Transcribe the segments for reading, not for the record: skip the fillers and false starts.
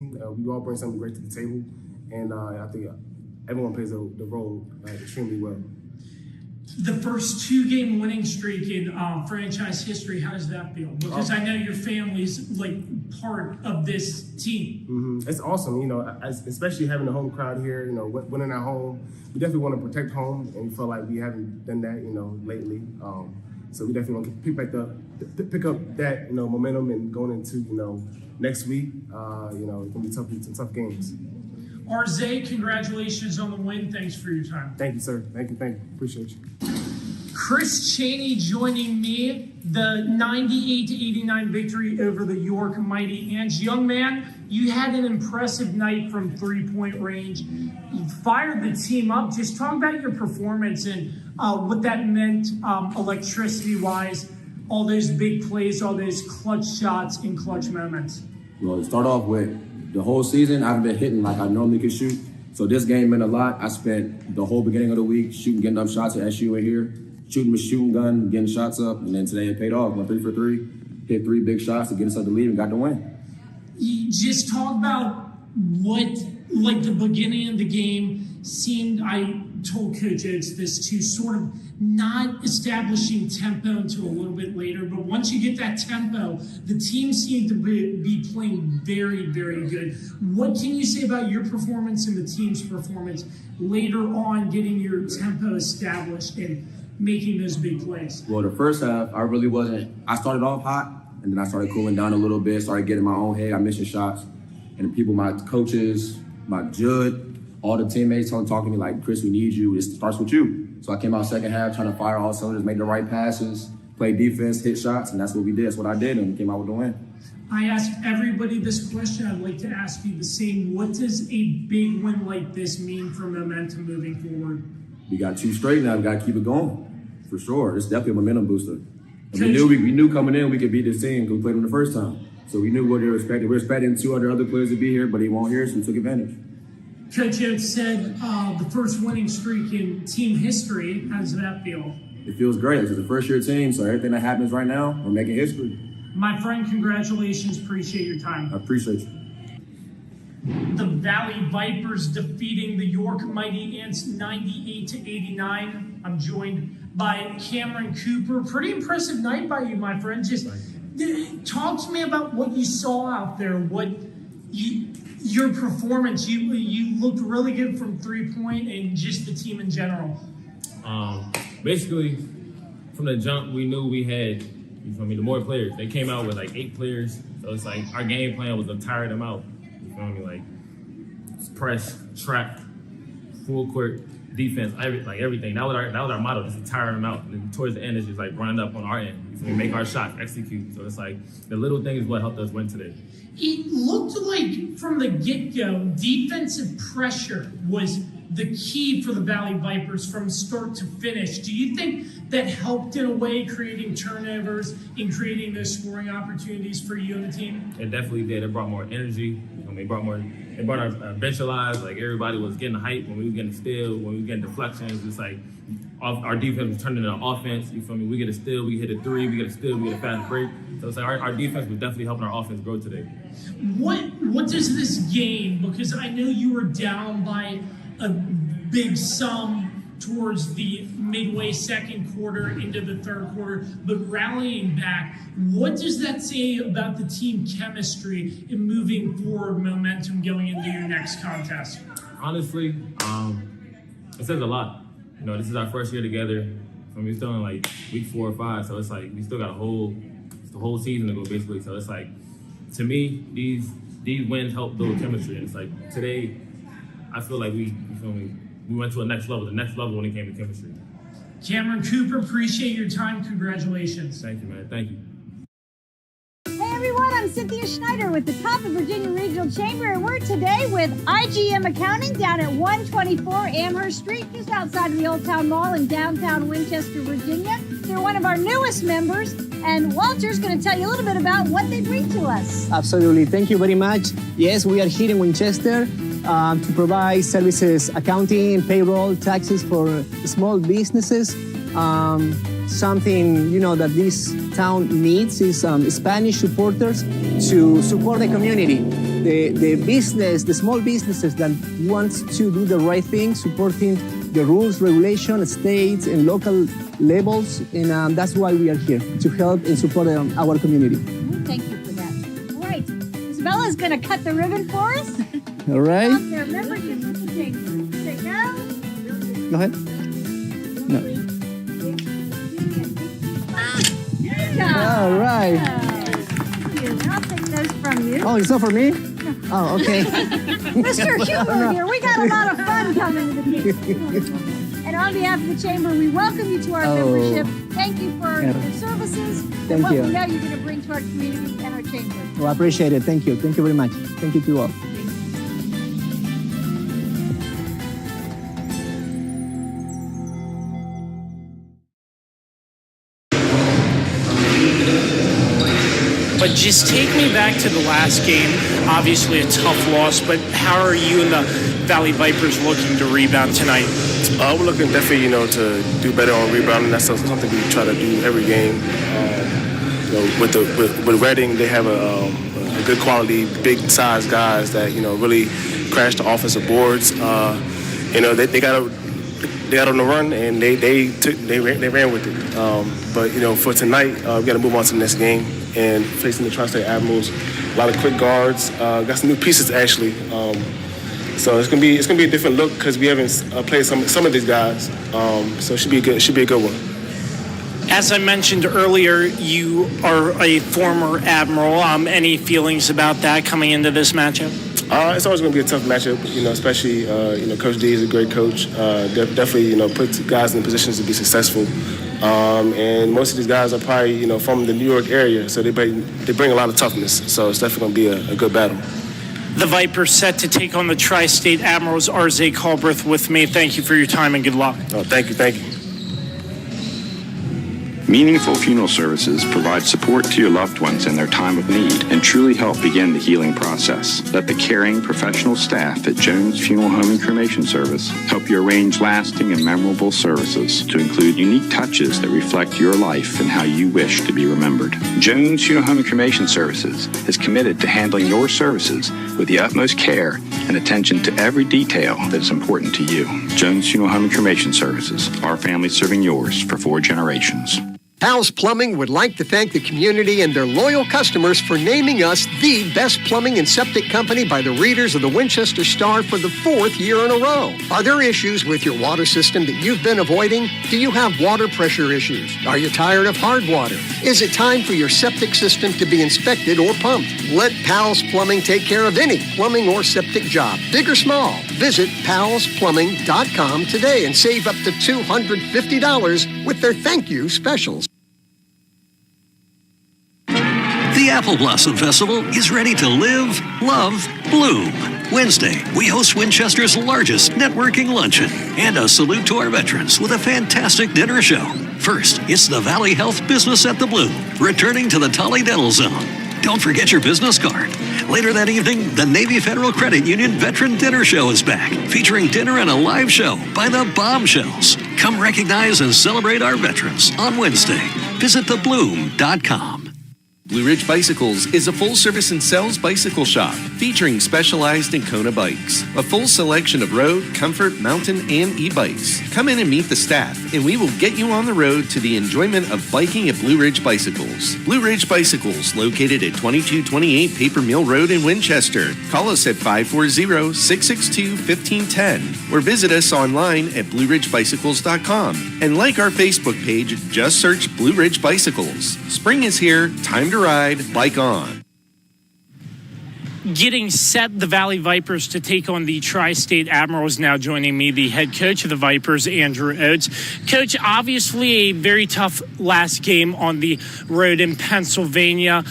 We all bring something great to the table, and I think everyone plays the role extremely well. The first 2-game winning streak in franchise history, how does that feel? Because I know your family's like part of this team. Mm-hmm. It's awesome, especially having the home crowd here, winning at home. We definitely want to protect home, and we feel like we haven't done that, lately. So we definitely want to pick up that, momentum and going into, next week, it's going to be some tough games. Arze, congratulations on the win. Thanks for your time. Thank you, sir. Thank you. Appreciate you. Chris Chaney joining me, the 98-89 victory over the York Mighty Ants. Young man, you had an impressive night from three-point range. You fired the team up. Just talk about your performance and what that meant electricity-wise, all those big plays, all those clutch shots and clutch moments. Well, to start off with, the whole season, I haven't been hitting like I normally could shoot. So this game meant a lot. I spent the whole beginning of the week getting up shots at SU in here, shooting with shooting gun, getting shots up, and then today it paid off. Went 3 for 3, hit 3 big shots to get us up the lead and got the win. You just talk about what, like the beginning of the game seemed, I told Coach Oates this too, sort of not establishing tempo until a little bit later, but once you get that tempo, the team seemed to be playing very, very good. What can you say about your performance and the team's performance later on, getting your tempo established and making those big plays? Well, the first half, I started off hot, and then I started cooling down a little bit, started getting my own head, I missed shots, and the people, my coaches, my Judd, all the teammates talking to me like, Chris, we need you. It starts with you. So I came out second half trying to fire all cylinders, make the right passes, play defense, hit shots, and that's what we did. That's what I did, and came out with the win. I ask everybody this question. I'd like to ask you the same. What does a big win like this mean for momentum moving forward? We got 2 straight now. We got to keep it going, for sure. It's definitely a momentum booster. And we knew coming in we could beat this team because we played them the first time. So we knew what they were expecting. We were expecting 2 other players to be here, but he won't here, so we took advantage. Coach Oates said the first winning streak in team history. How does that feel? It feels great. It's the first-year team, so everything that happens right now, we're making history. My friend, congratulations. Appreciate your time. I appreciate you. The Valley Vipers defeating the York Mighty Ants 98-89. I'm joined by Cameron Cooper. Pretty impressive night by you, my friend. Just talk to me about what you saw out there. Your performance, you looked really good from three-point and just the team in general. Basically, from the jump, we knew we had, the more players. They came out with like 8 players, so it's like our game plan was to tire them out. You feel me? Like press, trap, full court defense, everything. That was our motto, just to tire them out. And then towards the end, it's just like running up on our end. You feel me? Make our shots, execute. So it's like the little things is what helped us win today. It looked like from the get-go, defensive pressure was the key for the Valley Vipers from start to finish. Do you think that helped in a way, creating turnovers and creating those scoring opportunities for you and the team? It definitely did. It brought more energy. It brought our bench alive. Like everybody was getting hype when we were getting steal, when we were getting deflections. It's like our defense was turning into offense. You feel me? We get a steal, we hit a 3, we get a steal, we get a fast break. So it's like our defense was definitely helping our offense grow today. What does this game? Because I know you were down by a big sum towards the midway second quarter into the third quarter, but rallying back, what does that say about the team chemistry and moving forward momentum going into your next contest? Honestly, it says a lot. This is our first year together. We're still in like week 4 or 5, so it's like we still got the whole season to go basically. So it's like, to me, these wins help build chemistry. And it's like today, I feel like we went to the next level when it came to chemistry. Cameron Cooper, appreciate your time. Congratulations. Thank you, man. Thank you. Hey everyone, I'm Cynthia Schneider with the top of Virginia Regional Chamber, and we're today with IGM Accounting down at 124 Amherst Street, just outside of the Old Town Mall in downtown Winchester, Virginia. They're one of our newest members, and Walter's going to tell you a little bit about what they bring to us. Absolutely. Thank you very much. Yes, we are here in Winchester to provide services, accounting, payroll, taxes for small businesses. something, that this town needs is Spanish supporters to support the community. The small businesses that wants to do the right thing, supporting the rules, regulations, states, and local levels. And that's why we are here, to help and support our community. Thank you for that. All right. Isabella's going to cut the ribbon for us. All right. Their membership with the chamber. Say no. Go ahead. No. All right. Thank you. I'll take those from you. Oh, it's not for me? Oh, okay. Mr. Huber here, we got a lot of fun coming to the table. And on behalf of the chamber, we welcome you to our membership. Thank you for your services and what we know you're going to bring to our community and our chamber. Well, I appreciate it. Thank you. Thank you very much. Thank you to all. But just take me back to the last game. Obviously a tough loss, but how are you and the Valley Vipers looking to rebound tonight? We're looking definitely, to do better on rebounding. That's something we try to do every game. With Reading, they have a good quality, big size guys that really crash the offensive boards. They got on the run and they ran with it. But for tonight, we got to move on to the next game and facing the Tri-State Admirals. A lot of quick guards. Got some new pieces actually. So it's gonna be a different look because we haven't played some of these guys. So it should be a good one. As I mentioned earlier, you are a former Admiral. Any feelings about that coming into this matchup? It's always going to be a tough matchup, especially, Coach D is a great coach. Definitely, puts guys in positions to be successful. And most of these guys are probably, from the New York area, so they bring a lot of toughness. So it's definitely going to be a good battle. The Vipers set to take on the Tri-State Admirals. Arze Culbreth with me. Thank you for your time and good luck. Oh, thank you. Meaningful funeral services provide support to your loved ones in their time of need and truly help begin the healing process. Let the caring professional staff at Jones Funeral Home and Cremation Service help you arrange lasting and memorable services to include unique touches that reflect your life and how you wish to be remembered. Jones Funeral Home and Cremation Services is committed to handling your services with the utmost care and attention to every detail that is important to you. Jones Funeral Home and Cremation Services, our family serving yours for 4 generations. Powell's Plumbing would like to thank the community and their loyal customers for naming us the best plumbing and septic company by the readers of the Winchester Star for the 4th year in a row. Are there issues with your water system that you've been avoiding? Do you have water pressure issues? Are you tired of hard water? Is it time for your septic system to be inspected or pumped? Let Powell's Plumbing take care of any plumbing or septic job, big or small. Visit powellsplumbing.com today and save up to $250 with their thank you specials. The Apple Blossom Festival is ready to live, love, bloom. Wednesday, we host Winchester's largest networking luncheon and a salute to our veterans with a fantastic dinner show. First, it's the Valley Health Business at the Bloom, returning to the Tully Dental Zone. Don't forget your business card. Later that evening, the Navy Federal Credit Union Veteran Dinner Show is back, featuring dinner and a live show by the Bombshells. Come recognize and celebrate our veterans on Wednesday. Visit thebloom.com. Blue Ridge Bicycles is a full-service and sales bicycle shop featuring specialized and Kona bikes. A full selection of road, comfort, mountain, and e-bikes. Come in and meet the staff, and we will get you on the road to the enjoyment of biking at Blue Ridge Bicycles. Blue Ridge Bicycles, located at 2228 Paper Mill Road in Winchester. Call us at 540-662-1510 or visit us online at BlueRidgeBicycles.com and like our Facebook page. Just search Blue Ridge Bicycles. Spring is here. Time to ride, bike on. Getting set, the Valley Vipers to take on the Tri-State Admirals. Now joining me, the head coach of the Vipers, Andrew Oates. Coach, obviously a very tough last game on the road in Pennsylvania.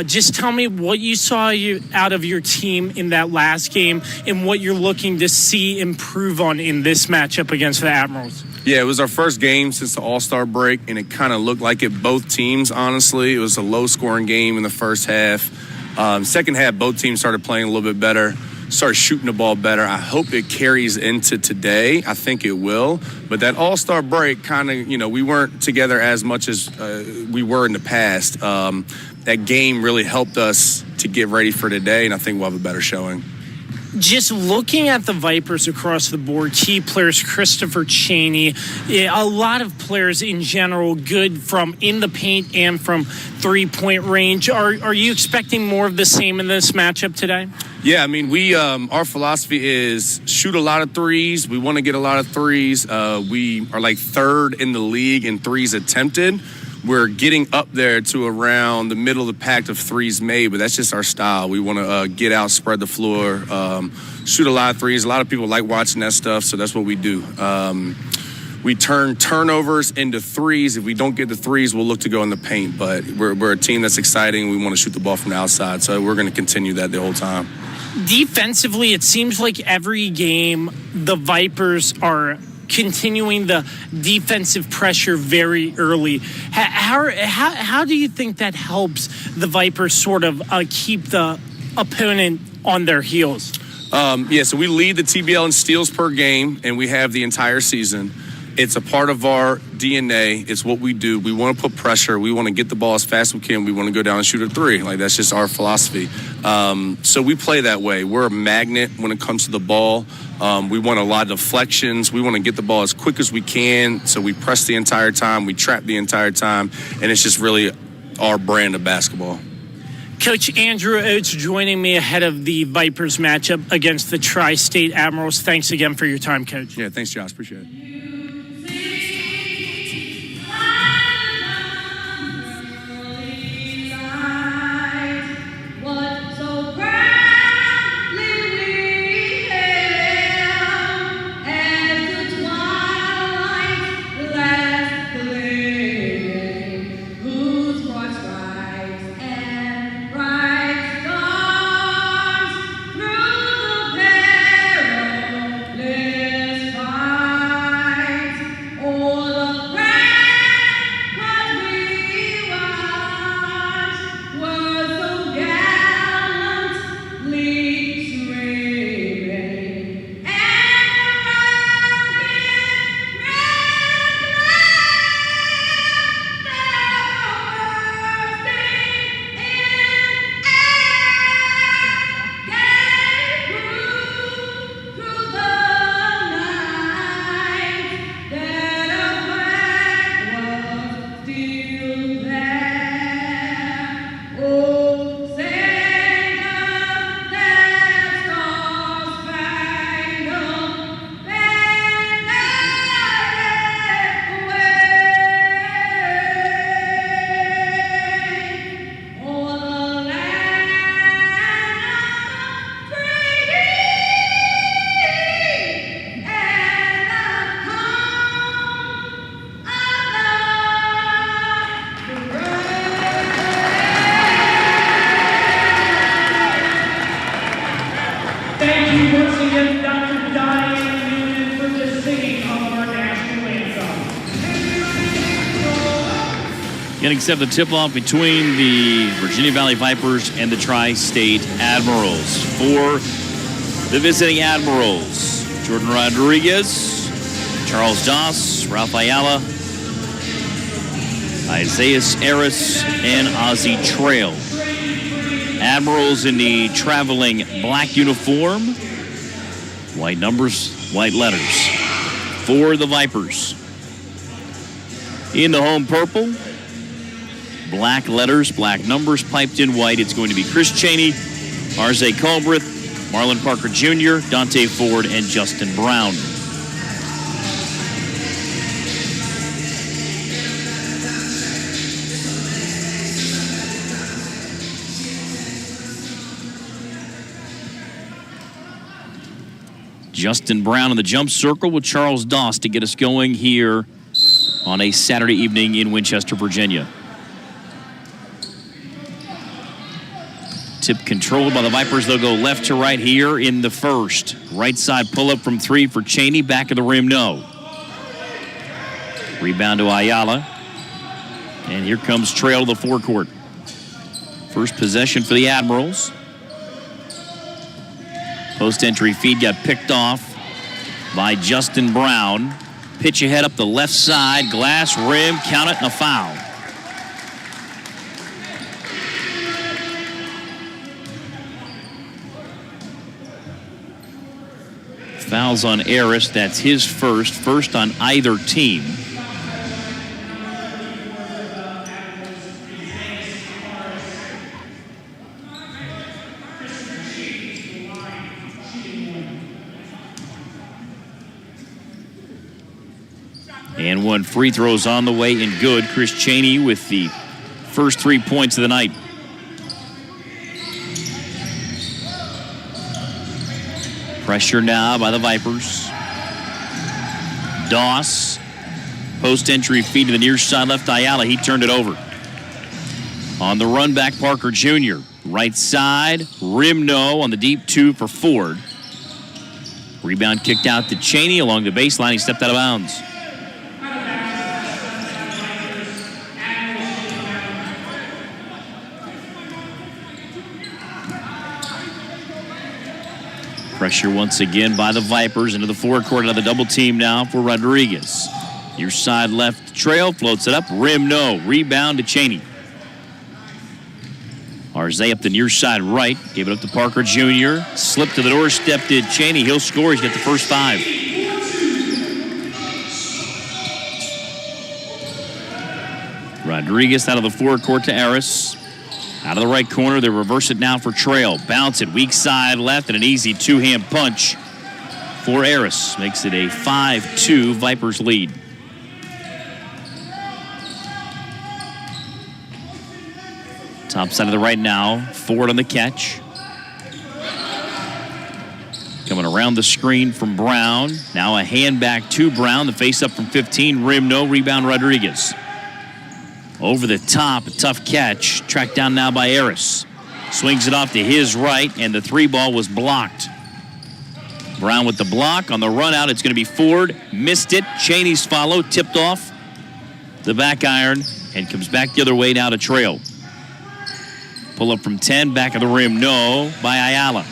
Just tell me what you saw out of your team in that last game and what you're looking to see improve on in this matchup against the Admirals. Yeah, it was our first game since the All-Star break, and it kind of looked like it both teams, honestly. It was a low-scoring game in the first half. Second half, both teams started playing a little bit better. start shooting the ball better. I hope it carries into today. I think it will. But that All-Star break kind of, we weren't together as much as we were in the past. That game really helped us to get ready for today, and I think we'll have a better showing. Just looking at the Vipers across the board, key players, Christopher Chaney, a lot of players in general good from in the paint and from three-point range. Are you expecting more of the same in this matchup today? Yeah, I mean, our philosophy is shoot a lot of threes. We want to get a lot of threes. We are like third in the league in threes attempted. We're getting up there to around the middle of the pack of threes made, but that's just our style. We want to get out, spread the floor, shoot a lot of threes. A lot of people like watching that stuff, so that's what we do. We turn turnovers into threes. If we don't get the threes, we'll look to go in the paint, but we're a team that's exciting. We want to shoot the ball from the outside, so we're going to continue that the whole time. Defensively, it seems like every game the Vipers are continuing the defensive pressure very early. How do you think that helps the Vipers sort of keep the opponent on their heels? So we lead the TBL in steals per game, and we have the entire season. It's a part of our DNA. It's what we do. We want to put pressure. We want to get the ball as fast as we can. We want to go down and shoot a three. Like, that's just our philosophy. So we play that way. We're a magnet when it comes to the ball. We want a lot of deflections. We want to get the ball as quick as we can. So we press the entire time. We trap the entire time. And it's just really our brand of basketball. Coach Andrew Oates joining me ahead of the Vipers matchup against the Tri-State Admirals. Thanks again for your time, Coach. Yeah, thanks, Josh. Appreciate it. Getting set the tip-off between the Virginia Valley Vipers and the Tri-State Admirals. For the visiting Admirals, Jordan Rodriguez, Charles Doss, Ralph Ayala, Isaiah Aris, and Ozzie Trail. Admirals in the traveling black uniform. White numbers, white letters. For the Vipers. In the home purple, black letters, black numbers, piped in white. It's going to be Chris Chaney, Arze Culbreth, Marlon Parker Jr., Dante Ford, and Justin Brown. Justin Brown in the jump circle with Charles Doss to get us going here on a Saturday evening in Winchester, Virginia. Tip controlled by the Vipers. They'll go left to right here in the first. Right side pull-up from three for Chaney. Back of the rim, no. Rebound to Ayala. And here comes Trail to the forecourt. First possession for the Admirals. Post-entry feed got picked off by Justin Brown. Pitch ahead up the left side. Glass rim. Count it and a foul. Fouls on Eris. That's his first on either team. And one free throw's on the way and good. Chris Chaney with the first 3 points of the night. Pressure now by the Vipers. Doss. Post-entry feed to the near side left. Ayala, he turned it over. On the run back, Parker Jr. Right side, rim no on the deep 2 for Ford. Rebound kicked out to Chaney along the baseline. He stepped out of bounds. Pressure once again by the Vipers into the forecourt. Another double team now for Rodriguez. Your side left trail, floats it up, rim no. Rebound to Chaney. Arze up the near side right, gave it up to Parker Jr. Slipped to the doorstep, did Chaney. He'll score, he's got the first 5. Rodriguez out of the forecourt to Eris. Out of the right corner, they reverse it now for Trail. Bounce it, weak side left, and an easy two-hand punch for Eris. Makes it a 5-2 Vipers lead. Top side of the right now, Ford on the catch. Coming around the screen from Brown. Now a hand back to Brown. The face up from 15, rim no, rebound Rodriguez. Over the top, a tough catch. Tracked down now by Eris. Swings it off to his right, and the 3 ball was blocked. Brown with the block. On the run out, it's going to be Ford. Missed it. Chaney's follow, tipped off the back iron, and comes back the other way now to Trail. Pull up from 10, back of the rim, no, by Ayala.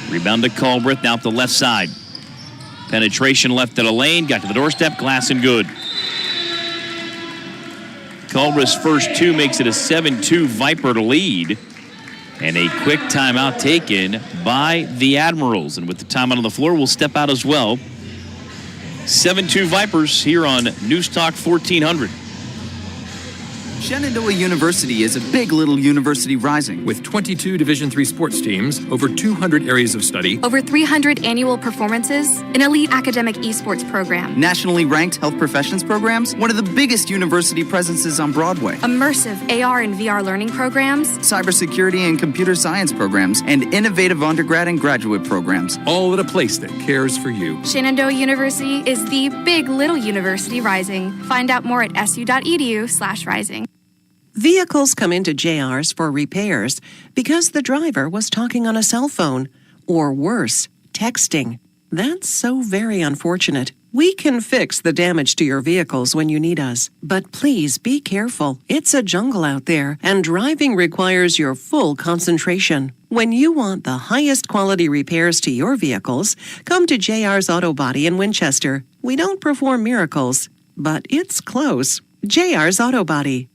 Rebound to Culbreth, now up the left side. Penetration left to the lane, got to the doorstep, glass and good. Culbreth's first 2 makes it a 7-2 Viper to lead. And a quick timeout taken by the Admirals. And with the timeout on the floor, we'll step out as well. 7-2 Vipers here on News Talk 1400. Shenandoah University is a big little university rising. With 22 Division III sports teams, over 200 areas of study, over 300 annual performances, an elite academic esports program, nationally ranked health professions programs, one of the biggest university presences on Broadway, immersive AR and VR learning programs, cybersecurity and computer science programs, and innovative undergrad and graduate programs. all at a place that cares for you. Shenandoah University is the big little university rising. Find out more at su.edu/rising. Vehicles come into JR's for repairs because the driver was talking on a cell phone, or worse, texting. That's so very unfortunate. We can fix the damage to your vehicles when you need us, but please be careful. It's a jungle out there, and driving requires your full concentration. When you want the highest quality repairs to your vehicles, come to JR's Auto Body in Winchester. We don't perform miracles, but it's close. JR's Auto Body.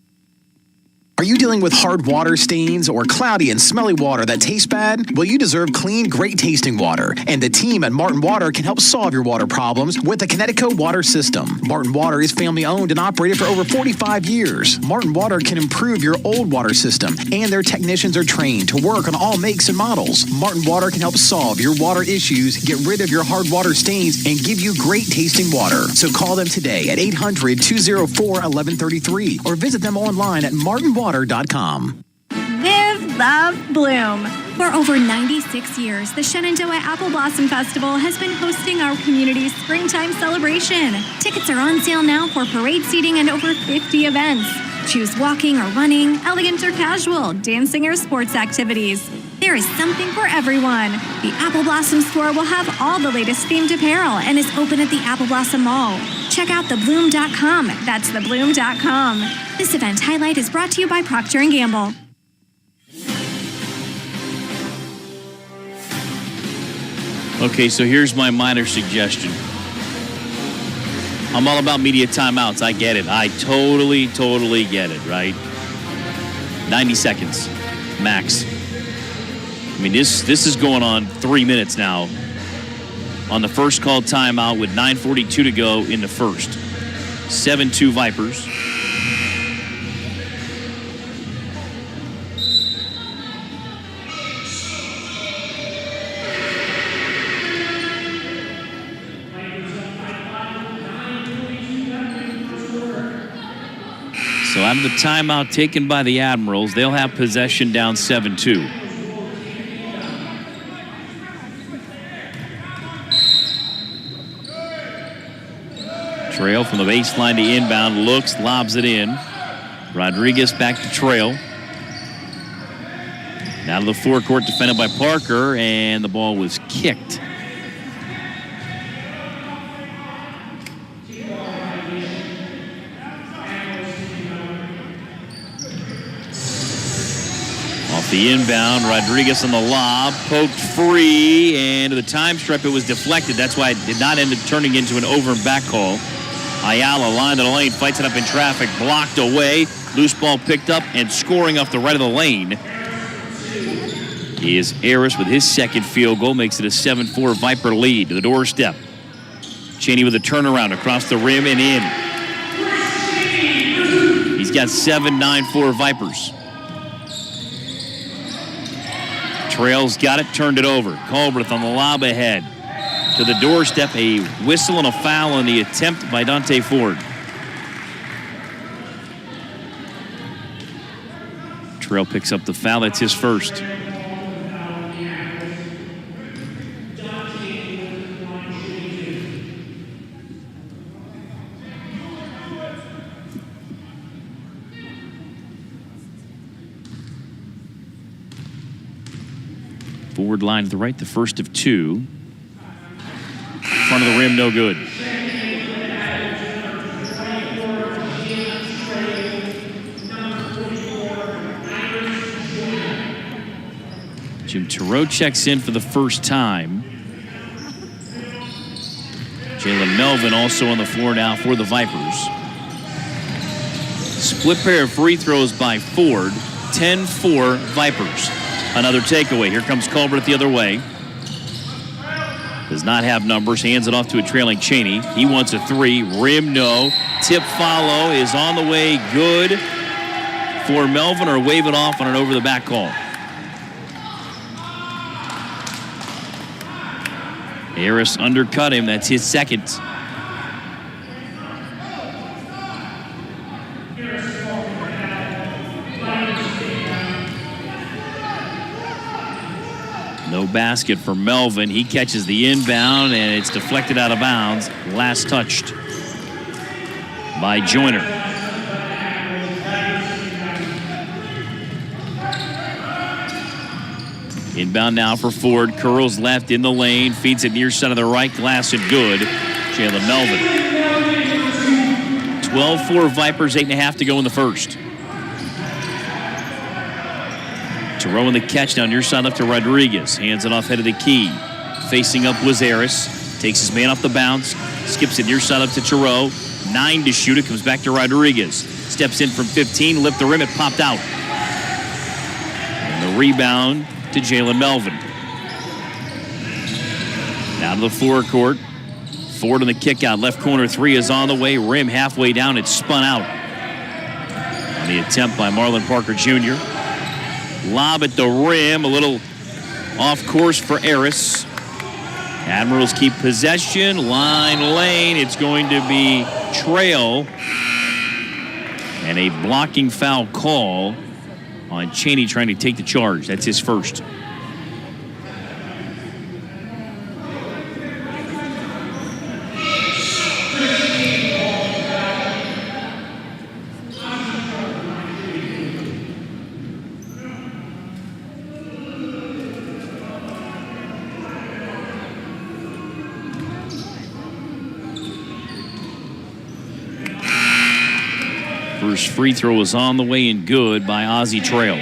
Are you dealing with hard water stains or cloudy and smelly water that tastes bad? Well, you deserve clean, great tasting water. And the team at Martin Water can help solve your water problems with the Connecticut Water System. Martin Water is family owned and operated for over 45 years. Martin Water can improve your old water system, and their technicians are trained to work on all makes and models. Martin Water can help solve your water issues, get rid of your hard water stains, and give you great tasting water. So call them today at 800-204-1133 or visit them online at martinwater.com. Live, love, bloom. For over 96 years, the Shenandoah Apple Blossom Festival has been hosting our community's springtime celebration. Tickets are on sale now for parade seating and over 50 events. Choose walking or running, elegant or casual, dancing or sports activities. There is something for everyone. The Apple Blossom store will have all the latest themed apparel and is open at the Apple Blossom Mall. Check out thebloom.com. That's thebloom.com. This event highlight is brought to you by Procter & Gamble. Okay, so here's my minor suggestion. I'm all about media timeouts. I get it. I totally get it, right? 90 seconds, max. I mean, this is going on 3 minutes now on the first call timeout with 9:42 to go in the first. 7-2 Vipers. So out of the timeout taken by the Admirals, they'll have possession down 7-2. Trail from the baseline to inbound, looks, lobs it in. Rodriguez back to Trail. Now to the forecourt, defended by Parker, and the ball was kicked. Off the inbound, Rodriguez on the lob, poked free, and to the time stripe, it was deflected. That's why it did not end up turning into an over and back call. Ayala, line to the lane, fights it up in traffic, blocked away. Loose ball picked up and scoring off the right of the lane is Harris with his second field goal, makes it a 7-4 Viper lead to the doorstep. Cheney with a turnaround across the rim and in. He's got 7-9-4 Vipers. Trail's got it, turned it over. Culbreth on the lob ahead. To the doorstep, a whistle and a foul on the attempt by Dante Ford. Trail picks up the foul, that's his first. Forward line to the right, the first of two. Front of the rim, no good. Jim Terrell checks in for the first time. Jalen Melvin also on the floor now for the Vipers. Split pair of free throws by Ford. 10-4 Vipers. Another takeaway. Here comes Culbreth the other way. Does not have numbers. Hands it off to a trailing Cheney. He wants a three. Rim, no. Tip follow is on the way. Good for Melvin, or wave it off on an over-the-back call. Harris undercut him. That's his second. No basket for Melvin. He catches the inbound, and it's deflected out of bounds. Last touched by Joyner. Inbound now for Ford. Curls left in the lane. Feeds it near side of the right. Glass and good. Jalen Melvin. 12-4 Vipers. 8.5 to go in the first. Terrell in the catch down near side left to Rodriguez. Hands it off head of the key. Facing up was Harris. Takes his man off the bounce. Skips it near side up to Terrell. 9 to shoot. It comes back to Rodriguez. Steps in from 15. Lift the rim. It popped out. And the rebound to Jalen Melvin. Now to the forecourt. Ford on the kick out. Left corner three is on the way. Rim halfway down. It's spun out. On the attempt by Marlon Parker Jr. Lob at the rim, a little off course for Harris. Admirals keep possession, line lane. It's going to be Trail. And a blocking foul call on Cheney trying to take the charge. That's his first. First free throw is on the way and good by Ozzie Trail.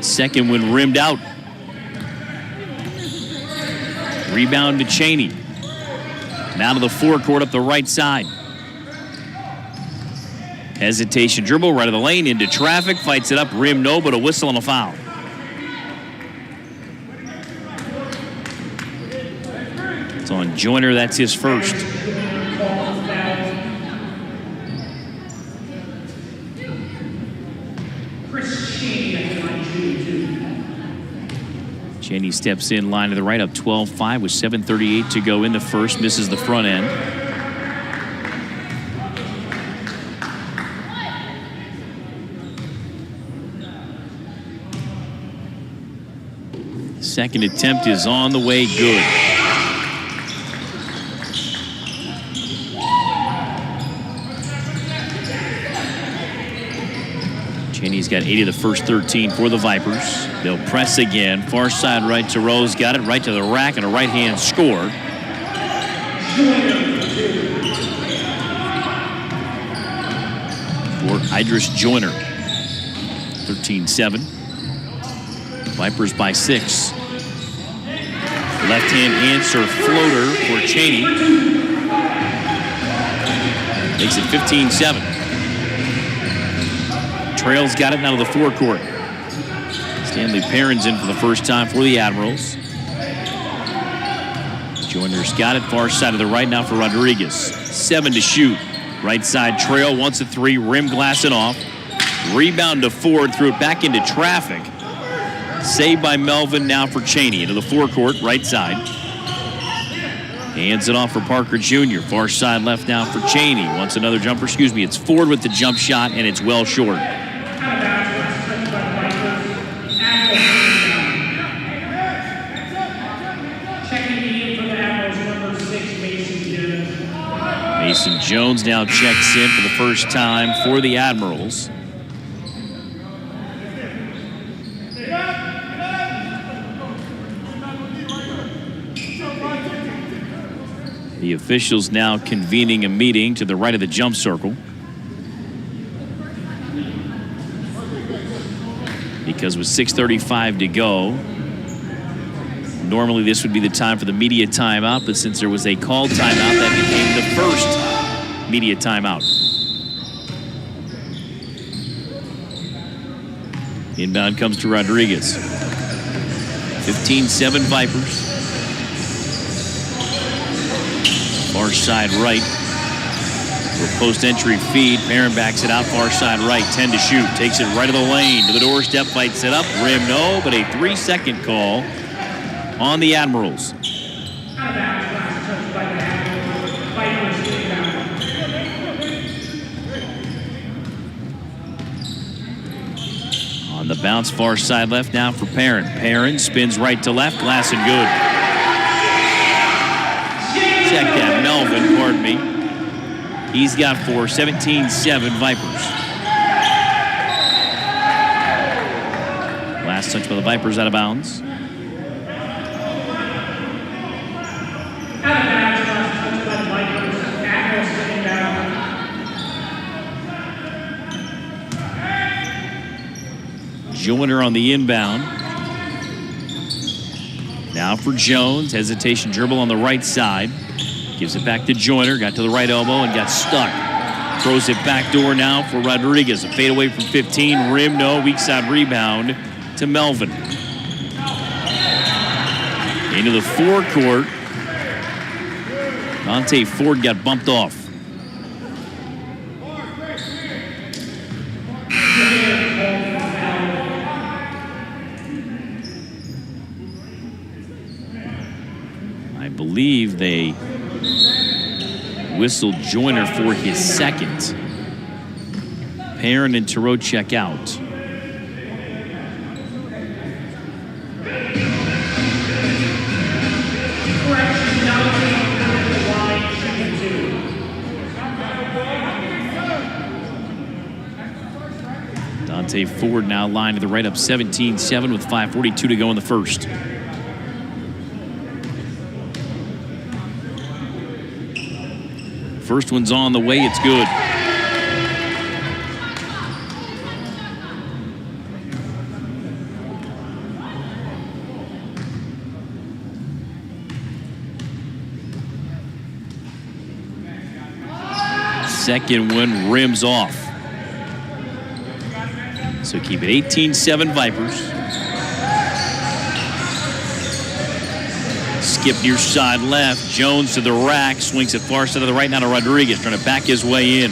Second one rimmed out. Rebound to Cheney. Now to the forecourt up the right side. Hesitation dribble right of the lane into traffic. Fights it up. Rim no, but a whistle and a foul. It's on Joyner. That's his first. Cheney steps in, line to the right, up 12-5 with 7:38 to go in the first. Misses the front end. Second attempt is on the way, good. Cheney's got 8 of the first 13 for the Vipers. They'll press again. Far side right to Rose. Got it right to the rack and a right hand score. For Idris Joyner. 13-7. Vipers by 6. Left hand answer floater for Cheney. Makes it 15-7. Trail's got it now to the forecourt. Stanley Perrin's in for the first time for the Admirals. Joyner's got it, far side of the right now for Rodriguez. 7 to shoot. Right side Trail wants a 3, rim glassing off. Rebound to Ford, threw it back into traffic. Saved by Melvin now for Cheney into the forecourt, right side. Hands it off for Parker Jr. Far side left now for Cheney. Wants another jumper, it's Ford with the jump shot, and it's well short. Mason Jones now checks in for the first time for the Admirals. The officials now convening a meeting to the right of the jump circle. Because with 6:35 to go, normally this would be the time for the media timeout, but since there was a called timeout, that became the first media timeout. Inbound comes to Rodriguez. 15-7 Vipers. Far side right. For post-entry feed. Perrin backs it out. Far side right. 10 to shoot. Takes it right of the lane. To the doorstep. Fights it up. Rim no. But a 3-second call on the Admirals. On the bounce. Far side left now for Perrin. Perrin spins right to left. Glass and good. Check that, Melvin, pardon me. He's got 4, 17-7 Vipers. Last touch by the Vipers out of bounds. Joyner on the inbound. Now for Jones. Hesitation dribble on the right side. Gives it back to Joyner. Got to the right elbow and got stuck. Throws it back door now for Rodriguez. A fade away from 15. Rim no. Weak side rebound to Melvin. Into the forecourt. Dante Ford got bumped off. I believe they whistled Joyner for his second. Perrin and Thoreau check out. Dante Ford now lined to the right, up 17-7 with 5:42 to go in the first. First one's on the way, it's good. second one rims off. So keep it 18-7 Vipers. Skip near side left. Jones to the rack. Swings it far side of the right now to Rodriguez. Trying to back his way in.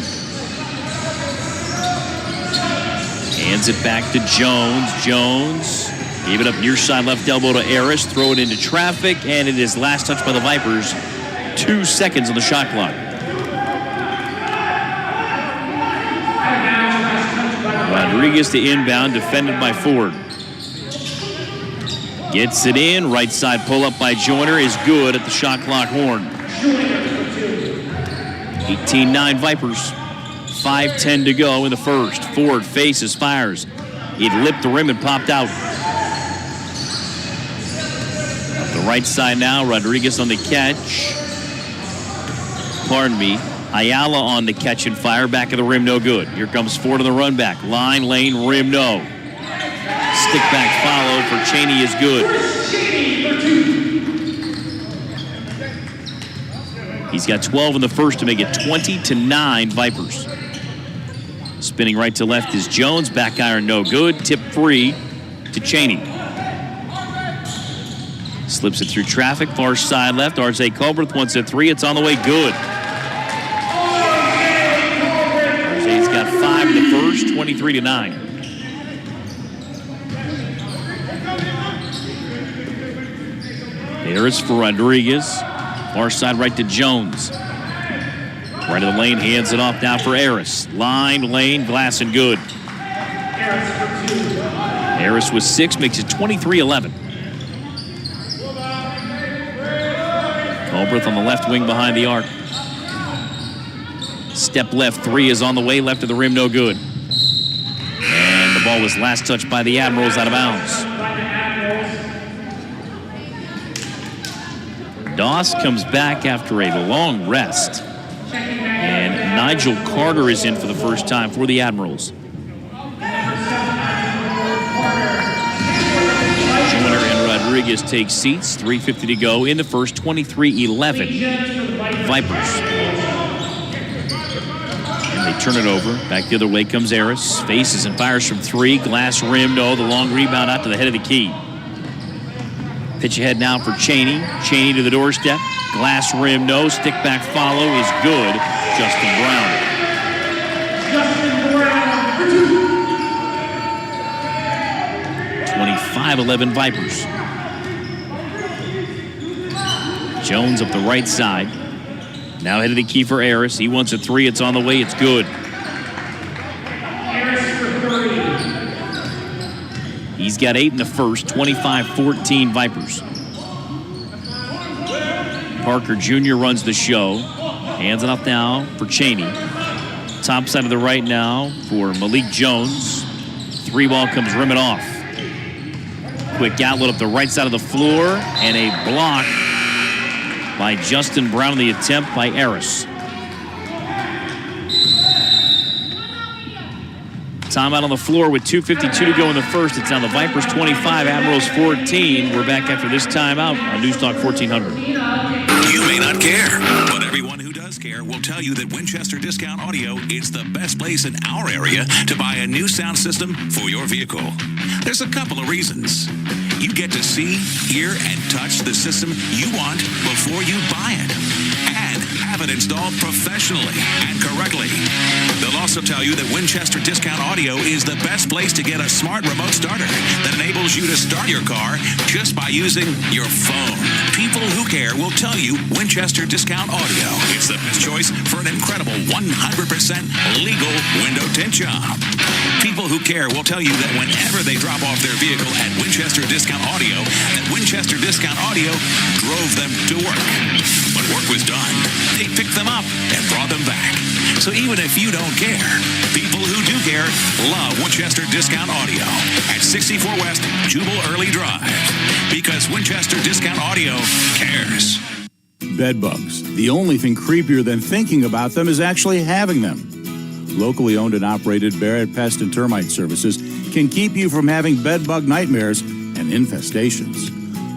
Hands it back to Jones. Jones gave it up near side left elbow to Harris. Throw it into traffic. And it is last touch by the Vipers. 2 seconds on the shot clock. Rodriguez to inbound. Defended by Ford. Gets it in. Right side pull up by Joyner is good at the shot clock horn. 18-9 Vipers. 5:10 to go in the first. Ford faces, fires. It lipped the rim and popped out. Up the right side now. Rodriguez on the catch. Pardon me. Ayala on the catch and fire. Back of the rim, no good. Here comes Ford on the run back. Line, lane, rim, no. Stick back follow for Cheney is good. He's got 12 in the first to make it 20-9 Vipers. Spinning right to left is Jones. Back iron no good. Tip free to Cheney. Slips it through traffic. Far side left. RJ Culberth wants a three. It's on the way. Good. RJ's got 5 in the first. 23-9. Harris for Rodriguez. Far side right to Jones. Right of the lane, hands it off now for Harris. Line, lane, glass and good. Harris with 6 makes it 23-11. Culberth on the left wing behind the arc. Step left, 3 is on the way, left of the rim, no good. And the ball was last touched by the Admirals out of bounds. Doss comes back after a long rest. And Nigel Carter is in for the first time for the Admirals. Joyner and Rodriguez take seats. 3:50 to go in the first. 23-11 Vipers. And they turn it over. Back the other way comes Harris. Faces and fires from 3. Glass rim, no. The long rebound out to the head of the key. Pitch ahead now for Cheney. Cheney to the doorstep. Glass rim, no. Stick back follow is good. Justin Brown. 25-11 Vipers. Jones up the right side. Now head of the key for Harris. He wants a 3. It's on the way. It's good. He's got 8 in the first. 25-14 Vipers. Parker Jr. runs the show. Hands it off now for Cheney. Top side of the right now for Malik Jones. 3 ball comes rimming off. Quick outlet up the right side of the floor. And a block by Justin Brown on the attempt by Harris. Timeout on the floor with 2:52 to go in the first. It's now the Vipers 25, Admirals 14. We're back after this timeout on News Talk 1400. You may not care, but everyone who does care will tell you that Winchester Discount Audio is the best place in our area to buy a new sound system for your vehicle. There's a couple of reasons. You get to see, hear, and touch the system you want before you buy it. And have it installed professionally and correctly. They'll also tell you that Winchester Discount Audio is the best place to get a smart remote starter that enables you to start your car just by using your phone. People who care will tell you Winchester Discount Audio is the best choice for an incredible 100% legal window tint job. People who care will tell you that whenever they drop off their vehicle at Winchester Discount Audio, that Winchester Discount Audio drove them to work. When work was done, they picked them up and brought them back. So even if you don't care, people who do care love Winchester Discount Audio at 64 West Jubal Early Drive. Because Winchester Discount Audio cares. Bed bugs. The only thing creepier than thinking about them is actually having them. Locally owned and operated Barrett Pest and Termite Services can keep you from having bed bug nightmares and infestations.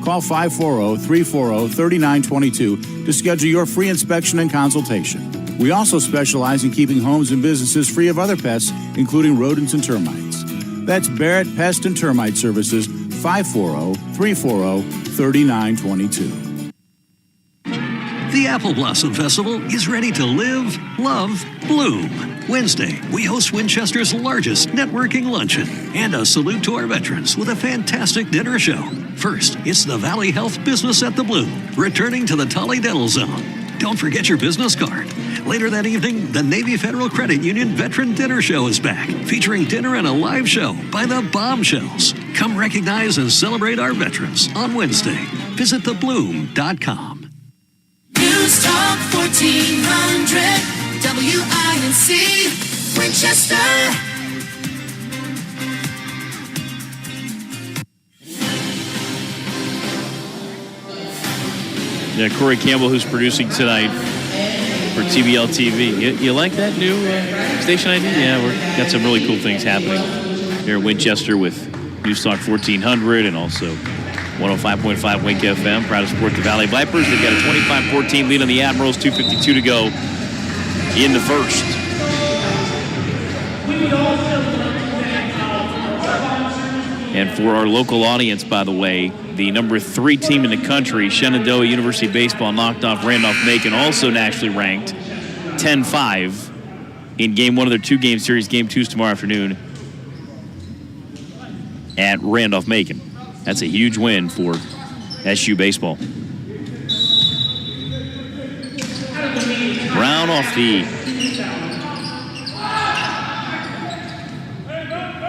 Call 540-340-3922 to schedule your free inspection and consultation. We also specialize in keeping homes and businesses free of other pests, including rodents and termites. That's Barrett Pest and Termite Services, 540-340-3922. The Apple Blossom Festival is ready to live, love, bloom. Wednesday, we host Winchester's largest networking luncheon and a salute to our veterans with a fantastic dinner show. First, it's the Valley Health Business at the Bloom, returning to the Tully Dental Zone. Don't forget your business card. Later that evening, the Navy Federal Credit Union Veteran Dinner Show is back, featuring dinner and a live show by the Bombshells. Come recognize and celebrate our veterans on Wednesday. Visit thebloom.com. News Talk 1400 WINC Winchester. Yeah, Corey Campbell, who's producing tonight for TBL TV. You like that new station ID? Yeah, we've got some really cool things happening here in Winchester with News Talk 1400 and also 105.5 Wink FM. Proud to support the Valley Vipers. They've got a 25-14 lead on the Admirals, 2:52 to go in the first. And for our local audience, by the way, the number 3 team in the country, Shenandoah University Baseball, knocked off Randolph-Macon, also nationally ranked, 10-5 in Game 1 of their 2-game series. Game 2 is tomorrow afternoon at Randolph-Macon. That's a huge win for SU baseball. Brown off the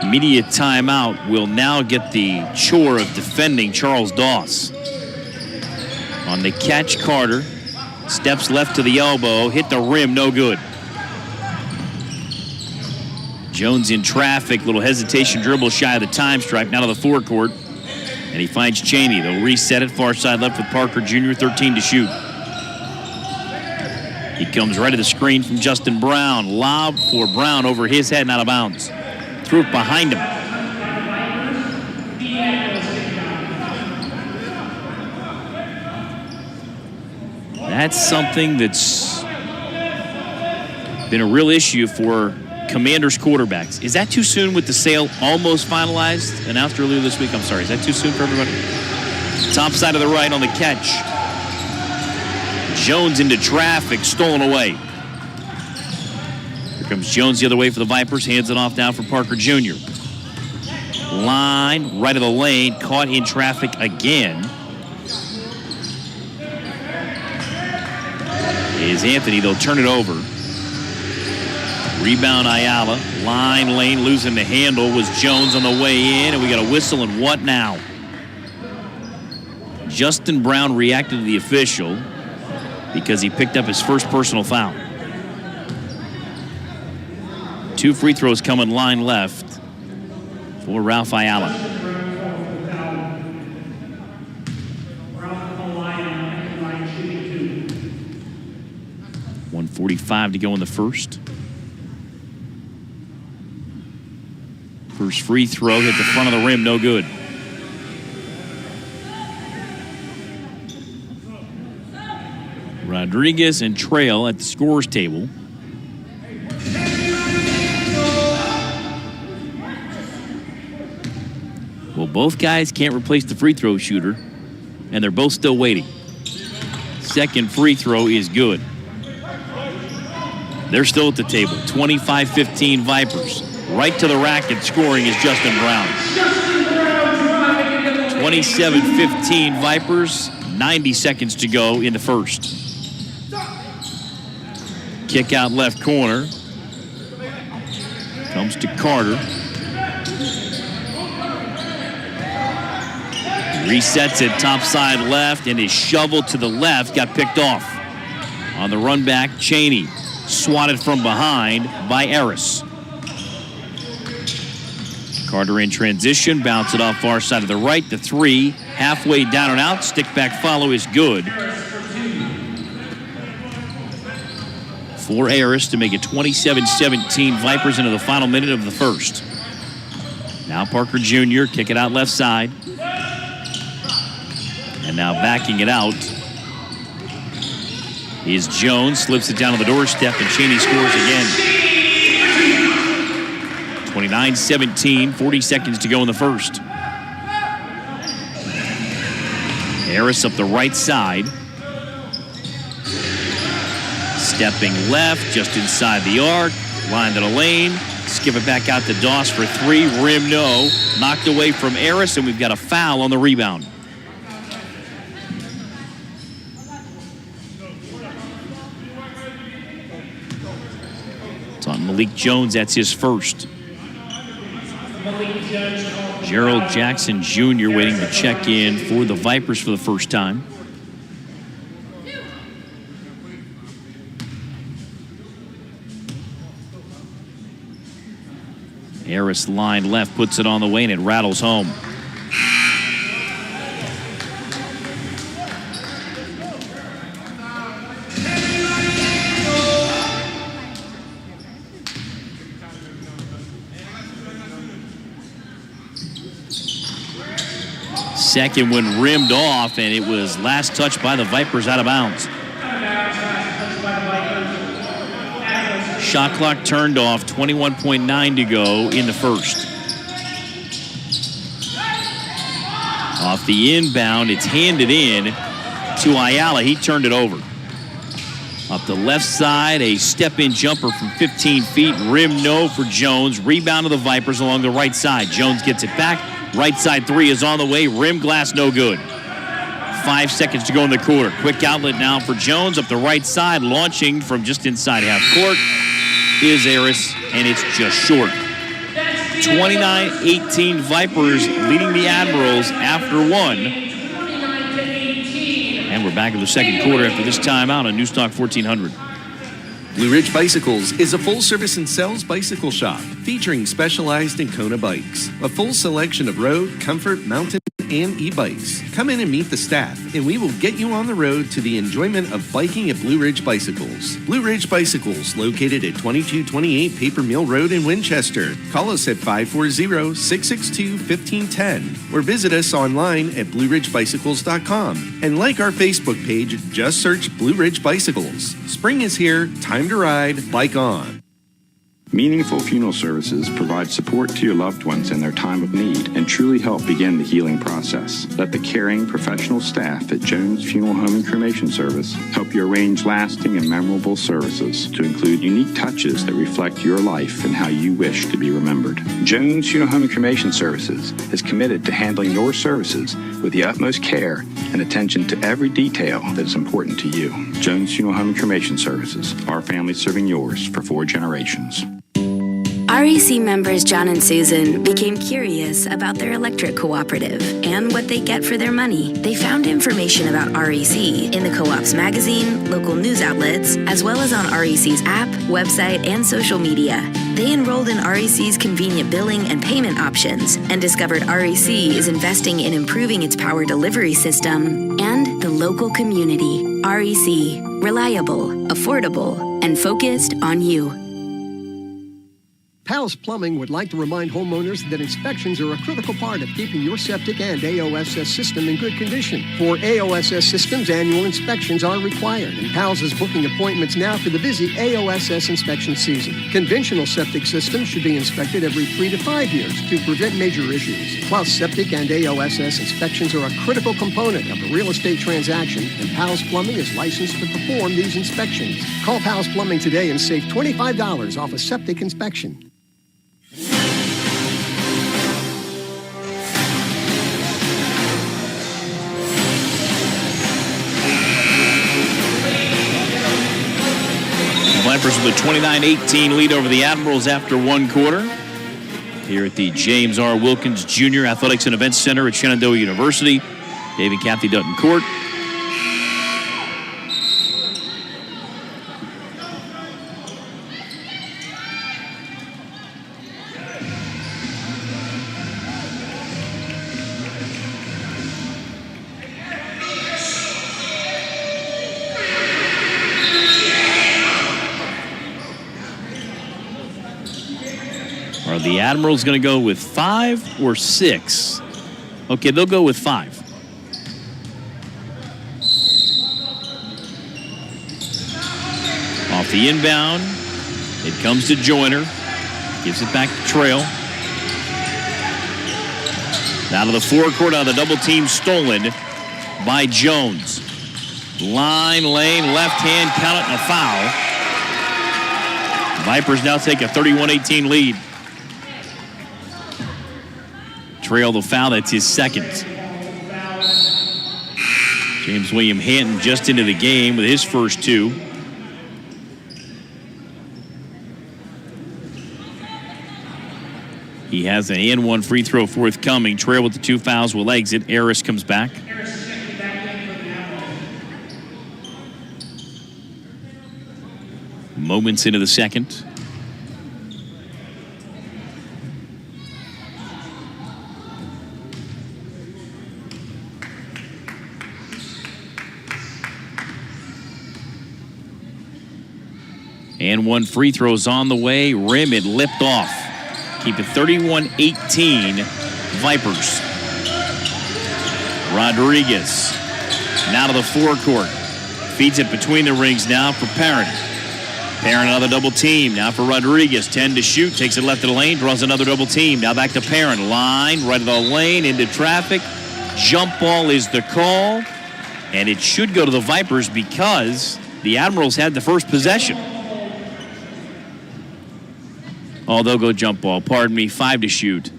immediate timeout will now get the chore of defending Charles Doss. On the catch, Carter steps left to the elbow, hit the rim, no good. Jones in traffic, little hesitation dribble shy of the time stripe, now to the forecourt. And he finds Cheney. They'll reset it far side left with Parker Jr., 13 to shoot. He comes right to the screen from Justin Brown. Lob for Brown over his head and out of bounds. Threw it behind him. That's something that's been a real issue for Commanders quarterbacks. Is that too soon with the sale almost finalized? Announced earlier this week. I'm sorry. Is that too soon for everybody? Top side of the right on the catch. Jones into traffic, stolen away. Here comes Jones the other way for the Vipers. Hands it off now for Parker Jr. Line, right of the lane, caught in traffic again. Is Anthony. They'll turn it over. Rebound Ayala. Line lane, losing the handle was Jones on the way in, and we got a whistle, and what now? Justin Brown reacted to the official because he picked up his first personal foul. 2 free throws coming line left for Ralph Ayala. .145 to go in the first. First free throw hit the front of the rim, no good. Rodriguez and Trail at the scorer's table. Well, both guys can't replace the free throw shooter, and they're both still waiting. Second free throw is good. They're still at the table. 25-15 Vipers. Right to the rack and scoring is Justin Brown. 27-15 Vipers. 90 seconds to go in the first. Kick out left corner. Comes to Carter. Resets it top side left, and his shovel to the left got picked off. On the run back, Cheney swatted from behind by Eris. Carter in transition, bounce it off far side of the right. The 3, halfway down and out. Stick back follow is good for Eris to make it 27-17 Vipers into the final minute of the first. Now Parker Jr. kick it out left side. And now backing it out is Jones. Slips it down to the doorstep, and Cheney scores again. 29-17, 40 seconds to go in the first. Harris up the right side. Stepping left, just inside the arc. Line to the lane. Skip it back out to Doss for three. Rim no. Knocked away from Harris, and we've got a foul on the rebound. It's on Malik Jones. That's his first. Gerald Jackson Jr. waiting to check in for the Vipers for the first time. Harris line left, puts it on the way, and it rattles home. Second one rimmed off, and it was last touched by the Vipers out of bounds. Shot clock turned off, 21.9 to go in the first. Off the inbound, it's handed in to Ayala. He turned it over. Up the left side, a step-in jumper from 15 feet. Rim no for Jones. Rebound to the Vipers along the right side. Jones gets it back. Right side three is on the way. Rim glass no good. 5 seconds to go in the quarter. Quick outlet now for Jones up the right side. Launching from just inside half court is Harris, and it's just short. 29-18 Vipers leading the Admirals after one. And we're back in the second quarter after this timeout on Newstalk 1400. Blue Ridge Bicycles is a full-service and sales bicycle shop featuring specialized in Kona bikes. A full selection of road, comfort, mountain, and e-bikes. Come in and meet the staff, and we will get you on the road to the enjoyment of biking at Blue Ridge Bicycles. Blue Ridge Bicycles, located at 2228 Paper Mill Road in Winchester. Call us at 540-662-1510 or visit us online at BlueRidgeBicycles.com. And like our Facebook page, just search Blue Ridge Bicycles. Spring is here, time to ride, bike on. Meaningful Funeral Services provide support to your loved ones in their time of need and truly help begin the healing process. Let the caring professional staff at Jones Funeral Home and Cremation Service help you arrange lasting and memorable services to include unique touches that reflect your life and how you wish to be remembered. Jones Funeral Home and Cremation Services is committed to handling your services with the utmost care and attention to every detail that is important to you. Jones Funeral Home and Cremation Services, our family serving yours for 4 generations. REC members John and Susan became curious about their electric cooperative and what they get for their money. They found information about REC in the co-op's magazine, local news outlets, as well as on REC's app, website, and social media. They enrolled in REC's convenient billing and payment options and discovered REC is investing in improving its power delivery system and the local community. REC, reliable, affordable, and focused on you. Pal's Plumbing would like to remind homeowners that inspections are a critical part of keeping your septic and AOSS system in good condition. For AOSS systems, annual inspections are required, and Pal's is booking appointments now for the busy AOSS inspection season. Conventional septic systems should be inspected every 3 to 5 years to prevent major issues. Plus, septic and AOSS inspections are a critical component of a real estate transaction, and Pal's Plumbing is licensed to perform these inspections. Call Pal's Plumbing today and save $25 off a septic inspection. Vipers with a 29-18 lead over the Admirals after one quarter. Here at the James R. Wilkins Jr. Athletics and Events Center at Shenandoah University. Dave and Kathy Dutton Court. Are the Admirals going to go with 5 or 6? Okay, they'll go with 5. the inbound. It comes to Joyner. Gives it back to Trail. Now to the forecourt on the double team, stolen by Jones. Line, lane, left hand, count it, and a foul. Vipers now take a 31-18 lead. Trail the foul, that's his second. James William Hanton just into the game with his first two. He has an and one free throw forthcoming. Trail with the two fouls will exit. Harris comes back. Moments into the second. And one free throw's on the way. Rim, it lipped off. Keep it 31-18 Vipers. Rodriguez now to the forecourt. Feeds it between the rings now for Parent. Parent another double team. Now for Rodriguez. 10 to shoot. Takes it left of the lane. Draws another double team. Now back to Parent. Line right of the lane into traffic. Jump ball is the call. And it should go to the Vipers because the Admirals had the first possession. Oh, they'll go jump ball. Pardon me, 5 to shoot.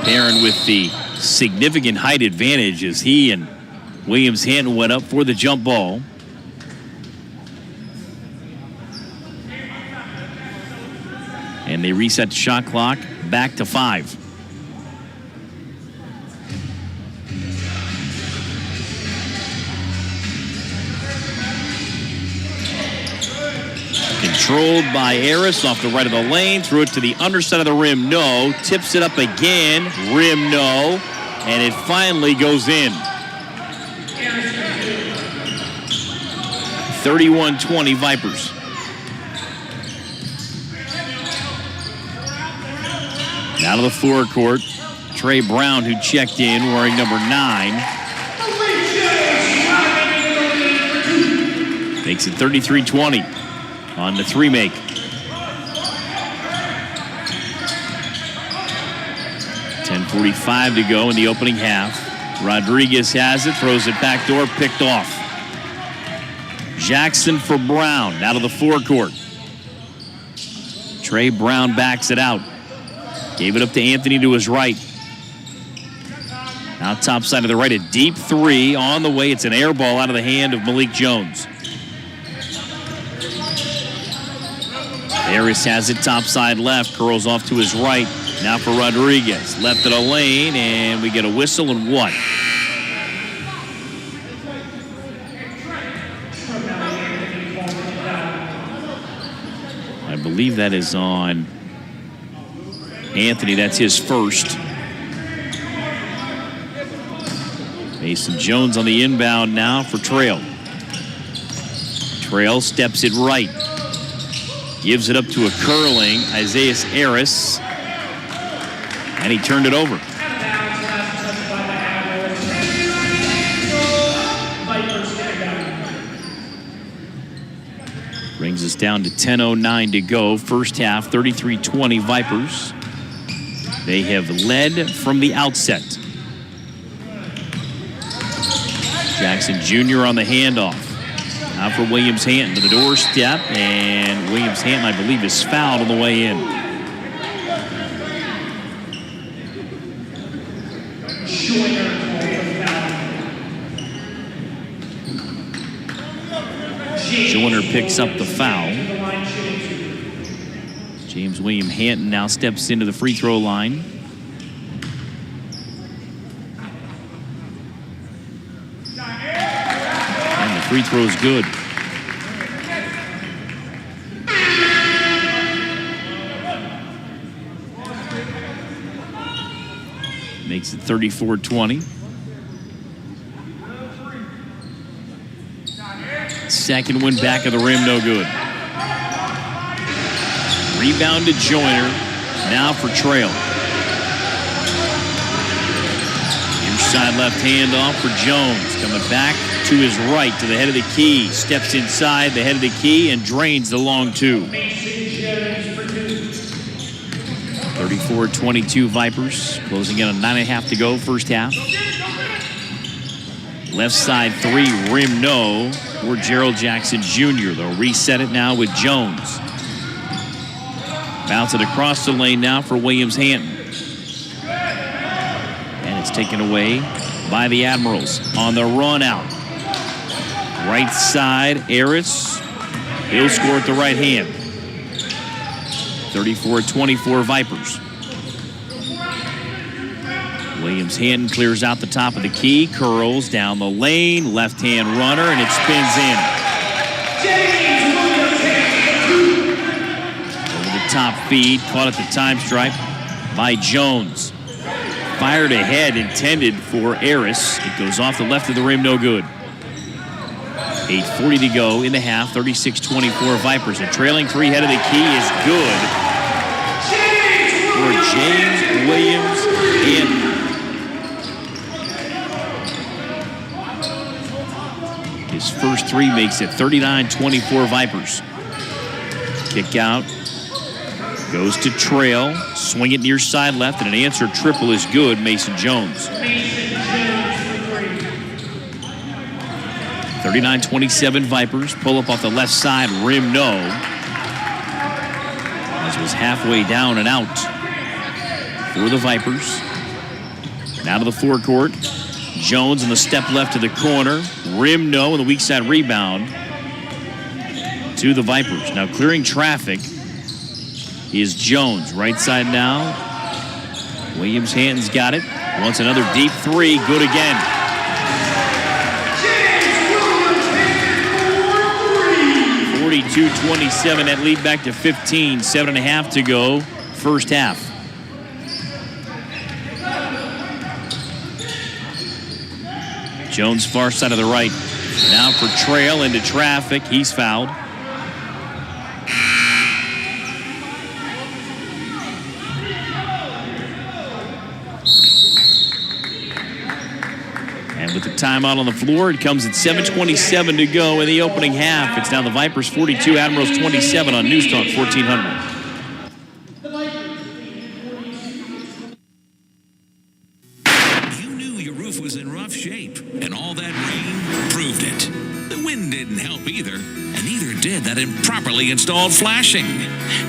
Perrin with the significant height advantage as he and Williams-Hanton went up for the jump ball. And they reset the shot clock back to 5. Controlled by Harris off the right of the lane. Threw it to the underside of the rim. No. Tips it up again. Rim, no. And it finally goes in. 31-20 Vipers. Now to the forecourt. Trey Brown, who checked in wearing number 9. Makes it 33-20. On the three make. 10:45 to go in the opening half. Rodriguez has it, throws it back door, picked off. Jackson for Brown, now to the forecourt. Trey Brown backs it out. Gave it up to Anthony to his right. Now top side of the right, a deep three on the way. It's an air ball out of the hand of Malik Jones. Harris has it top side left, curls off to his right. Now for Rodriguez, left of the lane, and we get a whistle and what? I believe that is on Anthony. That's his first. Mason Jones on the inbound now for Trail. Trail steps it right. Gives it up to a curling Isaiah Harris. And he turned it over. Brings us down to 10:09 to go. First half, 33-20 Vipers. They have led from the outset. Jackson Jr. on the handoff. Now for Williams-Hanton to the doorstep, and Williams-Hanton, I believe, is fouled on the way in. Joyner picks up the foul. James Williams-Hanton now steps into the free throw line. Free throw's good. Makes it 34-20. Second one back of the rim, no good. Rebound to Joyner. Now for Trail. Side left handoff for Jones. Coming back to his right to the head of the key. Steps inside the head of the key and drains the long two. 34-22 Vipers. Closing in on 9.5 to go first half. Left side three, rim no for Gerald Jackson Jr. They'll reset it now with Jones. Bounce it across the lane now for Williams-Hanton. Taken away by the Admirals on the run out. Right side, Harris. He'll score at the right hand. 34-24 Vipers. Williams-Hanton clears out the top of the key, curls down the lane, left-hand runner, and it spins in. Over the top feed, caught at the time stripe by Jones. Fired ahead, intended for Harris. It goes off the left of the rim, no good. 8:40 to go in the half, 36-24 Vipers. A trailing three head of the key is good for James Williams-Hanton. His first three makes it 39-24 Vipers. Kick out. Goes to Trail, swing it near side left, and an answer triple is good, Mason Jones. 39-27 Vipers, pull up off the left side, rim no. As was halfway down and out for the Vipers. Now to the forecourt. Jones on the step left to the corner, rim no, and the weak side rebound to the Vipers. Now clearing traffic is Jones. Right side now. Williams-Hanton's got it. Wants another deep three. Good again. (42-27). That lead back to 15. 7.5 to go. First half. Jones far side of the right. Now for Trail into traffic. He's fouled. With the timeout on the floor, it comes at 7:27 to go in the opening half. It's now the Vipers 42, Admirals 27 on News Talk 1400. You knew your roof was in rough shape, and all that rain proved it. The wind didn't help either, and neither did that improperly installed flashing.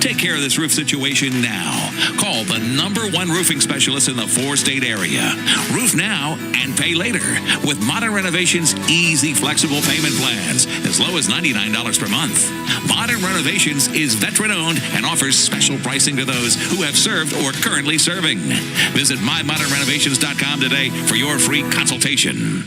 Take care of this roof situation now. Call the #1 roofing specialist in the 4-state area. Roof now and pay later with Modern Renovations' easy, flexible payment plans as low as $99 per month. Modern Renovations is veteran-owned and offers special pricing to those who have served or currently serving. Visit mymodernrenovations.com today for your free consultation.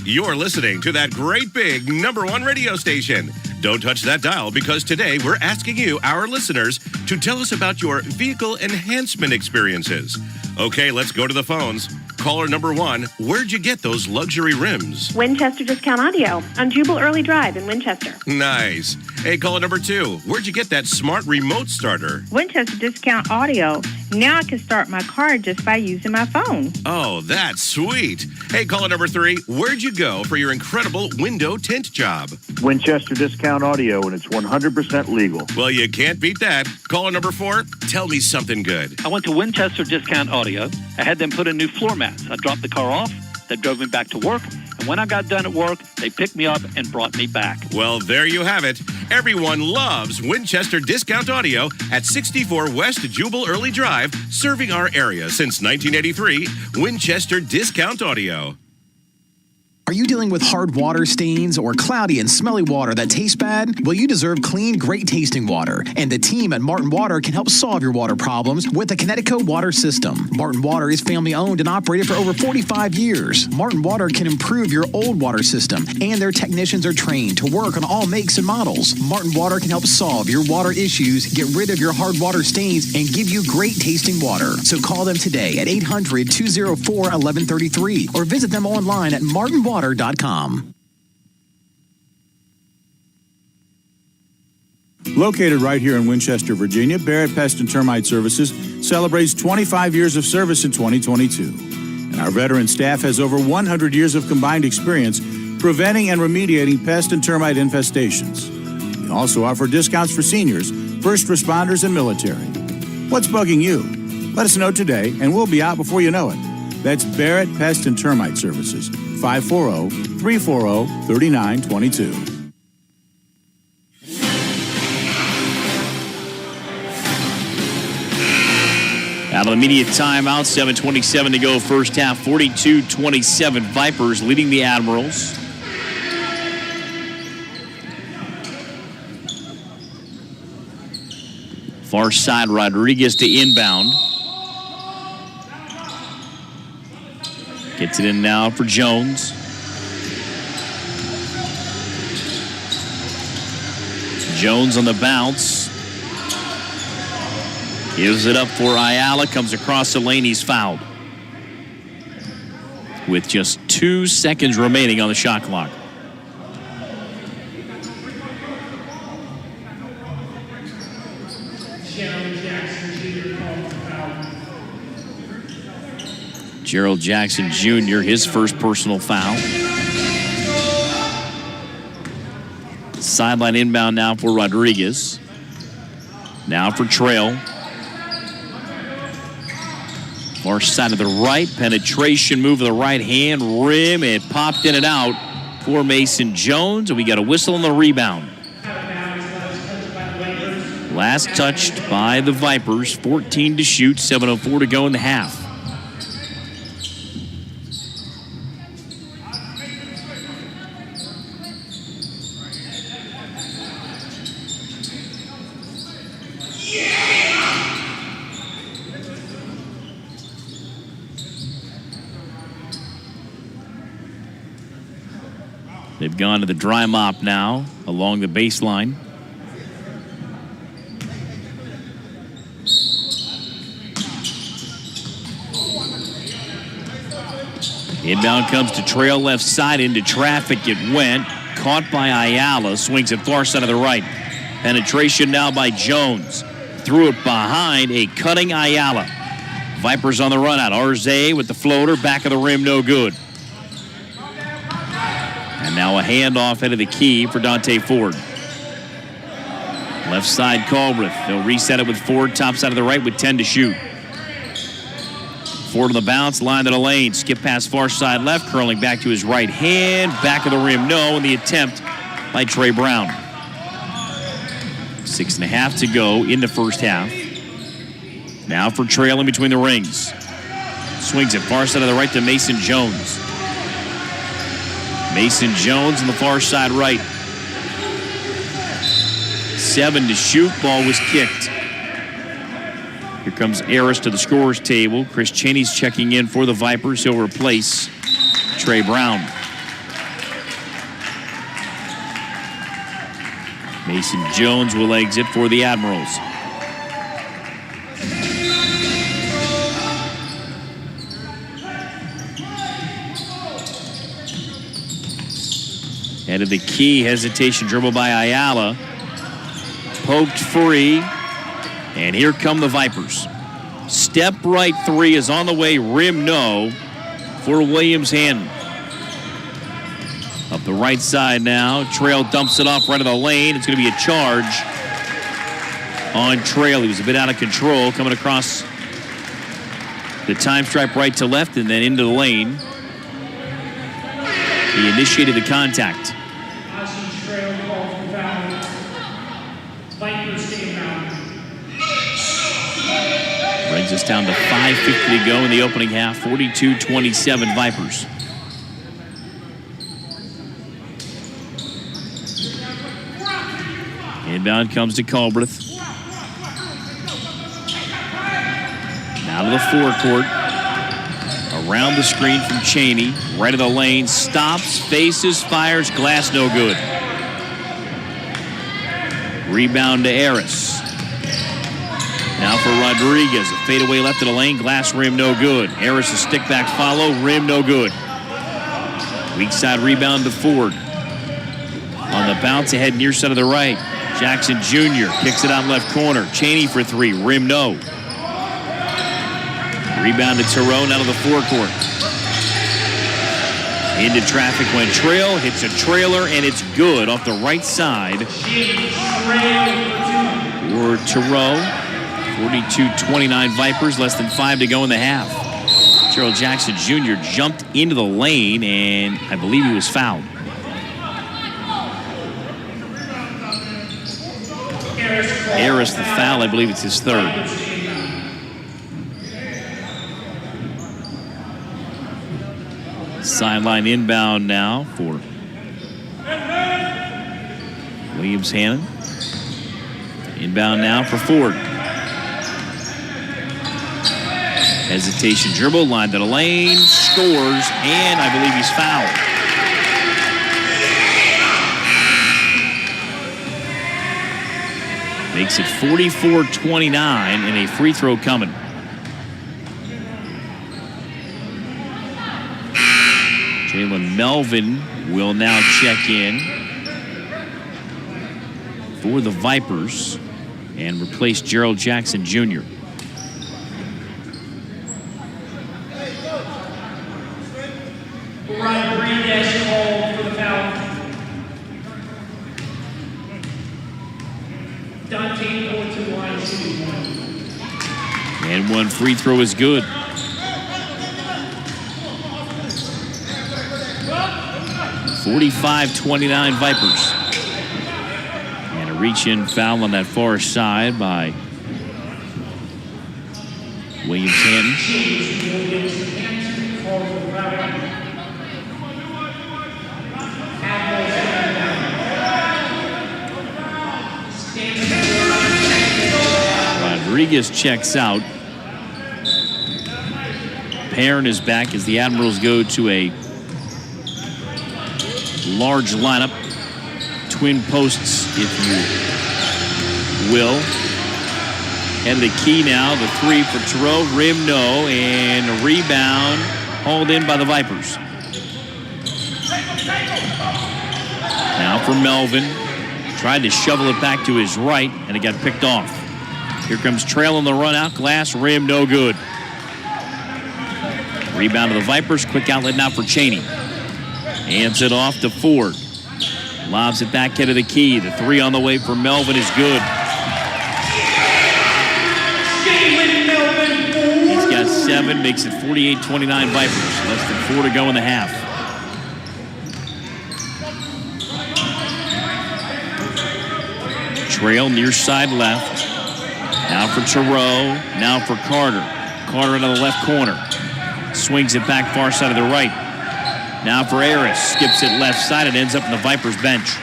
You're listening to that great big #1 radio station. Don't touch that dial because today we're asking you, our listeners, to tell us about your vehicle enhancement experiences. Okay, let's go to the phones. Caller number 1, where'd you get those luxury rims? Winchester Discount Audio on Jubal Early Drive in Winchester. Nice. Hey, caller number 2, where'd you get that smart remote starter? Winchester Discount Audio. Now I can start my car just by using my phone. Oh, that's sweet. Hey, caller number 3, where'd you go for your incredible window tint job? Winchester Discount Audio, and it's 100% legal. Well, you can't beat that. Caller number 4, tell me something good. I went to Winchester Discount Audio. I had them put in new floor mats. I dropped the car off. They drove me back to work. And when I got done at work, they picked me up and brought me back. Well, there you have it. Everyone loves Winchester Discount Audio at 64 West Jubal Early Drive, serving our area since 1983. Winchester Discount Audio. Are you dealing with hard water stains or cloudy and smelly water that tastes bad? Well, you deserve clean, great tasting water. And the team at Martin Water can help solve your water problems with the Connecticut water system. Martin Water is family owned and operated for over 45 years. Martin Water can improve your old water system, and their technicians are trained to work on all makes and models. Martin Water can help solve your water issues, get rid of your hard water stains, and give you great tasting water. So call them today at 800-204-1133 or visit them online at martinwater.com. Located right here in Winchester, Virginia, Barrett Pest and Termite Services celebrates 25 years of service in 2022. And our veteran staff has over 100 years of combined experience preventing and remediating pest and termite infestations. We also offer discounts for seniors, first responders, and military. What's bugging you? Let us know today, and we'll be out before you know it. That's Barrett Pest and Termite Services, 540-340-3922. Out of the immediate timeout, 7:27 to go first half, 42-27 Vipers leading the Admirals. Far side, Rodriguez to inbound. Gets it in now for Jones. Jones on the bounce. Gives it up for Ayala. Comes across the lane. He's fouled. With just 2 seconds remaining on the shot clock. Gerald Jackson Jr., his first personal foul. Sideline inbound now for Rodriguez. Now for Trail. Far side of the right. Penetration move of the right hand. Rim. It popped in and out for Mason Jones. And we got a whistle on the rebound. Last touched by the Vipers. 14 to shoot. 7:04 to go in the half. They've gone to the dry mop now along the baseline. Inbound comes to Trail left side into traffic. It went. Caught by Ayala. Swings it far side of the right. Penetration now by Jones. Threw it behind a cutting Ayala. Vipers on the run out. Arze with the floater. Back of the rim, no good. And now a handoff head of the key for Dante Ford. Left side, Culbreth. They'll reset it with Ford. Top side of the right with 10 to shoot. Ford on the bounce, line to the lane. Skip past far side left, curling back to his right hand. Back of the rim, no. And the attempt by Trey Brown. 6.5 to go in the first half. Now for Trail in between the rings. Swings it far side of the right to Mason Jones. Mason Jones on the far side right. 7 to shoot. Ball was kicked. Here comes Harris to the scorer's table. Chris Cheney's checking in for the Vipers. He'll replace Trey Brown. Mason Jones will exit for the Admirals. Head of the key, hesitation, dribble by Ayala. Poked free, and here come the Vipers. Step right three is on the way, rim no for Williams-Hannon. Up the right side now, Trail dumps it off right of the lane. It's going to be a charge on Trail. He was a bit out of control, coming across the time stripe right to left and then into the lane. He initiated the contact. Brings us down to 5:50 to go in the opening half. 42-27 Vipers. Inbound comes to Culbreth. Now to the forecourt. Around the screen from Cheney. Right of the lane. Stops, faces, fires. Glass no good. Rebound to Harris. Now for Rodriguez. A fadeaway left of the lane. Glass rim no good. Harris a stick back follow. Rim no good. Weak side rebound to Ford. On the bounce ahead near side of the right. Jackson Jr. kicks it out left corner. Cheney for three. Rim no. Rebound to Tyrone out of the forecourt. Into traffic went Trail. Hits a trailer, and it's good off the right side for Tyrone. 42-29 Vipers. Less than 5 to go in the half. Gerald Jackson Jr. jumped into the lane, and I believe he was fouled. Harris the foul. I believe it's his third. Sideline inbound now for Williams-Hannon. Inbound now for Ford. Hesitation dribble, line to the lane, scores, and I believe he's fouled. Makes it 44-29 and a free throw coming. Jalen Melvin will now check in for the Vipers and replace Gerald Jackson Jr. Ryan Green called for the foul. Dante going to the line, shooting one. And one free throw is good. (45-29) Vipers. And a reach-in foul on that far side by Williams-Hannon. Rodriguez checks out. Perrin is back as the Admirals go to a large lineup. Twin posts, if you will. And the key now, the three for Terrell. Rim no, and a rebound hauled in by the Vipers. Now for Melvin. Tried to shovel it back to his right, and it got picked off. Here comes Trail on the run out. Glass, rim, no good. Rebound to the Vipers. Quick outlet now for Cheney. Hands it off to Ford. Lobs it back into the key. The three on the way for Melvin is good. He's got 7, makes it 48-29 Vipers. Less than 4 to go in the half. Trail near side left. Now for Terrell. Now for Carter. Carter into the left corner. Swings it back far side of the right. Now for Harris. Skips it left side and ends up in the Vipers bench.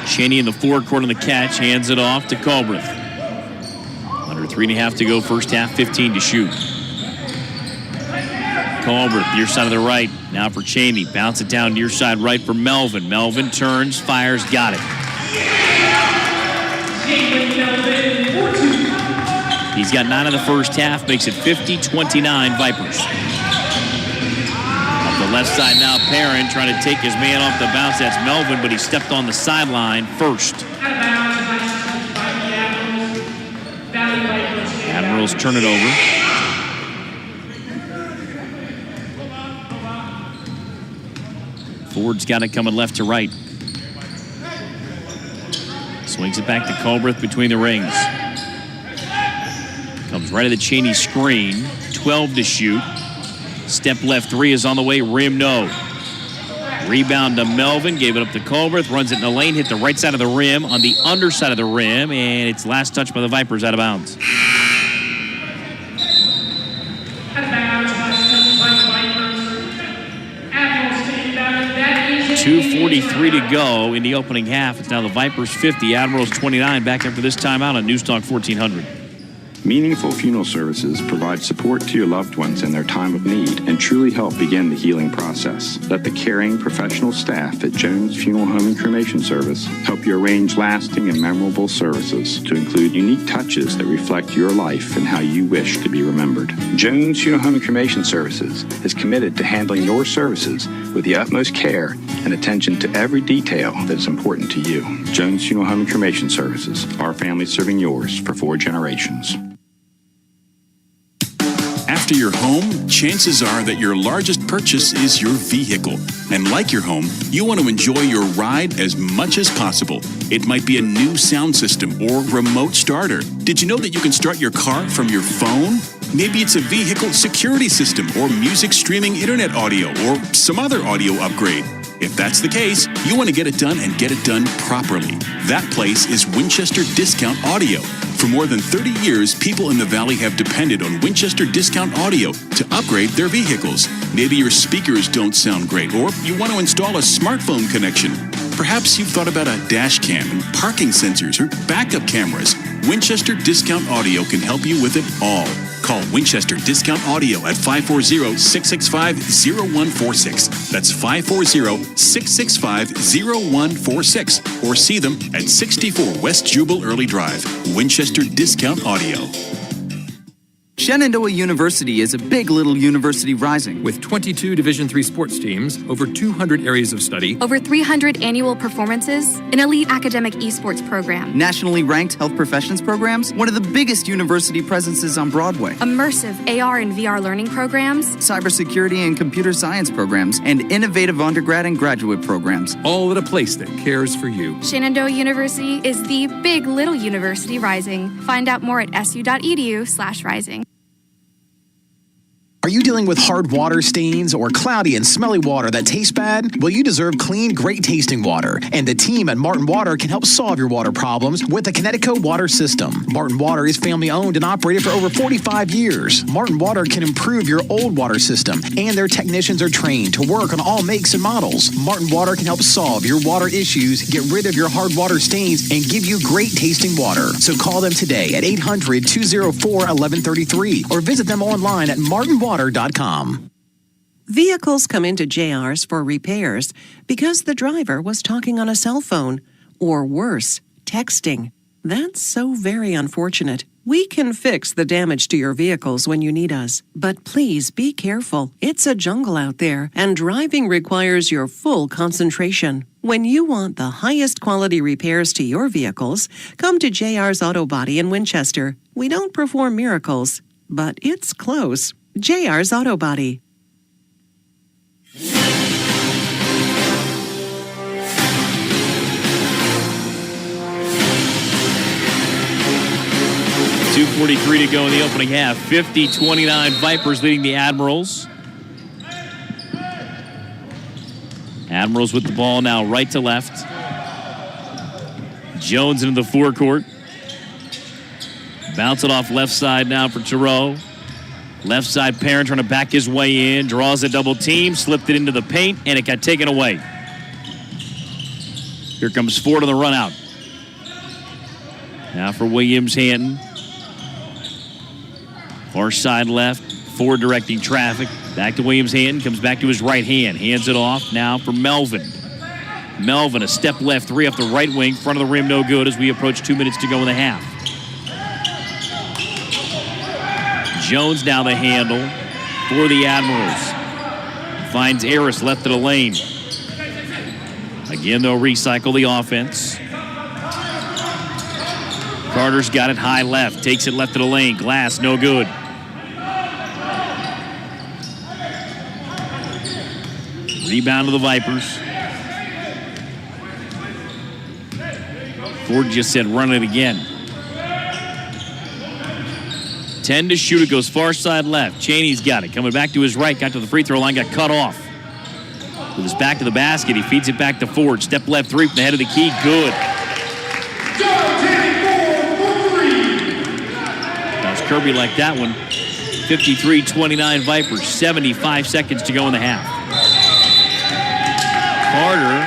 Cheney in the forecourt on the catch. Hands it off to Culbreth. Under 3.5 to go first half. 15 to shoot. Culbreth, near side of the right. Now for Cheney. Bounce it down near side right for Melvin. Melvin turns, fires, got it. He's got 9 in the first half, makes it 50-29 Vipers. Up the left side now, Perrin trying to take his man off the bounce. That's Melvin, but he stepped on the sideline first. Admirals turn it over. Ford's got it coming left to right. Swings it back to Culbreth between the rings. Comes right at the Cheney screen. 12 to shoot. Step left 3 is on the way. Rim no. Rebound to Melvin. Gave it up to Culbreth. Runs it in the lane. Hit the right side of the rim on the underside of the rim. And it's last touch by the Vipers out of bounds. 2:43 to go in the opening half. It's now the Vipers 50, Admirals 29. Back after this timeout on News Talk 1400. Meaningful funeral services provide support to your loved ones in their time of need and truly help begin the healing process. Let the caring professional staff at Jones Funeral Home and Cremation Service help you arrange lasting and memorable services to include unique touches that reflect your life and how you wish to be remembered. Jones Funeral Home and Cremation Services is committed to handling your services with the utmost care and attention to every detail that is important to you. Jones Funeral Home and Cremation Services, our family serving yours for 4 generations. After your home, chances are that your largest purchase is your vehicle. And like your home, you want to enjoy your ride as much as possible. It might be a new sound system or remote starter. Did you know that you can start your car from your phone? Maybe it's a vehicle security system or music streaming internet audio or some other audio upgrade. If that's the case, you want to get it done and get it done properly. That place is Winchester Discount Audio. For more than 30 years, people in the Valley have depended on Winchester Discount Audio to upgrade their vehicles. Maybe your speakers don't sound great, or you want to install a smartphone connection. Perhaps you've thought about a dash cam and parking sensors or backup cameras. Winchester Discount Audio can help you with it all. Call Winchester Discount Audio at 540-665-0146. That's 540-665-0146. Or see them at 64 West Jubal Early Drive. Winchester Discount Audio. Shenandoah University is a big little university rising. With 22 Division III sports teams, over 200 areas of study, Over 300 annual performances, an elite academic esports program, Nationally ranked health professions programs, one of the biggest university presences on Broadway. immersive AR and VR learning programs, Cybersecurity and computer science programs, and innovative undergrad and graduate programs. all at a place that cares for you. Shenandoah University is the big little university rising. Find out more at su.edu/rising. Are you dealing with hard water stains or cloudy and smelly water that tastes bad? Well, you deserve clean, great tasting water. And the team at Martin Water can help solve your water problems with the Connecticut water system. Martin Water is family owned and operated for over 45 years. Martin Water can improve your old water system, and their technicians are trained to work on all makes and models. Martin Water can help solve your water issues, get rid of your hard water stains, and give you great tasting water. So call them today at 800-204-1133 or visit them online at martinwater.com. Vehicles come into JR's for repairs because the driver was talking on a cell phone, or worse, texting. That's so very unfortunate. We can fix the damage to your vehicles when you need us, but please be careful. It's a jungle out there, and driving requires your full concentration. When you want the highest quality repairs to your vehicles, come to JR's Auto Body in Winchester. We don't perform miracles, but it's close. JR's Auto Body. .243 to go in the opening half. 50-29 Vipers leading the Admirals. Admirals with the ball now right to left. Jones into the forecourt. Bounce it off left side now for Thoreau. Left side, Perrin trying to back his way in. Draws a double team, slipped it into the paint, and it got taken away. Here comes Ford on the run out. Now for Williams-Hanton. Far side left. Ford directing traffic. Back to Williams-Hanton. Comes back to his right hand. Hands it off now for Melvin. Melvin, a step left, 3 off the right wing. Front of the rim, no good as we approach 2 minutes to go in the half. Jones now the handle for the Admirals. Finds Harris left of the lane. Again, they'll recycle the offense. Carter's got it high left. Takes it left of the lane. Glass, no good. Rebound to the Vipers. Ford just said run it again. 10 to shoot. It goes far side left. Chaney's got it. Coming back to his right. Got to the free throw line. Got cut off. With his back to the basket, he feeds it back to Ford. Step left 3 from the head of the key. Good. That's Kirby like that one. 53-29 Vipers. 75 seconds to go in the half. Carter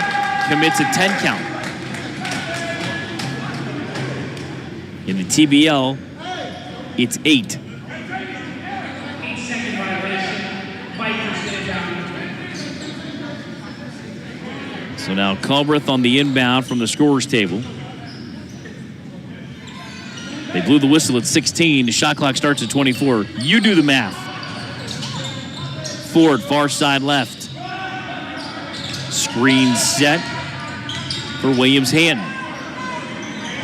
commits a 10 count. In the TBL, It's 8. 8-second violation. Vipers get it down. So now Culbreth on the inbound from the scorer's table. They blew the whistle at 16. The shot clock starts at 24. You do the math. Ford, far side left. Screen set for Williams-Hanton.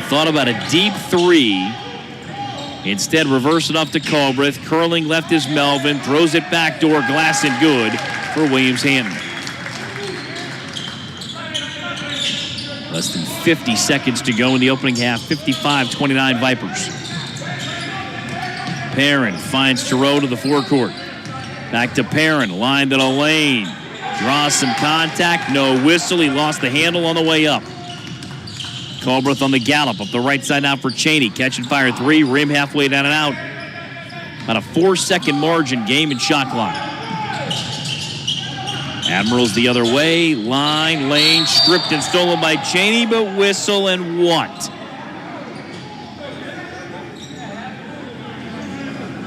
Thought about a deep three. Instead, reverse it up to Culbreth. Curling left is Melvin. Throws it backdoor. Glass and good for Williams-Hanton. Less than 50 seconds to go in the opening half. 55-29 Vipers. Perrin finds Giroux to the forecourt. Back to Perrin. Line to the lane. Draws some contact. No whistle. He lost the handle on the way up. Culbreth on the gallop. Up the right side now for Cheney. Catch and fire three. Rim halfway down and out. About a 4-second margin. Game and shot clock. Admirals the other way. Line, lane, stripped and stolen by Cheney, but whistle and what?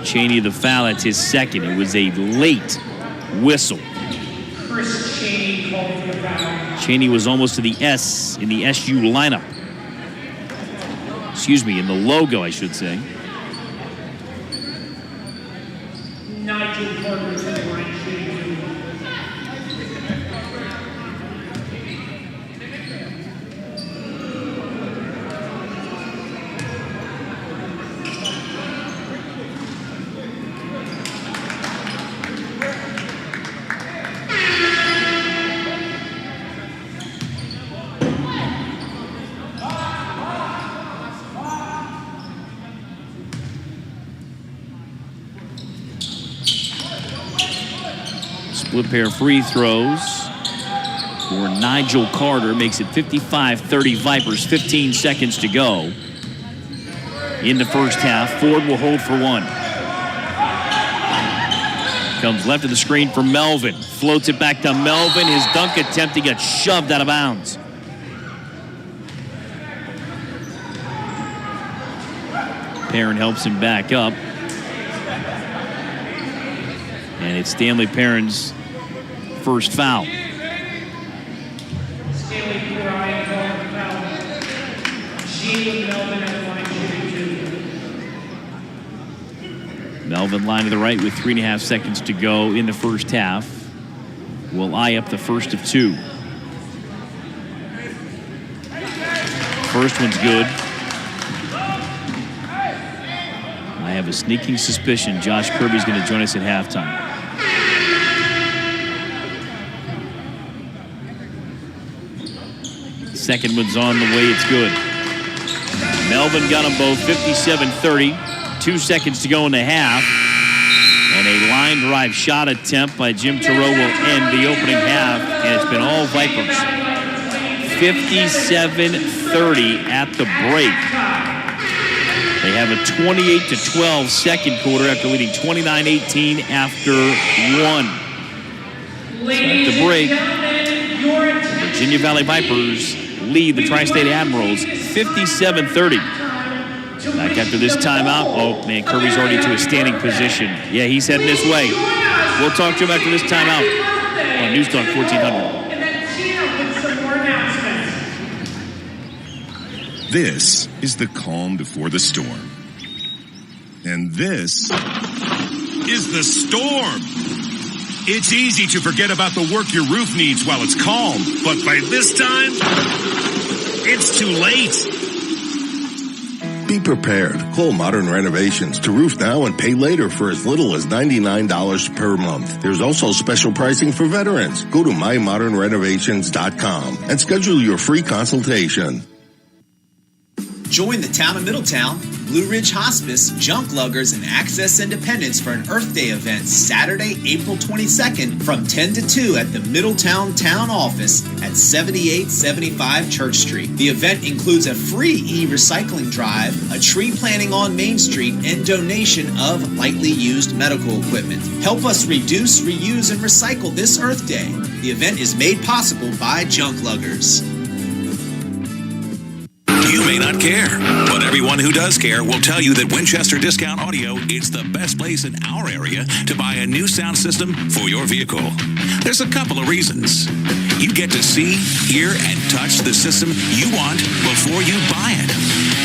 Cheney the foul. That's his second. It was a late whistle. Chris Cheney called for the foul. Cheney was almost to the S in the SU lineup. Excuse me, in the logo, I should say. Nigel Carter to the line. Split pair of free throws for Nigel Carter. Makes it 55-30 Vipers. 15 seconds to go in the first half. Ford will hold for one. Comes left of the screen for Melvin. Floats it back to Melvin. His dunk attempt, he got shoved out of bounds. Perrin helps him back up. And it's Stanley Perrin's first foul. Stanley Perrin called the foul. Gene Melvin at the line, shooting 2. Melvin line to the right with 3.5 seconds to go in the first half. Will eye up the first of two. First one's good. I have a sneaking suspicion Josh Kirby's going to join us at halftime. Second one's on the way. It's good. Melvin got them both. 57-30. 2 seconds to go in the half. And a line drive shot attempt by Jim Turow will end the opening half. And it's been all Vipers. 57-30 at the break. They have a 28-12 second quarter after leading 29-18 after one. So at the break, Virginia Valley Vipers lead the Tri-State Admirals 57-30. Back after this timeout. Oh, man, Kirby's already to a standing position. Yeah, he's heading this way. We'll talk to him after this timeout on News Talk 1400. And then Tina with some more announcements. This is the calm before the storm. And this is the storm. It's easy to forget about the work your roof needs while it's calm, but by this time, it's too late. Be prepared. Call Modern Renovations to roof now and pay later for as little as $99 per month. There's also special pricing for veterans. Go to mymodernrenovations.com and schedule your free consultation. Join the town of Middletown, Blue Ridge Hospice, Junk Luggers, and Access Independence for an Earth Day event Saturday, April 22nd from 10 to 2 at the Middletown Town Office at 7875 Church Street. The event includes a free e-recycling drive, a tree planting on Main Street, and donation of lightly used medical equipment. Help us reduce, reuse, and recycle this Earth Day. The event is made possible by Junk Luggers. You may may not care, but everyone who does care will tell you that Winchester Discount Audio is the best place in our area to buy a new sound system for your vehicle. There's a couple of reasons. You get to see, hear, and touch the system you want before you buy it,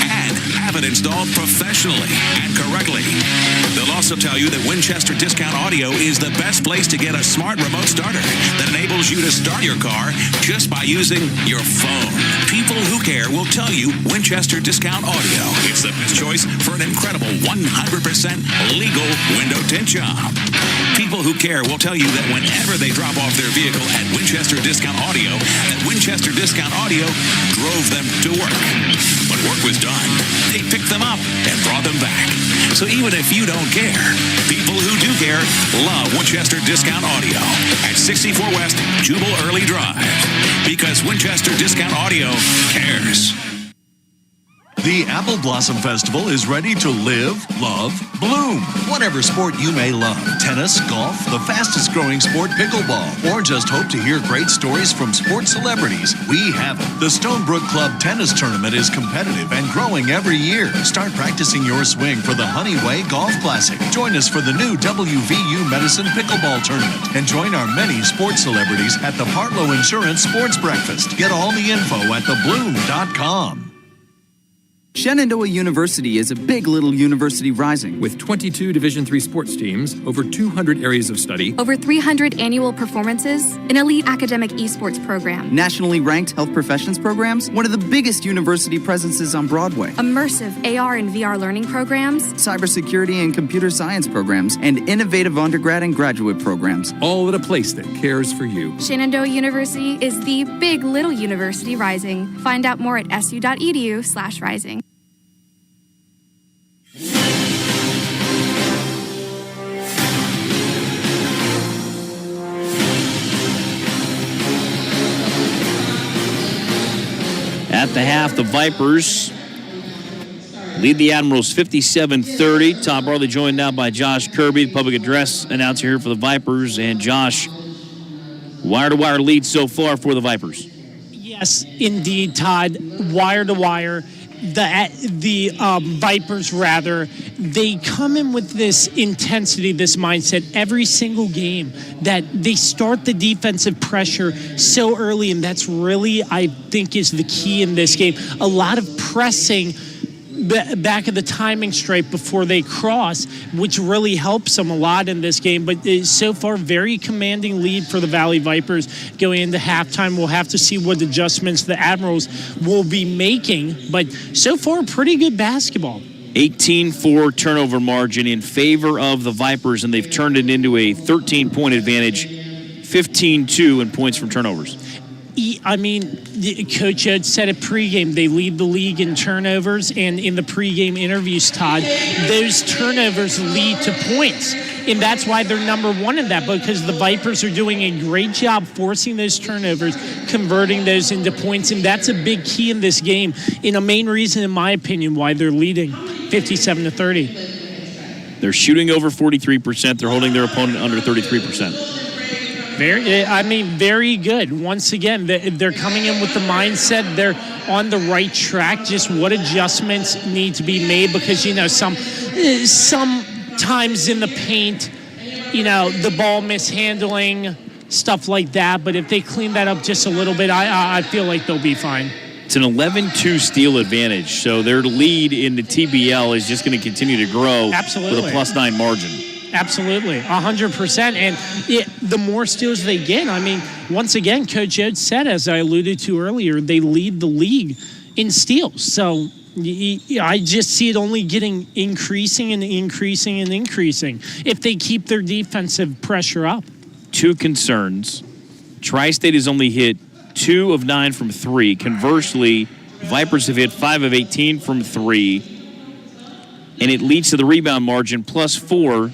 and have it installed professionally and correctly. They'll also tell you that Winchester Discount Audio is the best place to get a smart remote starter that enables you to start your car just by using your phone. People who care will tell you Winchester Discount Audio is the best choice for an incredible 100% legal window tint job. People who care will tell you that whenever they drop off their vehicle at Winchester Discount Audio, that Winchester Discount Audio drove them to work. When work was done, they picked them up and brought them back. So even if you don't care, people who do care love Winchester Discount Audio at 64 West Jubal Early Drive, because Winchester Discount Audio cares. The Apple Blossom Festival is ready to live, love, bloom. Whatever sport you may love, tennis, golf, the fastest growing sport, pickleball, or just hope to hear great stories from sports celebrities, we have it. The Stonebrook Club Tennis Tournament is competitive and growing every year. Start practicing your swing for the Honeyway Golf Classic. Join us for the new WVU Medicine Pickleball Tournament and join our many sports celebrities at the Partlow Insurance Sports Breakfast. Get all the info at thebloom.com. Shenandoah University is a big little university rising. With 22 Division III sports teams, over 200 areas of study, over 300 annual performances, an elite academic esports program, nationally ranked health professions programs, one of the biggest university presences on Broadway, immersive AR and VR learning programs, cybersecurity and computer science programs, and innovative undergrad and graduate programs. all at a place that cares for you. Shenandoah University is the big little university rising. Find out more at su.edu/rising. At the half, the Vipers lead the Admirals 57-30. Tom Barley joined now by Josh Kirby, the public address announcer here for the Vipers. And Josh, wire-to-wire lead so far for the Vipers. Yes, indeed, Todd. Wire-to-wire. The Vipers, rather, they come in with this intensity, this mindset every single game, that they start the defensive pressure so early, and that's really, I think, is the key in this game. A lot of pressing back at the timing stripe before they cross, which really helps them a lot in this game. But so far, very commanding lead for the Valley Vipers going into halftime. We'll have to see what adjustments the Admirals will be making. But so far, pretty good basketball. 18-4 turnover margin in favor of the Vipers, and they've turned it into a 13-point advantage, 15-2 in points from turnovers. I mean, Coach Ed said it pregame, they lead the league in turnovers, and in the pregame interviews, Todd, those turnovers lead to points. And that's why they're number one in that, because the Vipers are doing a great job forcing those turnovers, converting those into points, and that's a big key in this game, and a main reason, in my opinion, why they're leading 57-30. They're shooting over 43%. They're holding their opponent under 33%. Very good. Once again, they're coming in with the mindset they're on the right track. Just what adjustments need to be made, because, sometimes in the paint, the ball mishandling, stuff like that. But if they clean that up just a little bit, I feel like they'll be fine. It's an 11-2 steal advantage, so their lead in the TBL is just going to continue to grow. Absolutely. With a +9 margin. Absolutely, 100%. And the more steals they get, once again, Coach Ed said, as I alluded to earlier, they lead the league in steals. So I just see it only increasing and increasing and increasing if they keep their defensive pressure up. Two concerns. Tri-State has only hit 2 of 9 from 3. Conversely, Vipers have hit 5 of 18 from 3. And it leads to the rebound margin +4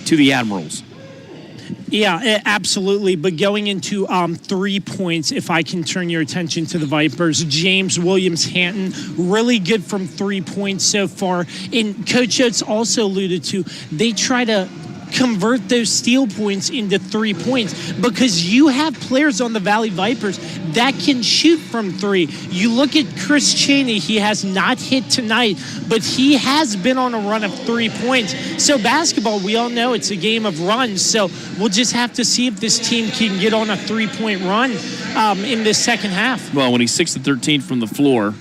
to the Admirals. Yeah, absolutely. But going into 3 points, if I can turn your attention to the Vipers, James Williams-Hanton, really good from 3 points so far. And Coach Oates also alluded to, they try to convert those steal points into 3 points, because you have players on the Valley Vipers that can shoot from three. You look at Chris Chaney, he has not hit tonight, but he has been on a run of 3 points. So basketball, we all know it's a game of runs, so we'll just have to see if this team can get on a 3-point run in this second half. Well, when he's 6 of 13 from the floor,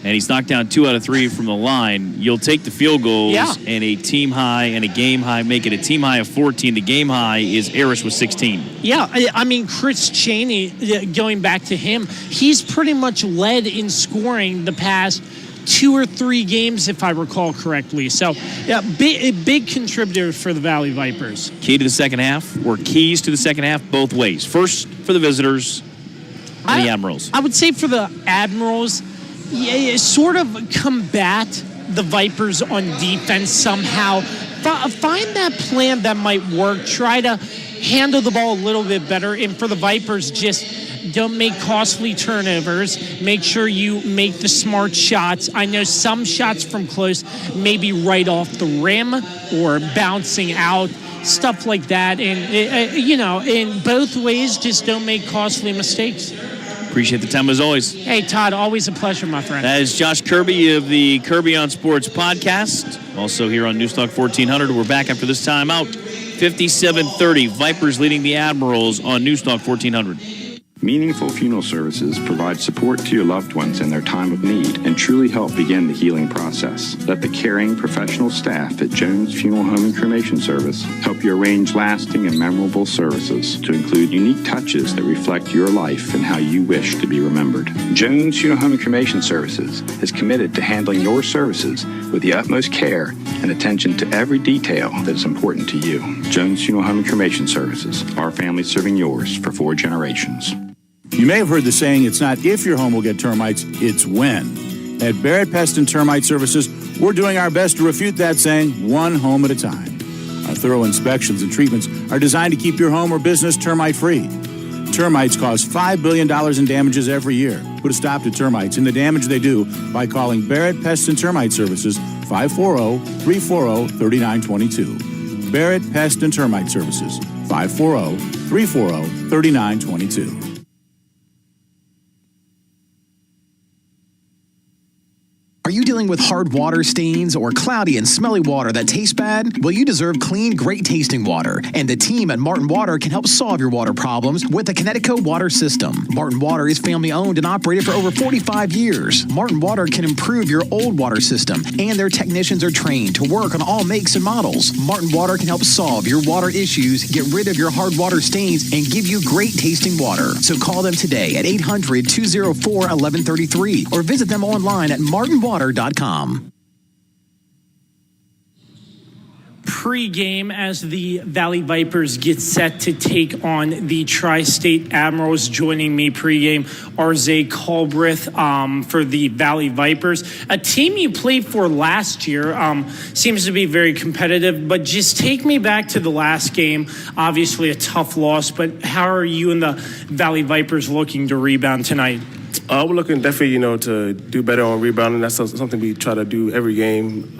and he's knocked down 2 out of 3 from the line, you'll take the field goals, and a team high and a game high, make it a team high of 14. The game high is Eris with 16. Yeah, I mean, Chris Chaney, going back to him, he's pretty much led in scoring the past 2 or 3 games, if I recall correctly. So, yeah, big contributor for the Valley Vipers. Key to the second half, or keys to the second half, both ways. First, for the visitors, and the Admirals. I would say for the Admirals, sort of combat the Vipers on defense somehow. Find that plan that might work. Try to handle the ball a little bit better. And for the Vipers, just don't make costly turnovers. Make sure you make the smart shots. I know some shots from close, maybe right off the rim or bouncing out, stuff like that. And, in both ways, just don't make costly mistakes. Appreciate the time as always. Hey, Todd, always a pleasure, my friend. That is Josh Kirby of the Kirby on Sports podcast. Also here on Newstalk 1400. We're back after this timeout. 57-30. Vipers leading the Admirals on Newstalk 1400. Meaningful funeral services provide support to your loved ones in their time of need and truly help begin the healing process. Let the caring professional staff at Jones Funeral Home and Cremation Service help you arrange lasting and memorable services to include unique touches that reflect your life and how you wish to be remembered. Jones Funeral Home and Cremation Services is committed to handling your services with the utmost care and attention to every detail that is important to you. Jones Funeral Home and Cremation Services, our family serving yours for 4 generations. You may have heard the saying, it's not if your home will get termites, it's when. At Barrett Pest and Termite Services, we're doing our best to refute that saying one home at a time. Our thorough inspections and treatments are designed to keep your home or business termite-free. Termites cause $5 billion in damages every year. Put a stop to termites and the damage they do by calling Barrett Pest and Termite Services 540-340-3922. Barrett Pest and Termite Services 540-340-3922. Are you dealing with hard water stains or cloudy and smelly water that tastes bad? Well, you deserve clean, great tasting water. And the team at Martin Water can help solve your water problems with the Connecticut water system. Martin Water is family owned and operated for over 45 years. Martin Water can improve your old water system, and their technicians are trained to work on all makes and models. Martin Water can help solve your water issues, get rid of your hard water stains, and give you great tasting water. So call them today at 800-204-1133 or visit them online at martinwater.com. Pre-game as the Valley Vipers get set to take on the Tri-State Admirals. Joining me pre-game, Arze Culbreth for the Valley Vipers, a team you played for last year. Seems to be very competitive, but just take me back to the last game. Obviously a tough loss, but how are you and the Valley Vipers looking to rebound tonight? We're looking definitely, to do better on rebounding. That's something we try to do every game.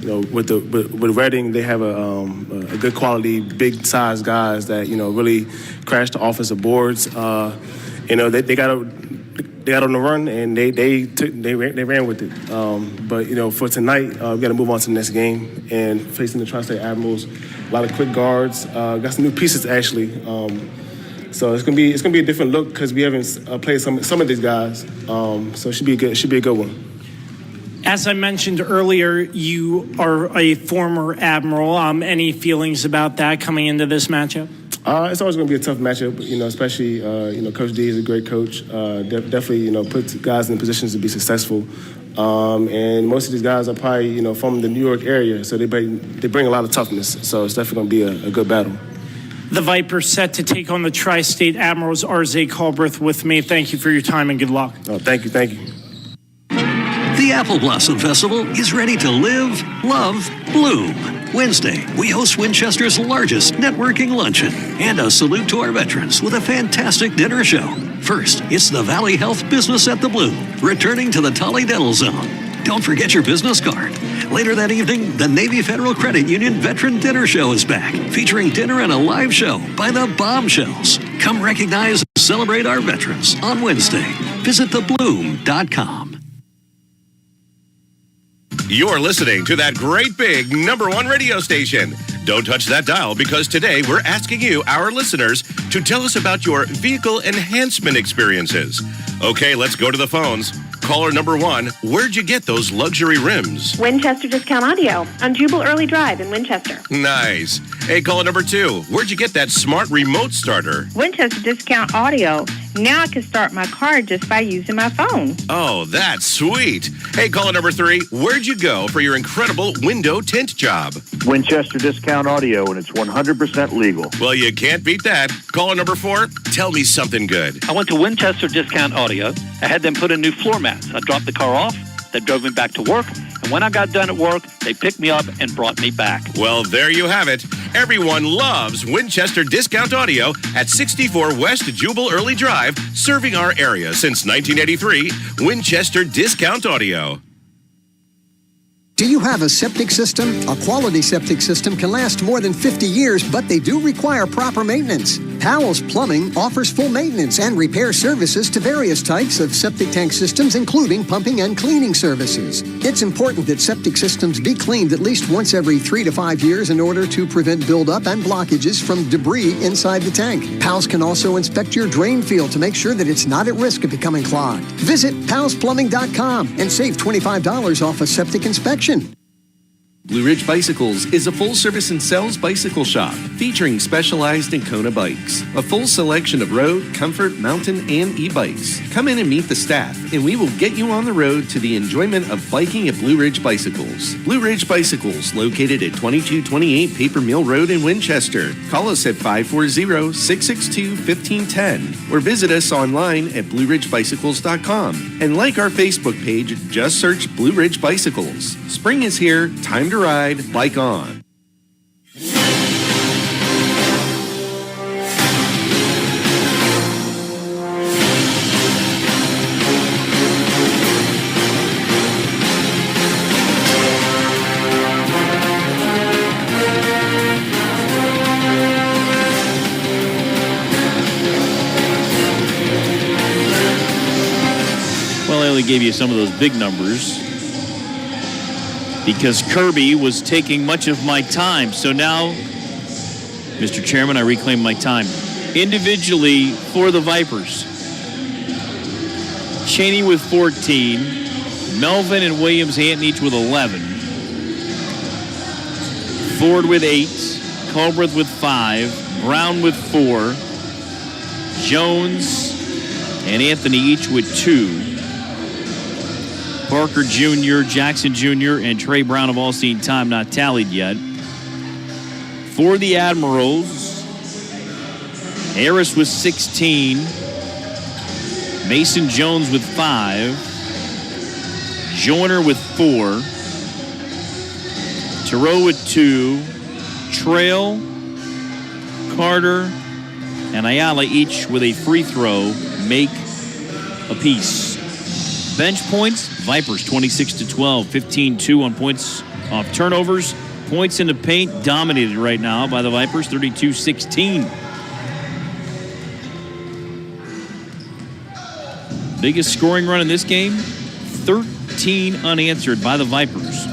With Reading, they have a good quality, big size guys that really crash the offensive boards. They got on the run and they ran with it. But for tonight, we got to move on to the next game and facing the Tri-State Admirals. A lot of quick guards. Got some new pieces actually. So it's gonna be a different look because we haven't played some of these guys. So it should be a good one. As I mentioned earlier, you are a former Admiral. Any feelings about that coming into this matchup? It's always going to be a tough matchup, especially Coach D is a great coach. Definitely puts guys in positions to be successful. And most of these guys are probably from the New York area, so they bring a lot of toughness. So it's definitely going to be a good battle. The Vipers set to take on the Tri-State Admirals. Arze Culbreth with me. Thank you for your time and good luck. Oh, thank you. The Apple Blossom Festival is ready to live, love, bloom. Wednesday, we host Winchester's largest networking luncheon and a salute to our veterans with a fantastic dinner show. First, it's the Valley Health Business at the Bloom, returning to the Tully Dental Zone. Don't forget your business card. Later that evening, the Navy Federal Credit Union Veteran Dinner Show is back, featuring dinner and a live show by the Bombshells. Come recognize and celebrate our veterans on Wednesday. Visit thebloom.com. You're listening to that great big #1 radio station. Don't touch that dial because today we're asking you, our listeners, to tell us about your vehicle enhancement experiences. Okay, let's go to the phones. Caller number 1, where'd you get those luxury rims? Winchester Discount Audio on Jubal Early Drive in Winchester. Nice. Hey, caller number 2, where'd you get that smart remote starter? Winchester Discount Audio. Now I can start my car just by using my phone. Oh, that's sweet. Hey, caller number 3, where'd you go for your incredible window tint job? Winchester Discount Audio, and it's 100% legal. Well, you can't beat that. Caller number 4, tell me something good. I went to Winchester Discount Audio. I had them put in new floor mats. I dropped the car off. They drove me back to work. And when I got done at work, they picked me up and brought me back. Well, there you have it. Everyone loves Winchester Discount Audio at 64 West Jubal Early Drive, serving our area since 1983. Winchester Discount Audio. Do you have a septic system? A quality septic system can last more than 50 years, but they do require proper maintenance. Powell's Plumbing offers full maintenance and repair services to various types of septic tank systems, including pumping and cleaning services. It's important that septic systems be cleaned at least once every 3 to 5 years in order to prevent buildup and blockages from debris inside the tank. Powell's can also inspect your drain field to make sure that it's not at risk of becoming clogged. Visit powellsplumbing.com and save $25 off a septic inspection. Blue Ridge Bicycles is a full-service and sells bicycle shop featuring specialized and Kona bikes. A full selection of road, comfort, mountain, and e-bikes. Come in and meet the staff, and we will get you on the road to the enjoyment of biking at Blue Ridge Bicycles. Blue Ridge Bicycles, located at 2228 Paper Mill Road in Winchester. Call us at 540-662-1510 or visit us online at BlueRidgeBicycles.com. And like our Facebook page, just search Blue Ridge Bicycles. Spring is here, time to ride, bike on. Well, I only gave you some of those big numbers because Kirby was taking much of my time. So now, Mr. Chairman, I reclaim my time. Individually for the Vipers, Cheney with 14, Melvin and Williams Hanton each with 11, Ford with 8, Culbreth with 5, Brown with 4, Jones and Anthony each with 2. Parker Jr., Jackson Jr., and Trey Brown have all seen time not tallied yet. For the Admirals, Harris with 16, Mason Jones with 5, Joyner with 4, Terrell with 2, Trail, Carter, and Ayala each with a free throw make apiece. Bench points, Vipers 26-12, 15-2 on points off turnovers. Points in the paint dominated right now by the Vipers, 32-16. Biggest scoring run in this game, 13 unanswered by the Vipers.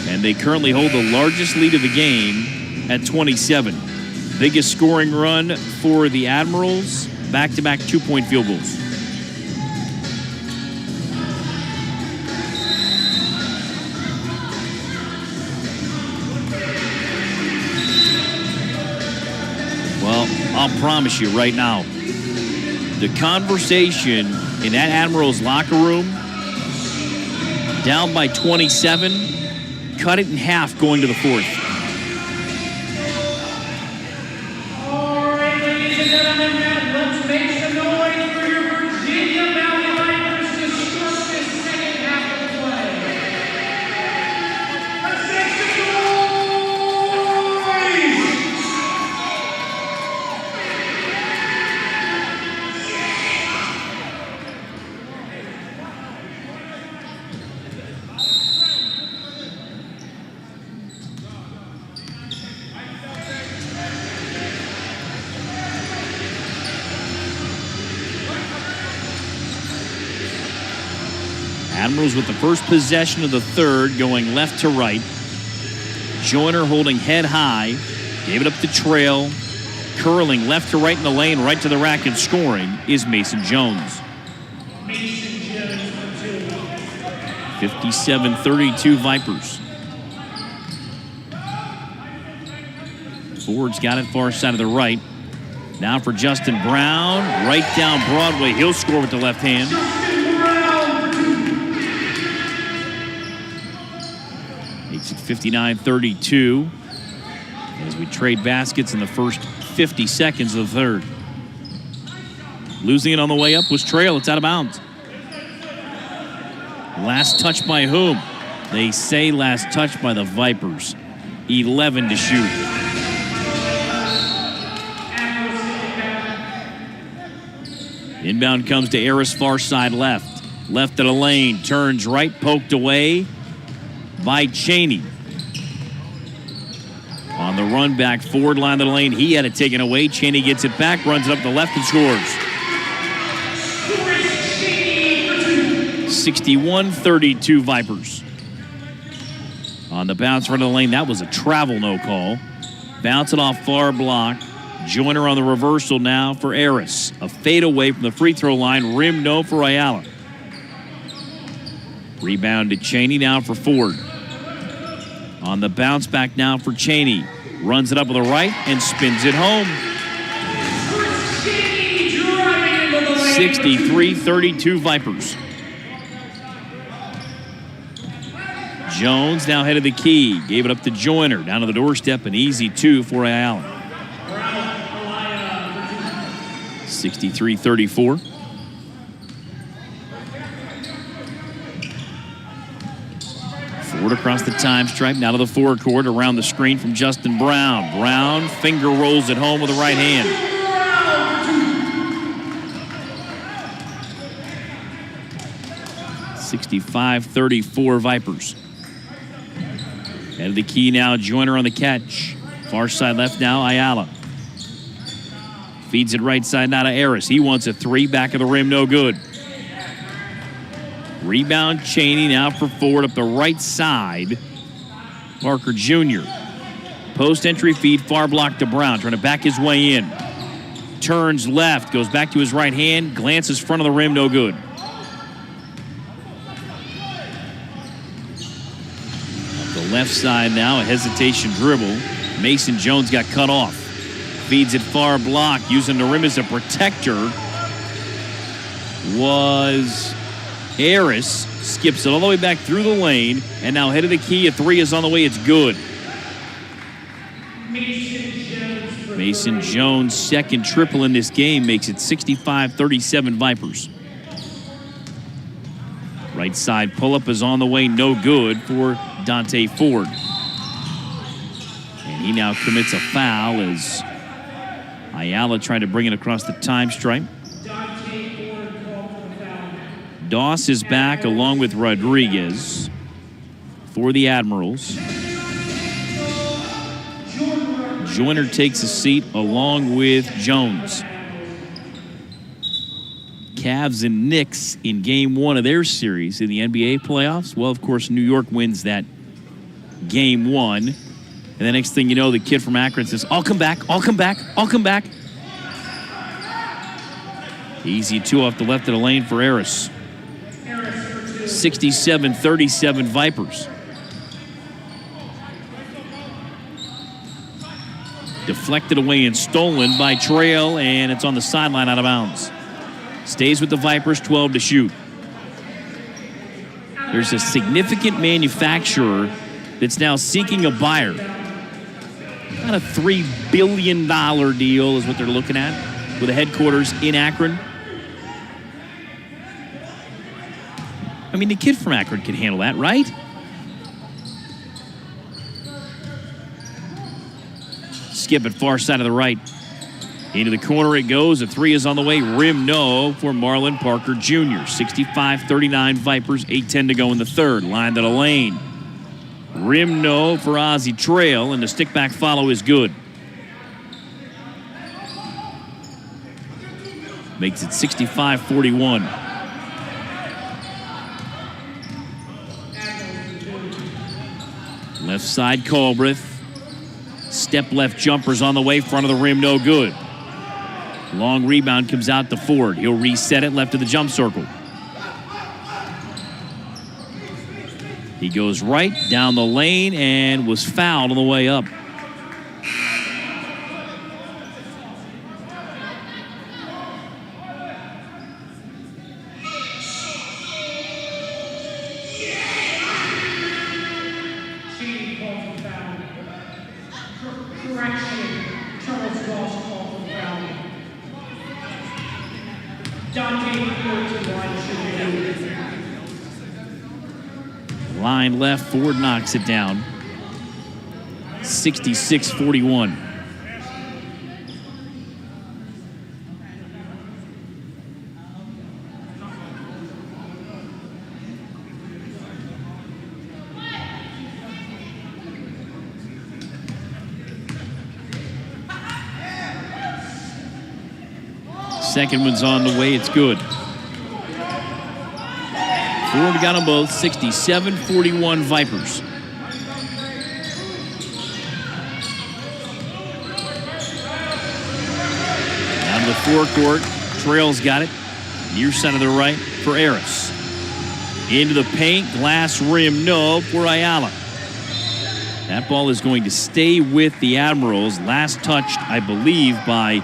And they currently hold the largest lead of the game at 27. Biggest scoring run for the Admirals, back-to-back 2-point field goals. Well, I'll promise you right now, the conversation in that Admirals locker room, down by 27, cut it in half going to the fourth. All right, ladies and gentlemen, let's make some noise for your Virginia Valley Vipers to start this second half of the play. Let's make some Admirals with the first possession of the third, going left to right. Joyner holding head high. Gave it up the trail. Curling left to right in the lane, right to the rack and scoring is Mason Jones. 57-32 Vipers. Ford's got it far side of the right. Now for Justin Brown, right down Broadway. He'll score with the left hand. Makes it 59-32 as we trade baskets in the first 50 seconds of the third. Losing it on the way up was Trail. It's out of bounds. Last touch by whom? They say last touch by the Vipers. 11 to shoot. Inbound comes to Harris, far side left. Left of the lane, turns right, poked away by Cheney. On the run back, forward line of the lane, he had it taken away. Cheney gets it back, runs it up the left and scores. 61-32 Vipers. On the bounce front of the lane, that was a travel no call. Bounce it off far block. Joyner on the reversal now for Harris. A fade away from the free throw line. Rim no for Ayala. Rebound to Cheney now for Ford. On the bounce back now for Cheney. Runs it up with the right and spins it home. 63-32 Vipers. Jones now head of the key. Gave it up to Joyner. Down to the doorstep. An easy two for Ayala. 63-34. Ford across the time stripe. Now to the forecourt. Around the screen from Justin Brown. Brown finger rolls it home with the right hand. 65-34 Vipers. Head of the key now, Joyner on the catch. Far side left now, Ayala. Feeds it right side now to Harris. He wants a three, back of the rim, no good. Rebound Cheney now for Ford up the right side. Parker Jr. Post entry feed, far block to Brown, trying to back his way in. Turns left, goes back to his right hand, glances front of the rim, no good. Left side now, a hesitation dribble. Mason Jones got cut off. Feeds it far block, using the rim as a protector. Was Harris. Skips it all the way back through the lane. And now head of the key, a three is on the way, it's good. Mason Jones' second triple in this game makes it 65-37 Vipers. Right side pull-up is on the way, no good for Dante Ford. And he now commits a foul as Ayala tried to bring it across the time stripe. Doss is back along with Rodriguez for the Admirals. Joyner takes a seat along with Jones. Cavs and Knicks in game one of their series in the NBA playoffs. Well, of course, New York wins that game one. And the next thing you know, the kid from Akron says, I'll come back, I'll come back, I'll come back. Easy two off the left of the lane for Harris. 67-37 Vipers. Deflected away and stolen by Trail, and it's on the sideline out of bounds. Stays with the Vipers, 12 to shoot. There's a significant manufacturer that's now seeking a buyer. About a $3 billion deal is what they're looking at with a headquarters in Akron. I mean, the kid from Akron can handle that, right? Skip it far side of the right. Into the corner it goes. A three is on the way. Rim no for Marlon Parker Jr. 65-39 Vipers. 8:10 to go in the third. Line to the lane. Rim no for Ozzie Trail, and the stick back follow is good. Makes it 65-41. Left side, Colbreth. Step left jumpers on the way, front of the rim, no good. Long rebound comes out to Ford. He'll reset it left of the jump circle. He goes right down the lane and was fouled on the way up. Line left, Ford knocks it down. 66-41. Second one's on the way. It's good. Ford got them both. 67-41 Vipers. Down to the forecourt. Trail's got it. Near center to the right for Eris. Into the paint. Glass rim, no for Ayala. That ball is going to stay with the Admirals. Last touched, I believe, by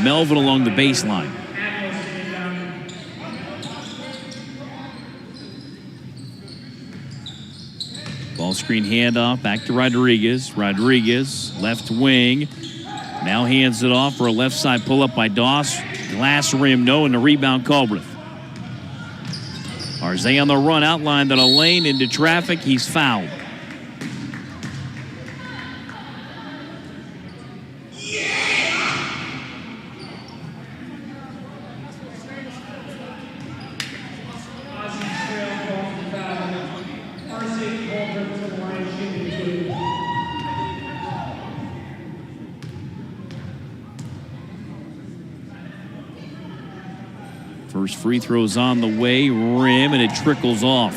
Melvin along the baseline. Ball screen handoff back to Rodriguez. Rodriguez, left wing. Now hands it off for a left side pull up by Doss. Glass rim, no, and the rebound, Colbreth. Arze on the run, outlined in a lane into traffic. He's fouled. First free throw's on the way, rim, and it trickles off.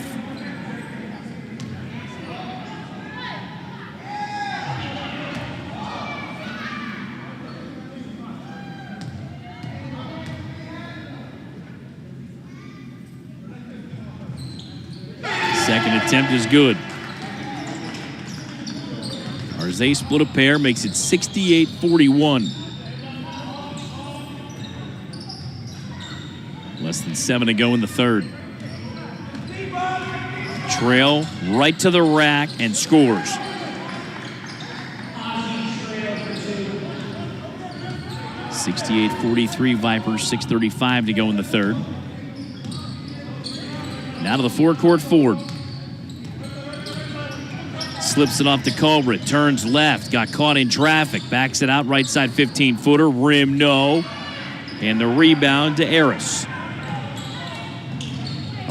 Second attempt is good. Arze split a pair, makes it 68-41. Less than 7 to go in the third. Trail right to the rack and scores. (68-43) Vipers, 6:35 to go in the third. Now to the forecourt, Ford. Slips it off to Colbreth, turns left, got caught in traffic, backs it out right side 15-footer, rim no, and the rebound to Eris.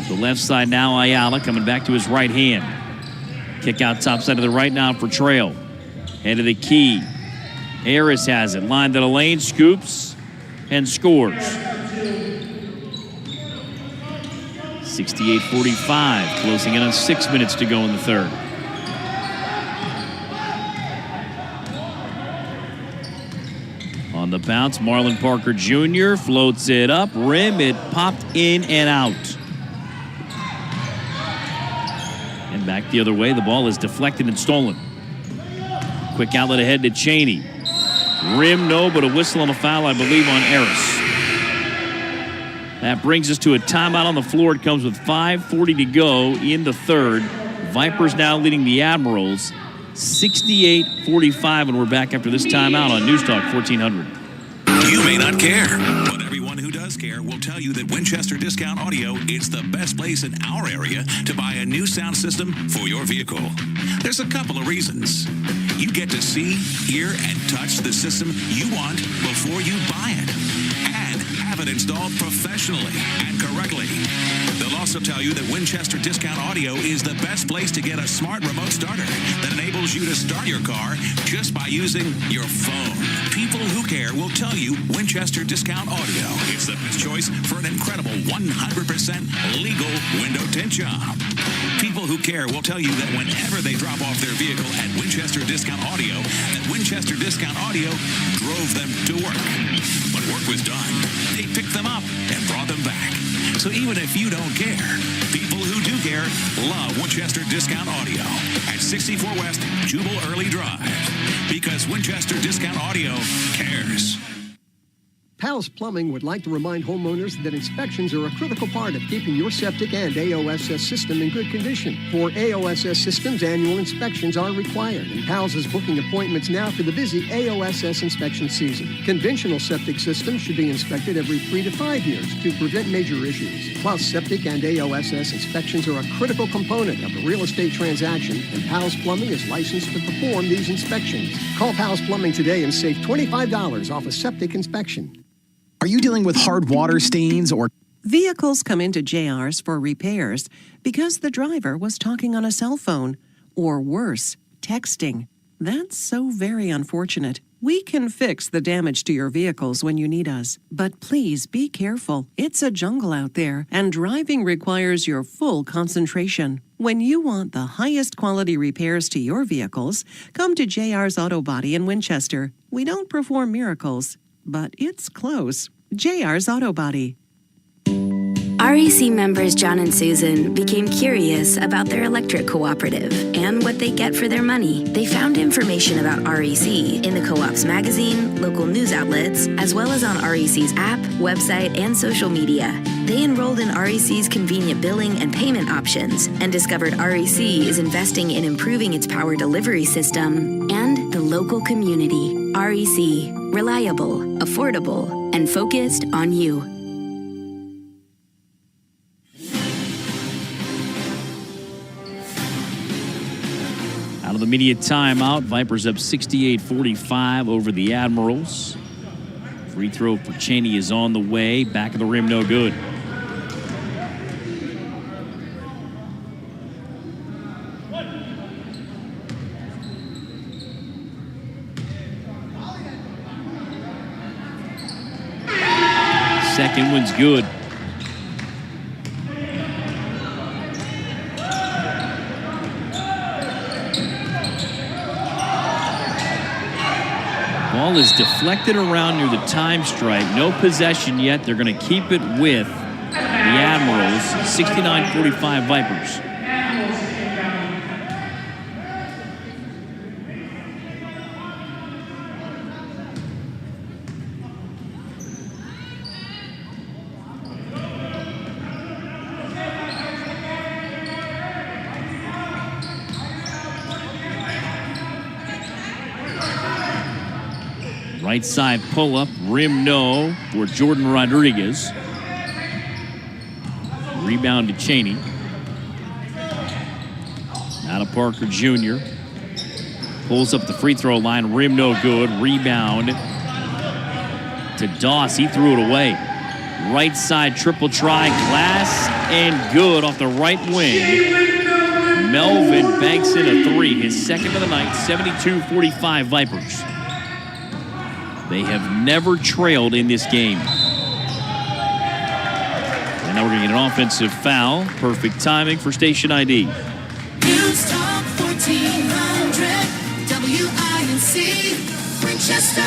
The left side now, Ayala coming back to his right hand. Kick out top side of the right now for Trail. Head of the key. Eris has it. Line to the lane, scoops, and scores. 68-45, closing in on 6 minutes to go in the third. On the bounce, Marlon Parker Jr. floats it up. Rim, it popped in and out. And back the other way, the ball is deflected and stolen. Quick outlet ahead to Cheney. Rim, no, but a whistle on a foul, I believe, on Eris. That brings us to a timeout on the floor. It comes with 5:40 to go in the third. Vipers now leading the Admirals 68-45, and we're back after this timeout on News Talk 1400. You may not care, but everyone who does care will tell you that Winchester Discount Audio is the best place in our area to buy a new sound system for your vehicle. There's a couple of reasons. You get to see, hear, and touch the system you want before you buy it. And have have it installed professionally and correctly. They'll also tell you that Winchester Discount Audio is the best place to get a smart remote starter that enables you to start your car just by using your phone. People who care will tell you Winchester Discount Audio is the best choice for an incredible 100% legal window tint job. People who care will tell you that whenever they drop off their vehicle at Winchester Discount Audio, that Winchester Discount Audio drove them to work. When work was done, they picked them up and brought them back. So even if you don't care, people who do care love Winchester Discount Audio at 64 West Jubal Early Drive, because Winchester Discount Audio cares. Pal's Plumbing would like to remind homeowners that inspections are a critical part of keeping your septic and AOSS system in good condition. For AOSS systems, annual inspections are required, and Pal's is booking appointments now for the busy AOSS inspection season. Conventional septic systems should be inspected every 3 to 5 years to prevent major issues. Plus, septic and AOSS inspections are a critical component of a real estate transaction, and Pal's Plumbing is licensed to perform these inspections. Call Pal's Plumbing today and save $25 off a septic inspection. Are you dealing with hard water stains or Vehicles come into JR's for repairs because the driver was talking on a cell phone, or worse, texting. That's so very unfortunate. We can fix the damage to your vehicles when you need us, but please be careful. It's a jungle out there, and driving requires your full concentration. When you want the highest quality repairs to your vehicles, come to JR's Auto Body in Winchester. We don't perform miracles, but it's close. JR's Auto Body. REC members John and Susan became curious about their electric cooperative and what they get for their money. They found information about REC in the co-op's magazine, local news outlets, as well as on REC's app, website, and social media. They enrolled in REC's convenient billing and payment options and discovered REC is investing in improving its power delivery system and the local community. REC, reliable, affordable, and focused on you. Out of the media timeout, Vipers up 68-45 over the Admirals. Free throw for Cheney is on the way. Back of the rim, no good. Second one's good. Ball is deflected around near the time stripe. No possession yet. They're going to keep it with the Admirals. 69-45 Vipers. Right side pull-up, rim no for Jordan Rodriguez. Rebound to Cheney. Now to Parker Jr. Pulls up the free throw line, rim no good. Rebound to Doss. He threw it away. Right side triple try, glass and good off the right wing. Melvin banks in a three, his second of the night, 72-45 Vipers. They have never trailed in this game. And now we're going to get an offensive foul. Perfect timing for station ID. News Talk 1400 WINC Winchester.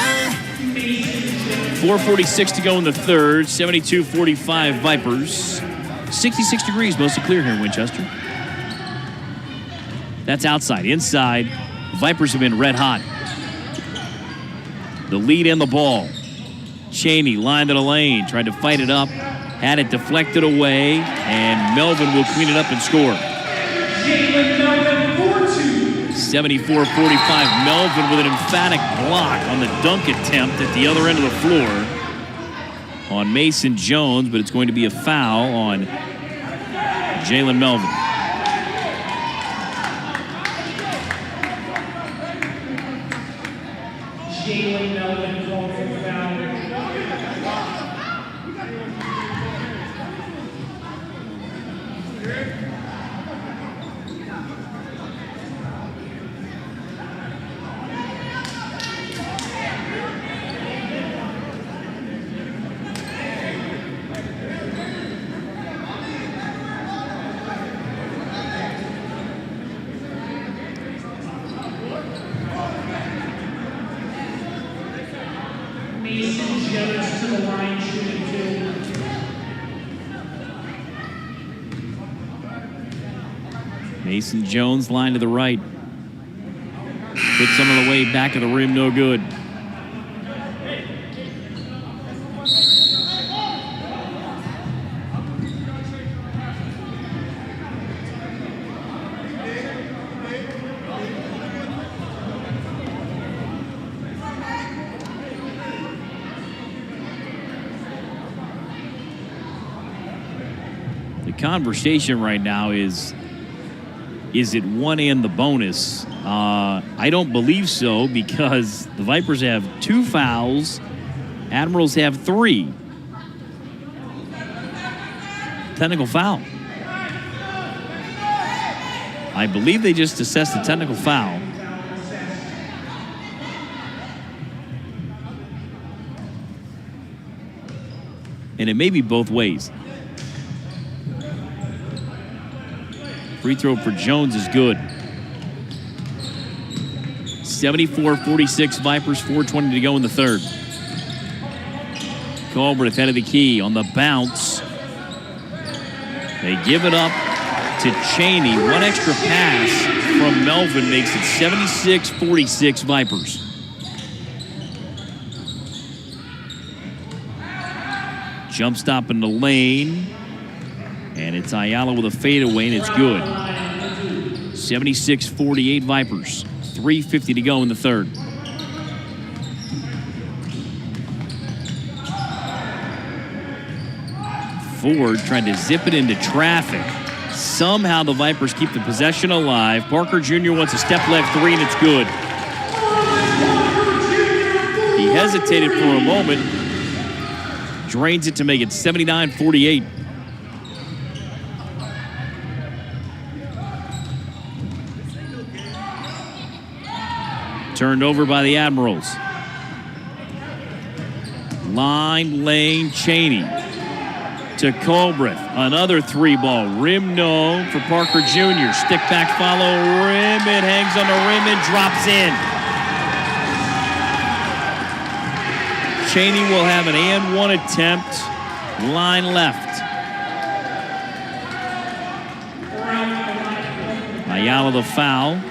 4:46 to go in the third. 72-45 Vipers. 66 degrees, mostly clear here in Winchester. That's outside. Inside, Vipers have been red hot. The lead and the ball. Cheney line to the lane, tried to fight it up, had it deflected away, and Melvin will clean it up and score. 74-45, Melvin with an emphatic block on the dunk attempt at the other end of the floor on Mason Jones, but it's going to be a foul on Jalen Melvin. Jalen Melvin called for foul. Evans to the line, shooting 2. Mason Jones, line to the right. Puts some on the way back of the rim, no good. The conversation right now is it one and the bonus? I don't believe so, because the Vipers have 2 fouls. Admirals have 3. Technical foul. I believe they just assessed a technical foul. And it may be both ways. Free throw for Jones is good. 74-46 Vipers, 4:20 to go in the third. Colbert head of the key on the bounce. They give it up to Cheney. One extra pass from Melvin makes it 76-46 Vipers. Jump stop in the lane. And it's Ayala with a fadeaway, and it's good. 76-48 Vipers. 3:50 to go in the third. Ford trying to zip it into traffic. Somehow the Vipers keep the possession alive. Parker Jr. wants a step left 3, and it's good. He hesitated for a moment. Drains it to make it 79-48. Turned over by the Admirals. Line lane Cheney to Colbreth. Another 3-ball. Rim no for Parker Jr. Stick back follow rim. It hangs on the rim and drops in. Cheney will have an and 1 attempt. Line left. Ayala the foul.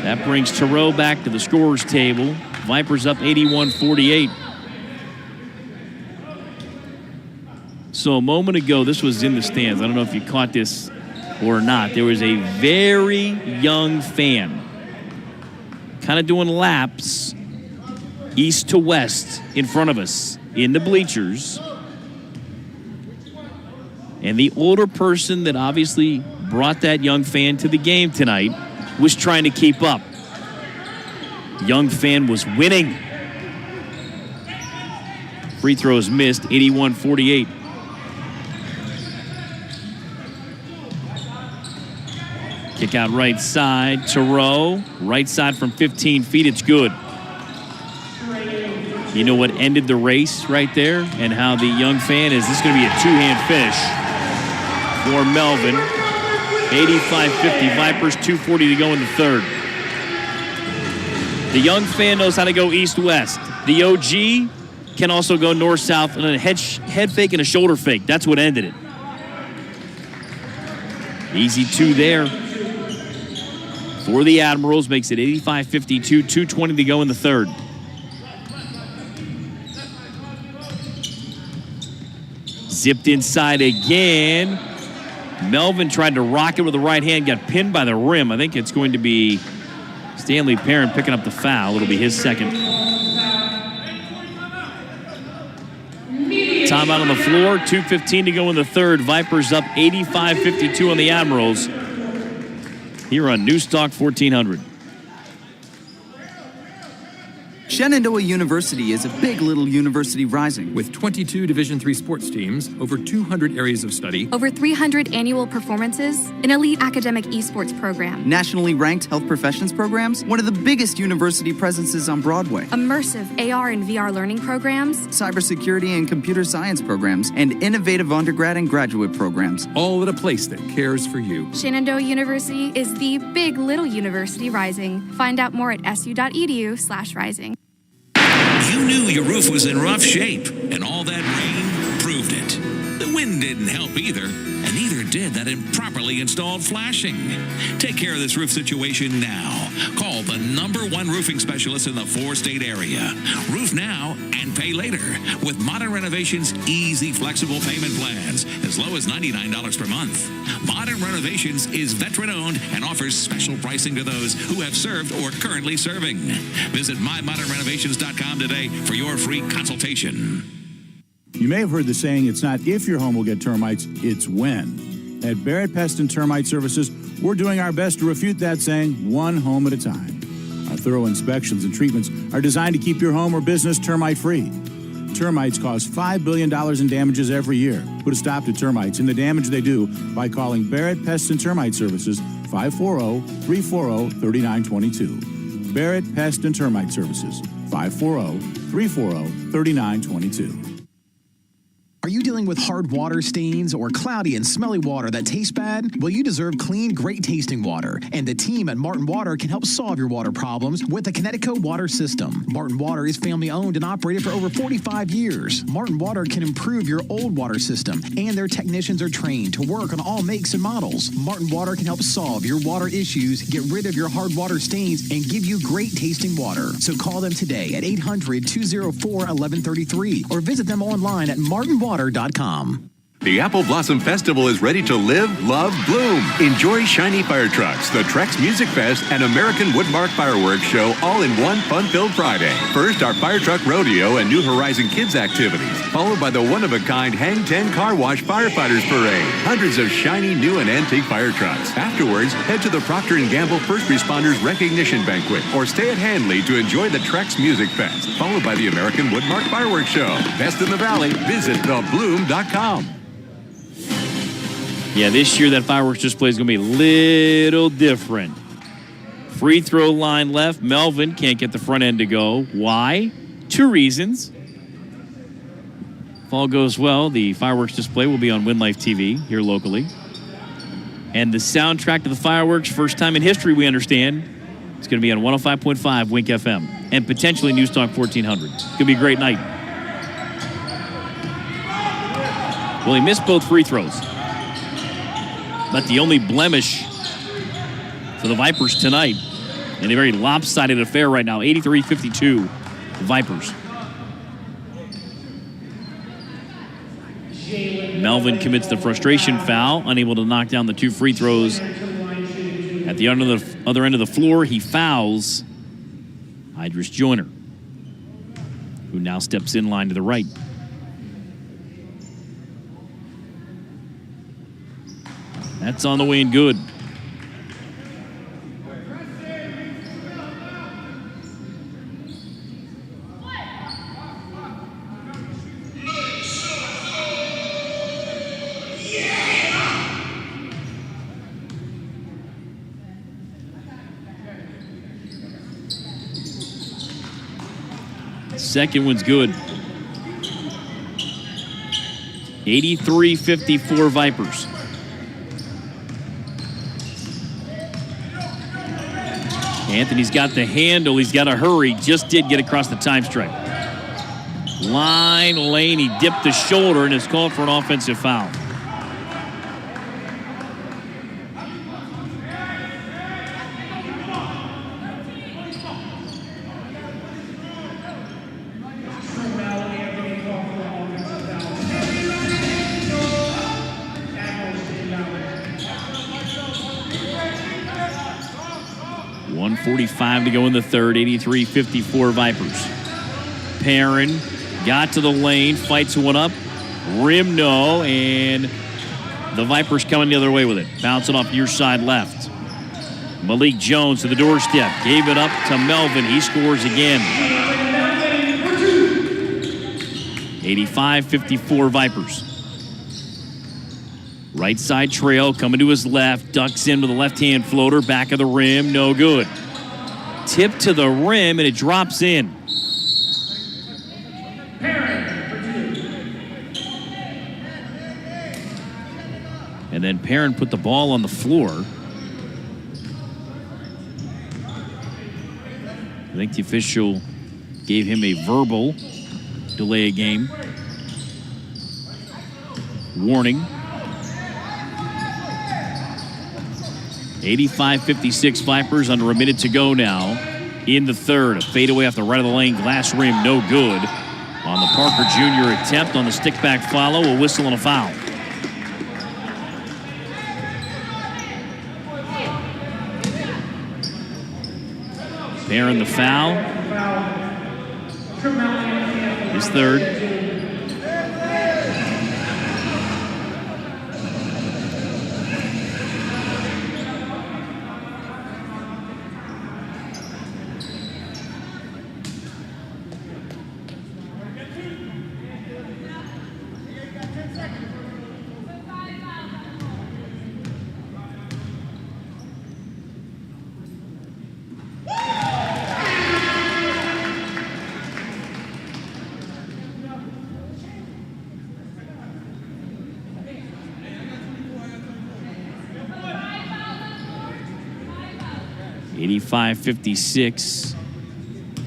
That brings Terrell back to the scorer's table. Vipers up 81-48. So a moment ago, this was in the stands. I don't know if you caught this or not. There was a very young fan kind of doing laps east to west in front of us in the bleachers. And the older person that obviously brought that young fan to the game tonight was trying to keep up. Young fan was winning. Free throws missed, 81-48. Kick out right side, Terrell. Right side from 15 feet, it's good. You know what ended the race right there and how the young fan is, this is going to be a 2-hand finish for Melvin. 85-50 Vipers, 2:40 to go in the third. The young fan knows how to go east-west. The OG can also go north-south and a head fake and a shoulder fake. That's what ended it. Easy 2 there for the Admirals. Makes it 85-52, 2:20 to go in the third. Zipped inside again. Melvin tried to rock it with the right hand, got pinned by the rim. I think it's going to be Stanley Perrin picking up the foul. It'll be his second. Timeout on the floor, 2:15 to go in the third. Vipers up 85-52 on the Admirals here on Newstalk 1400. Shenandoah University is a big little university rising. With 22 Division III sports teams, over 200 areas of study, Over 300 annual performances, an elite academic esports program, Nationally ranked health professions programs, one of the biggest university presences on Broadway, immersive AR and VR learning programs, cybersecurity and computer science programs, and innovative undergrad and graduate programs. all at a place that cares for you. Shenandoah University is the big little university rising. Find out more at su.edu/rising. You knew your roof was in rough shape, and all that rain proved it. The wind didn't help either, and neither did that improperly installed flashing. Take care of this roof situation now. Call the #1 roofing specialist in the 4-state area. Roof now and pay later with Modern Renovations' easy, flexible payment plans as low as $99 per month. Modern Renovations is veteran-owned and offers special pricing to those who have served or currently serving. Visit mymodernrenovations.com today for your free consultation. You may have heard the saying, it's not if your home will get termites, it's when. At Barrett Pest and Termite Services, we're doing our best to refute that saying one home at a time. Our thorough inspections and treatments are designed to keep your home or business termite-free. Termites cause $5 billion in damages every year. Put a stop to termites and the damage they do by calling Barrett Pest and Termite Services 540-340-3922. Barrett Pest and Termite Services 540-340-3922. Are you dealing with hard water stains or cloudy and smelly water that tastes bad? Well, you deserve clean, great tasting water. And the team at Martin Water can help solve your water problems with the Connecticut water system. Martin Water is family owned and operated for over 45 years. Martin Water can improve your old water system, and their technicians are trained to work on all makes and models. Martin Water can help solve your water issues, get rid of your hard water stains, and give you great tasting water. So call them today at 800-204-1133 or visit them online at martinwater.com. The Apple Blossom Festival is ready to live, love, bloom. Enjoy shiny fire trucks, the Trex Music Fest, and American Woodmark Fireworks Show all in one fun-filled Friday. First, our Fire Truck Rodeo and New Horizon Kids activities, followed by the one-of-a-kind Hang 10 Car Wash Firefighters Parade. Hundreds of shiny, new, and antique fire trucks. Afterwards, head to the Procter & Gamble First Responders Recognition Banquet or stay at Hanley to enjoy the Trex Music Fest, followed by the American Woodmark Fireworks Show. Best in the Valley, visit thebloom.com. Yeah, this year that fireworks display is going to be a little different. Free throw line left. Melvin can't get the front end to go. Why? 2 reasons. If all goes well, the fireworks display will be on WinLife TV here locally. And the soundtrack to the fireworks, first time in history we understand, it's going to be on 105.5 Wink FM and potentially News Talk 1400. It's going to be a great night. Well, he missed both free throws. But the only blemish for the Vipers tonight in a very lopsided affair right now, 83-52, the Vipers. Melvin commits the frustration foul, unable to knock down the 2 free throws. At the other end of the floor, he fouls Idris Joyner, who now steps in line to the right. That's on the way and good. Second one's good. 83-54 Vipers. Anthony's got the handle. He's got to hurry. Just did get across the time stripe. Line lane. He dipped the shoulder and is called for an offensive foul. .45 to go in the third, 83-54 Vipers. Perrin got to the lane, fights one up. Rim no, and the Vipers coming the other way with it. Bouncing off your side left. Malik Jones to the doorstep. Gave it up to Melvin. He scores again. 85-54 Vipers. Right side trail coming to his left. Ducks in with a left-hand floater. Back of the rim. No good. Tip to the rim, and it drops in. And then Perrin put the ball on the floor. I think the official gave him a verbal delay a game warning. 85-56 Vipers, under a minute to go now in the third. A fadeaway off the right of the lane, glass rim, no good. On the Parker Jr. attempt on the stick-back follow, a whistle and a foul. Barron the foul. His third. .56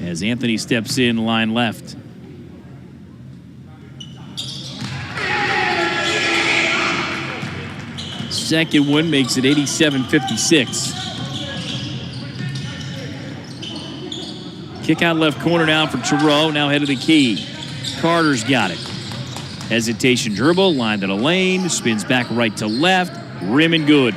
as Anthony steps in, line left. Second one makes it 87-56. Kick out left corner now for Terrell, now head of the key. Carter's got it. Hesitation dribble, line to the lane, spins back right to left, rim and good.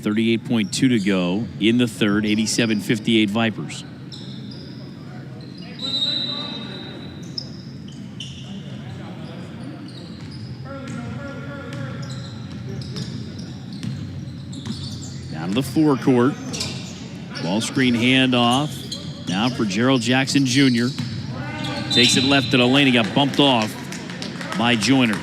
38.2 to go in the third, 87-58 Vipers. Down to the forecourt. Ball screen handoff. Now for Gerald Jackson Jr. Takes it left to the lane. He got bumped off by Joyner.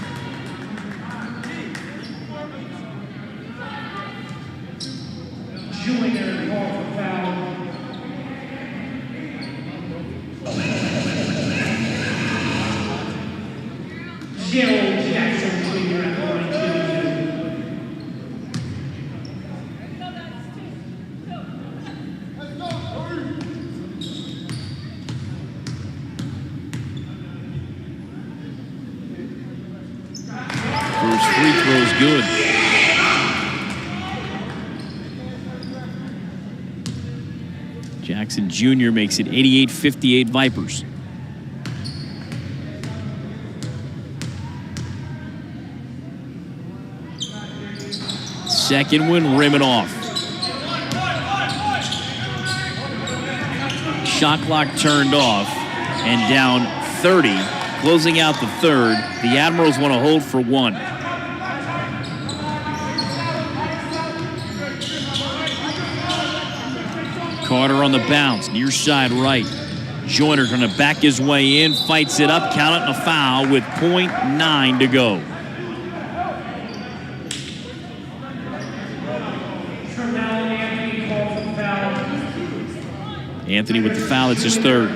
Good. Jackson Jr. makes it 88-58 Vipers. Second one, rim it off. Shot clock turned off and down 30. Closing out the third, the Admirals want to hold for one. Carter on the bounce, near side right. Joyner trying to back his way in, fights it up, count it, and a foul with .9 to go. Anthony with the foul, it's his third.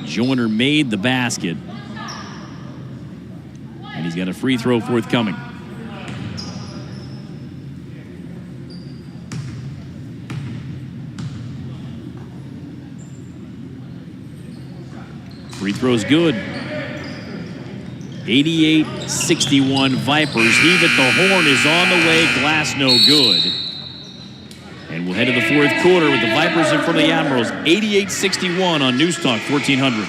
Joyner made the basket. And he's got a free throw forthcoming. Free throw's good. 88-61 Vipers. Heave at the horn is on the way. Glass no good. And we'll head to the fourth quarter with the Vipers in front of the Admirals. 88-61 on News Talk 1400.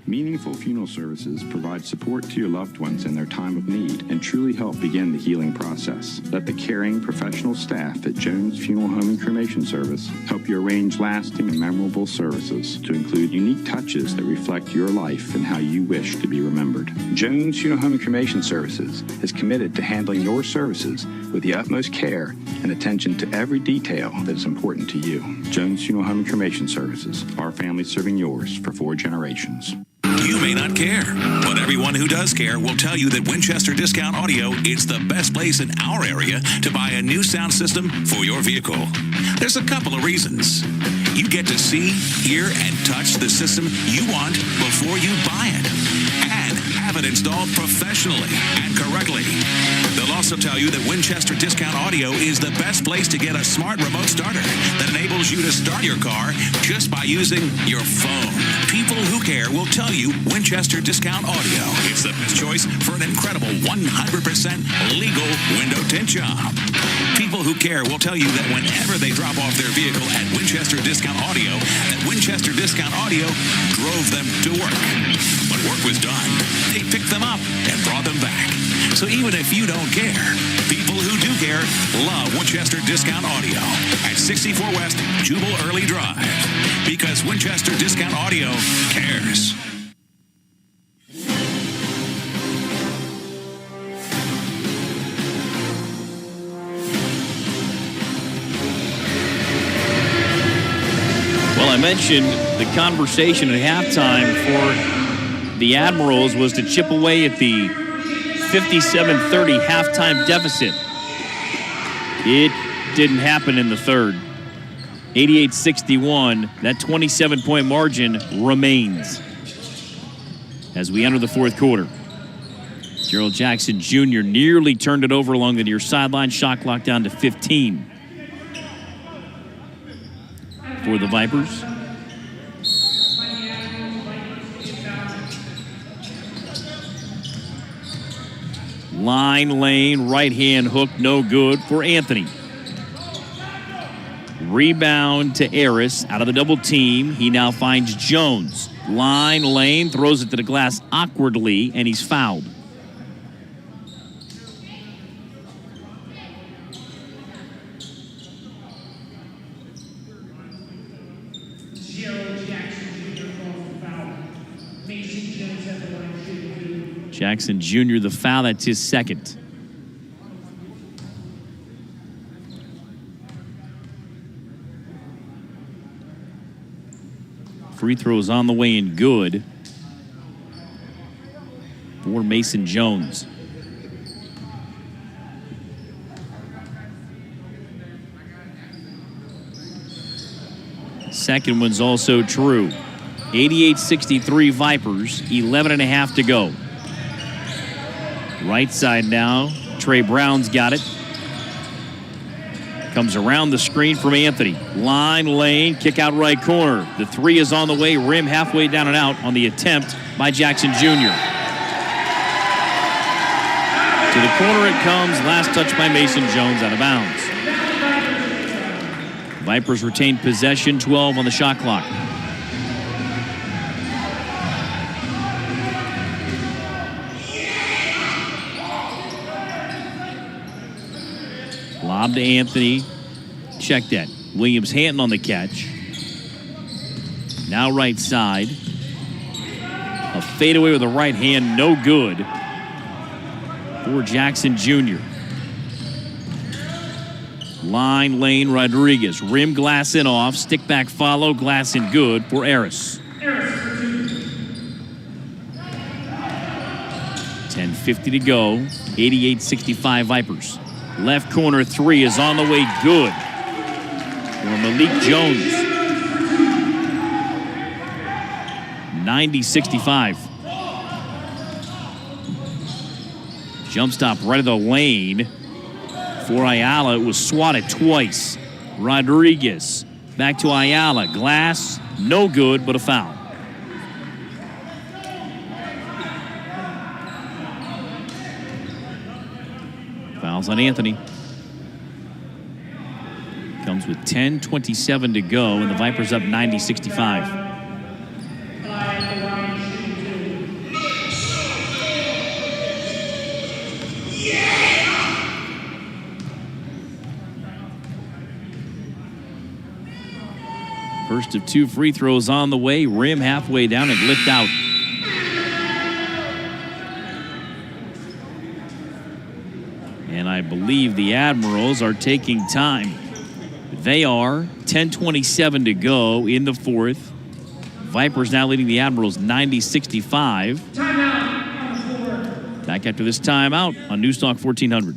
Meaningful funeral services provide support to your loved ones in their time of need and truly help begin the healing process. Let the caring professional staff at Jones Funeral Home and Cremation Service help you arrange lasting and memorable services to include unique touches that reflect your life and how you wish to be remembered. Jones Funeral Home and Cremation Services is committed to handling your services with the utmost care and attention to every detail that is important to you. Jones Funeral Home and Cremation Services, our family serving yours for 4 generations. You may not care, but everyone who does care will tell you that Winchester Discount Audio is the best place in our area to buy a new sound system for your vehicle. There's a couple of reasons. You get to see, hear, and touch the system you want before you buy it, and have it installed professionally and correctly. They'll also tell you that Winchester Discount Audio is the best place to get a smart remote starter that enables you to start your car just by using your phone. People who care will tell you Winchester Discount Audio is the best choice for an incredible 100% legal window tint job. People who care will tell you that whenever they drop off their vehicle at Winchester Discount Audio, that Winchester Discount Audio drove them to work. When work was done, they picked them up and brought them back. So even if you don't care, people who do care love Winchester Discount Audio at 64 West Jubal Early Drive, because Winchester Discount Audio cares. Well, I mentioned the conversation at halftime for the Admirals was to chip away at the 57-30 halftime deficit. It didn't happen in the third. 88-61, that 27-point margin remains as we enter the fourth quarter. Gerald Jackson Jr. nearly turned it over along the near sideline. Shot clock down to 15 for the Vipers. Line lane, right hand hook, no good for Anthony. Rebound to Harris out of the double team. He now finds Jones. Line lane, throws it to the glass awkwardly, and he's fouled. Jackson Jr. the foul, that's his second. Free throws on the way and good for Mason Jones. Second one's also true. 88-63 Vipers, 11.5 to go. Right side now, Trey Brown's got it. Comes around the screen from Anthony. Line, lane, kick out right corner. The three is on the way, rim halfway down and out on the attempt by Jackson Jr. To the corner it comes, last touch by Mason Jones, out of bounds. Vipers retain possession, 12 on the shot clock. Lob to Anthony. Check that. Williams-Hanton on the catch. Now right side. A fadeaway with the right hand, no good for Jackson Jr. Line, lane, Rodriguez. Rim, glass in off. Stick back follow, glass in good for Harris. 10:50 to go. 88-65 Vipers. Left corner three is on the way, good for Malik Jones. 90-65. Jump stop right of the lane for Ayala. It was swatted twice. Rodriguez back to Ayala. Glass, no good, but a foul. Fouls on Anthony. Comes with 10:27 to go, and the Vipers up 90-65. First of two free throws on the way. Rim halfway down and lipped out. And I believe the Admirals are taking time. They are. 10:27 to go in the fourth. Vipers now leading the Admirals 90-65. Back after this timeout on Newstalk 1400.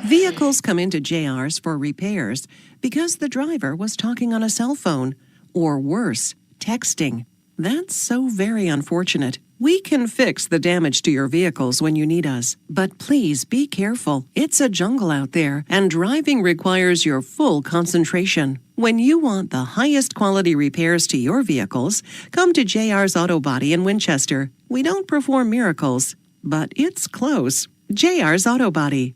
Vehicles come into JR's for repairs because the driver was talking on a cell phone, or worse, texting. That's so very unfortunate. We can fix the damage to your vehicles when you need us, but please be careful. It's a jungle out there, and driving requires your full concentration. When you want the highest quality repairs to your vehicles, come to JR's Auto Body in Winchester. We don't perform miracles, but it's close. JR's Auto Body.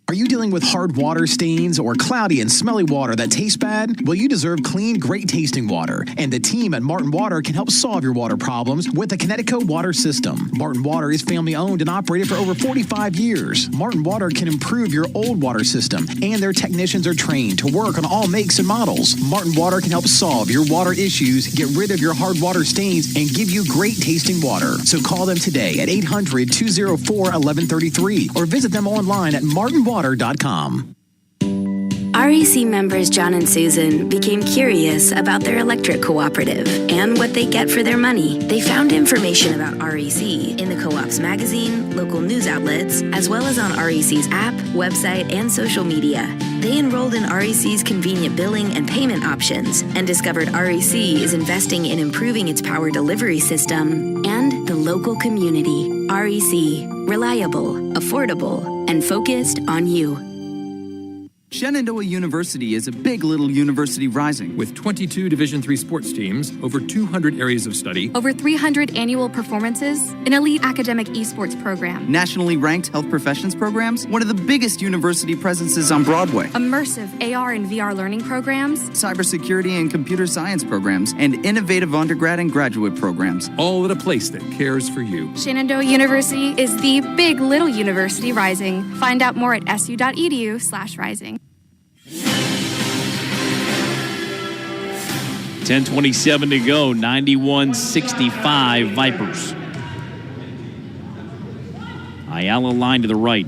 Are you dealing with hard water stains or cloudy and smelly water that tastes bad? Well, you deserve clean, great tasting water. And the team at Martin Water can help solve your water problems with the Connecticut water system. Martin Water is family owned and operated for over 45 years. Martin Water can improve your old water system, and their technicians are trained to work on all makes and models. Martin Water can help solve your water issues, get rid of your hard water stains, and give you great tasting water. So call them today at 800-204-1133 or visit them online at martinwater.com. REC members John and Susan became curious about their electric cooperative and what they get for their money. They found information about REC in the co-op's magazine, local news outlets, as well as on REC's app, website, and social media. They enrolled in REC's convenient billing and payment options and discovered REC is investing in improving its power delivery system and the local community. REC, reliable, affordable, and focused on you. Shenandoah University is a big little university rising. With 22 Division III sports teams, over 200 areas of study, over 300 annual performances, an elite academic esports program, nationally ranked health professions programs, one of the biggest university presences on Broadway, immersive AR and VR learning programs, cybersecurity and computer science programs, and innovative undergrad and graduate programs. all at a place that cares for you. Shenandoah University is the big little university rising. Find out more at su.edu/rising. 10:27 to go, 91-65 Vipers. Ayala line to the right.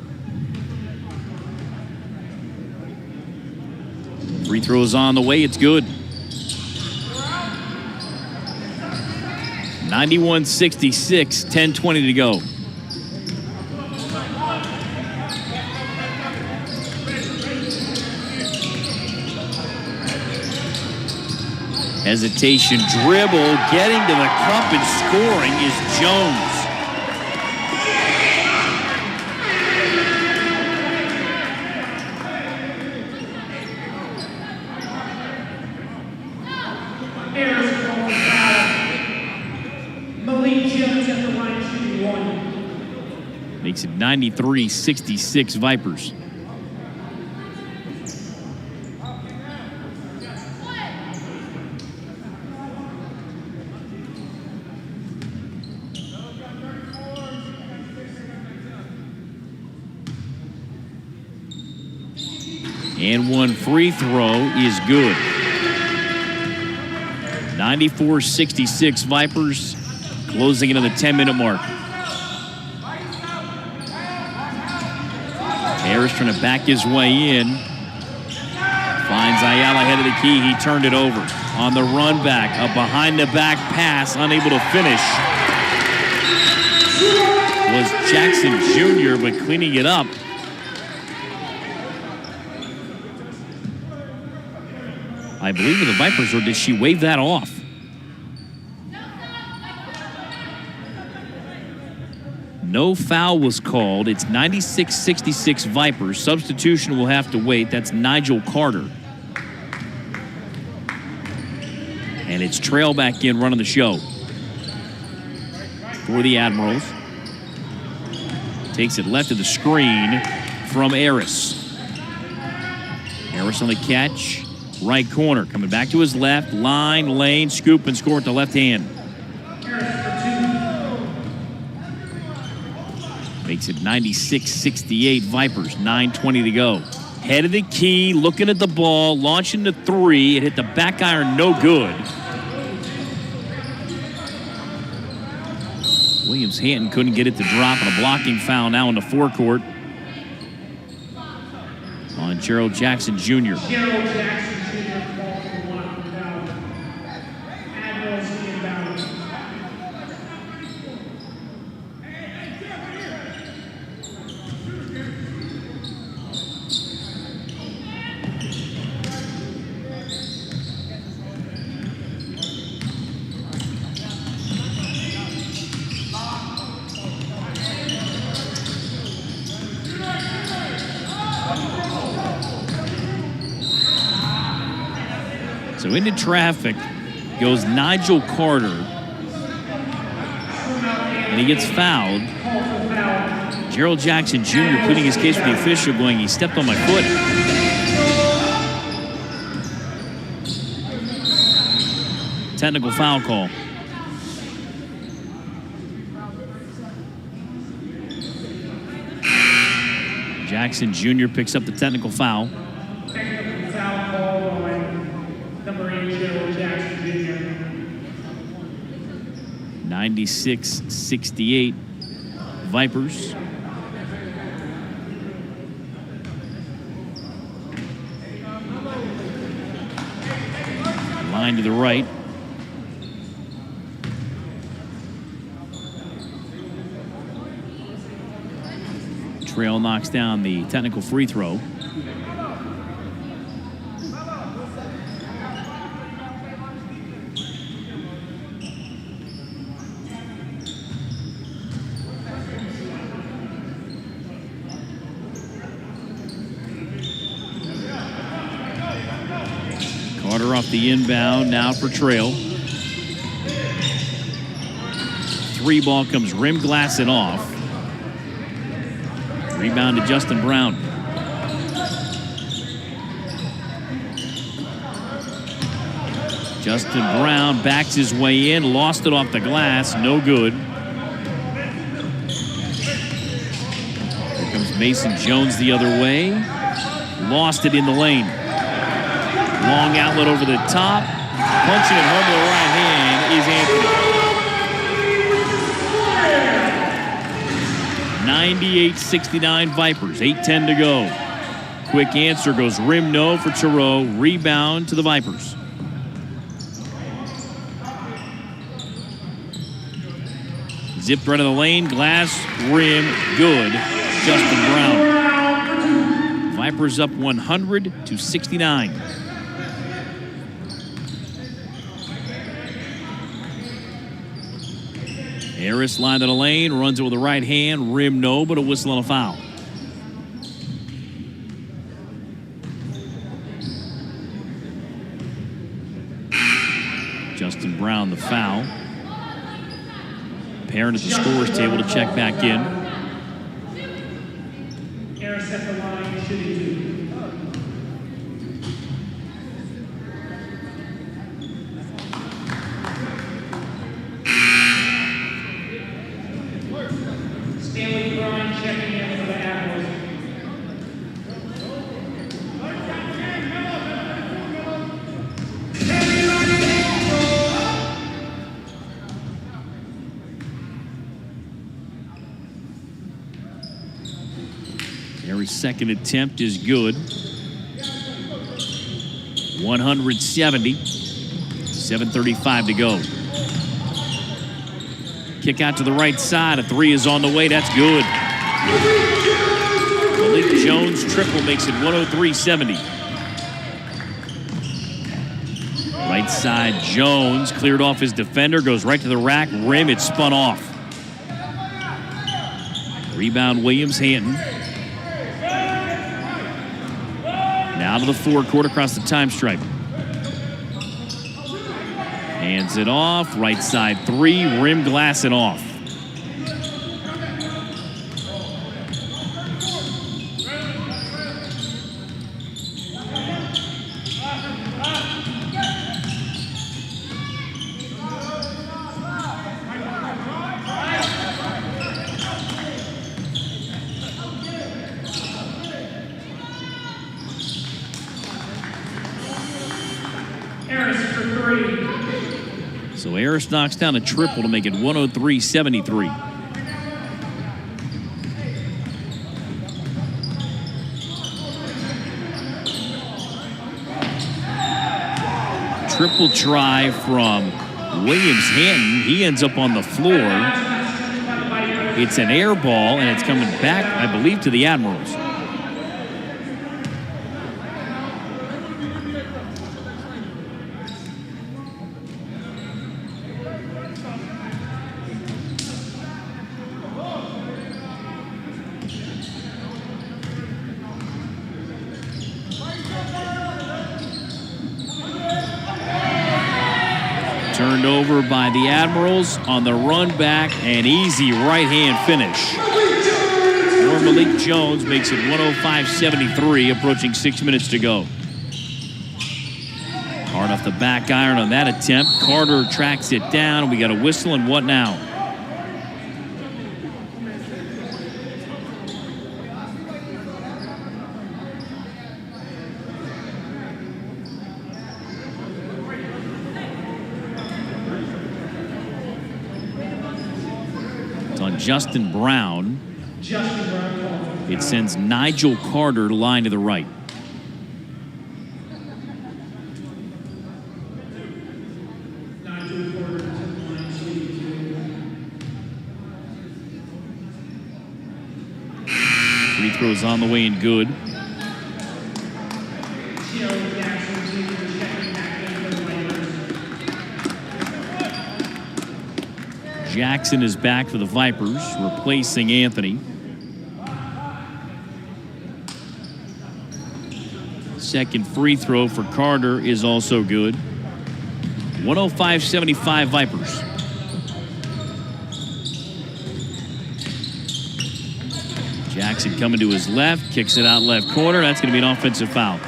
Free throws on the way, it's good. 91-66, 10:20 to go. Hesitation, dribble, getting to the cup and scoring is Jones. Malik Jones at the line shooting one. Makes it 93-66 Vipers. And one free throw is good. 94-66 Vipers, closing into the 10-minute mark. Harris trying to back his way in. Finds Ayala ahead of the key. He turned it over. On the run back, a behind-the-back pass, unable to finish. Was Jackson Jr., but cleaning it up. I believe with the Vipers, or did she wave that off? No foul was called. It's 96-66 Vipers. Substitution will have to wait. That's Nigel Carter. And it's Trail back in running the show for the Admirals. Takes it left of the screen from Harris. Harris on the catch. Right corner, coming back to his left, line, lane, scoop, and score with the left hand. Makes it 96-68 Vipers, 9:20 to go. Head of the key, looking at the ball, launching the three. It hit the back iron, no good. Williams-Hanton couldn't get it to drop on a blocking foul now in the forecourt on Gerald Jackson Jr. Gerald Jackson Jr. called for one foul. Admirals inbound. So into traffic goes Nigel Carter, and he gets fouled. Gerald Jackson Jr. putting his case with the official, going, he stepped on my foot. Technical foul call. Jackson Jr. picks up the technical foul. Technical foul call on number 8, Gerald Jackson Jr. 96-68 Vipers. Line to the right. Trail knocks down the technical free throw. Carter off the inbound now for Trail. Three ball comes rim glassing off. Rebound to Justin Brown. Justin Brown backs his way in, lost it off the glass, no good. Here comes Mason Jones the other way. Lost it in the lane. Long outlet over the top. Punching it home with the right hand is Anthony. 98-69 Vipers, 8:10 to go. Quick answer goes rim no for Thoreau. Rebound to the Vipers. Zipped right of the lane, glass, rim, good. Justin Brown. Vipers up 100-69. Harris line to the lane, runs it with the right hand, rim no, but a whistle on a foul. Justin Brown the foul. Parent at the scorer's table to check back in. Harris at the line, shooting 2. Stanley Bryan checking in for the Admirals. Every second attempt is good. 170. 7:35 to go. Kick out to the right side. A three is on the way. That's good. Malik Jones triple makes it 103-70. Right side, Jones cleared off his defender, goes right to the rack, rim, it spun off. Rebound, Williams-Hanton. Now to the forecourt across the time stripe. Hands it off, right side three, rim glassing off. Harris for 3. So Harris knocks down a triple to make it 103-73. Triple try from Williams-Hanton. He ends up on the floor. It's an air ball, and it's coming back, I believe, to the Admirals. Turned over by the Admirals on the run back, an easy right-hand finish. Or Malik Jones makes it 105-73, approaching 6 minutes to go. Hard off the back iron on that attempt. Carter tracks it down. We got a whistle, and what now? Justin Brown. It sends Nigel Carter line to the right. Free throws on the way and good. Jackson is back for the Vipers, replacing Anthony. Second free throw for Carter is also good. 105-75 Vipers. Jackson coming to his left, kicks it out left corner. That's going to be an offensive foul.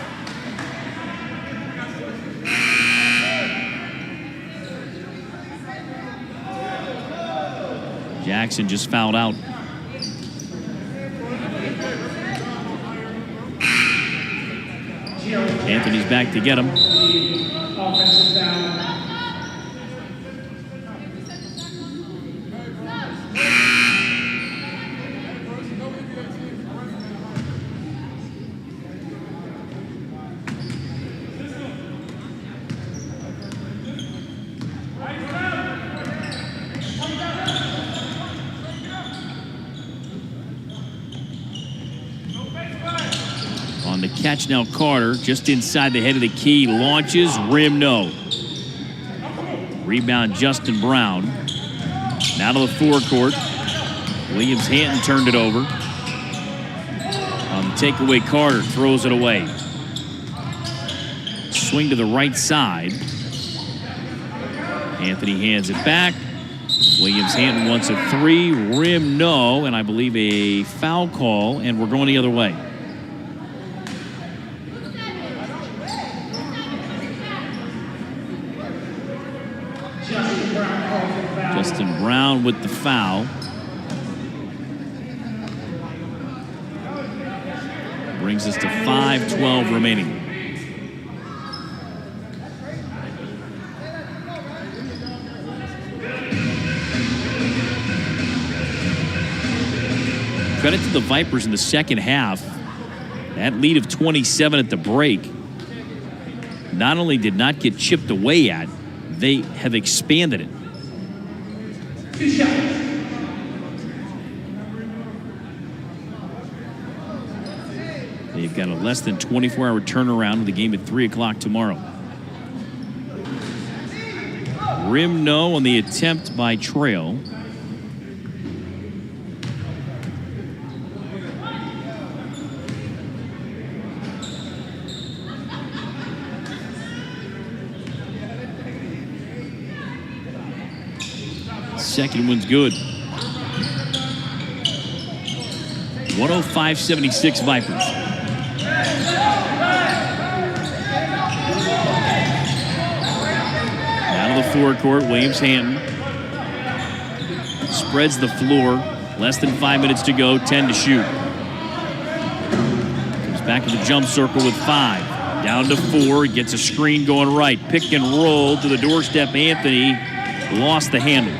Jackson just fouled out. Anthony's back to get him. Catch now Carter, just inside the head of the key, launches, rim no. Rebound Justin Brown. Now to the forecourt. Williams-Hanton turned it over. On the takeaway, Carter throws it away. Swing to the right side. Anthony hands it back. Williams-Hanton wants a three, rim no, and I believe a foul call, and we're going the other way. Justin Brown with the foul. Brings us to 5:12 remaining. Credit to the Vipers in the second half. That lead of 27 at the break not only did not get chipped away at, they have expanded it. They've got a less than 24-hour turnaround with the game at 3 o'clock tomorrow. Rim no on the attempt by Trail. Second one's good. 105-76 Vipers. Now to the forecourt, Williams-Hanton spreads the floor. Less than 5 minutes to go, 10 to shoot. Comes back to the jump circle with 5. Down to 4, gets a screen going right. Pick and roll to the doorstep, Anthony. lost the handle.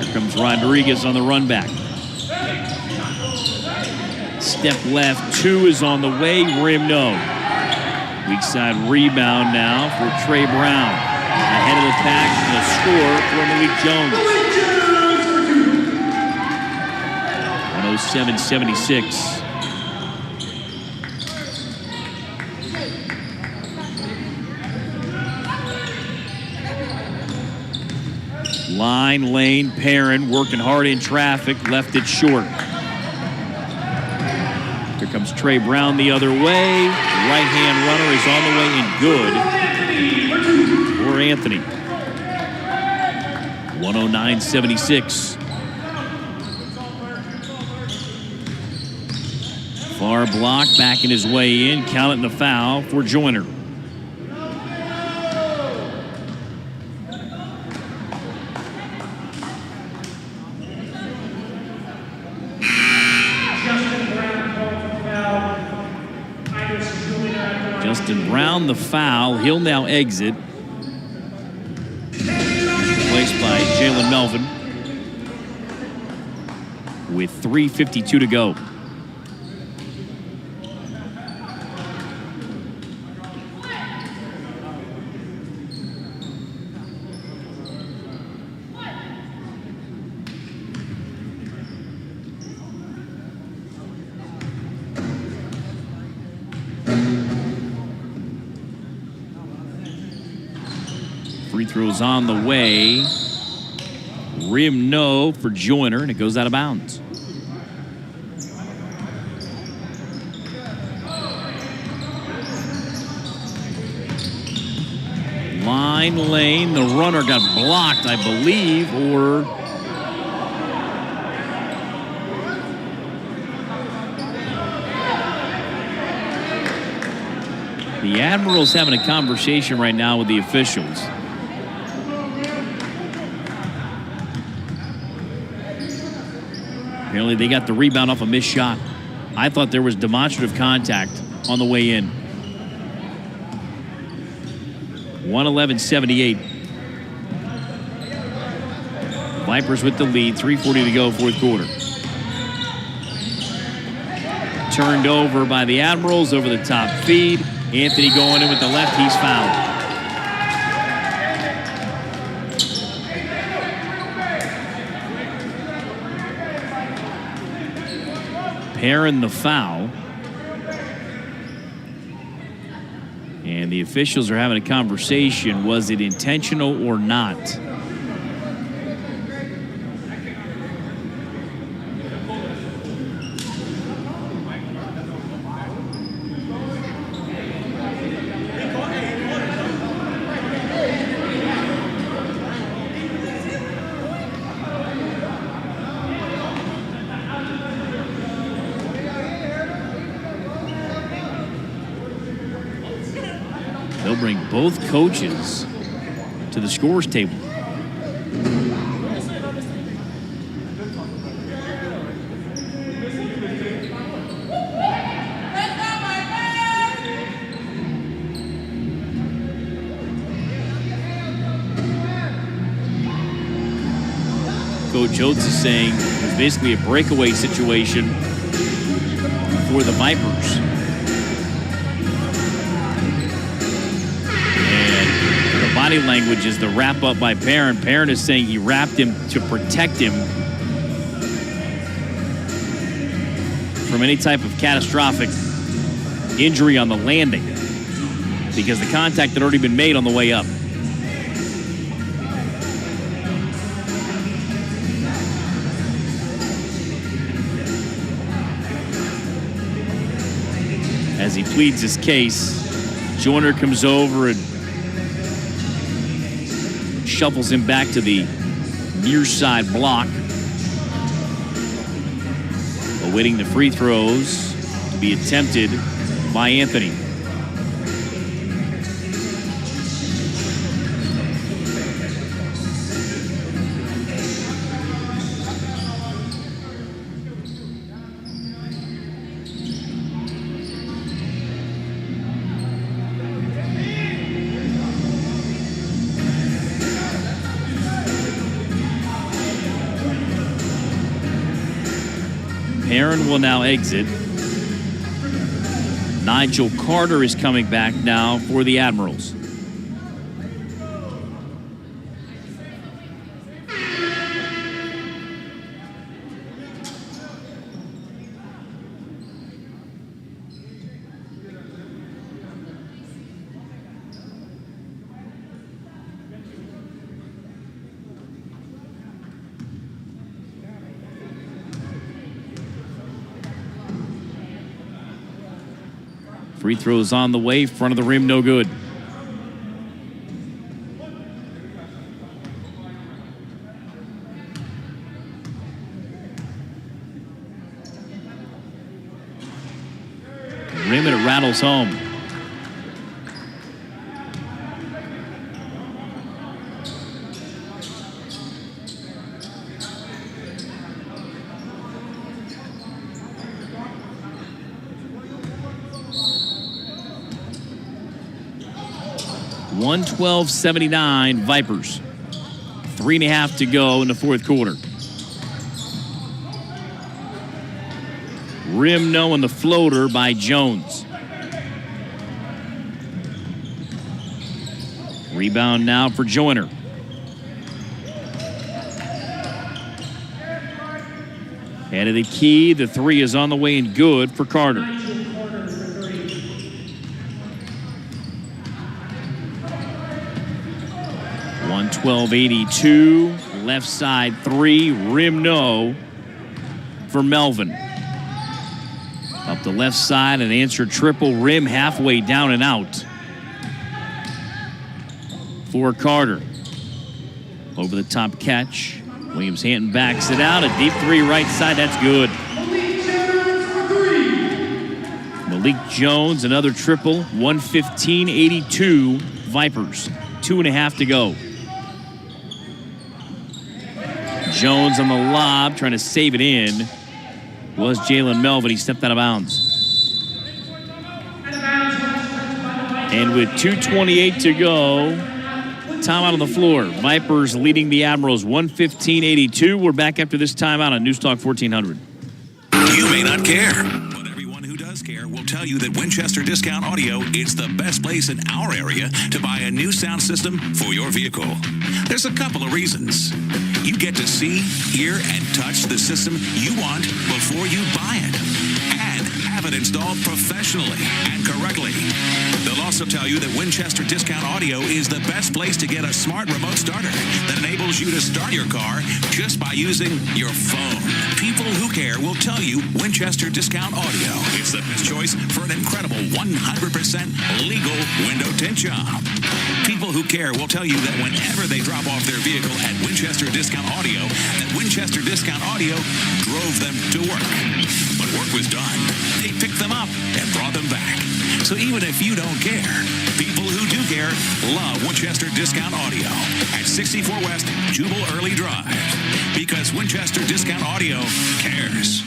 Here comes Rodriguez on the run back. Step left, 2 is on the way, rim no. Weak side rebound now for Trey Brown. Ahead of the pack, the score for Malik Jones. 107-76. Line, lane, Perrin working hard in traffic, left it short. Here comes Trey Brown the other way. Right-hand runner is on the way and good for Anthony. 109-76. Far block, backing his way in, counting the foul for Joyner. Justin Brown, the foul. He'll now exit. Replaced by Jalen Melvin with 3:52 to go. Free throws on the way. Rim no for Joyner, and it goes out of bounds. Line, lane, the runner got blocked, I believe, or the Admirals having a conversation right now with the officials. Apparently they got the rebound off a missed shot. I thought there was demonstrative contact on the way in. 111-78. Vipers with the lead, 3:40 to go, fourth quarter. Turned over by the Admirals, over the top feed. Anthony going in with the left, he's fouled. Perrin the foul. And the officials are having a conversation. Was it intentional or not? They'll bring both coaches to the scores table. Coach Oates is saying it was basically a breakaway situation for the Vipers. Body language is the wrap up by Perrin. Perrin is saying he wrapped him to protect him from any type of catastrophic injury on the landing because the contact had already been made on the way up. As he pleads his case, Joyner comes over and shuffles him back to the near side block. Awaiting the free throws to be attempted by Anthony. Heron will now exit. Nigel Carter is coming back now for the Admirals. Free throws on the way, front of the rim, no good. Rim, and it rattles home. .112.79 Vipers. 3.5 to go in the fourth quarter. Rim no on the floater by Jones. Rebound now for Joyner. Head of the key. The three is on the way and good for Carter. 112.82. Left side three. Rim no for Melvin. Up the left side, an answer triple. Rim halfway down and out for Carter. Over the top catch. Williams-Hanton backs it out. A deep three right side. That's good. Malik Jones, another triple. 115.82 Vipers. 2.5 to go. Jones on the lob, trying to save it in. Was Jalen Melvin. He stepped out of bounds. And with 2:28 to go, timeout on the floor. Vipers leading the Admirals 115.82. We're back after this timeout on News Talk 1400. You may not care, but everyone who does care will tell you that Winchester Discount Audio is the best place in our area to buy a new sound system for your vehicle. There's a couple of reasons. You get to see, hear, and touch the system you want before you buy it, and have it installed professionally and correctly. They'll also tell you that Winchester Discount Audio is the best place to get a smart remote starter that enables you to start your car just by using your phone. People who care will tell you Winchester Discount Audio is the best choice for an incredible 100% legal window tint job. People who care will tell you that whenever they drop off their vehicle at Winchester Discount Audio, that Winchester Discount Audio drove them to work. When work was done, they picked them up and brought them back. So even if you don't care, people who do care love Winchester Discount Audio at 64 West Jubal Early Drive. Because Winchester Discount Audio cares.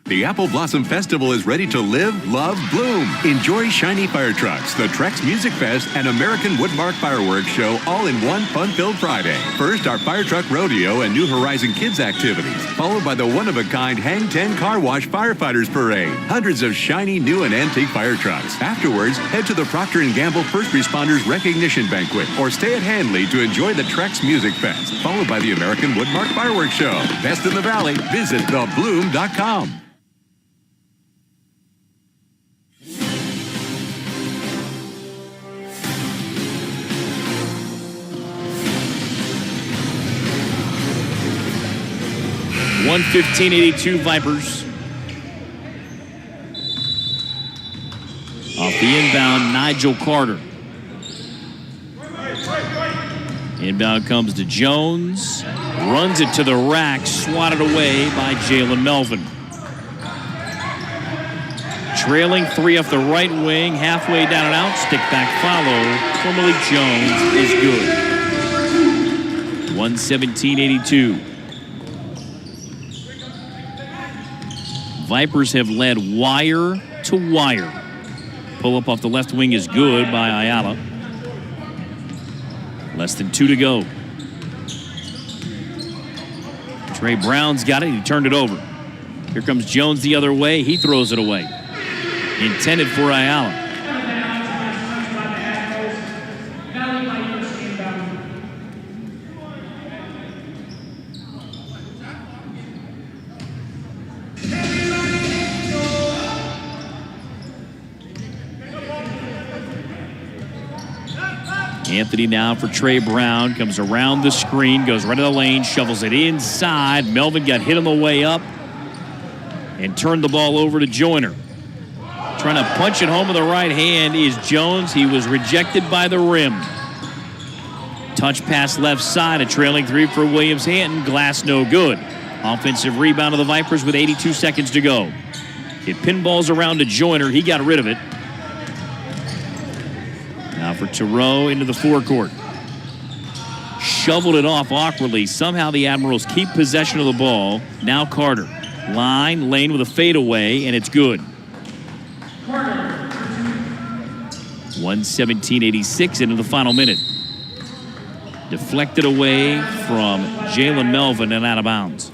The Apple Blossom Festival is ready to live, love, bloom. Enjoy shiny fire trucks, the Trex Music Fest, and American Woodmark Fireworks Show all in one fun-filled Friday. First, our Fire Truck Rodeo and New Horizon Kids activities, followed by the one-of-a-kind Hang 10 Car Wash Firefighters Parade. Hundreds of shiny, new, and antique fire trucks. Afterwards, head to the Procter & Gamble First Responders Recognition Banquet or stay at Handley to enjoy the Trex Music Fest, followed by the American Woodmark Fireworks Show. Best in the Valley. Visit thebloom.com. .115.82 Vipers. Off the inbound, Nigel Carter. Inbound comes to Jones. Runs it to the rack, swatted away by Jalen Melvin. Trailing three off the right wing, halfway down and out. Stick back follow for Malik Jones is good. 117.82. Vipers have led wire to wire. Pull up off the left wing is good by Ayala. Less than 2 to go. Trey Brown's got it. He turned it over. Here comes Jones the other way. He throws it away. Intended for Ayala. Anthony now for Trey Brown. Comes around the screen, goes right to the lane, shovels it inside. Melvin got hit on the way up and turned the ball over to Joyner. Trying to punch it home with the right hand is Jones. He was rejected by the rim. Touch pass left side, a trailing three for Williams-Hanton. Glass no good. Offensive rebound of the Vipers with 82 seconds to go. It pinballs around to Joyner. He got rid of it. Now for Thoreau into the forecourt. Shoveled it off awkwardly. Somehow the Admirals keep possession of the ball. Now Carter. Lane with a fadeaway, and it's good. 117.86 into the final minute. Deflected away from Jalen Melvin and out of bounds.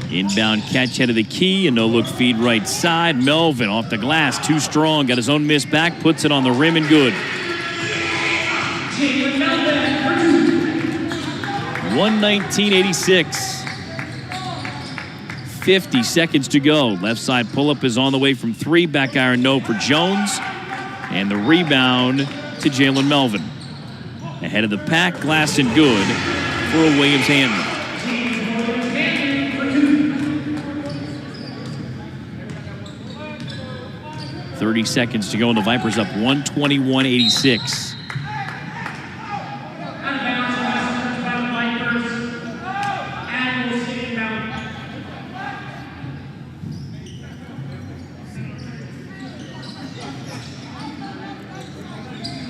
Inbound catch head of the key, a no-look feed right side. Melvin off the glass, too strong. Got his own miss back, puts it on the rim and good. 119.86. 50 seconds to go. Left side pull-up is on the way from three. Back iron no for Jones. And the rebound to Jalen Melvin. Ahead of the pack, glass and good for a Williams-Hanton. 30 seconds to go, and the Vipers up 121.86.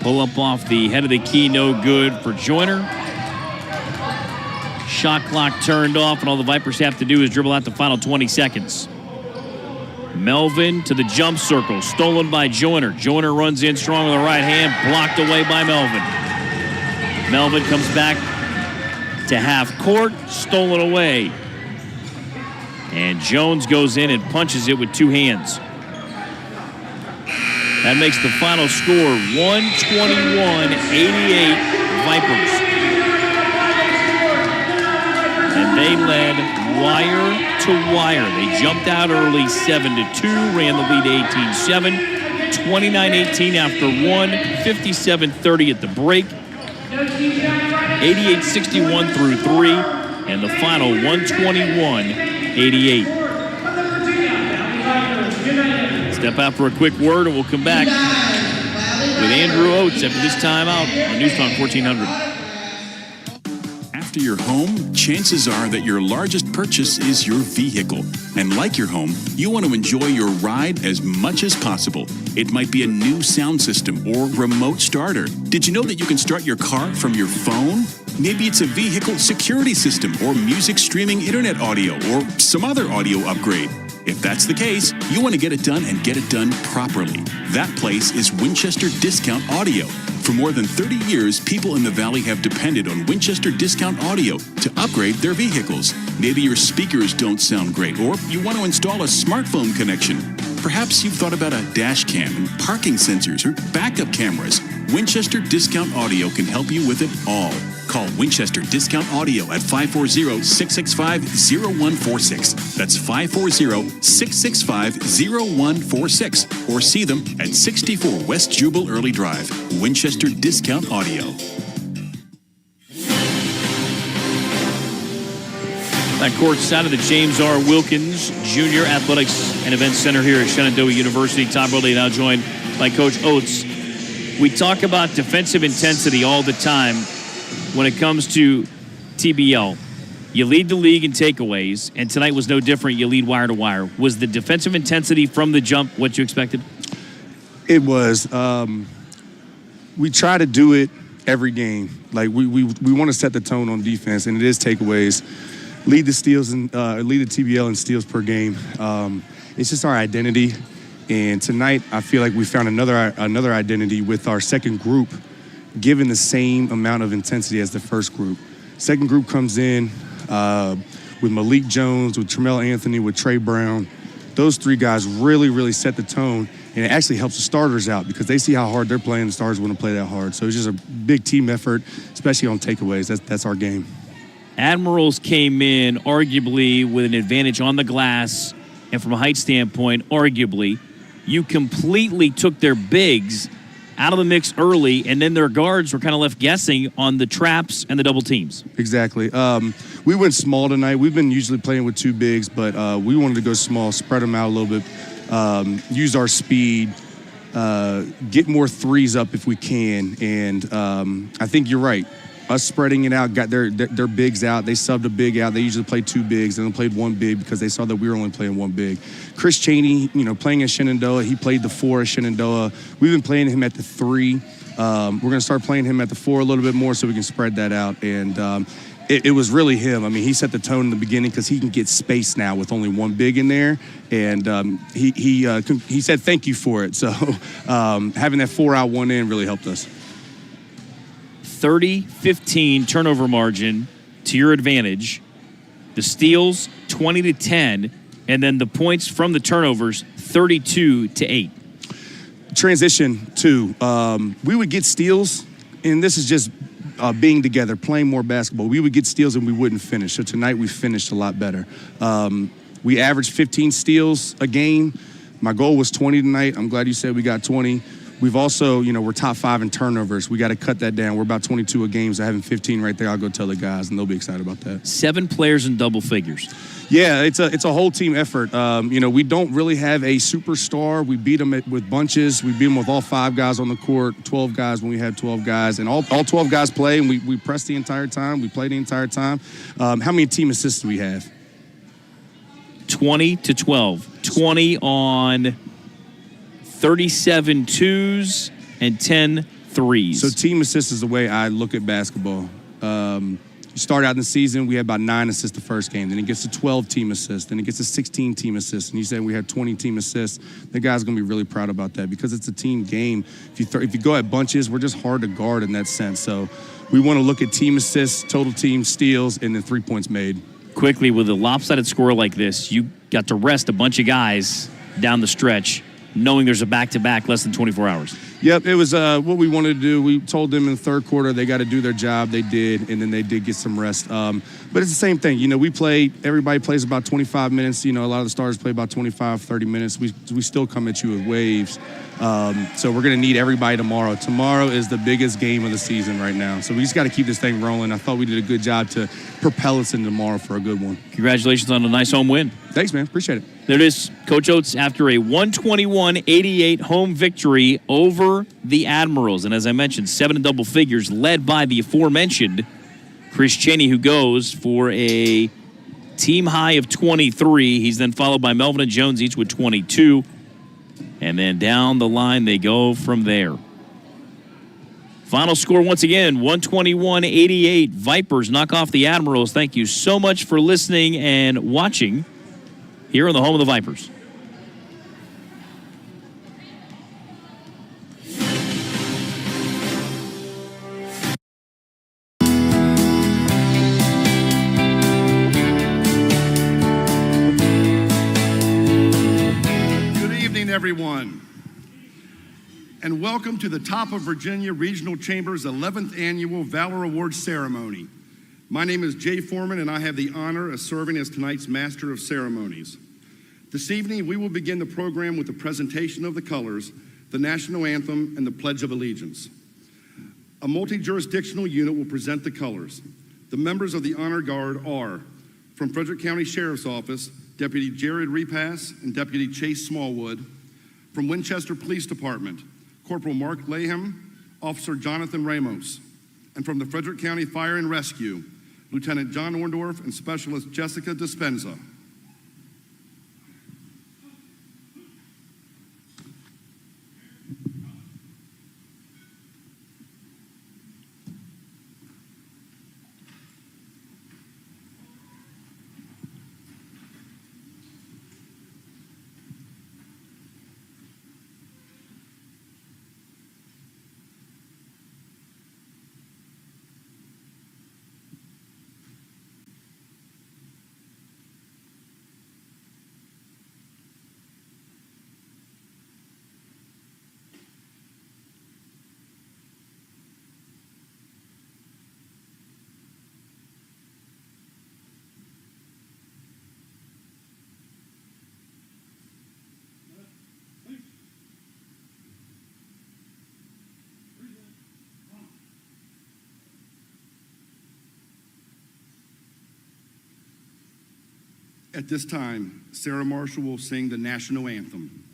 Pull up off the head of the key, no good for Joyner. Shot clock turned off, and all the Vipers have to do is dribble out the final 20 seconds. Melvin to the jump circle, stolen by Joyner. Joyner runs in strong with the right hand, blocked away by Melvin. Melvin comes back to half court, stolen away. And Jones goes in and punches it with two hands. That makes the final score 121-88 Vipers. And they led wire to wire. They jumped out early 7-2, ran the lead 18-7, 29-18 after one, 57-30 at the break, 88-61 through three, and the final 121-88. Step out for a quick word, and we'll come back with Andrew Oates after this timeout on News Talk 1400. After your home, chances are that your largest purchase is your vehicle. And like your home, you want to enjoy your ride as much as possible. It might be a new sound system or remote starter. Did you know that you can start your car from your phone? Maybe it's a vehicle security system or music streaming internet audio or some other audio upgrade. If that's the case, you want to get it done and get it done properly. That place is Winchester Discount Audio. For more than 30 years, people in the Valley have depended on Winchester Discount Audio to upgrade their vehicles. Maybe your speakers don't sound great, or you want to install a smartphone connection. Perhaps you've thought about a dash cam and parking sensors or backup cameras. Winchester Discount Audio can help you with it all. Call Winchester Discount Audio at 540-665-0146. That's 540-665-0146. Or see them at 64 West Jubal Early Drive. Winchester Discount Audio. That court side of the James R. Wilkins Jr. Athletics and Events Center here at Shenandoah University. Tom Burley now joined by Coach Oates. We talk about defensive intensity all the time when it comes to TBL. You lead the league in takeaways, and tonight was no different. You lead wire to wire. Was the defensive intensity from the jump what you expected? It was. We try to do it every game. Like we want to set the tone on defense, and it is takeaways. Lead the steals and lead the TBL in steals per game. It's just our identity. And tonight, I feel like we found another identity with our second group, given the same amount of intensity as the first group. Second group comes in with Malik Jones, with Tremel Anthony, with Trey Brown. Those three guys really, really set the tone, and it actually helps the starters out because they see how hard they're playing. The starters want to play that hard. So it's just a big team effort, especially on takeaways. That's our game. Admirals came in arguably with an advantage on the glass, and from a height standpoint, arguably. You completely took their bigs out of the mix early, and then their guards were kind of left guessing on the traps and the double teams. Exactly. We went small tonight. We've been usually playing with two bigs, but we wanted to go small, spread them out a little bit, use our speed, get more threes up if we can. And I think you're right. Us spreading it out, got their bigs out. They subbed a big out. They usually play two bigs, and they played one big because they saw that we were only playing one big. Chris Chaney, playing at Shenandoah, he played the 4 at Shenandoah. We've been playing him at the 3. We're going to start playing him at the 4 a little bit more so we can spread that out. And it was really him. I mean, he set the tone in the beginning because he can get space now with only one big in there. And he said thank you for it. So having that 4 out, 1 in really helped us. 30-15 turnover margin to your advantage. The steals 20-10, and then the points from the turnovers 32-8. Transition too. We would get steals, and this is just being together, playing more basketball. We would get steals and we wouldn't finish. So tonight we finished a lot better. We averaged 15 steals a game. My goal was 20 tonight. I'm glad you said we got 20. We've also, we're top 5 in turnovers. We got to cut that down. We're about 22 a game, so having 15 right there, I'll go tell the guys, and they'll be excited about that. 7 players in double figures. Yeah, it's a whole team effort. We don't really have a superstar. We beat them with bunches. We beat them with all 5 guys on the court, 12 guys when we had 12 guys, and all 12 guys play, and we press the entire time. We play the entire time. How many team assists do we have? 20-12. 20 on 37 twos and 10 threes. So team assists is the way I look at basketball. You start out in the season, we had about 9 assists the first game. Then it gets to 12 team assists. Then it gets to 16 team assists. And you said we had 20 team assists. The guy's going to be really proud about that because it's a team game. If you go at bunches, we're just hard to guard in that sense. So we want to look at team assists, total team steals, and then 3 points made. Quickly, with a lopsided score like this, you got to rest a bunch of guys down the stretch, knowing there's a back-to-back less than 24 hours. Yep, it was what we wanted to do. We told them in the third quarter they got to do their job. They did, and then they did get some rest. But it's the same thing. Everybody plays about 25 minutes. A lot of the starters play about 25, 30 minutes. We still come at you with waves. So we're going to need everybody tomorrow. Tomorrow is the biggest game of the season right now. So we just got to keep this thing rolling. I thought we did a good job to propel us into tomorrow for a good one. Congratulations on a nice home win. Thanks, man. Appreciate it. There it is. Coach Oates after a 121-88 home victory over the Admirals. And as I mentioned, 7 in double figures led by the aforementioned Chris Chaney, who goes for a team high of 23. He's then followed by Melvin and Jones, each with 22. And then down the line they go from there. Final score once again, 121-88. Vipers knock off the Admirals. Thank you so much for listening and watching here on the home of the Vipers. Good evening, everyone, and welcome to the Top of Virginia Regional Chamber's 11th Annual Valor Awards Ceremony. My name is Jay Foreman, and I have the honor of serving as tonight's Master of Ceremonies. This evening, we will begin the program with the presentation of the colors, the national anthem, and the Pledge of Allegiance. A multi-jurisdictional unit will present the colors. The members of the Honor Guard are, from Frederick County Sheriff's Office, Deputy Jared Repass and Deputy Chase Smallwood. From Winchester Police Department, Corporal Mark Laham, Officer Jonathan Ramos. And from the Frederick County Fire and Rescue, Lieutenant John Orndorff and Specialist Jessica Dispenza. At this time, Sarah Marshall will sing the national anthem.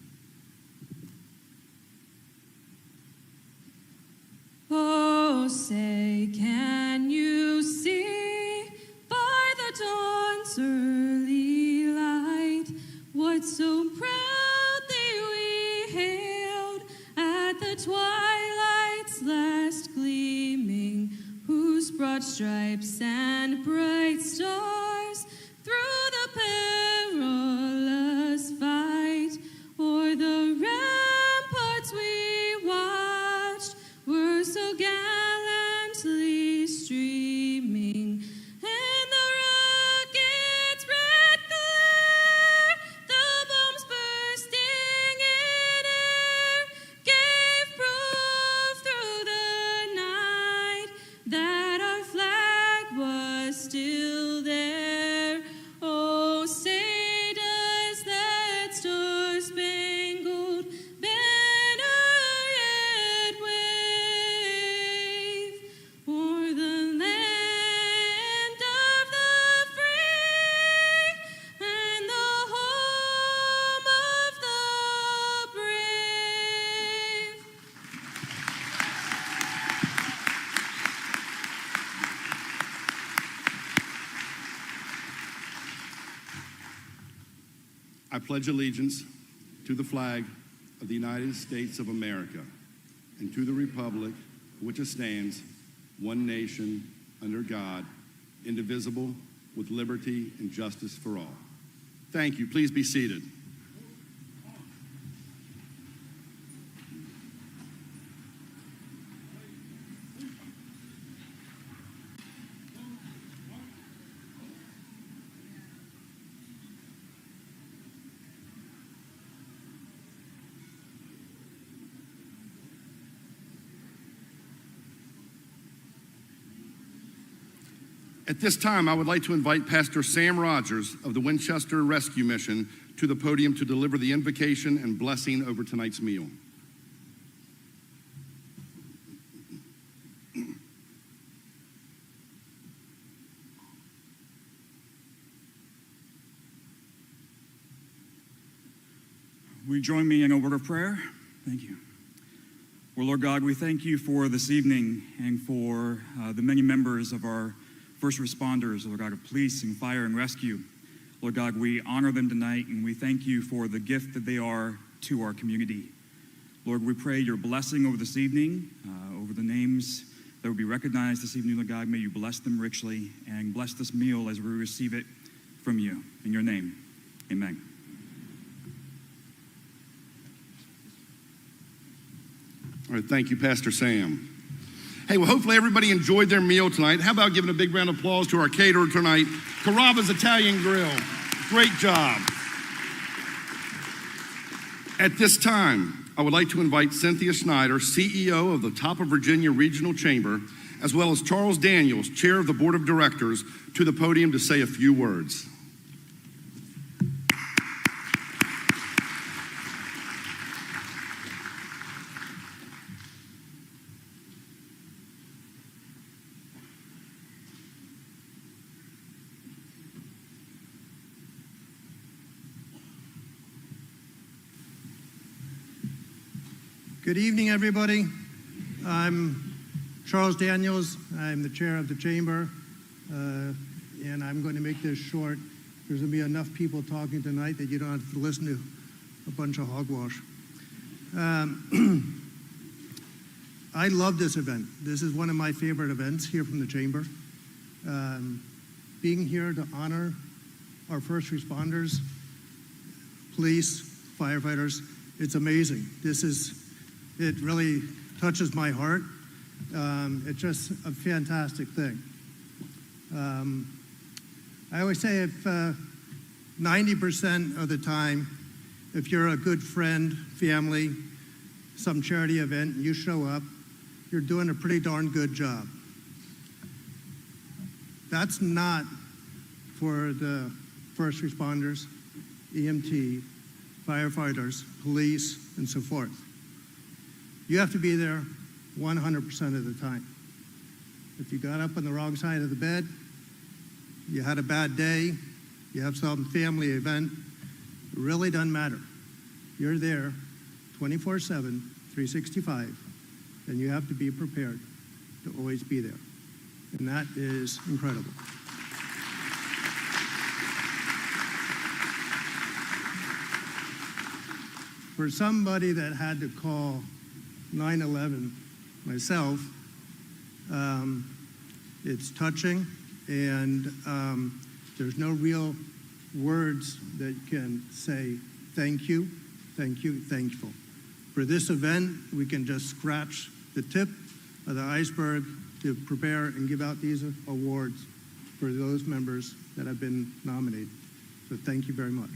Oh, say, can you see by the dawn's early light what so proudly we hailed at the twilight's last gleaming, whose broad stripes and bright stars through the perilous fight o'er the ramparts we watched were so gallantly streaming, and the rocket's red glare, the bombs bursting in air, gave proof through the night that our flag was still there. Oh, say does that star-spangled banner yet wave o'er the land of the free and the home of the brave? I pledge allegiance to the flag of the United States of America and to the republic for which it stands, one nation, under God, indivisible, with liberty and justice for all. Thank you. Please be seated. At this time, I would like to invite Pastor Sam Rogers of the Winchester Rescue Mission to the podium to deliver the invocation and blessing over tonight's meal. Will you join me in a word of prayer? Thank you. Well, Lord God, we thank you for this evening and for the many members of our first responders, Lord God, of police and fire and rescue. Lord God, we honor them tonight, and we thank you for the gift that they are to our community. Lord, we pray your blessing over this evening, over the names that will be recognized this evening, Lord God. May you bless them richly and bless this meal as we receive it from you. In your name, amen. All right, thank you, Pastor Sam. Hey, well, hopefully everybody enjoyed their meal tonight. How about giving a big round of applause to our caterer tonight, Carrabba's Italian Grill. Great job. At this time, I would like to invite Cynthia Schneider, CEO of the Top of Virginia Regional Chamber, as well as Charles Daniels, Chair of the Board of Directors, to the podium to say a few words. Good evening, everybody. I'm Charles Daniels. I'm the chair of the chamber, and I'm going to make this short. There's going to be enough people talking tonight that you don't have to listen to a bunch of hogwash. I love this event. This is one of my favorite events here from the chamber. Being here to honor our first responders, police, firefighters, it's amazing. It really touches my heart. It's just a fantastic thing. I always say if 90% of the time, if you're a good friend, family, some charity event, and you show up, you're doing a pretty darn good job. That's not for the first responders, EMT, firefighters, police, and so forth. You have to be there 100% of the time. If you got up on the wrong side of the bed, you had a bad day, you have some family event, it really doesn't matter. You're there 24/7, 365, and you have to be prepared to always be there. And that is incredible. For somebody that had to call 9/11 myself, it's touching, and there's no real words that can say thank you, thankful. For this event, we can just scratch the tip of the iceberg to prepare and give out these awards for those members that have been nominated. So thank you very much.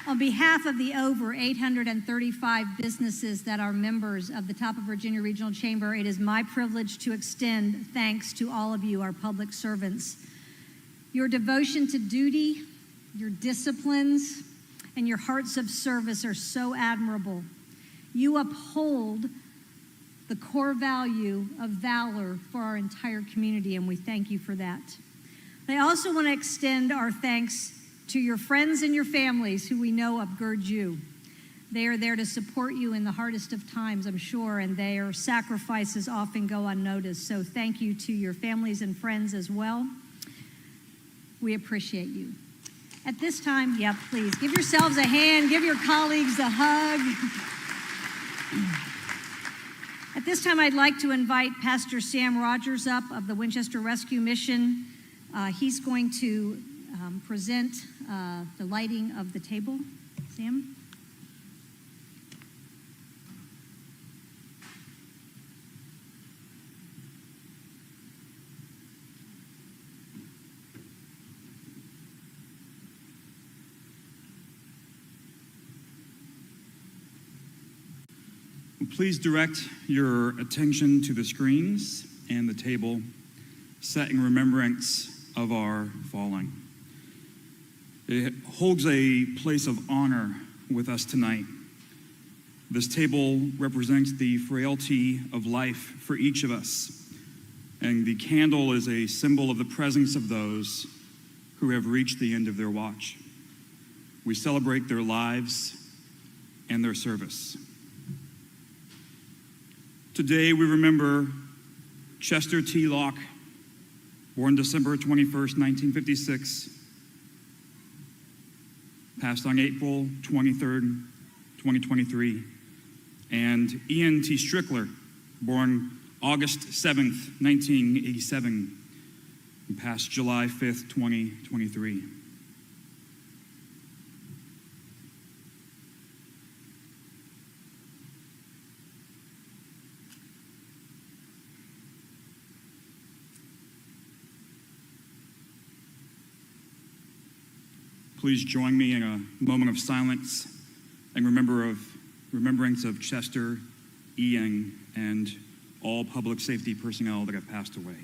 On behalf of the over 835 businesses that are members of the Top of Virginia Regional Chamber, it is my privilege to extend thanks to all of you, our public servants. Your devotion to duty, your disciplines, and your hearts of service are so admirable. You uphold the core value of valor for our entire community, and we thank you for that. I also want to extend our thanks to your friends and your families who we know upgird you. They are there to support you in the hardest of times, I'm sure, and their sacrifices often go unnoticed. So thank you to your families and friends as well. We appreciate you. At this time, please give yourselves a hand, give your colleagues a hug. At this time, I'd like to invite Pastor Sam Rogers up of the Winchester Rescue Mission. He's going to present the lighting of the table. Sam? Please direct your attention to the screens and the table set in remembrance of our fallen. It holds a place of honor with us tonight. This table represents the frailty of life for each of us, and the candle is a symbol of the presence of those who have reached the end of their watch. We celebrate their lives and their service. Today we remember Chester T. Locke, born December 21st, 1956, passed on April 23rd, 2023, and Ian T. Strickler, born August 7th, 1987, and passed July 5th, 2023. Please join me in a moment of silence and remembrance of Chester, Ian, and all public safety personnel that have passed away.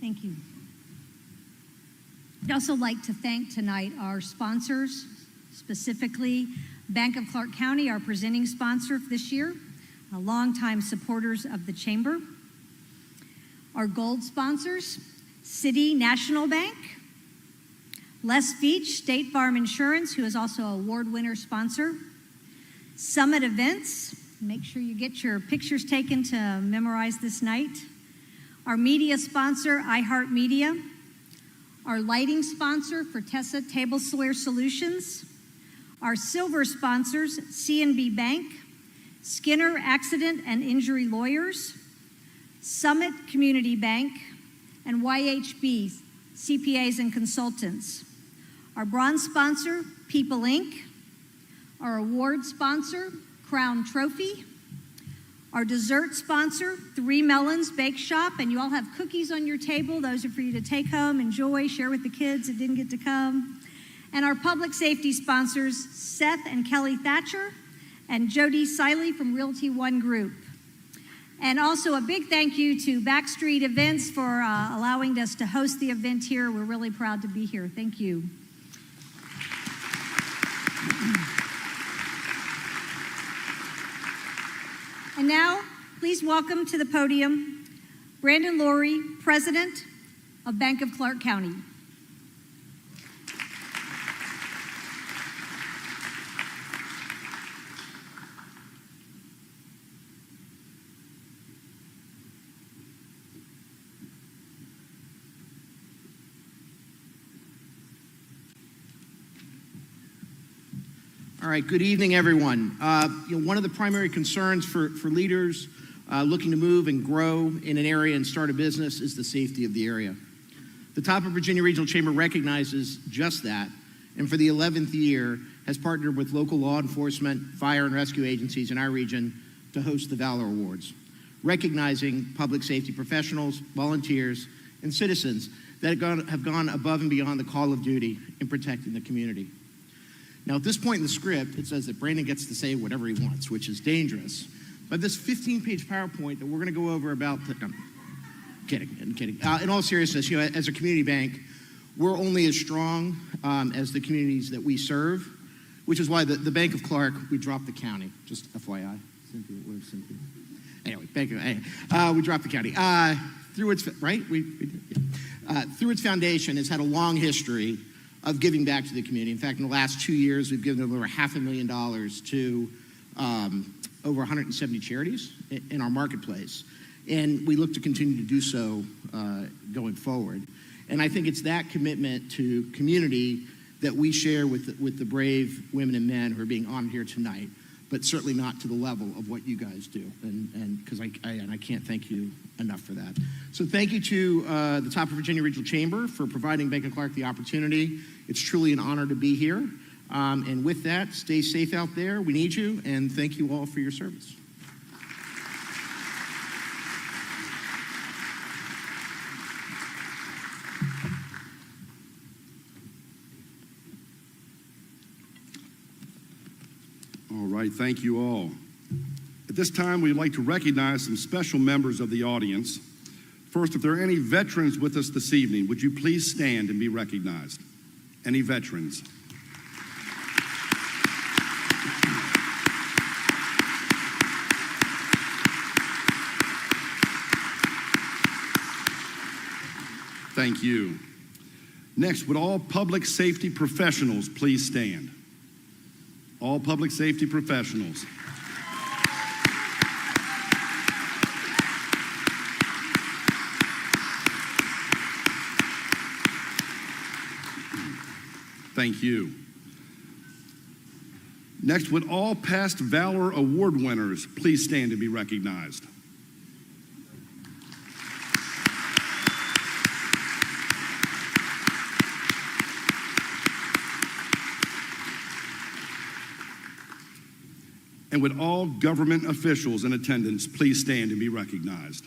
Thank you. I'd also like to thank tonight our sponsors, specifically Bank of Clark County, our presenting sponsor this year, longtime supporters of the Chamber. Our gold sponsors, City National Bank, Les Beach State Farm Insurance, who is also an award winner sponsor, Summit Events, make sure you get your pictures taken to memorize this night, our media sponsor, iHeartMedia, our lighting sponsor, Fortessa Tableware Solutions, our silver sponsors, C&B Bank, Skinner Accident and Injury Lawyers, Summit Community Bank, and YHB CPAs and Consultants. Our bronze sponsor, People Inc., our award sponsor, Crown Trophy, Our dessert sponsor, Three Melons Bake Shop, and you all have cookies on your table. Those are for you to take home, enjoy, share with the kids that didn't get to come. And our public safety sponsors, Seth and Kelly Thatcher, and Jody Siley from Realty One Group. And also a big thank you to Backstreet Events for allowing us to host the event here. We're really proud to be here. Thank you. And now, please welcome to the podium Brandon Laurie, President of Bank of Clark County. All right, good evening, everyone. One of the primary concerns for leaders looking to move and grow in an area and start a business is the safety of the area. The Top of Virginia Regional Chamber recognizes just that, and for the 11th year has partnered with local law enforcement, fire and rescue agencies in our region to host the Valor Awards, recognizing public safety professionals, volunteers, and citizens that have gone above and beyond the call of duty in protecting the community. Now, at this point in the script, it says that Brandon gets to say whatever he wants, which is dangerous. But this 15-page PowerPoint that we're going to go over about, I'm kidding. In all seriousness, as a community bank, we're only as strong as the communities that we serve, which is why the Bank of Clark, we dropped the county. Just FYI, Cynthia, where's Cynthia? Anyway, we dropped the county through its through its foundation. Has had a long history of giving back to the community. In fact, in the last 2 years, we've given over $500,000 to over 170 charities in our marketplace. And we look to continue to do so going forward. And I think it's that commitment to community that we share with the brave women and men who are being honored here tonight, but certainly not to the level of what you guys do. And because I can't thank you enough for that. So thank you to the Top of Virginia Regional Chamber for providing Bank of Clark the opportunity. It's truly an honor to be here. And with that, stay safe out there. We need you, and thank you all for your service. All right, thank you all. At this time, we'd like to recognize some special members of the audience. First, if there are any veterans with us this evening, would you please stand and be recognized? Any veterans? Thank you. Next, would all public safety professionals please stand? All public safety professionals. Thank you. Next, would all past Valor Award winners please stand to be recognized? And would all government officials in attendance please stand and be recognized?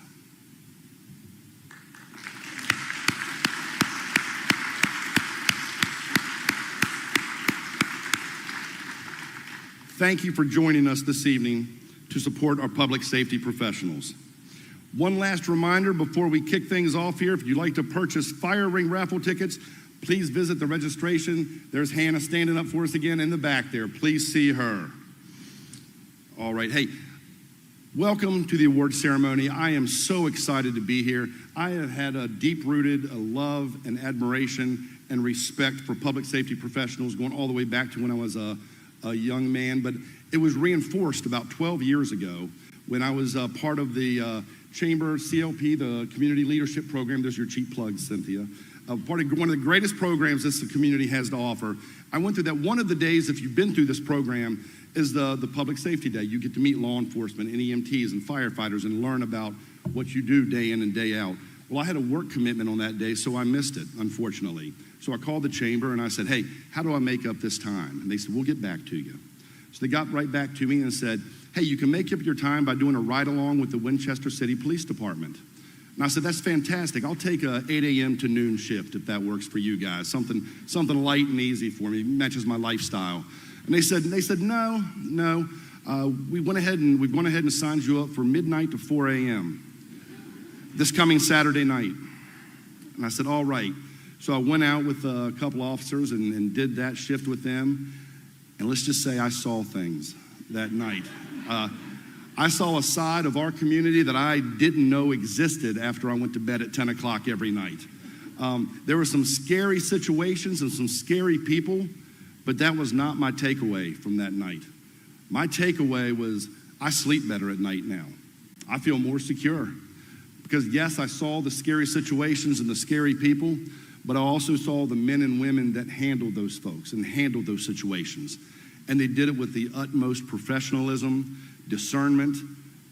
Thank you for joining us this evening to support our public safety professionals. One last reminder before we kick things off here, if you'd like to purchase fire ring raffle tickets, please visit the registration. There's Hannah standing up for us again in the back there. Please see her. All right, hey, welcome to the award ceremony. I am so excited to be here. I have had a deep-rooted love and admiration and respect for public safety professionals going all the way back to when I was a young man, but it was reinforced about 12 years ago when I was part of the Chamber CLP, the Community Leadership Program. There's your cheap plug, Cynthia. Part of one of the greatest programs this community has to offer. I went through that. One of the days, if you've been through this program, is the Public Safety Day. You get to meet law enforcement and EMTs and firefighters and learn about what you do day in and day out. Well, I had a work commitment on that day, so I missed it, unfortunately. So I called the chamber and I said, hey, how do I make up this time? And they said, we'll get back to you. So they got right back to me and said, hey, you can make up your time by doing a ride-along with the Winchester City Police Department. And I said, that's fantastic. I'll take a 8 a.m. to noon shift if that works for you guys. Something light and easy for me, matches my lifestyle. And they said, no. We've gone ahead and signed you up for midnight to 4 a.m. this coming Saturday night. And I said, all right. So I went out with a couple officers and did that shift with them. And let's just say I saw things that night. I saw a side of our community that I didn't know existed after I went to bed at 10 o'clock every night. There were some scary situations and some scary people, but that was not my takeaway from that night. My takeaway was I sleep better at night now. I feel more secure because, yes, I saw the scary situations and the scary people, but I also saw the men and women that handled those folks and handled those situations. And they did it with the utmost professionalism, discernment,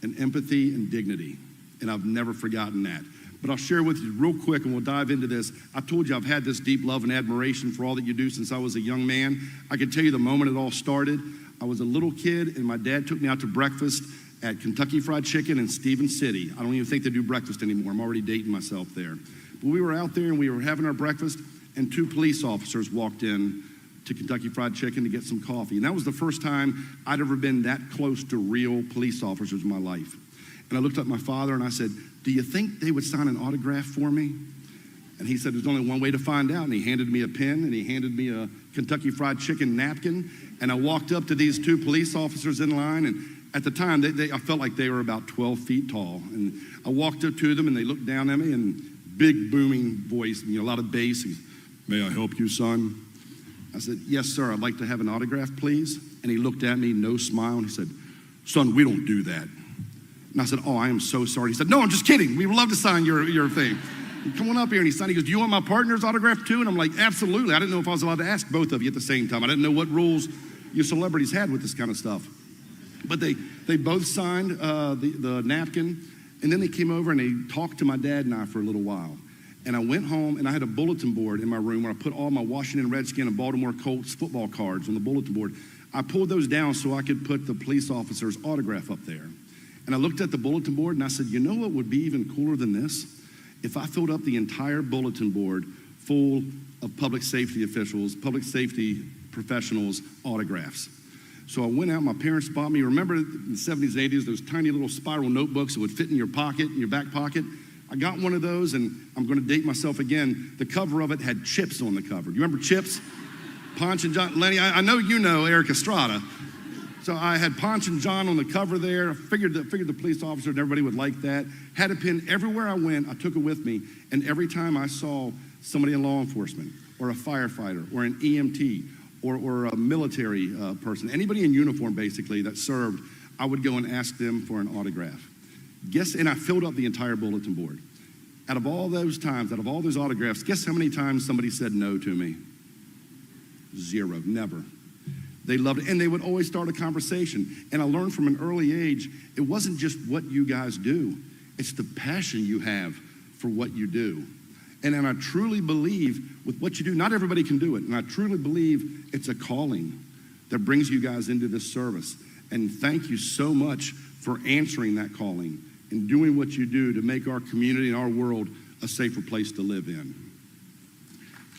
and empathy and dignity. And I've never forgotten that. But I'll share with you real quick and we'll dive into this. I told you I've had this deep love and admiration for all that you do since I was a young man. I can tell you the moment it all started. I was a little kid and my dad took me out to breakfast at Kentucky Fried Chicken in Stevens City. I don't even think they do breakfast anymore. I'm already dating myself there. But we were out there and we were having our breakfast and 2 police officers walked in to Kentucky Fried Chicken to get some coffee. And that was the first time I'd ever been that close to real police officers in my life. And I looked at my father and I said, do you think they would sign an autograph for me? And he said, there's only one way to find out. And he handed me a pen and he handed me a Kentucky Fried Chicken napkin. And I walked up to these 2 police officers in line. And at the time, I felt like they were about 12 feet tall. And I walked up to them and they looked down at me and big booming voice, a lot of bass. May I help you, son? I said, yes, sir, I'd like to have an autograph, please. And he looked at me, no smile, and he said, son, we don't do that. And I said, oh, I am so sorry. He said, no, I'm just kidding. We would love to sign your thing. Come on up here. And he signed, he goes, do you want my partner's autograph too? And I'm like, absolutely. I didn't know if I was allowed to ask both of you at the same time. I didn't know what rules your celebrities had with this kind of stuff. But they both signed the napkin, and then they came over and they talked to my dad and I for a little while. And I went home and I had a bulletin board in my room where I put all my Washington Redskin and Baltimore Colts football cards on the bulletin board. I pulled those down so I could put the police officer's autograph up there. And I looked at the bulletin board and I said, you know what would be even cooler than this? If I filled up the entire bulletin board full of public safety officials, public safety professionals' autographs. So I went out, my parents bought me, remember in the 70s, 80s, those tiny little spiral notebooks that would fit in your pocket, in your back pocket? I got one of those, and I'm going to date myself again. The cover of it had Chips on the cover. You remember Chips? Ponch and John. Lenny, I know you know Eric Estrada. So I had Ponch and John on the cover there. I figured the police officer and everybody would like that. Had a pin everywhere I went. I took it with me, and every time I saw somebody in law enforcement or a firefighter or an EMT or a military person, anybody in uniform basically that served, I would go and ask them for an autograph. And I filled up the entire bulletin board. Out of all those times, out of all those autographs, guess how many times somebody said no to me? 0, never. They loved it, and they would always start a conversation. And I learned from an early age, it wasn't just what you guys do, it's the passion you have for what you do. And I truly believe with what you do, not everybody can do it, and I truly believe it's a calling that brings you guys into this service. And thank you so much for answering that calling and doing what you do to make our community and our world a safer place to live in.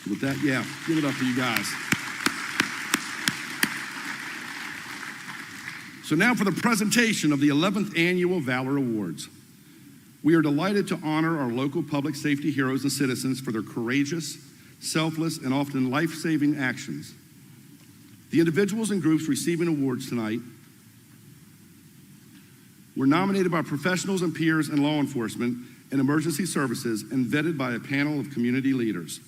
With that, yeah, give it up for you guys. So now for the presentation of the 11th Annual Valor Awards. We are delighted to honor our local public safety heroes and citizens for their courageous, selfless, and often life-saving actions. The individuals and groups receiving awards tonight were nominated by professionals and peers in law enforcement and emergency services and vetted by a panel of community leaders.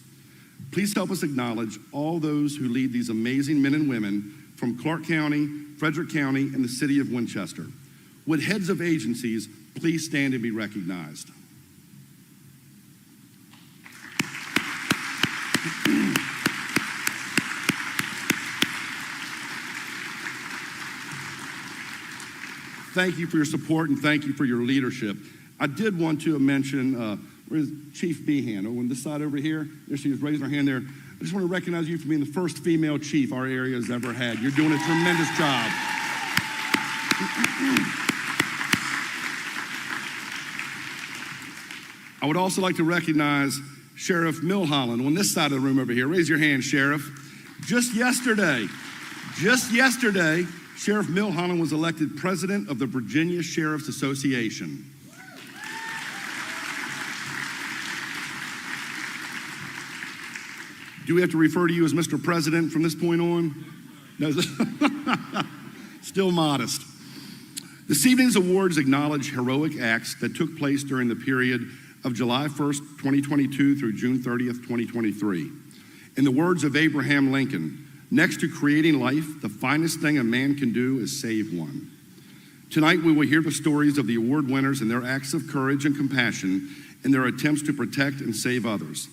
Please help us acknowledge all those who lead these amazing men and women from Clark County, Frederick County, and the city of Winchester. Would heads of agencies please stand and be recognized? Thank you for your support and thank you for your leadership. I did want to mention, where's Chief Behan? Oh, on this side over here, there she is raising her hand there. I just want to recognize you for being the first female chief our area has ever had. You're doing a tremendous job. I would also like to recognize Sheriff Milholland on this side of the room over here. Raise your hand, Sheriff. Just yesterday, Sheriff Milholland was elected president of the Virginia Sheriff's Association. Do we have to refer to you as Mr. President from this point on? No. Still modest. This evening's awards acknowledge heroic acts that took place during the period of July 1st, 2022 through June 30th, 2023. In the words of Abraham Lincoln, next to creating life, the finest thing a man can do is save one. Tonight, we will hear the stories of the award winners and their acts of courage and compassion in their attempts to protect and save others.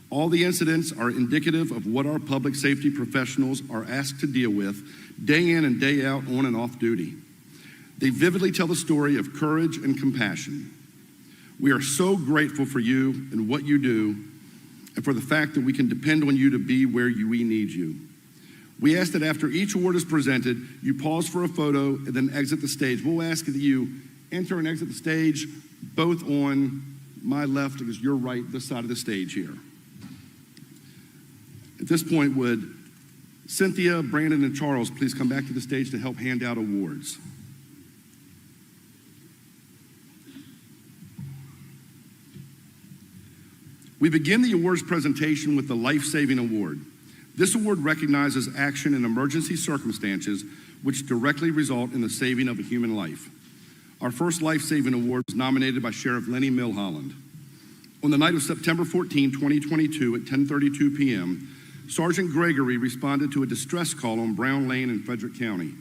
All the incidents are indicative of what our public safety professionals are asked to deal with day in and day out, on and off duty. They vividly tell the story of courage and compassion. We are so grateful for you and what you do, and for the fact that we can depend on you to be where we need you. We ask that after each award is presented, you pause for a photo and then exit the stage. We'll ask that you enter and exit the stage both on my left, because your right, this side of the stage here. At this point, would Cynthia, Brandon, and Charles please come back to the stage to help hand out awards? We begin the awards presentation with the Life Saving Award. This award recognizes action in emergency circumstances which directly result in the saving of a human life. Our first Life Saving Award was nominated by Sheriff Lenny Milholland. On the night of September 14, 2022 at 10:32 p.m., Sergeant Gregory responded to a distress call on Brown Lane in Frederick County.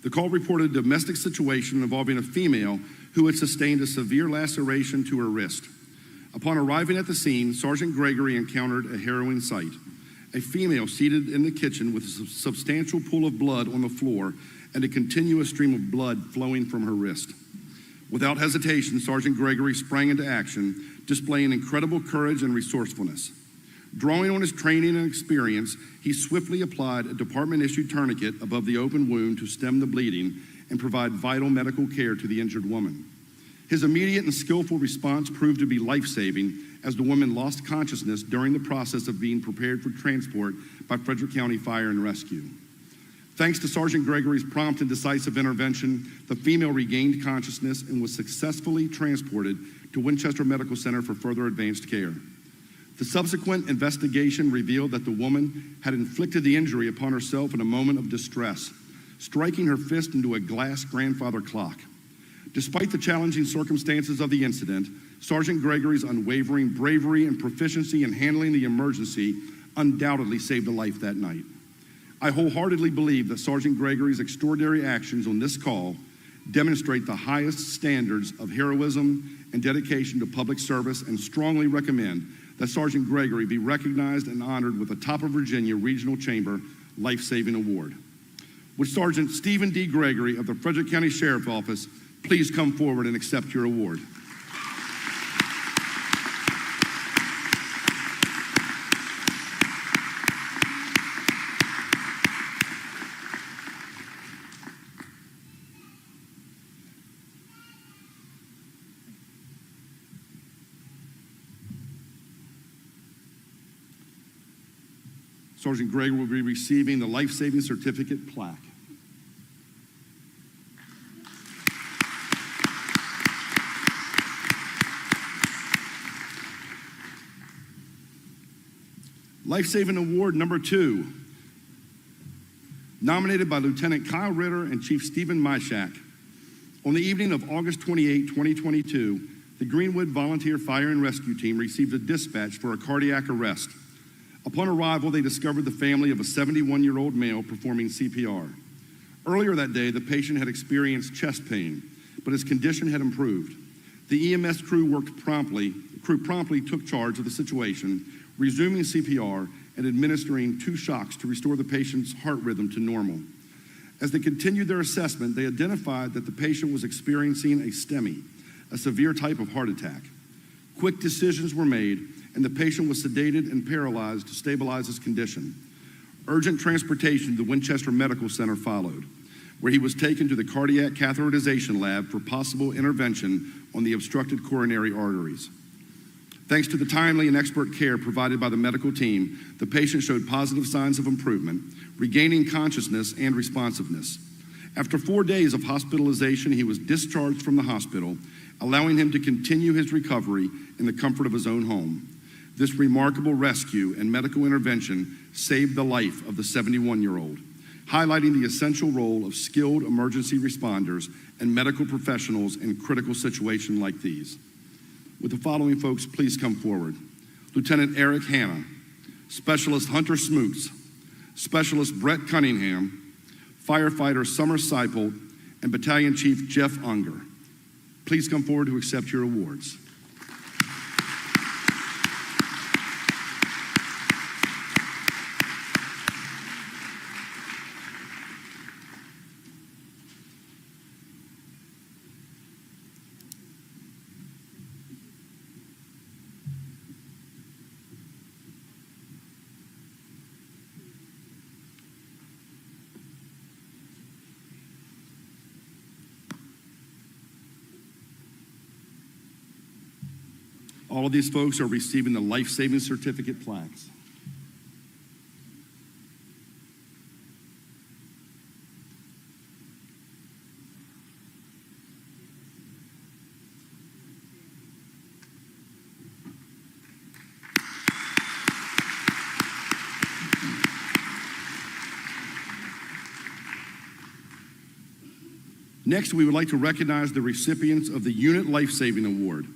The call reported a domestic situation involving a female who had sustained a severe laceration to her wrist. Upon arriving at the scene, Sergeant Gregory encountered a harrowing sight. A female seated in the kitchen with a substantial pool of blood on the floor and a continuous stream of blood flowing from her wrist. Without hesitation, Sergeant Gregory sprang into action, displaying incredible courage and resourcefulness. Drawing on his training and experience, he swiftly applied a department-issued tourniquet above the open wound to stem the bleeding and provide vital medical care to the injured woman. His immediate and skillful response proved to be life-saving, as the woman lost consciousness during the process of being prepared for transport by Frederick County Fire and Rescue. Thanks to Sergeant Gregory's prompt and decisive intervention, the female regained consciousness and was successfully transported to Winchester Medical Center for further advanced care. The subsequent investigation revealed that the woman had inflicted the injury upon herself in a moment of distress, striking her fist into a glass grandfather clock. Despite the challenging circumstances of the incident, Sergeant Gregory's unwavering bravery and proficiency in handling the emergency undoubtedly saved a life that night. I wholeheartedly believe that Sergeant Gregory's extraordinary actions on this call demonstrate the highest standards of heroism and dedication to public service, and strongly recommend that Sergeant Gregory be recognized and honored with the Top of Virginia Regional Chamber Life Saving Award. Would Sergeant Stephen D. Gregory of the Frederick County Sheriff's Office please come forward and accept your award? Sergeant Gregory will be receiving the life-saving certificate plaque. Life-Saving Award number 2, nominated by Lieutenant Kyle Ritter and Chief Stephen Myshak. On the evening of August 28, 2022, the Greenwood Volunteer Fire and Rescue Team received a dispatch for a cardiac arrest. Upon arrival, they discovered the family of a 71-year-old male performing CPR. Earlier that day, the patient had experienced chest pain, but his condition had improved. The EMS crew promptly took charge of the situation, resuming CPR and administering 2 shocks to restore the patient's heart rhythm to normal. As they continued their assessment, they identified that the patient was experiencing a STEMI, a severe type of heart attack. Quick decisions were made, and the patient was sedated and paralyzed to stabilize his condition. Urgent transportation to the Winchester Medical Center followed. where he was taken to the cardiac catheterization lab for possible intervention on the obstructed coronary arteries. Thanks to the timely and expert care provided by the medical team, the patient showed positive signs of improvement, regaining consciousness and responsiveness. After 4 days of hospitalization, he was discharged from the hospital, allowing him to continue his recovery in the comfort of his own home. This remarkable rescue and medical intervention saved the life of the 71-year-old, highlighting the essential role of skilled emergency responders and medical professionals in critical situations like these. Would the following folks please come forward? Lieutenant Eric Hanna, Specialist Hunter Smoots, Specialist Brett Cunningham, Firefighter Summer Seipold, and Battalion Chief Jeff Unger. Please come forward to accept your awards. All of these folks are receiving the life-saving certificate plaques. Next, we would like to recognize the recipients of the Unit Life Saving Award.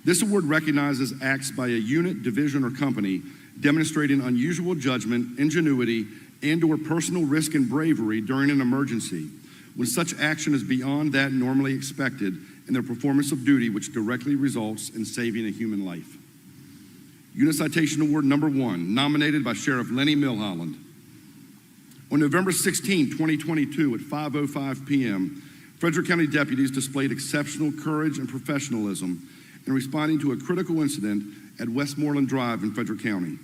This award recognizes acts by a unit, division, or company demonstrating unusual judgment, ingenuity, and/or personal risk and bravery during an emergency, when such action is beyond that normally expected in their performance of duty, which directly results in saving a human life. Unit Citation Award number 1, nominated by Sheriff Lenny Milholland. On November 16, 2022, at 5:05 p.m., Frederick County deputies displayed exceptional courage and professionalism in responding to a critical incident at Westmoreland Drive in Frederick County.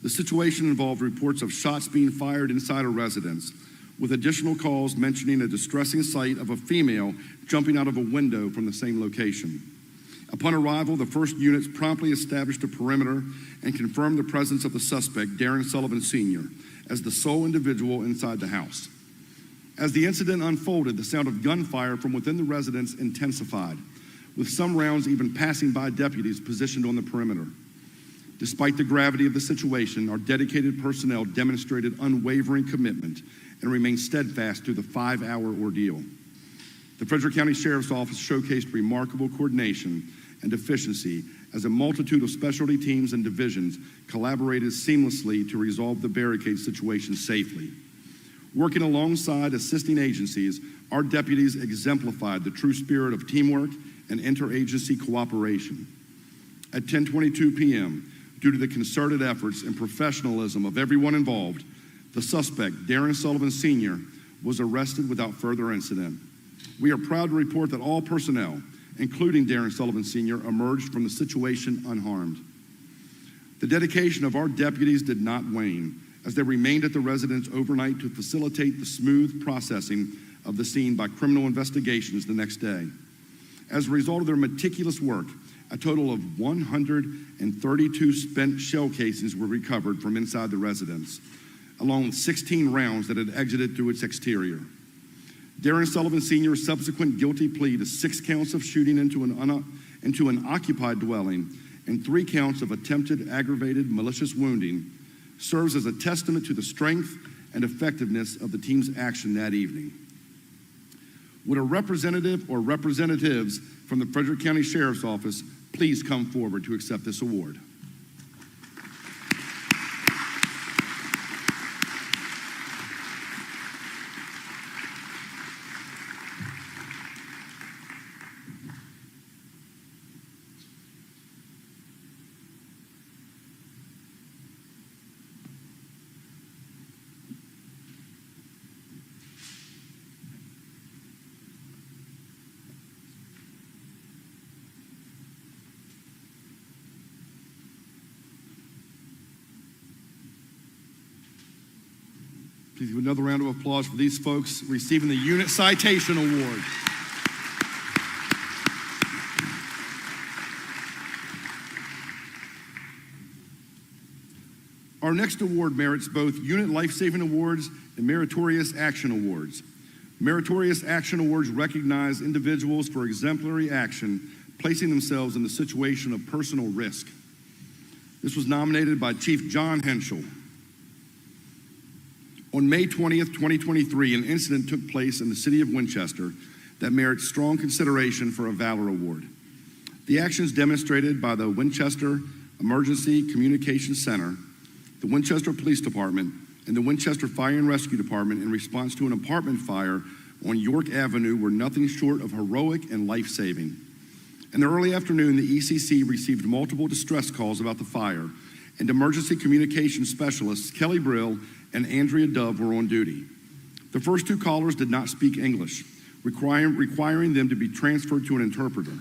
The situation involved reports of shots being fired inside a residence, with additional calls mentioning a distressing sight of a female jumping out of a window from the same location. Upon arrival, the first units promptly established a perimeter and confirmed the presence of the suspect, Darren Sullivan Sr., as the sole individual inside the house. As the incident unfolded, the sound of gunfire from within the residence intensified, with some rounds even passing by deputies positioned on the perimeter. Despite the gravity of the situation, our dedicated personnel demonstrated unwavering commitment and remained steadfast through the 5-hour ordeal. The Frederick County Sheriff's Office showcased remarkable coordination and efficiency as a multitude of specialty teams and divisions collaborated seamlessly to resolve the barricade situation safely. Working alongside assisting agencies, our deputies exemplified the true spirit of teamwork and interagency cooperation. At 10:22 p.m., due to the concerted efforts and professionalism of everyone involved, the suspect, Darren Sullivan Sr., was arrested without further incident. We are proud to report that all personnel, including Darren Sullivan Sr., emerged from the situation unharmed. The dedication of our deputies did not wane, as they remained at the residence overnight to facilitate the smooth processing of the scene by criminal investigations the next day. As a result of their meticulous work, a total of 132 spent shell casings were recovered from inside the residence, along with 16 rounds that had exited through its exterior. Darren Sullivan Sr.'s subsequent guilty plea to 6 counts of shooting into an occupied dwelling and 3 counts of attempted aggravated malicious wounding serves as a testament to the strength and effectiveness of the team's action that evening. Would a representative or representatives from the Frederick County Sheriff's Office please come forward to accept this award? Please give another round of applause for these folks receiving the Unit Citation Award. Our next award merits both Unit Life Saving Awards and Meritorious Action Awards. Meritorious Action Awards recognize individuals for exemplary action, placing themselves in the situation of personal risk. This was nominated by Chief John Henschel. On May 20th, 2023, an incident took place in the city of Winchester that merits strong consideration for a Valor Award. The actions demonstrated by the Winchester Emergency Communications Center, the Winchester Police Department, and the Winchester Fire and Rescue Department in response to an apartment fire on York Avenue were nothing short of heroic and life-saving. In the early afternoon, the ECC received multiple distress calls about the fire, and emergency communications specialists Kelly Brill and Andrea Dove were on duty. The first two callers did not speak English, requiring them to be transferred to an interpreter.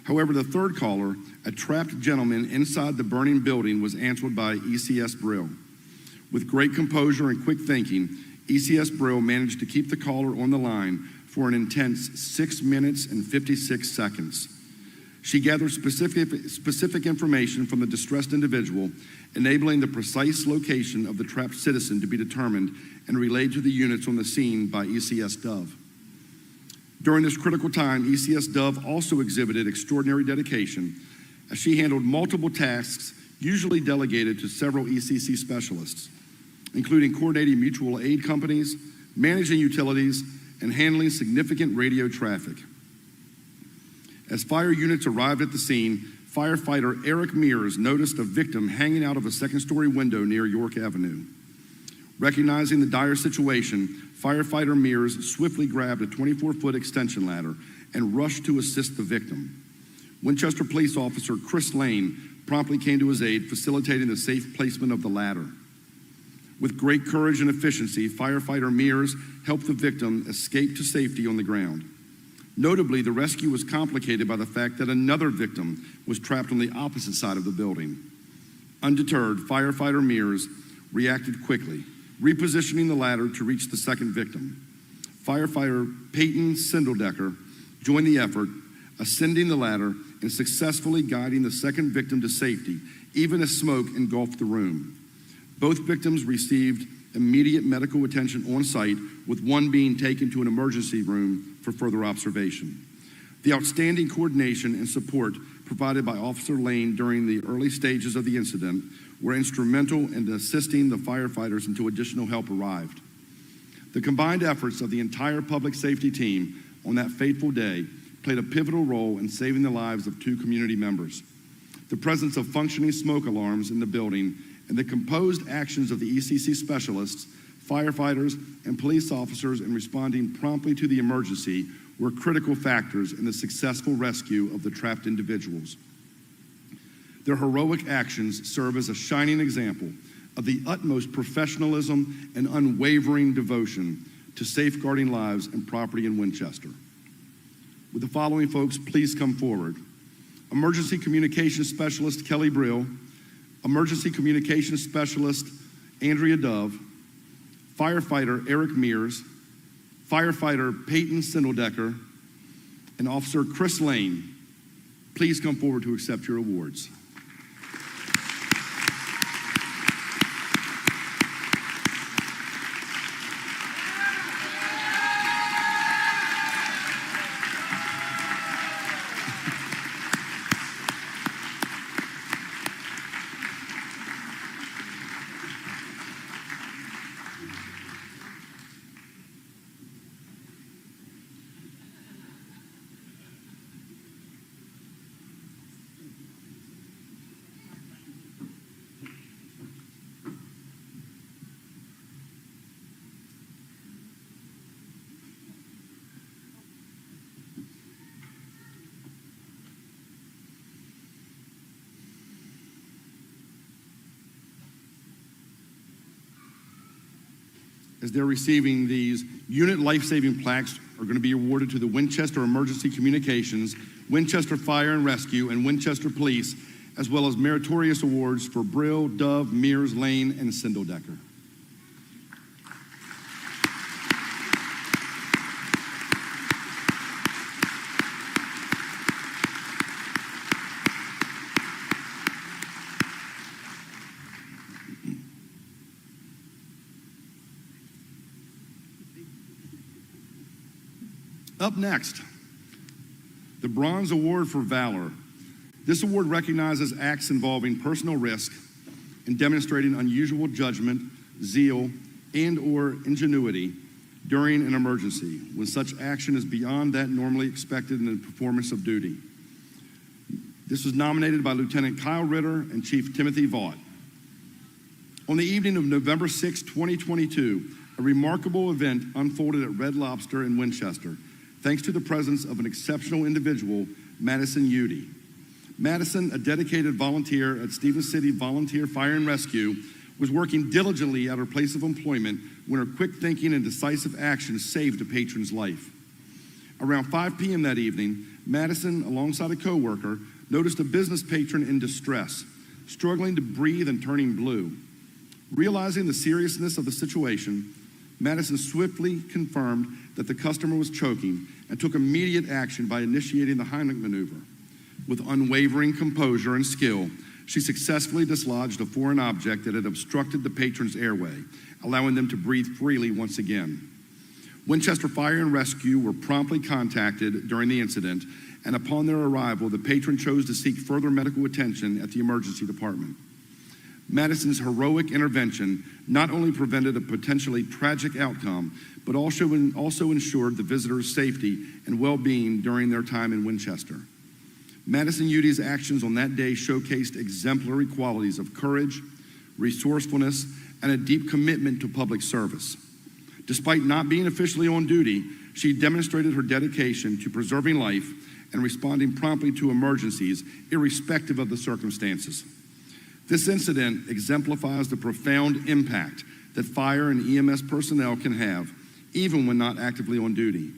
However, the third caller, a trapped gentleman inside the burning building, was answered by ECS Brill. With great composure and quick thinking, ECS Brill managed to keep the caller on the line for an intense 6 minutes and 56 seconds. She gathered specific information from the distressed individual, enabling the precise location of the trapped citizen to be determined and relayed to the units on the scene by ECS Dove. During this critical time, ECS Dove also exhibited extraordinary dedication as she handled multiple tasks usually delegated to several ECC specialists, including coordinating mutual aid companies, managing utilities, and handling significant radio traffic. As fire units arrived at the scene, firefighter Eric Mears noticed a victim hanging out of a second-story window near York Avenue. Recognizing the dire situation, firefighter Mears swiftly grabbed a 24-foot extension ladder and rushed to assist the victim. Winchester Police Officer Chris Lane promptly came to his aid, facilitating the safe placement of the ladder. With great courage and efficiency, firefighter Mears helped the victim escape to safety on the ground. Notably, the rescue was complicated by the fact that another victim was trapped on the opposite side of the building. Undeterred, firefighter Mears reacted quickly, repositioning the ladder to reach the second victim. Firefighter Peyton Sindeldecker joined the effort, ascending the ladder and successfully guiding the second victim to safety, even as smoke engulfed the room. Both victims received immediate medical attention on site, with one being taken to an emergency room for further observation. The outstanding coordination and support provided by Officer Lane during the early stages of the incident were instrumental in assisting the firefighters until additional help arrived. The combined efforts of the entire public safety team on that fateful day played a pivotal role in saving the lives of two community members. The presence of functioning smoke alarms in the building and the composed actions of the ECC specialists, firefighters, and police officers in responding promptly to the emergency were critical factors in the successful rescue of the trapped individuals. Their heroic actions serve as a shining example of the utmost professionalism and unwavering devotion to safeguarding lives and property in Winchester. Would the following folks please come forward? Emergency Communications Specialist Kelly Brill, Emergency Communications Specialist Andrea Dove, Firefighter Eric Mears, Firefighter Peyton Sindeldecker, and Officer Chris Lane. Please come forward to accept your awards. As they're receiving these, unit life-saving plaques are going to be awarded to the Winchester Emergency Communications, Winchester Fire and Rescue, and Winchester Police, as well as meritorious awards for Brill, Dove, Mears, Lane, and Sindeldecker. Up next, the Bronze Award for Valor. This award recognizes acts involving personal risk and demonstrating unusual judgment, zeal, and/or ingenuity during an emergency, when such action is beyond that normally expected in the performance of duty. This was nominated by Lieutenant Kyle Ritter and Chief Timothy Vaught. On the evening of November 6, 2022, a remarkable event unfolded at Red Lobster in Winchester, thanks to the presence of an exceptional individual, Madison Udy. Madison, a dedicated volunteer at Stevens City Volunteer Fire and Rescue, was working diligently at her place of employment when her quick thinking and decisive action saved a patron's life. Around 5 p.m. that evening, Madison, alongside a coworker, noticed a business patron in distress, struggling to breathe and turning blue. Realizing the seriousness of the situation, Madison swiftly confirmed that the customer was choking and took immediate action by initiating the Heimlich maneuver. With unwavering composure and skill, she successfully dislodged a foreign object that had obstructed the patron's airway, allowing them to breathe freely once again. Winchester Fire and Rescue were promptly contacted during the incident, and upon their arrival, the patron chose to seek further medical attention at the emergency department. Madison's heroic intervention not only prevented a potentially tragic outcome, but also ensured the visitor's safety and well-being during their time in Winchester. Madison Udy's actions on that day showcased exemplary qualities of courage, resourcefulness, and a deep commitment to public service. Despite not being officially on duty, she demonstrated her dedication to preserving life and responding promptly to emergencies, irrespective of the circumstances. This incident exemplifies the profound impact that fire and EMS personnel can have, even when not actively on duty.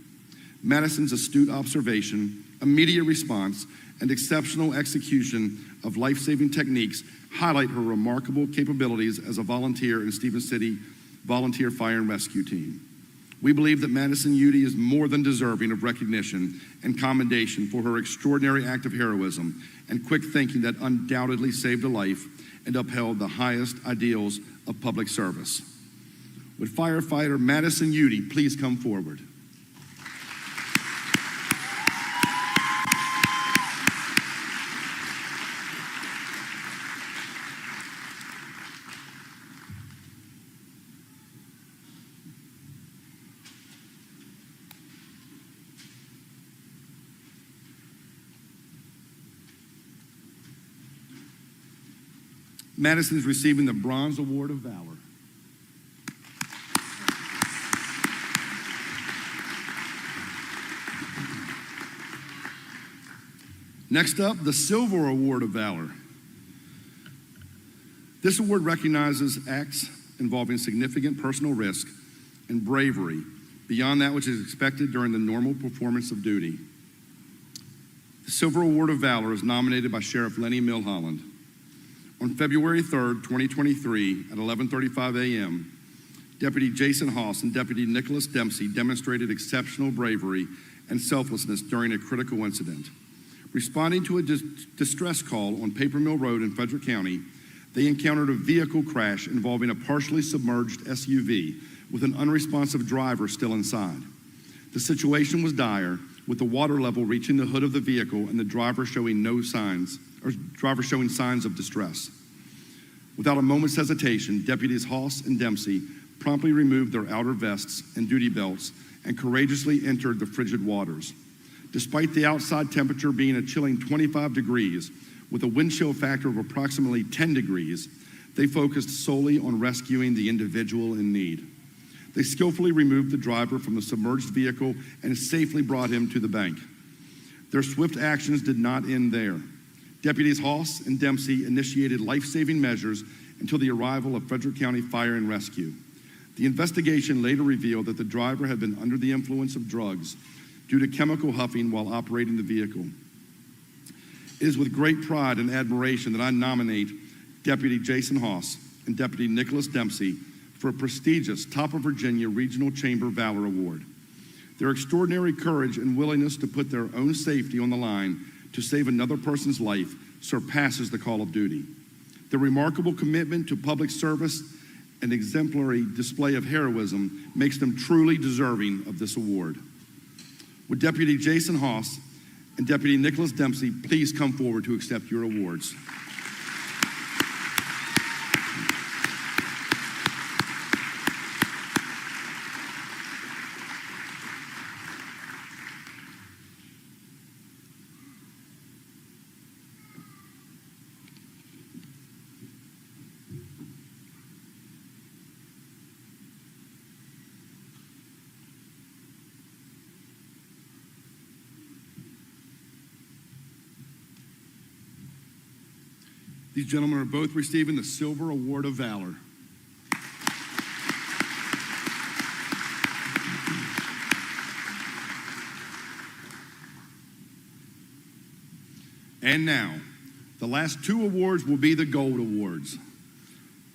Madison's astute observation, immediate response, and exceptional execution of life-saving techniques highlight her remarkable capabilities as a volunteer in Stevens City Volunteer Fire and Rescue Team. We believe that Madison Udy is more than deserving of recognition and commendation for her extraordinary act of heroism and quick thinking that undoubtedly saved a life and upheld the highest ideals of public service. Would firefighter Madison Udy please come forward? Madison is receiving the Bronze Award of Valor. Next up, the Silver Award of Valor. This award recognizes acts involving significant personal risk and bravery beyond that which is expected during the normal performance of duty. The Silver Award of Valor is nominated by Sheriff Lenny Milholland. On February 3rd, 2023, at 11:35 a.m., Deputy Jason Haas and Deputy Nicholas Dempsey demonstrated exceptional bravery and selflessness during a critical incident. Responding to a distress call on Paper Mill Road in Frederick County, they encountered a vehicle crash involving a partially submerged SUV with an unresponsive driver still inside. The situation was dire, with the water level reaching the hood of the vehicle and the driver showing signs of distress. Without a moment's hesitation, Deputies Haas and Dempsey promptly removed their outer vests and duty belts and courageously entered the frigid waters. Despite the outside temperature being a chilling 25 degrees, with a wind chill factor of approximately 10 degrees, they focused solely on rescuing the individual in need. They skillfully removed the driver from the submerged vehicle and safely brought him to the bank. Their swift actions did not end there. Deputies Haas and Dempsey initiated life-saving measures until the arrival of Frederick County Fire and Rescue. The investigation later revealed that the driver had been under the influence of drugs due to chemical huffing while operating the vehicle. It is with great pride and admiration that I nominate Deputy Jason Haas and Deputy Nicholas Dempsey for a prestigious Top of Virginia Regional Chamber Valor Award. Their extraordinary courage and willingness to put their own safety on the line to save another person's life surpasses the call of duty. Their remarkable commitment to public service and exemplary display of heroism makes them truly deserving of this award. Would Deputy Jason Haas and Deputy Nicholas Dempsey please come forward to accept your awards? These gentlemen are both receiving the Silver Award of Valor. And now, the last two awards will be the Gold Awards.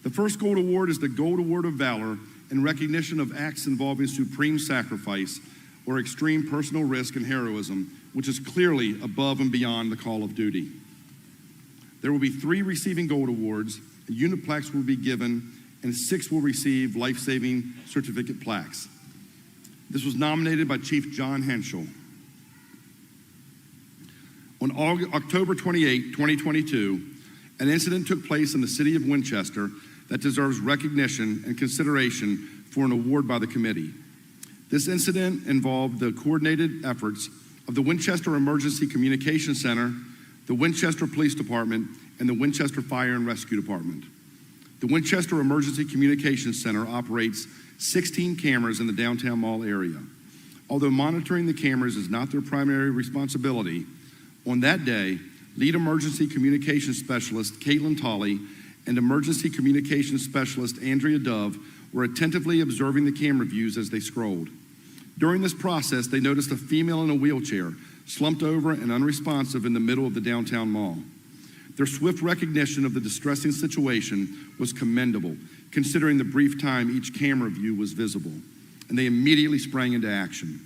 The first Gold Award is the Gold Award of Valor in recognition of acts involving supreme sacrifice or extreme personal risk and heroism, which is clearly above and beyond the call of duty. There will be 3 receiving gold awards, a unit plaques will be given, and 6 will receive life-saving certificate plaques. This was nominated by Chief John Henschel. On October 28, 2022, an incident took place in the city of Winchester that deserves recognition and consideration for an award by the committee. This incident involved the coordinated efforts of the Winchester Emergency Communication Center, the Winchester Police Department, and the Winchester Fire and Rescue Department. The Winchester Emergency Communications Center operates 16 cameras in the downtown mall area. Although monitoring the cameras is not their primary responsibility, on that day, Lead Emergency Communications Specialist Caitlin Tolley and Emergency Communications Specialist Andrea Dove were attentively observing the camera views as they scrolled. During this process, they noticed a female in a wheelchair slumped over and unresponsive in the middle of the downtown mall. Their swift recognition of the distressing situation was commendable, considering the brief time each camera view was visible, and they immediately sprang into action.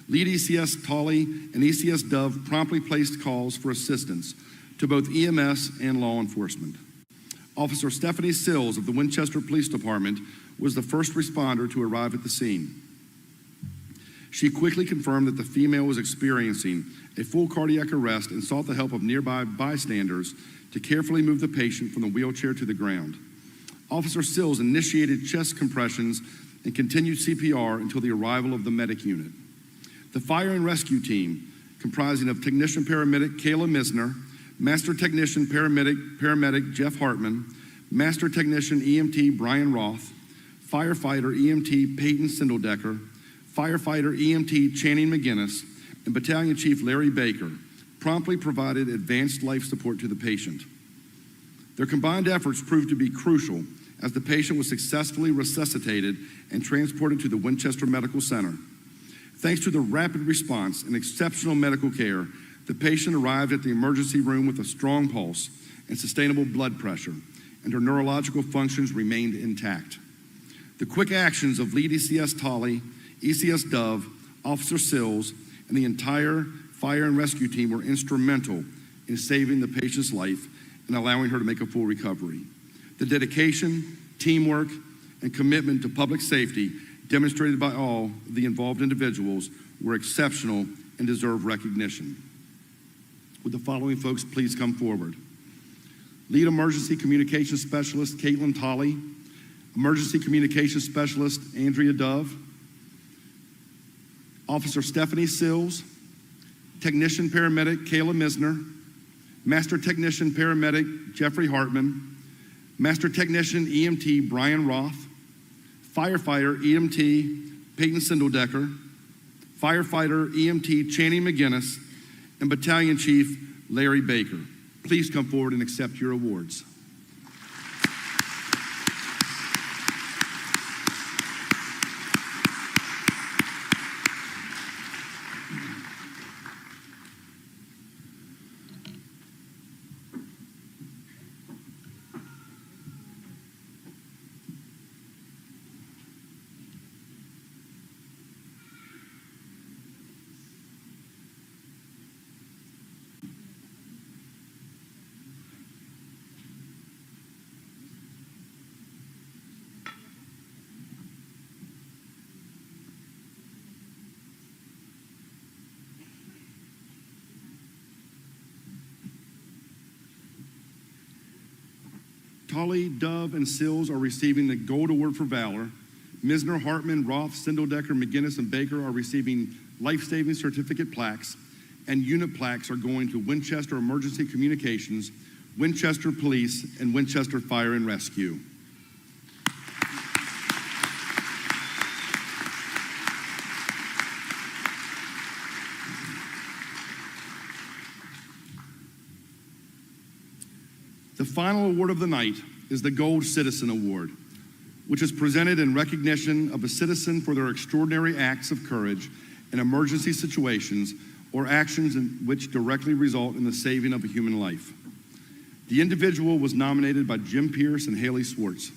Lead ECS Tolley and ECS Dove promptly placed calls for assistance to both EMS and law enforcement. Officer Stephanie Sills of the Winchester Police Department was the first responder to arrive at the scene. She quickly confirmed that the female was experiencing a full cardiac arrest and sought the help of nearby bystanders to carefully move the patient from the wheelchair to the ground. Officer Sills initiated chest compressions and continued CPR until the arrival of the medic unit. The fire and rescue team, comprising of technician paramedic Kayla Misner, master technician paramedic Jeff Hartman, master technician EMT Brian Roth, firefighter EMT Peyton Sindeldecker, firefighter EMT Channing McGinnis, and Battalion Chief Larry Baker promptly provided advanced life support to the patient. Their combined efforts proved to be crucial as the patient was successfully resuscitated and transported to the Winchester Medical Center. Thanks to the rapid response and exceptional medical care, the patient arrived at the emergency room with a strong pulse and sustainable blood pressure, and her neurological functions remained intact. The quick actions of Lead ECS Tolley, ECS Dove, Officer Sills, and the entire fire and rescue team were instrumental in saving the patient's life and allowing her to make a full recovery. The dedication, teamwork, and commitment to public safety demonstrated by all the involved individuals were exceptional and deserve recognition. Would the following folks please come forward? Lead Emergency Communications Specialist Caitlin Tolley, Emergency Communications Specialist Andrea Dove, Officer Stephanie Sills, Technician Paramedic Kayla Misner, Master Technician Paramedic Jeffrey Hartman, Master Technician EMT Brian Roth, Firefighter EMT Peyton Sindeldecker, Firefighter EMT Channing McGinnis, and Battalion Chief Larry Baker. Please come forward and accept your awards. Holly, Dove, and Sills are receiving the Gold Award for Valor. Misner, Hartman, Roth, Sindeldecker, McGinnis, and Baker are receiving life-saving certificate plaques, and unit plaques are going to Winchester Emergency Communications, Winchester Police, and Winchester Fire and Rescue. The final award of the night is the Gold Citizen Award, which is presented in recognition of a citizen for their extraordinary acts of courage in emergency situations or actions in which directly result in the saving of a human life. The individual was nominated by Jim Pierce and Haley Swartz.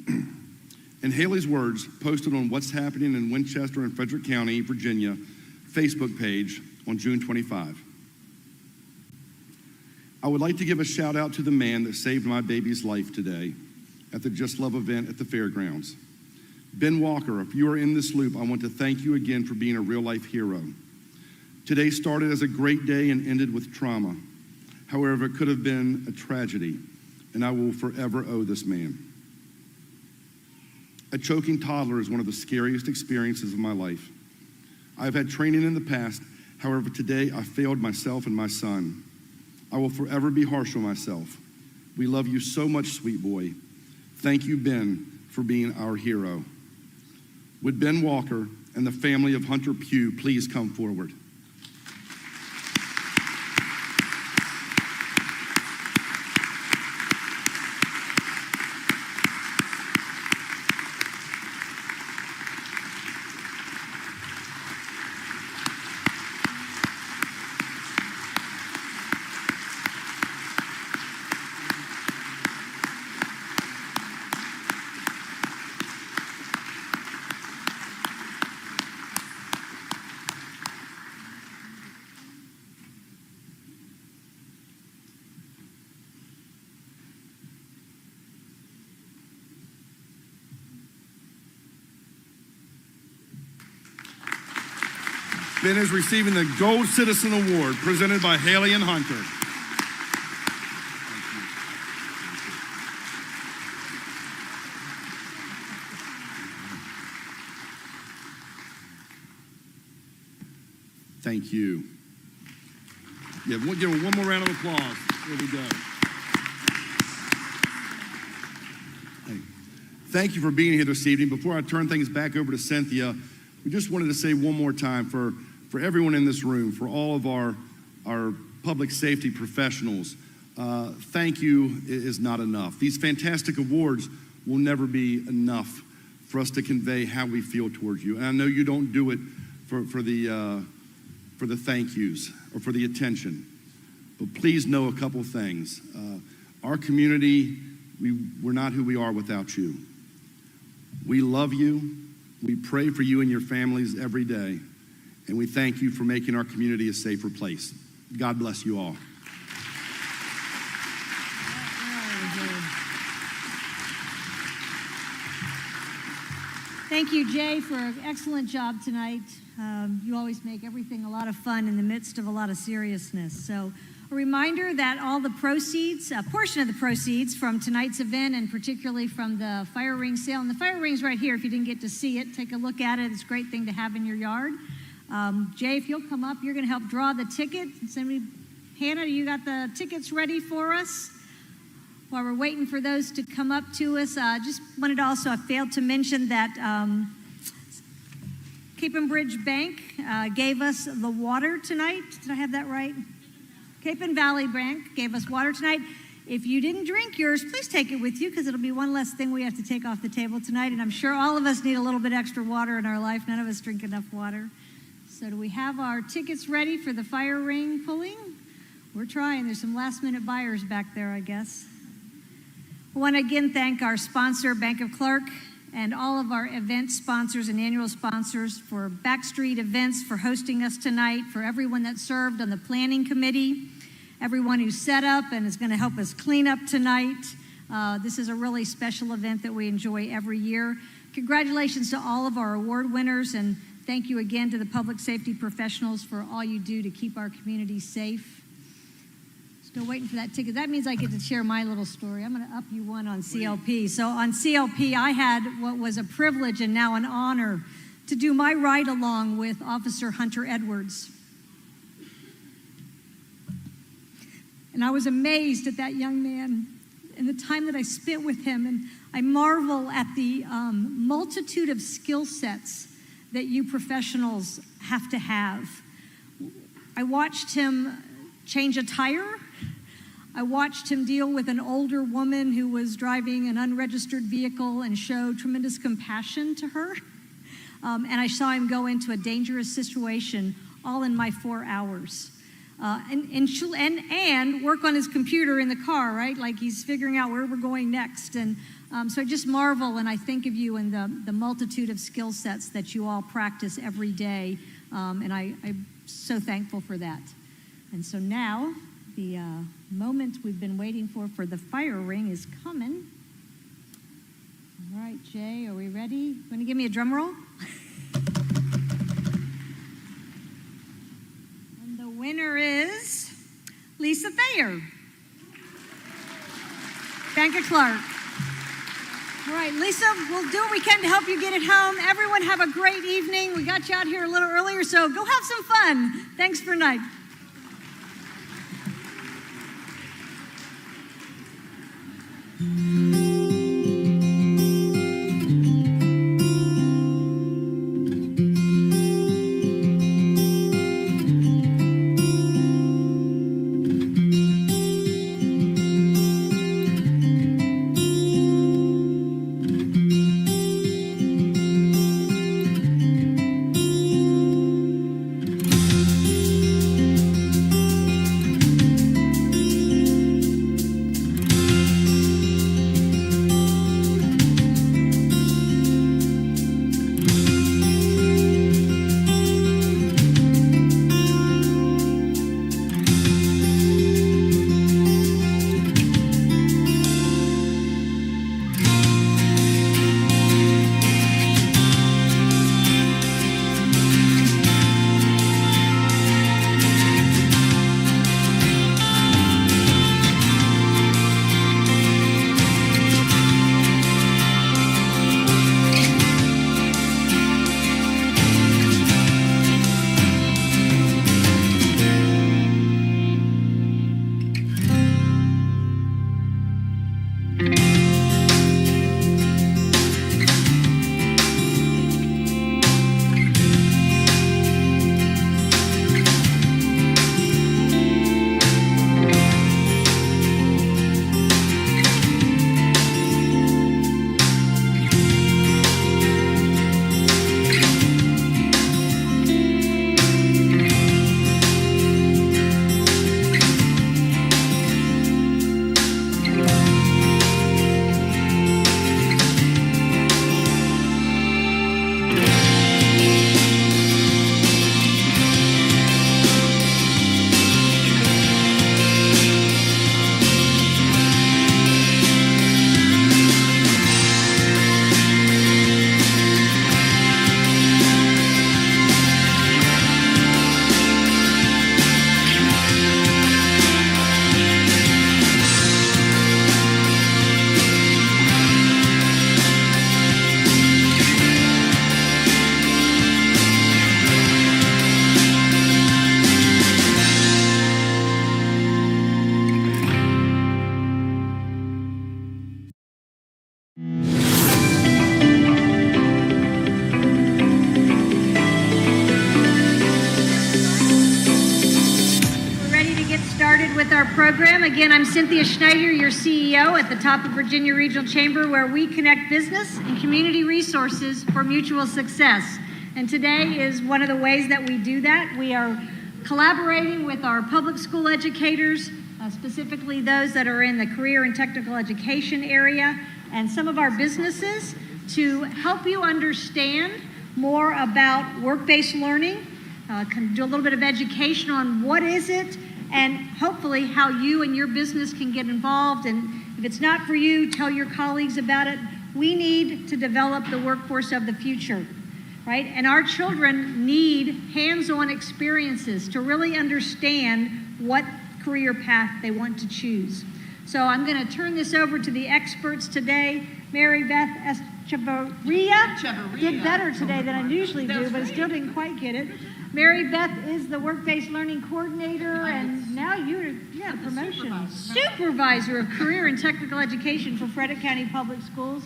In Haley's words, posted on What's Happening in Winchester and Frederick County, Virginia, Facebook page on June 25. I would like to give a shout out to the man that saved my baby's life today at the Just Love event at the fairgrounds. Ben Walker, if you are in this loop, I want to thank you again for being a real-life hero. Today started as a great day and ended with trauma. However, it could have been a tragedy, and I will forever owe this man. A choking toddler is one of the scariest experiences of my life. I've had training in the past, however, today I failed myself and my son. I will forever be harsh on myself. We love you so much, sweet boy. Thank you, Ben, for being our hero. Would Ben Walker and the family of Hunter Pugh please come forward? Ben is receiving the Gold Citizen Award presented by Haley and Hunter. Thank you. Yeah, we'll give him one more round of applause. There we go. Hey, thank you for being here this evening. Before I turn things back over to Cynthia, we just wanted to say one more time for everyone in this room, for all of our public safety professionals, thank you is not enough. These fantastic awards will never be enough for us to convey how we feel towards you. And I know you don't do it for the thank yous or for the attention, but please know a couple things. Our community, we're not who we are without you. We love you. We pray for you and your families every day. And we thank you for making our community a safer place. God bless you all. Thank you, Jay, for an excellent job tonight. You always make everything a lot of fun in the midst of a lot of seriousness. So a reminder that all the proceeds, a portion of the proceeds from tonight's event, and particularly from the fire ring sale, and the fire ring's right here if you didn't get to see it, take a look at it. It's a great thing to have in your yard. Jay, if you'll come up, you're going to help draw the ticket. Hannah, you got the tickets ready for us? While we're waiting for those to come up to us, just wanted to also, I failed to mention that Cape and Bridge Bank gave us the water tonight. Did I have that right? Cape and Valley Bank gave us water tonight. If you didn't drink yours, please take it with you because it'll be one less thing we have to take off the table tonight. And I'm sure all of us need a little bit extra water in our life. None of us drink enough water. So do we have our tickets ready for the fire ring pulling? We're trying. There's some last-minute buyers back there, I guess. I want to again thank our sponsor, Bank of Clark, and all of our event sponsors and annual sponsors for Backstreet Events for hosting us tonight, for everyone that served on the planning committee, everyone who set up and is going to help us clean up tonight. This is a really special event that we enjoy every year. Congratulations to all of our award winners, and thank you again to the public safety professionals for all you do to keep our community safe. Still waiting for that ticket. That means I get to share my little story. I'm going to up you one on CLP. So on CLP, I had what was a privilege and now an honor to do my ride along with Officer Hunter Edwards. And I was amazed at that young man and the time that I spent with him. And I marvel at the multitude of skill sets that you professionals have to have. I watched him change a tire. I watched him deal with an older woman who was driving an unregistered vehicle and show tremendous compassion to her. And I saw him go into a dangerous situation all in my 4 hours. And work on his computer in the car, right? Like he's figuring out where we're going next. And so I just marvel, and I think of you and the multitude of skill sets that you all practice every day. And I'm so thankful for that. And so now the moment we've been waiting for the fire ring is coming. All right, Jay, are we ready? You want to give me a drum roll? And the winner is Lisa Thayer, Bank of Clark. All right, Lisa, we'll do what we can to help you get it home. Everyone have a great evening. We got you out here a little earlier, so go have some fun. Thanks for tonight. With our program. Again, I'm Cynthia Schneider, your CEO at the top of Virginia Regional Chamber, where we connect business and community resources for mutual success. And today is one of the ways that we do that. We are collaborating with our public school educators, specifically those that are in the career and technical education area, and some of our businesses to help you understand more about work-based learning, do a little bit of education on what is it, and hopefully how you and your business can get involved. And if it's not for you, tell your colleagues about it. We need to develop the workforce of the future, right? And our children need hands-on experiences to really understand what career path they want to choose. So I'm going to turn this over to the experts today. Mary Beth Echevarria did better today than I usually do, but I still didn't quite get it. Mary Beth is the Work-Based Learning Coordinator, and now you had a promotion. Supervisor of Career and Technical Education for Frederick County Public Schools.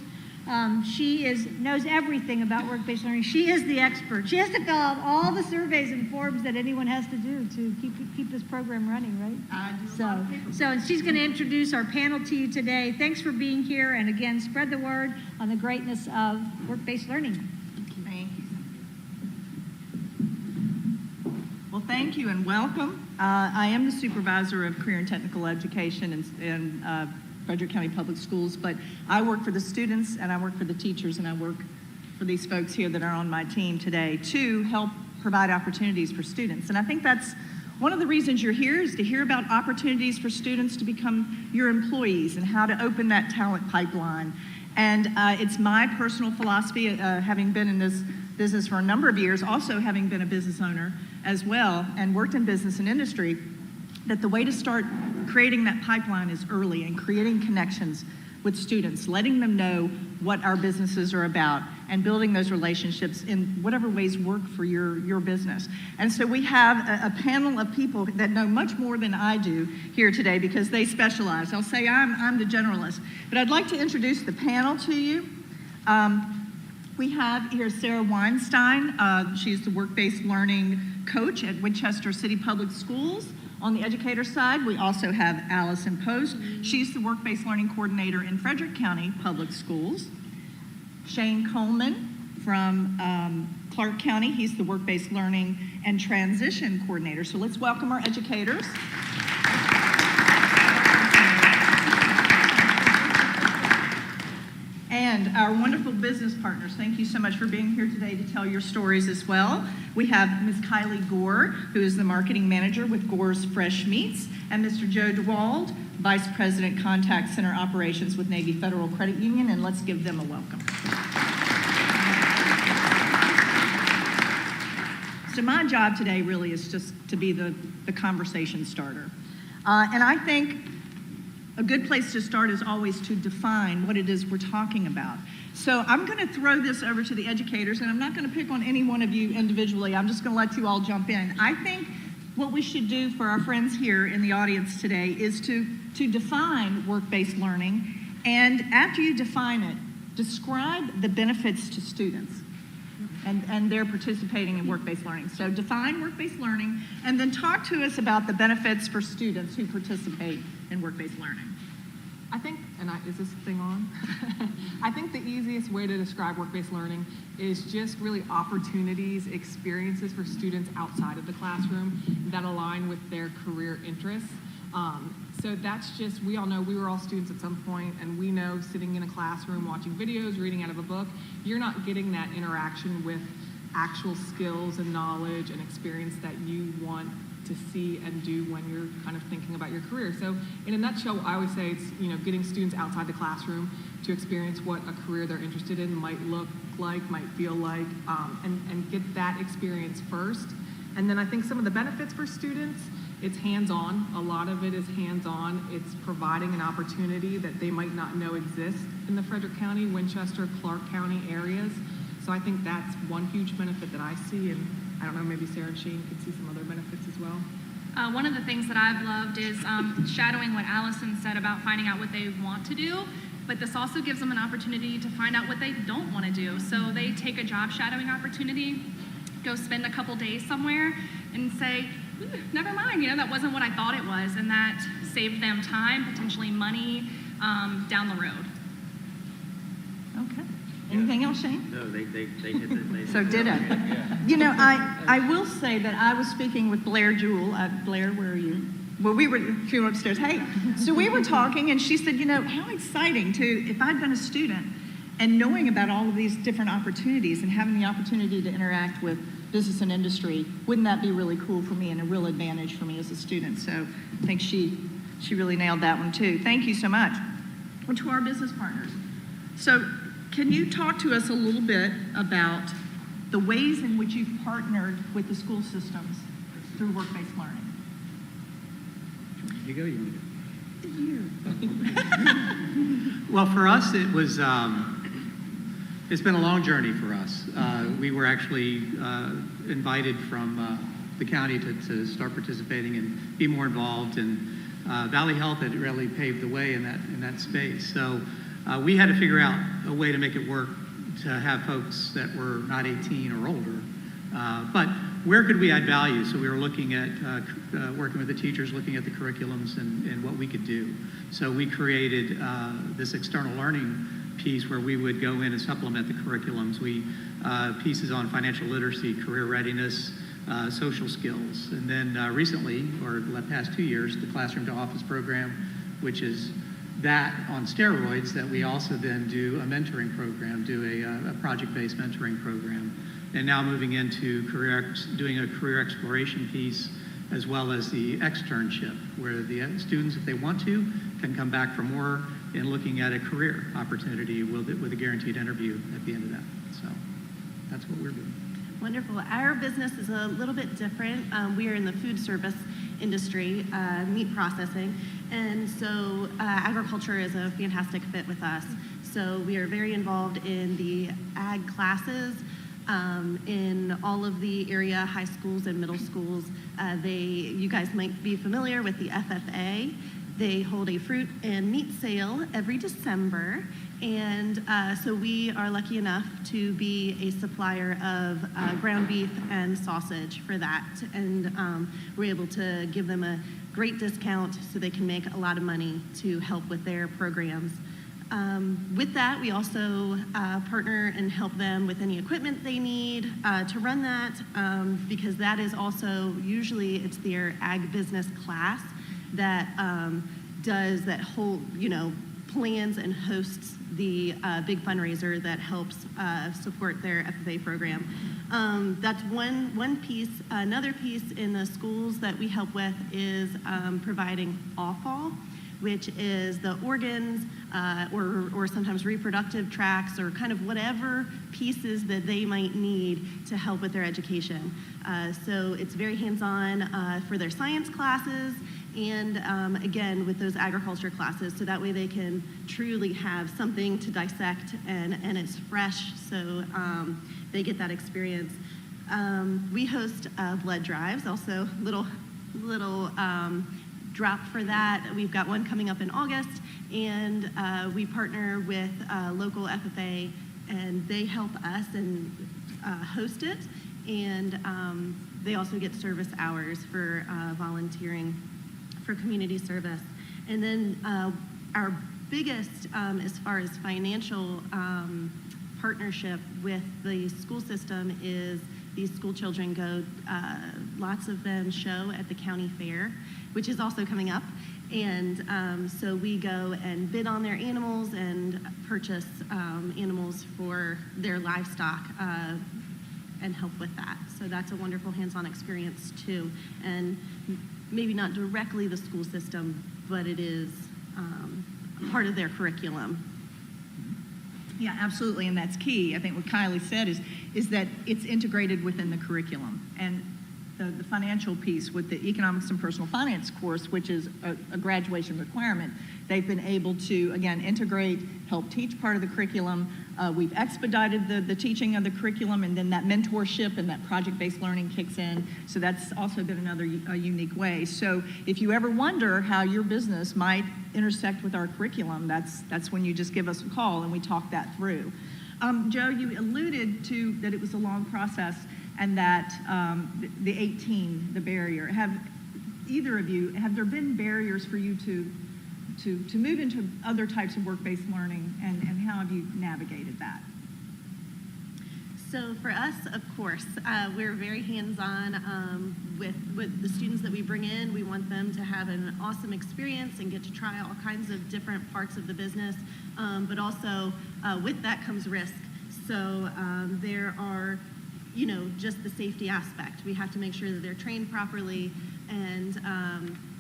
She knows everything about work-based learning. She is the expert. She has to fill out all the surveys and forms that anyone has to do to keep this program running, right? I do So she's going to introduce our panel to you today. Thanks for being here, and again, spread the word on the greatness of work-based learning. Thank you. Well, thank you and welcome. I am the supervisor of career and technical education in Frederick County Public Schools, but I work for the students and I work for the teachers and I work for these folks here that are on my team today to help provide opportunities for students. And I think that's one of the reasons you're here, is to hear about opportunities for students to become your employees and how to open that talent pipeline. And it's my personal philosophy, having been in this business for a number of years, also having been a business owner as well and worked in business and industry, that the way to start creating that pipeline is early and creating connections with students, letting them know what our businesses are about and building those relationships in whatever ways work for your business. And so we have a panel of people that know much more than I do here today because they specialize. I'll say I'm the generalist, but I'd like to introduce the panel to you. We have here Sarah Weinstein. She's the work-based learning coach at Winchester City Public Schools. On the educator side, we also have Allison Post. She's the work-based learning coordinator in Frederick County Public Schools. Shane Coleman from Clark County. He's the work-based learning and transition coordinator. So let's welcome our educators. And our wonderful business partners, thank you so much for being here today to tell your stories as well. We have Ms. Kylie Gore, who is the marketing manager with Gore's Fresh Meats, and Mr. Joe DeWald, Vice President, Contact Center Operations with Navy Federal Credit Union, and let's give them a welcome. So my job today really is just to be the conversation starter. And I think a good place to start is always to define what it is we're talking about. So I'm going to throw this over to the educators, and I'm not going to pick on any one of you individually. I'm just going to let you all jump in. I think what we should do for our friends here in the audience today is to define work-based learning, and after you define it, describe the benefits to students and they're participating in work-based learning. So define work-based learning, and then talk to us about the benefits for students who participate in work-based learning. I think, is this thing on? I think the easiest way to describe work-based learning is just really opportunities, experiences for students outside of the classroom that align with their career interests. So that's just, we all know we were all students at some point, and we know sitting in a classroom, watching videos, reading out of a book, you're not getting that interaction with actual skills and knowledge and experience that you want to see and do when you're kind of thinking about your career. So in a nutshell, I always say it's, getting students outside the classroom to experience what a career they're interested in might look like, might feel like, and get that experience first. And then I think some of the benefits for students, it's hands-on. A lot of it is hands-on. It's providing an opportunity that they might not know exists in the Frederick County, Winchester, Clark County areas. So I think that's one huge benefit that I see, and I don't know, maybe Sarah and Shane could see some other benefits as well. One of the things that I've loved is shadowing what Allison said about finding out what they want to do, but this also gives them an opportunity to find out what they don't want to do. So they take a job shadowing opportunity, go spend a couple days somewhere, and say, never mind, that wasn't what I thought it was, and that saved them time, potentially money, down the road. Okay. Anything else, Shane? No, they hit the... So ditto. I will say that I was speaking with Blair Jewell. Blair, where are you? Well, she went upstairs. Hey, so we were talking, and she said, how exciting if I'd been a student and knowing about all of these different opportunities and having the opportunity to interact with business and industry, wouldn't that be really cool for me and a real advantage for me as a student? So I think she really nailed that one too. Thank you so much. And to our business partners. So can you talk to us a little bit about the ways in which you've partnered with the school systems through work-based learning? You go, you Well, for us, it was, it's been a long journey for us. We were actually invited from the county to start participating and be more involved, and Valley Health had really paved the way in that space. So we had to figure out a way to make it work to have folks that were not 18 or older. But where could we add value? So we were looking at working with the teachers, looking at the curriculums and what we could do. So we created this external learning piece where we would go in and supplement the curriculums. Pieces on financial literacy, career readiness, social skills. And then recently, or the past 2 years, the Classroom to Office program, which is that on steroids, that we also then do a mentoring program, do a project-based mentoring program. And now moving into doing a career exploration piece, as well as the externship, where the students, if they want to, can come back for more in looking at a career opportunity with a guaranteed interview at the end of that. So that's what we're doing. Wonderful. Our business is a little bit different. We are in the food service industry, meat processing, and so agriculture is a fantastic fit with us. So we are very involved in the ag classes, in all of the area high schools and middle schools. You guys might be familiar with the FFA. They hold a fruit and meat sale every December, and so we are lucky enough to be a supplier of ground beef and sausage for that, and we're able to give them a great discount so they can make a lot of money to help with their programs. With that, we also partner and help them with any equipment they need to run that, because that is also, usually it's their ag business class that does that whole, plans and hosts the big fundraiser that helps support their FFA program. That's one piece. Another piece in the schools that we help with is providing AWFAL, which is the organs or sometimes reproductive tracts or kind of whatever pieces that they might need to help with their education. So it's very hands-on for their science classes and again with those agriculture classes, so that way they can truly have something to dissect and it's fresh, so they get that experience. We host blood drives, also little drop for that. We've got one coming up in August, and we partner with local FFA, and they help us and host it, and they also get service hours for volunteering for community service. And then our biggest, as far as financial partnership with the school system, is these school children go, lots of them show at the county fair, which is also coming up. And so we go and bid on their animals and purchase animals for their livestock and help with that. So that's a wonderful hands-on experience too. And maybe not directly the school system, but it is part of their curriculum. Yeah, absolutely, and that's key. I think what Kylie said is that it's integrated within the curriculum. And the financial piece with the Economics and Personal Finance course, which is a graduation requirement, they've been able to, again, integrate, help teach part of the curriculum. We've expedited the teaching of the curriculum, and then that mentorship and that project-based learning kicks in. So that's also been another unique way. So if you ever wonder how your business might intersect with our curriculum, that's when you just give us a call and we talk that through. Joe, you alluded to that it was a long process and that the 18, the barrier. Have either of you, have there been barriers for you to move into other types of work-based learning, and how have you navigated that? So for us, of course, we're very hands-on with the students that we bring in. We want them to have an awesome experience and get to try all kinds of different parts of the business, but also with that comes risk. So there are, just the safety aspect. We have to make sure that they're trained properly, and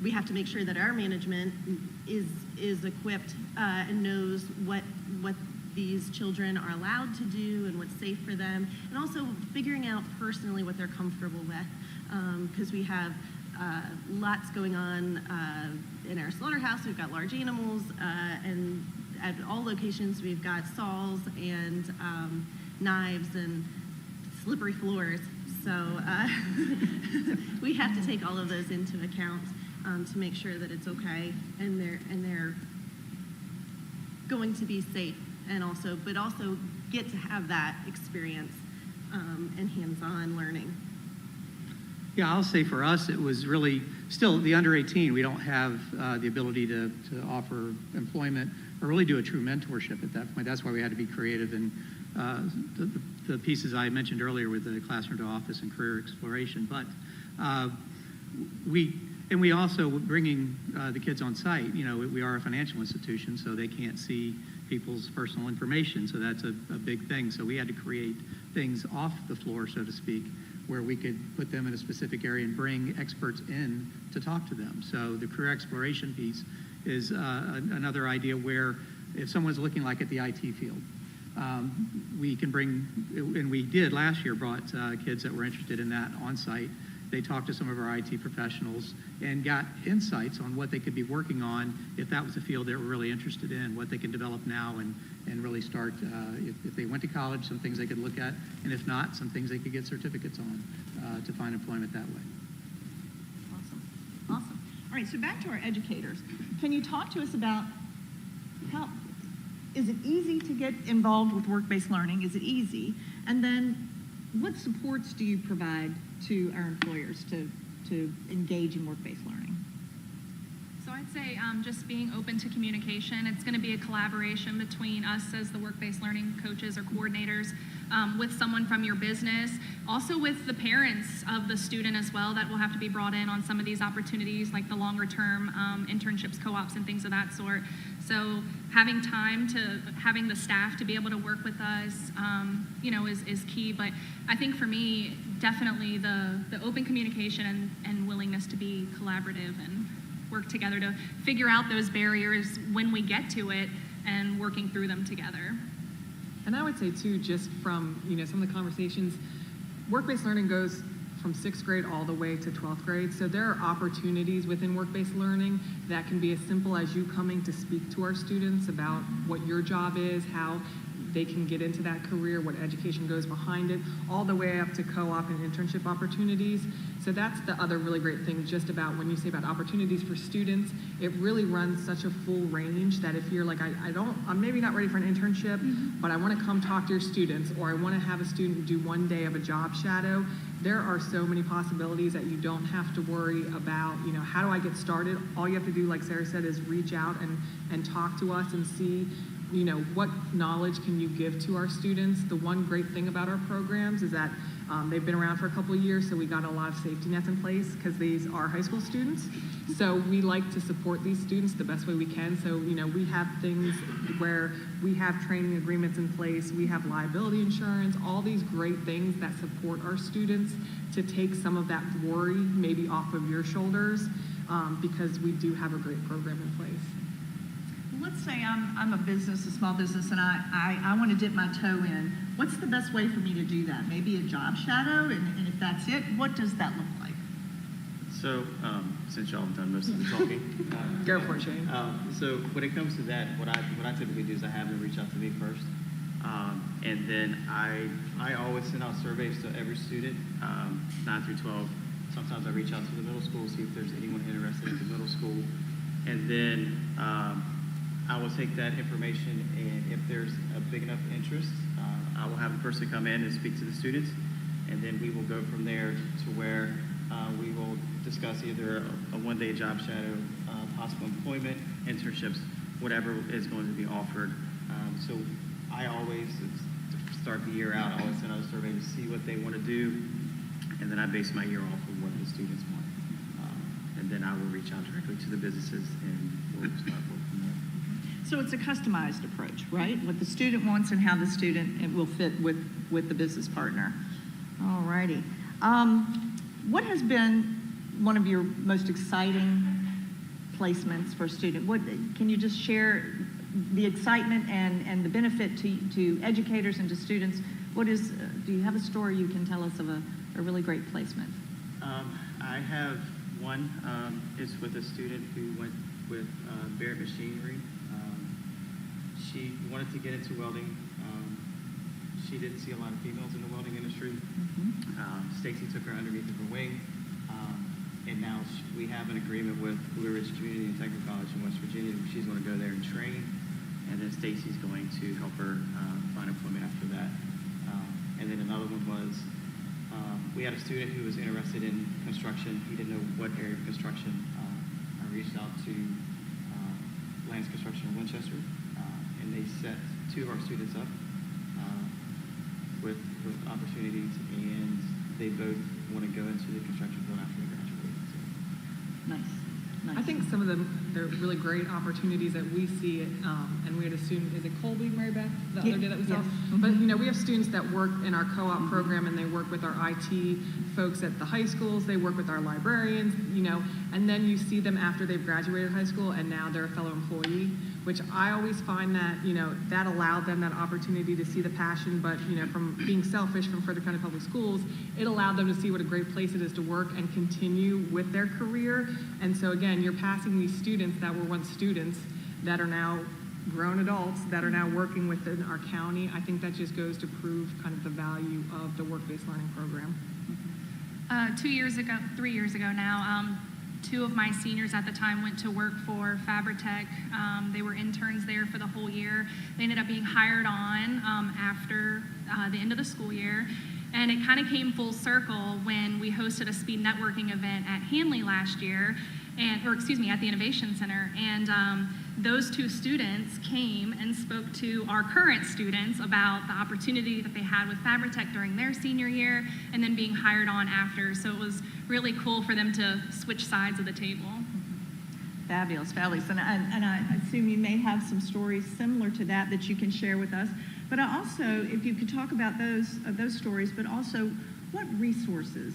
we have to make sure that our management is equipped and knows what these children are allowed to do and what's safe for them, and also figuring out personally what they're comfortable with, because we have lots going on in our slaughterhouse. We've got large animals, and at all locations we've got saws and knives and slippery floors. So we have to take all of those into account to make sure that it's okay and they're going to be safe, and also get to have that experience and hands-on learning. Yeah, I'll say for us, it was really still the under 18. We don't have the ability to offer employment or really do a true mentorship at that point. That's why we had to be creative in the pieces I mentioned earlier with the classroom to office and career exploration. But we also bringing the kids on site. You know, we are a financial institution, so they can't see people's personal information. So that's a big thing. So we had to create things off the floor, so to speak, where we could put them in a specific area and bring experts in to talk to them. So the career exploration piece is another idea where if someone's looking like at the IT field, we can bring, and we did last year, brought kids that were interested in that on site. They talked to some of our IT professionals and got insights on what they could be working on if that was a field they were really interested in, what they can develop now and really start, if they went to college, some things they could look at, and if not, some things they could get certificates on to find employment that way. Awesome. All right, so back to our educators. Can you talk to us about how, is it easy to get involved with work-based learning? Is it easy? And then what supports do you provide to our employers to engage in work-based learning? So I'd say just being open to communication. It's going to be a collaboration between us as the work-based learning coaches or coordinators, with someone from your business, also with the parents of the student as well that will have to be brought in on some of these opportunities like the longer term internships, co-ops, and things of that sort. So having having the staff to be able to work with us, is key. But I think for me, definitely the open communication and willingness to be collaborative and work together to figure out those barriers when we get to it and working through them together. And I would say too, just from some of the conversations, work-based learning goes from 6th grade all the way to 12th grade. So there are opportunities within work-based learning that can be as simple as you coming to speak to our students about what your job is, how they can get into that career, what education goes behind it, all the way up to co-op and internship opportunities. So that's the other really great thing just about when you say about opportunities for students, it really runs such a full range that if you're like, I'm maybe not ready for an internship, but I want to come talk to your students, or I want to have a student do one day of a job shadow, there are so many possibilities that you don't have to worry about, how do I get started? All you have to do, like Sarah said, is reach out and talk to us and see what knowledge can you give to our students. The one great thing about our programs is that they've been around for a couple of years, so we got a lot of safety nets in place because these are high school students. So we like to support these students the best way we can. So, we have things where we have training agreements in place, we have liability insurance, all these great things that support our students to take some of that worry maybe off of your shoulders, because we do have a great program in place. Let's say I'm a small business, and I want to dip my toe in. What's the best way for me to do that? Maybe a job shadow, and if that's it, what does that look like? So, since y'all have done most of the talking, Go for it, Shane. So when it comes to that, what I typically do is I have them reach out to me first, and then I always send out surveys to every student, 9 through 12. Sometimes I reach out to the middle school, see if there's anyone interested in the middle school, and then I will take that information, and if there's a big enough interest, I will have the person come in and speak to the students, and then we will go from there to where we will discuss either a one-day job shadow, possible employment, internships, whatever is going to be offered. So I always start the year out, I always send out a survey to see what they want to do, and then I base my year off of what the students want. And then I will reach out directly to the businesses, and we'll start working from there. So it's a customized approach, right? What the student wants and how the student will fit with the business partner. All righty. What has been one of your most exciting placements for a student? Can you just share the excitement and the benefit to educators and to students? Do you have a story you can tell us of a really great placement? I have One is with a student who went with Barrett Machinery. She wanted to get into welding. She didn't see a lot of females in the welding industry. Stacy took her underneath of her wing, and now we have an agreement with Blue Ridge Community and Technical College in West Virginia. She's going to go there and train, and then Stacy's going to help her find employment after that. And then another one was we had a student who was interested in construction. He didn't know what area of construction. I reached out to Lance Construction in Winchester, and they set 2 of our students up with opportunities, and they both want to go into the construction field after they graduate. So. Nice. I think some of the really great opportunities that we see, and we had a student, is it Colby, Mary Beth, the other day that we saw? Yes. But, we have students that work in our co-op program, and they work with our IT folks at the high schools, they work with our librarians, and then you see them after they've graduated high school, and now they're a fellow employee, which I always find that, that allowed them that opportunity to see the passion, but, from being selfish from Frederick County Public Schools, it allowed them to see what a great place it is to work and continue with their career. And so again, you're passing these students that were once students that are now grown adults that are now working within our county. I think that just goes to prove kind of the value of the work-based learning program. 3 years ago now, 2 of my seniors at the time went to work for Fabritech. They were interns there for the whole year. They ended up being hired on after the end of the school year. And it kind of came full circle when we hosted a speed networking event at Hanley last year, at the Innovation Center. And those 2 students came and spoke to our current students about the opportunity that they had with Fabritech during their senior year and then being hired on after. So it was really cool for them to switch sides of the table. Fabulous. And I assume you may have some stories similar to that you can share with us. But also, if you could talk about those stories, but also what resources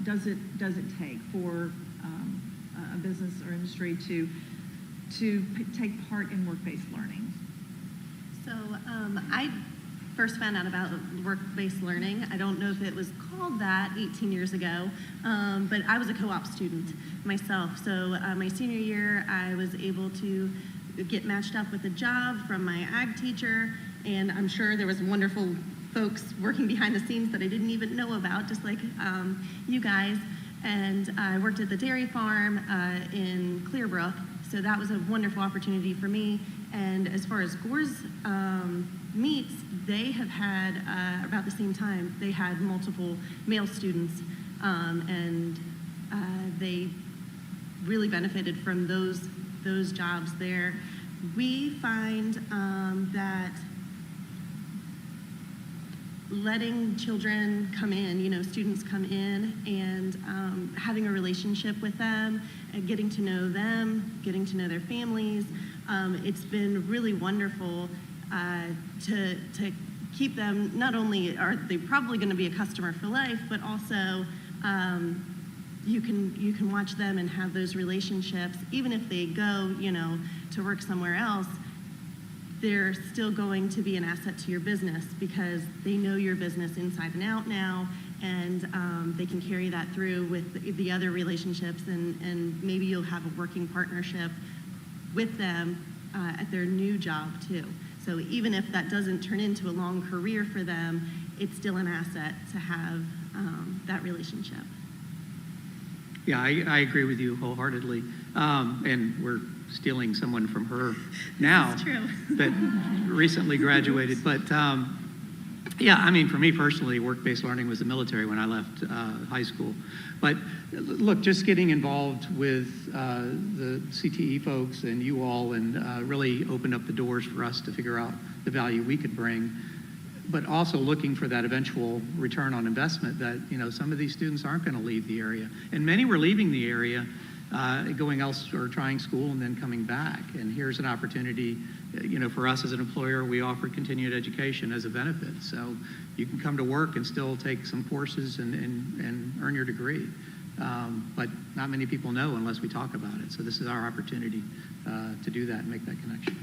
does it take for a business or industry to take part in work-based learning? So I first found out about work-based learning. I don't know if it was called that 18 years ago, but I was a co-op student myself. So my senior year, I was able to get matched up with a job from my ag teacher, and I'm sure there was wonderful folks working behind the scenes that I didn't even know about, just like you guys. And I worked at the dairy farm in Clearbrook, so that was a wonderful opportunity for me. And as far as Gore's meets, they have had, about the same time, they had multiple male students, and they really benefited from those jobs there. We find that letting children come in, students come in, and having a relationship with them, and getting to know them, getting to know their families, it's been really wonderful to keep them. Not only are they probably going to be a customer for life, but also you can watch them and have those relationships. Even if they go, to work somewhere else, they're still going to be an asset to your business because they know your business inside and out now, and they can carry that through with the other relationships, and maybe you'll have a working partnership with them at their new job too. So even if that doesn't turn into a long career for them, it's still an asset to have that relationship. Yeah, I agree with you wholeheartedly. And we're stealing someone from her now that recently graduated. But yeah, I mean, for me personally, work-based learning was the military when I left high school. But look, just getting involved with the CTE folks and you all, and really opened up the doors for us to figure out the value we could bring, but also looking for that eventual return on investment that, some of these students aren't going to leave the area. And many were leaving the area, going else or trying school and then coming back. And here's an opportunity, for us as an employer, we offer continued education as a benefit. So you can come to work and still take some courses and earn your degree. But not many people know unless we talk about it. So this is our opportunity to do that and make that connection.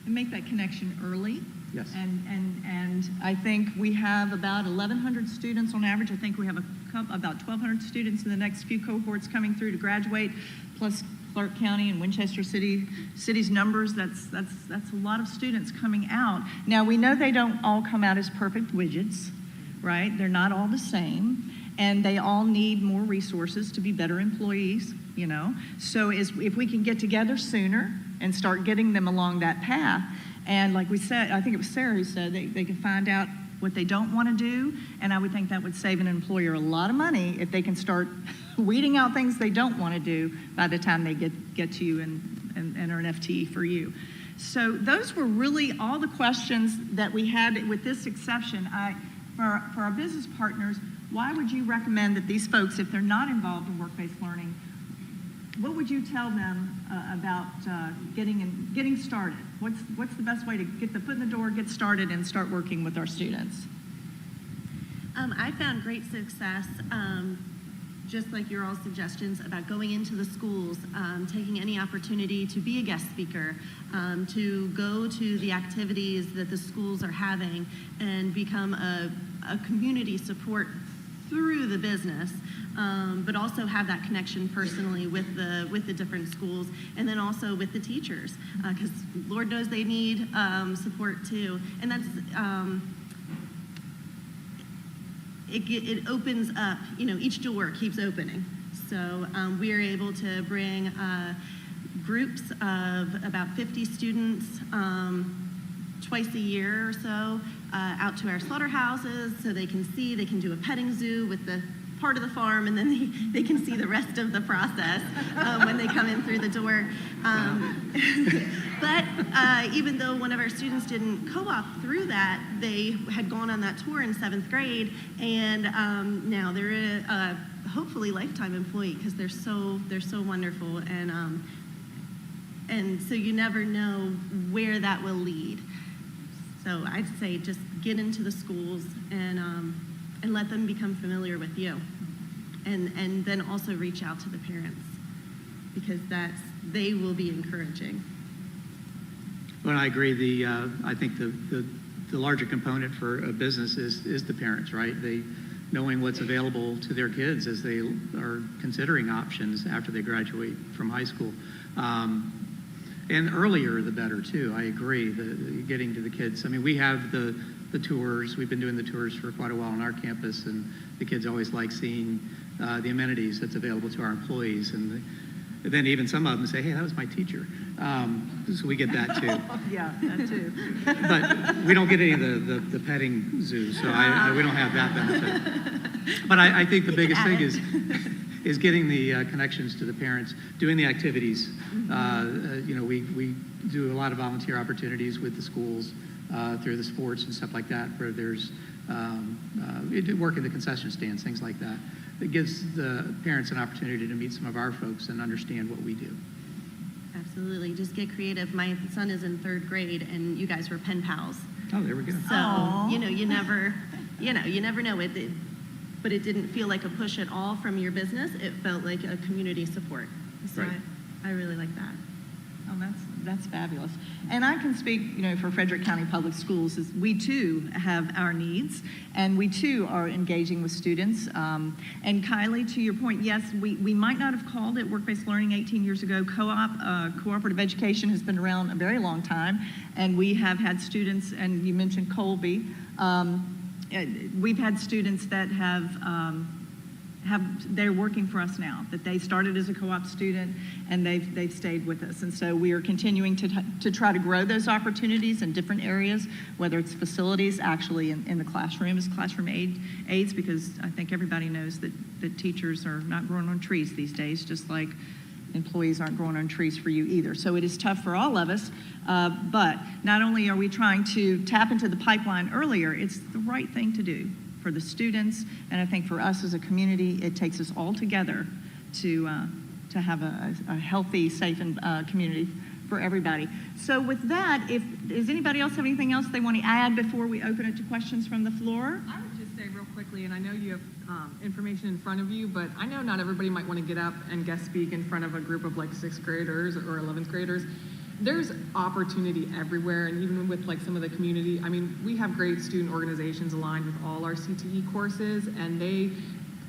And make that connection early Yes. And I think we have about 1,100 students on average. I think we have about 1,200 students in the next few cohorts coming through to graduate, plus Clark County and Winchester City's numbers. That's a lot of students coming out. Now, we know they don't all come out as perfect widgets, right? They're not all the same, and they all need more resources to be better employees, you know? So if we can get together sooner and start getting them along that path, and like we said, I think it was Sarah who said they can find out what they don't want to do, and I would think that would save an employer a lot of money if they can start weeding out things they don't want to do by the time they get to you and are an FTE for you. So those were really all the questions that we had with this exception. For our business partners, why would you recommend that these folks, if they're not involved in work-based learning, what would you tell them about getting started? What's the best way to get the foot in the door, get started, and start working with our students? I found great success, just like your all suggestions about going into the schools, taking any opportunity to be a guest speaker, to go to the activities that the schools are having and become a community support through the business, but also have that connection personally with the different schools, and then also with the teachers, because Lord knows they need support too. And that's it opens up, you know, each door keeps opening. So we are able to bring groups of about 50 students twice a year or so out to our slaughterhouses so they can do a petting zoo with the part of the farm, and then they can see the rest of the process when they come in through the door. But even though one of our students didn't co-op through that, they had gone on that tour in 7th grade, and now they're a hopefully lifetime employee because they're so wonderful, and so you never know where that will lead. So I'd say just get into the schools and let them become familiar with you, and then also reach out to the parents, because they will be encouraging. Well, I agree. I think the larger component for a business is the parents, right? They knowing what's available to their kids as they are considering options after they graduate from high school. And earlier, the better, too. I agree, getting to the kids. I mean, we have the tours. We've been doing the tours for quite a while on our campus, and the kids always like seeing the amenities that's available to our employees. And then even some of them say, hey, that was my teacher. So we get that, too. Yeah, that, too. But we don't get any of the petting zoo, so we don't have that benefit. But I think the biggest thing is getting the connections to the parents, doing the activities. You know, we do a lot of volunteer opportunities with the schools through the sports and stuff like that, where there's work in the concession stands, things like that. It gives the parents an opportunity to meet some of our folks and understand what we do. Absolutely, just get creative. My son is in 3rd grade, and you guys were pen pals. Oh, there we go. So Aww. you never know it. But it didn't feel like a push at all from your business. It felt like a community support. So Right. I really like that. Oh, that's fabulous. And I can speak, you know, for Frederick County Public Schools, is we too have our needs, and we too are engaging with students. And Kylie, to your point, yes, we might not have called it work-based learning 18 years ago. Cooperative education has been around a very long time, and we have had students, and you mentioned Colby. We've had students that they're working for us now, that they started as a co-op student and they've stayed with us. And so we are continuing to try to grow those opportunities in different areas, whether it's facilities, actually in the classroom as classroom aides, because I think everybody knows that teachers are not growing on trees these days, just like employees aren't growing on trees for you either. So it is tough for all of us, but not only are we trying to tap into the pipeline earlier, it's the right thing to do for the students, and I think for us as a community, it takes us all together to have a healthy, safe, and community for everybody. So with that, does anybody else have anything else they want to add before we open it to questions from the floor? I would just say real quickly, and I know you have information in front of you, but I know not everybody might want to get up and guest speak in front of a group of like 6th graders or 11th graders. there's opportunity everywhere, and even with like some of the community, I mean, we have great student organizations aligned with all our CTE courses, and they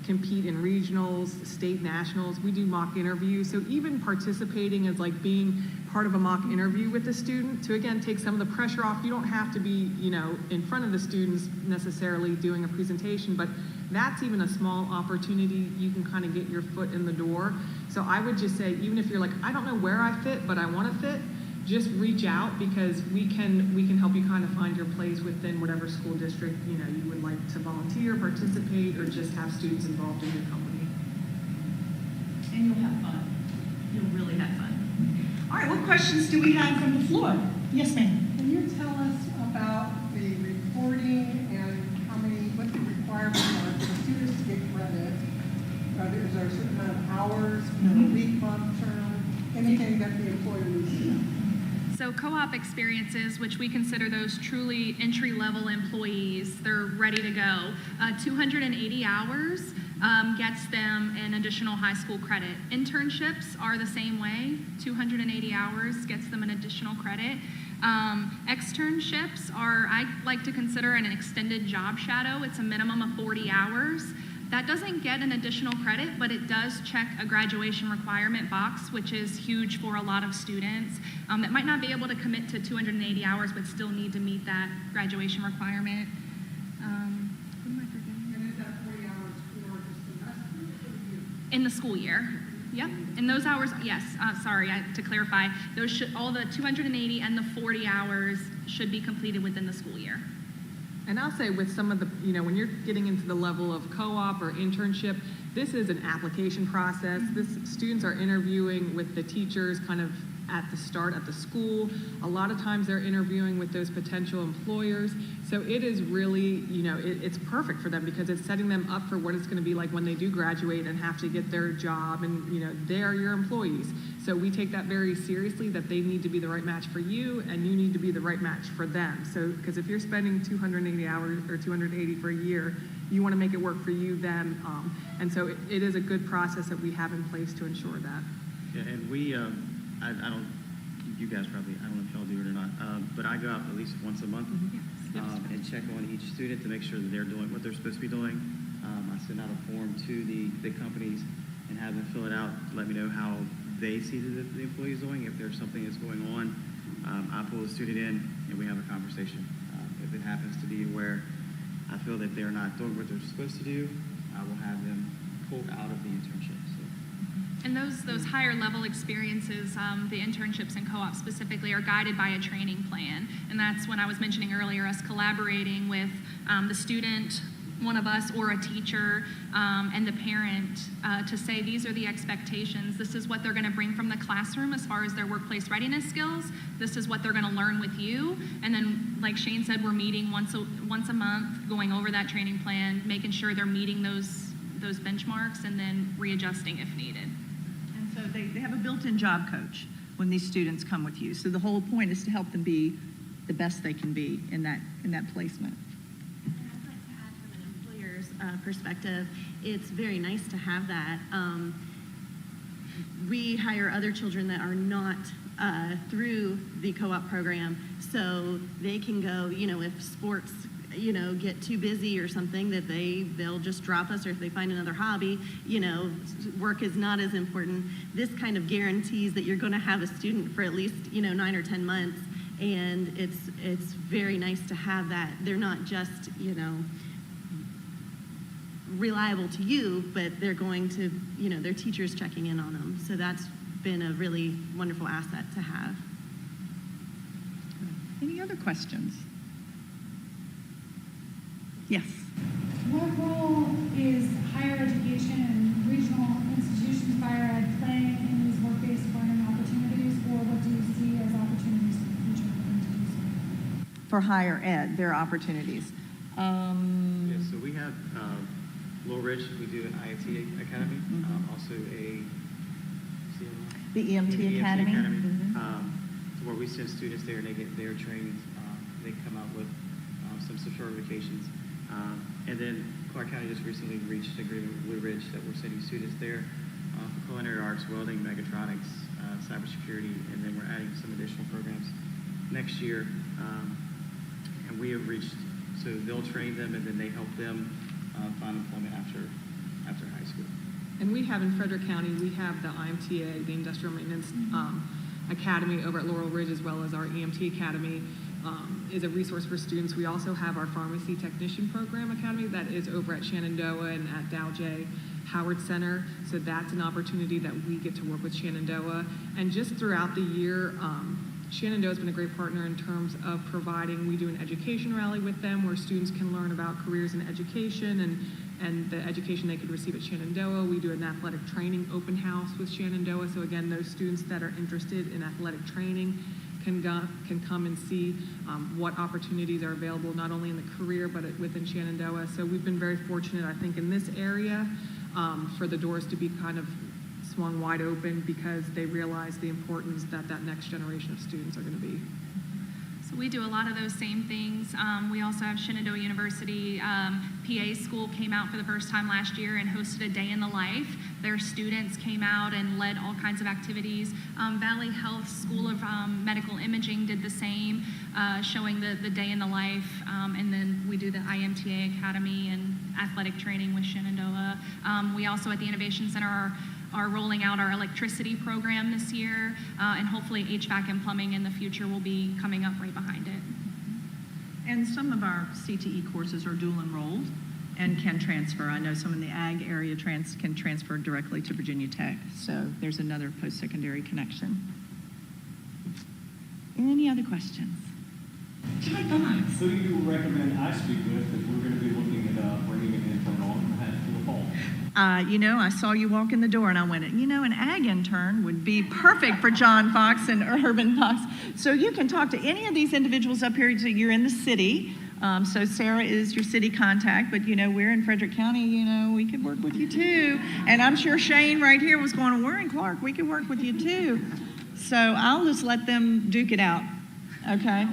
compete in regionals, state nationals. We do mock interviews, so even participating as like being part of a mock interview with the student to again take some of the pressure off. You don't have to be, you know, in front of the students necessarily doing a presentation, but that's even a small opportunity. You can kind of get your foot in the door. So I would just say, even if you're like, I don't know where I fit, but I want to fit, just reach out, because we can help you kind of find your place within whatever school district, you know, you would like to volunteer, participate, or just have students involved in your company. And you'll have fun. You'll really have fun. All right, what questions do we have from the floor? Yes, ma'am. Can you tell us about the reporting and what the requirements are for students to get credit? Is there a certain amount of hours, week, month, term, anything that the employer needs to know? So co-op experiences, which we consider those truly entry-level employees, they're ready to go. 280 hours gets them an additional high school credit. Internships are the same way. 280 hours gets them an additional credit. Externships are, I like to consider an extended job shadow. It's a minimum of 40 hours. That doesn't get an additional credit, but it does check a graduation requirement box, which is huge for a lot of students that might not be able to commit to 280 hours, but still need to meet that graduation requirement. What am I forgetting? And is that 40 hours for just the semester or the year? In the school year. Yep. And those hours, yes, to clarify, those should, all the 280 and the 40 hours should be completed within the school year. And I'll say with some of the, you know, when you're getting into the level of co-op or internship, this is an application process. Students are interviewing with the teachers kind of at the start at the school. A lot of times they're interviewing with those potential employers. So it is really, you know, it's perfect for them because it's setting them up for what it's going to be like when they do graduate and have to get their job, and, you know, they are your employees. So we take that very seriously, that they need to be the right match for you and you need to be the right match for them. So, because if you're spending 280 hours or 280 for a year, you want to make it work for you, them. And so it is a good process that we have in place to ensure that. Yeah, and we, I don't, you guys probably, I don't know if y'all do it or not, but I go out at least once a month and check on each student to make sure that they're doing what they're supposed to be doing. I send out a form to the companies and have them fill it out to let me know how they see the employees doing. If there's something that's going on, I pull the student in and we have a conversation. If it happens to be where I feel that they're not doing what they're supposed to do, I will have them pulled out of the internship. And those higher level experiences, the internships and co-ops specifically, are guided by a training plan. And that's when I was mentioning earlier, us collaborating with the student, one of us, or a teacher, and the parent to say, these are the expectations. This is what they're going to bring from the classroom as far as their workplace readiness skills. This is what they're going to learn with you. And then, like Shane said, we're meeting once a month, going over that training plan, making sure they're meeting those benchmarks, and then readjusting if needed. So they have a built-in job coach when these students come with you. So the whole point is to help them be the best they can be in that placement. And I'd like to add, from an employer's perspective, it's very nice to have that. We hire other children that are not through the co-op program, so they can go, you know, if sports, you know, get too busy or something, that they'll just drop us, or if they find another hobby, you know, work is not as important. This kind of guarantees that you're going to have a student for at least, you know, 9 or 10 months, and it's very nice to have that. They're not just, you know, reliable to you, but they're going to, you know, their teachers checking in on them. So that's been a really wonderful asset to have. Any other questions? Yes. What role is higher education and regional institutions of higher ed playing in these work-based learning opportunities, or what do you see as opportunities for the future for them to do so? For higher ed, their opportunities. Yeah, so we have Little Ridge, we do an IoT Academy, also a The EMT Academy. Where we send students there and they get their trainings. They come out with some certifications. And then Clark County just recently reached an agreement with Blue Ridge that we're sending students there for culinary arts, welding, mechatronics, cybersecurity, and then we're adding some additional programs next year. And we have reached, so they'll train them and then they help them find employment after high school. And we have in Frederick County, we have the IMTA, the Industrial Maintenance Academy over at Laurel Ridge, as well as our EMT Academy is a resource for students. We also have our Pharmacy Technician Program Academy that is over at Shenandoah and at Dow J. Howard Center. So that's an opportunity that we get to work with Shenandoah. And just throughout the year, Shenandoah has been a great partner in terms of providing, we do an education rally with them where students can learn about careers in education and the education they could receive at Shenandoah. We do an athletic training open house with Shenandoah. So again, those students that are interested in athletic training can come and see what opportunities are available, not only in the career, but within Shenandoah. So we've been very fortunate, I think, in this area for the doors to be kind of swung wide open because they realize the importance that next generation of students are going to be. So we do a lot of those same things. We also have Shenandoah University PA school came out for the first time last year and hosted a day in the life. Their students came out and led all kinds of activities. Valley Health School of Medical Imaging did the same, showing the day in the life. And then we do the IMTA Academy and athletic training with Shenandoah. We also at the Innovation Center are rolling out our electricity program this year, and hopefully HVAC and plumbing in the future will be coming up right behind it. And some of our CTE courses are dual enrolled and can transfer. I know some in the ag area can transfer directly to Virginia Tech, so there's another post-secondary connection. Any other questions? John Fox. Who do you recommend I speak with if we're going to be looking at bringing an intern on for the fall? I saw you walk in the door and I went, an ag intern would be perfect for John Fox and Urban Fox. So you can talk to any of these individuals up here. So you're in the city. So Sarah is your city contact, but we're in Frederick County, we could work with you too. And I'm sure Shane right here was going, we're in Clark, we could work with you too. So I'll just let them duke it out, okay?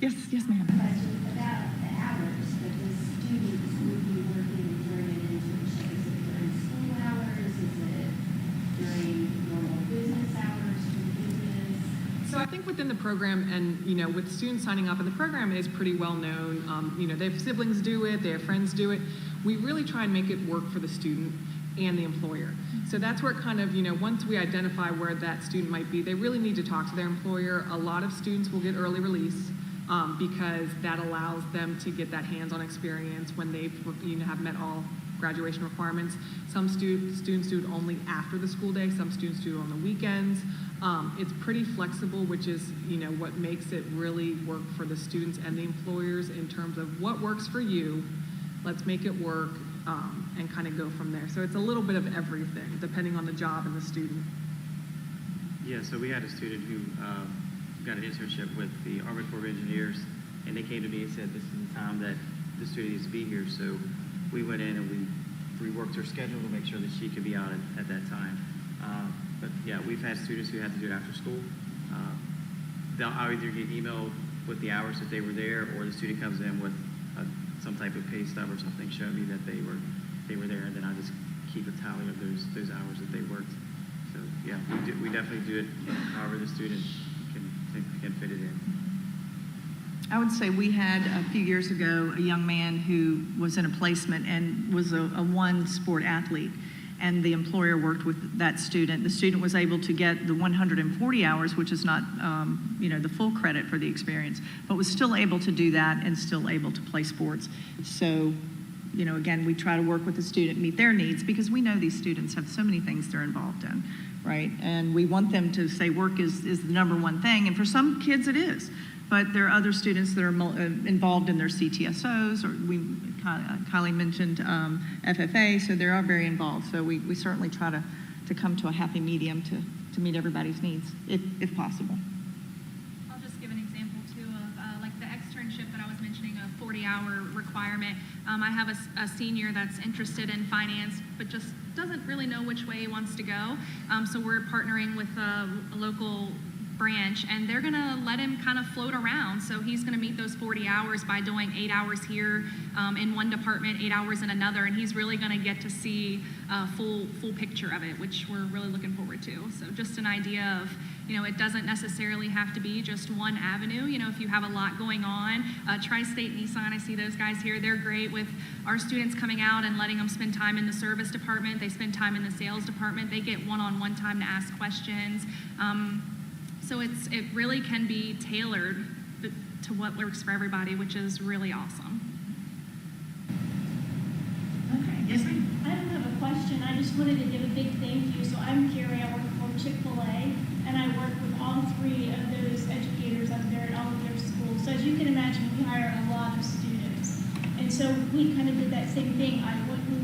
Yes, ma'am. About the hours that the students would be working during an internship. Is it during school hours? Is it during normal business hours for business? So I think within the program and, with students signing up, and the program is pretty well known, they have siblings do it, they have friends do it. We really try and make it work for the student and the employer. So that's where it kind of, once we identify where that student might be, they really need to talk to their employer. A lot of students will get early release because that allows them to get that hands-on experience when they have met all graduation requirements. Some students do it only after the school day. Some students do it on the weekends. It's pretty flexible, which is what makes it really work for the students and the employers in terms of what works for you. Let's make it work and kind of go from there. So it's a little bit of everything depending on the job and the student. Yeah, so we had a student who got an internship with the Army Corps of Engineers, and they came to me and said, this is the time that the student needs to be here. So we went in and we worked her schedule to make sure that she could be out at that time. But yeah, we've had students who had to do it after school. They'll either get emailed with the hours that they were there, or the student comes in with some type of pay stub or something showing me that they were there, and then I just keep a tally of those hours that they worked. So yeah, we definitely do it however the student can fit it in. I would say we had a few years ago a young man who was in a placement and was a one sport athlete, and the employer worked with that student. The student was able to get the 140 hours, which is not the full credit for the experience, but was still able to do that and still able to play sports. So again, we try to work with the student, meet their needs, because we know these students have so many things they're involved in, right? And we want them to say work is the number one thing, and for some kids it is. But there are other students that are involved in their CTSOs, or Kylie mentioned FFA, so they are very involved. So we certainly try to come to a happy medium to meet everybody's needs, if possible. I'll just give an example too of like the externship that I was mentioning, a 40-hour requirement. I have a senior that's interested in finance, but just doesn't really know which way he wants to go. So we're partnering with a local branch, and they're gonna let him kind of float around. So he's gonna meet those 40 hours by doing 8 hours here in one department, 8 hours in another, and he's really gonna get to see a full picture of it, which we're really looking forward to. So just an idea of, it doesn't necessarily have to be just one avenue. If you have a lot going on, Tri-State Nissan, I see those guys here, they're great with our students coming out and letting them spend time in the service department. They spend time in the sales department. They get one-on-one time to ask questions. So it really can be tailored to what works for everybody, which is really awesome. Okay. Yes, ma'am. I don't have a question. I just wanted to give a big thank you. So I'm Carrie. I work for Chick-fil-A, and I work with all three of those educators up there at all of their schools. So as you can imagine, we hire a lot of students. And so we kind of did that same thing.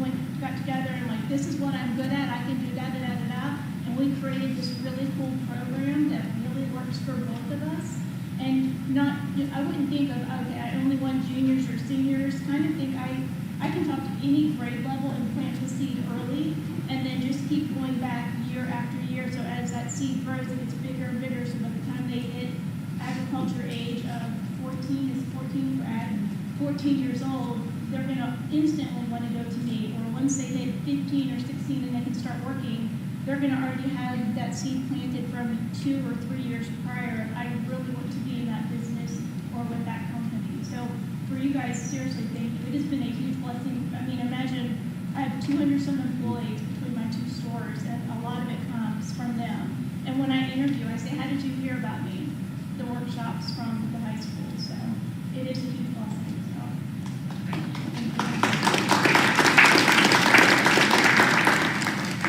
We got together and like, this is what I'm good at. I can do da-da-da-da-da. And we created this really cool program that really works for both of us. And I wouldn't think of, okay, I only want juniors or seniors. Kind of think I can talk to any grade level and plant the seed early and then just keep going back year after year. So as that seed grows, it gets bigger and bigger. So by the time they hit agriculture age of 14 for ag, 14 years old, they're going to instantly want to go to me. Or once they hit 15 or 16 and they can start working, they're going to already have that seed planted from 2 or 3 years prior. I really want to be in that business or with that company. So for you guys, seriously, thank you. It has been a huge blessing. I mean, imagine I have 200 some employees between my two stores, and a lot of it comes from them. And when I interview, I say, how did you hear about me? The workshops from the high school. So it is a huge blessing. So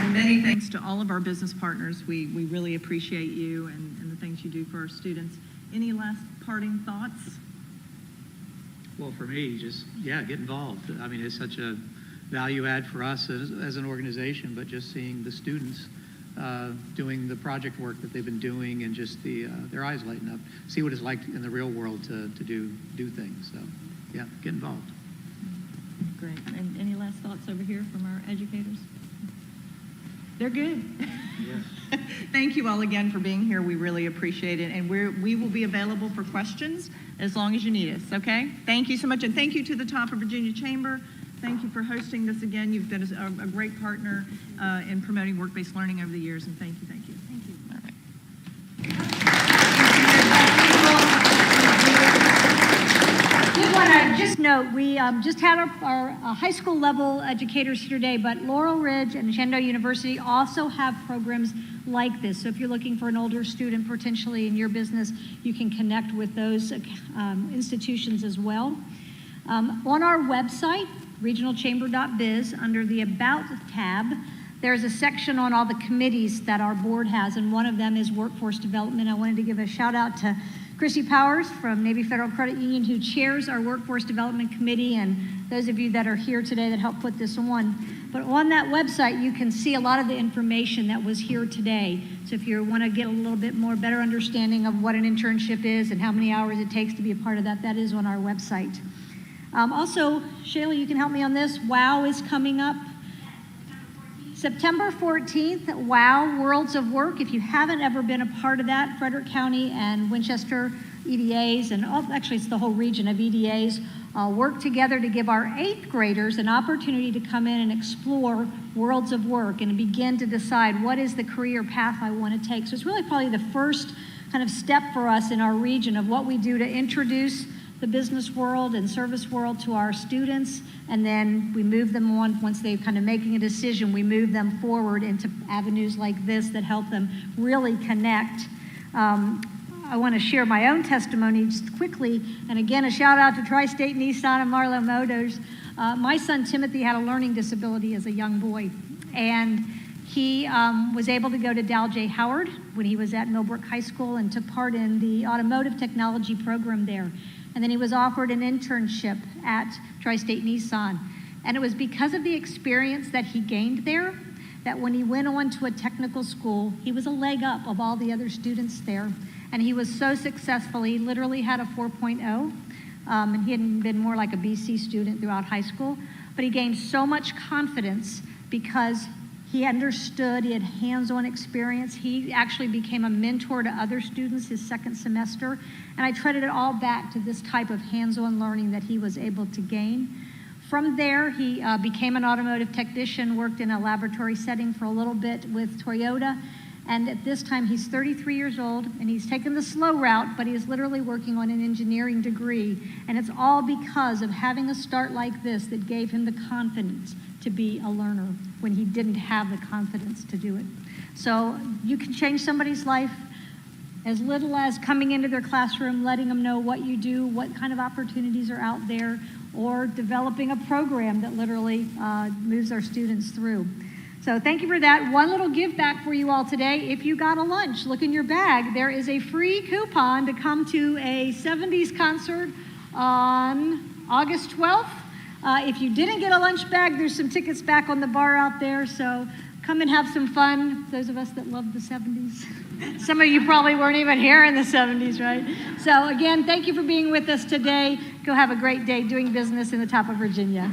And many thanks to all of our business partners. We really appreciate you and the things you do for our students. Any last parting thoughts? Well, for me, just, get involved. I mean, it's such a value add for us as an organization, but just seeing the students doing the project work that they've been doing and just their eyes lighten up, see what it's like in the real world to do things. So, get involved. Great. And any last thoughts over here from our educators? They're good. Yes. Thank you all again for being here. We really appreciate it. And we will be available for questions as long as you need us, okay? Thank you so much. And thank you to the Top of Virginia Chamber. Thank you for hosting this again. You've been a great partner in promoting work-based learning over the years. And thank you. Thank you. All right. Did want to just note, we just had our high school level educators here today, but Laurel Ridge and Shendo University also have programs like this. So if you're looking for an older student potentially in your business, you can connect with those institutions as well. On our website, regionalchamber.biz, under the About tab, there's a section on all the committees that our board has, and one of them is workforce development. I wanted to give a shout out to Chrissy Powers from Navy Federal Credit Union, who chairs our Workforce Development Committee, and those of you that are here today that helped put this on. But on that website, you can see a lot of the information that was here today. So if you want to get a little bit more better understanding of what an internship is and how many hours it takes to be a part of that, that is on our website. Also, Shayla, you can help me on this. WOW is coming up. September 14th, WOW, Worlds of Work. If you haven't ever been a part of that, Frederick County and Winchester EDAs, and actually it's the whole region of EDAs, work together to give our 8th graders an opportunity to come in and explore worlds of work and begin to decide what is the career path I want to take. So it's really probably the first kind of step for us in our region of what we do to introduce the business world and service world to our students, and then we move them on. Once they're kind of making a decision, we move them forward into avenues like this that help them really connect. I want to share my own testimony just quickly, and again, a shout out to Tri-State Nissan and Marlowe Motors. My son Timothy had a learning disability as a young boy, and he was able to go to Dal J. Howard when he was at Millbrook High School and took part in the automotive technology program there. And then he was offered an internship at Tri-State Nissan. And it was because of the experience that he gained there that when he went on to a technical school, he was a leg up of all the other students there. And he was so successful, he literally had a 4.0. And he had been more like a BC student throughout high school. But he gained so much confidence because He understood, he had hands-on experience. He actually became a mentor to other students his second semester. And I credit it all back to this type of hands-on learning that he was able to gain. From there, he became an automotive technician, worked in a laboratory setting for a little bit with Toyota. And at this time, he's 33 years old, and he's taken the slow route, but he is literally working on an engineering degree. And it's all because of having a start like this that gave him the confidence to be a learner when he didn't have the confidence to do it. So you can change somebody's life as little as coming into their classroom, letting them know what you do, what kind of opportunities are out there, or developing a program that literally moves our students through. So thank you for that. One little give back for you all today. If you got a lunch, look in your bag. There is a free coupon to come to a 70s concert on August 12th. If you didn't get a lunch bag, there's some tickets back on the bar out there. So come and have some fun. Those of us that love the 70s. Some of you probably weren't even here in the 70s, right? So again, thank you for being with us today. Go have a great day doing business in the top of Virginia.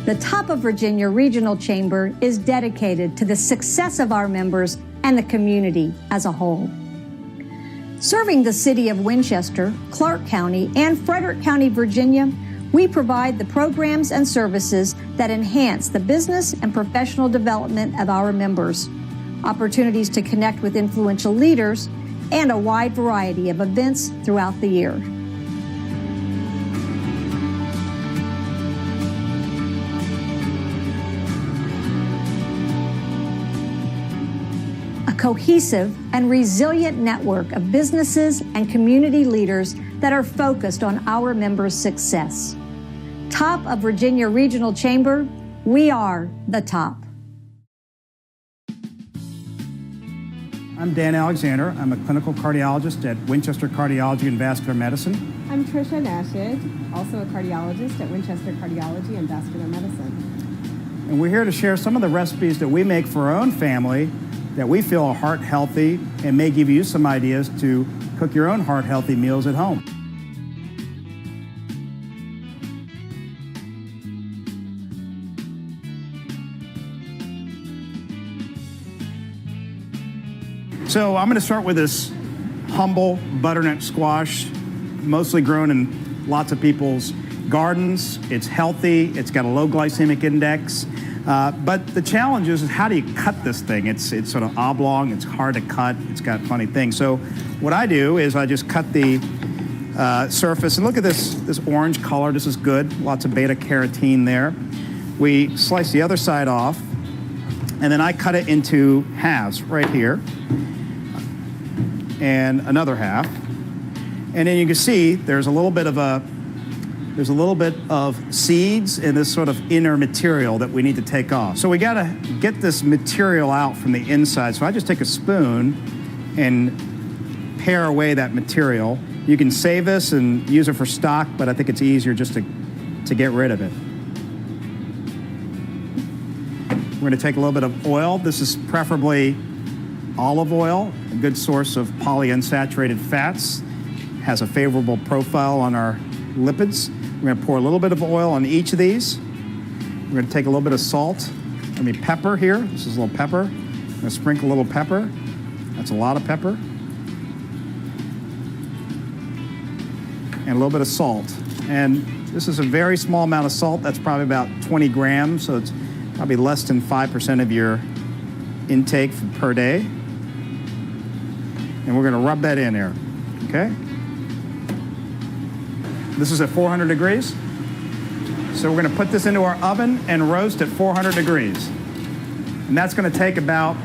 The Top of Virginia Regional Chamber is dedicated to the success of our members and the community as a whole. Serving the city of Winchester, Clark County, and Frederick County, Virginia, we provide the programs and services that enhance the business and professional development of our members, opportunities to connect with influential leaders, and a wide variety of events throughout the year. Cohesive and resilient network of businesses and community leaders that are focused on our members' success. Top of Virginia Regional Chamber, we are the top. I'm Dan Alexander. I'm a clinical cardiologist at Winchester Cardiology and Vascular Medicine. I'm Tricia Nashid, also a cardiologist at Winchester Cardiology and Vascular Medicine. And we're here to share some of the recipes that we make for our own family that we feel are heart healthy and may give you some ideas to cook your own heart healthy meals at home. So I'm going to start with this humble butternut squash, mostly grown in lots of people's gardens. It's healthy, it's got a low glycemic index. But the challenge is how do you cut this thing? It's sort of oblong, it's hard to cut, it's got funny things. So what I do is I just cut the surface, and look at this orange color, this is good, lots of beta carotene there. We slice the other side off, and then I cut it into halves right here, and another half. And then you can see there's a little bit of seeds and this sort of inner material that we need to take off. So we gotta get this material out from the inside. So I just take a spoon and pare away that material. You can save this and use it for stock, but I think it's easier just to get rid of it. We're gonna take a little bit of oil. This is preferably olive oil, a good source of polyunsaturated fats. Has a favorable profile on our lipids. We're going to pour a little bit of oil on each of these. We're going to take a little bit of salt. I mean pepper here. This is a little pepper. I'm going to sprinkle a little pepper. That's a lot of pepper. And a little bit of salt. And this is a very small amount of salt. That's probably about 20 grams, so it's probably less than 5% of your intake per day. And we're going to rub that in there, okay? This is at 400 degrees. So we're going to put this into our oven and roast at 400 degrees. And that's going to take about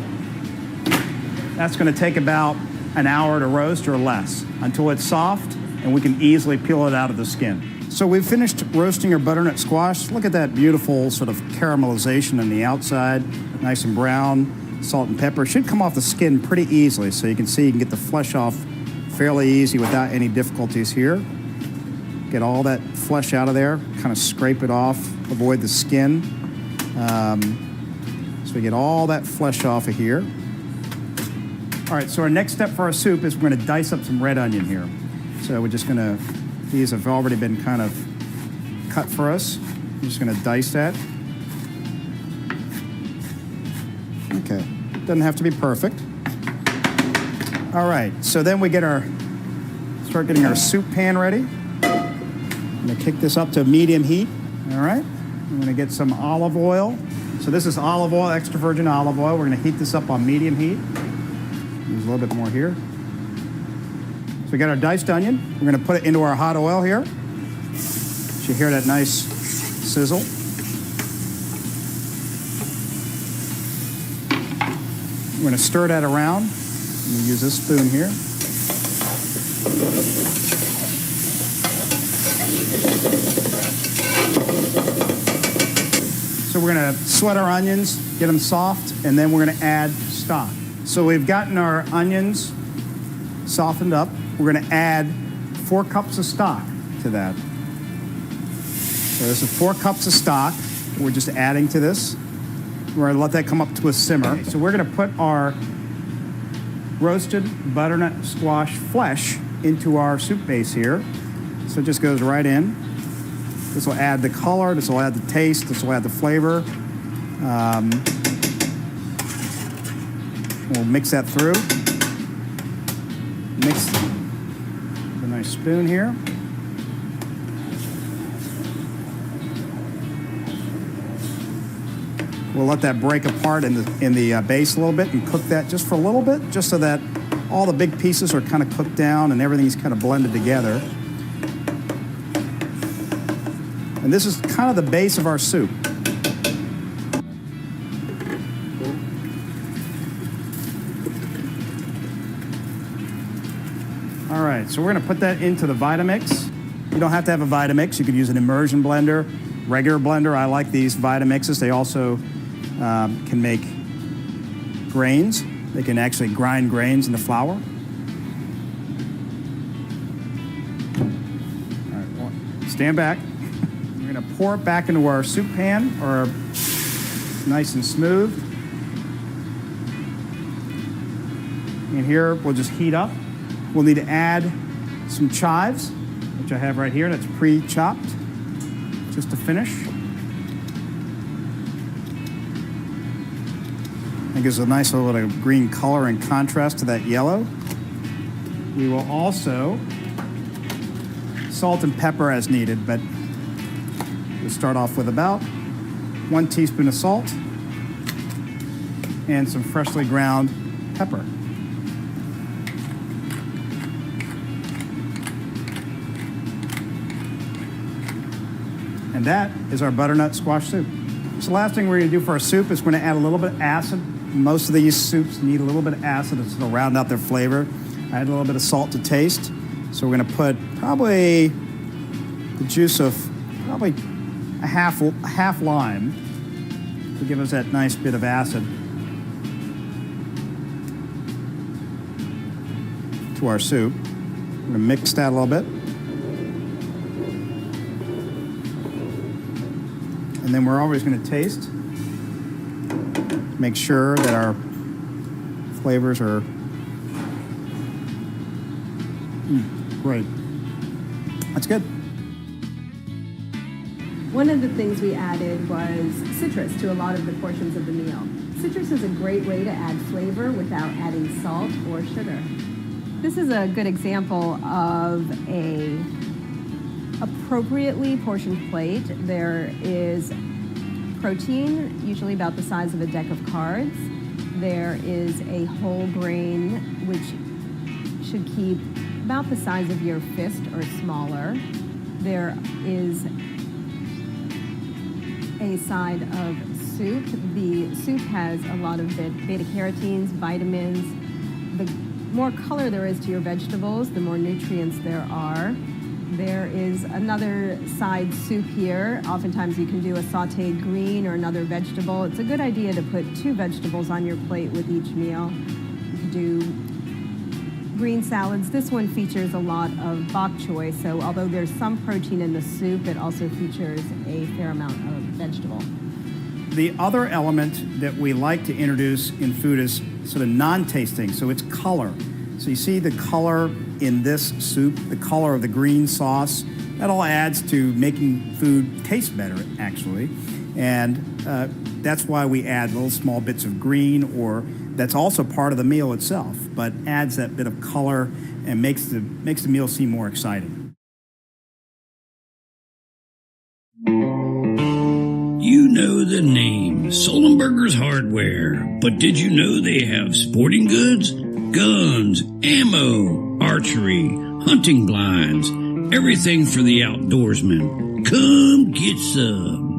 That's going to take about an hour to roast or less until it's soft and we can easily peel it out of the skin. So we've finished roasting our butternut squash. Look at that beautiful sort of caramelization on the outside, nice and brown, salt and pepper. It should come off the skin pretty easily, so you can see you can get the flesh off fairly easy without any difficulties here. Get all that flesh out of there, kind of scrape it off, avoid the skin. So we get all that flesh off of here. All right, so our next step for our soup is we're going to dice up some red onion here. So we're just going to, these have already been kind of cut for us. I'm just going to dice that. Okay, doesn't have to be perfect. All right, so then we start getting our soup pan ready. I'm going to kick this up to medium heat. All right, I'm going to get some olive oil. So this is olive oil, extra virgin olive oil. We're going to heat this up on medium heat. There's a little bit more here. So we got our diced onion. We're going to put it into our hot oil here. You hear that nice sizzle. We're going to stir that around. I'm going to use this spoon here. So we're going to sweat our onions, get them soft, and then we're going to add stock. So we've gotten our onions softened up. We're going to add 4 cups of stock to that. So this is 4 cups of stock. We're just adding to this. We're going to let that come up to a simmer. So we're going to put our roasted butternut squash flesh into our soup base here. So it just goes right in. This will add the color, this will add the taste, this will add the flavor. We'll mix that through. Mix with a nice spoon here. We'll let that break apart in the base a little bit and cook that just for a little bit, just so that all the big pieces are kind of cooked down and everything's kind of blended together. And this is kind of the base of our soup. All right, so we're going to put that into the Vitamix. You don't have to have a Vitamix. You could use an immersion blender, regular blender. I like these Vitamixes. They also can make grains. They can actually grind grains into flour. All right, well, stand back. We're going to pour it back into our soup pan, or nice and smooth. And here we'll just heat up. We'll need to add some chives, which I have right here. That's pre-chopped, just to finish. It gives a nice little bit of green color and contrast to that yellow. We will also salt and pepper as needed, but we'll start off with about 1 teaspoon of salt and some freshly ground pepper. And that is our butternut squash soup. So the last thing we're going to do for our soup is we're going to add a little bit of acid. Most of these soups need a little bit of acid to round out their flavor. I add a little bit of salt to taste. So we're going to put probably the juice of probably a half lime to give us that nice bit of acid to our soup. We're going to mix that a little bit. And then we're always going to taste. Make sure that our flavors are great. That's good. One of the things we added was citrus to a lot of the portions of the meal. Citrus is a great way to add flavor without adding salt or sugar. This is a good example of a appropriately portioned plate. There is protein, usually about the size of a deck of cards. There is a whole grain, which should keep about the size of your fist or smaller. There is a side of soup. The soup has a lot of beta-carotenes, vitamins, more color there is to your vegetables, the more nutrients there are. There is another side soup here. Oftentimes you can do a sauteed green or another vegetable. It's a good idea to put 2 vegetables on your plate with each meal. You can do green salads. This one features a lot of bok choy, so although there's some protein in the soup, it also features a fair amount of vegetable. The other element that we like to introduce in food is sort of non-tasting, so it's color. So you see the color in this soup, the color of the green sauce, that all adds to making food taste better, actually. And that's why we add little small bits of green, or that's also part of the meal itself, but adds that bit of color and makes the meal seem more exciting. You know the name, Sullenberger's Hardware, but did you know they have sporting goods, guns, ammo, archery, hunting blinds, everything for the outdoorsman? Come get some.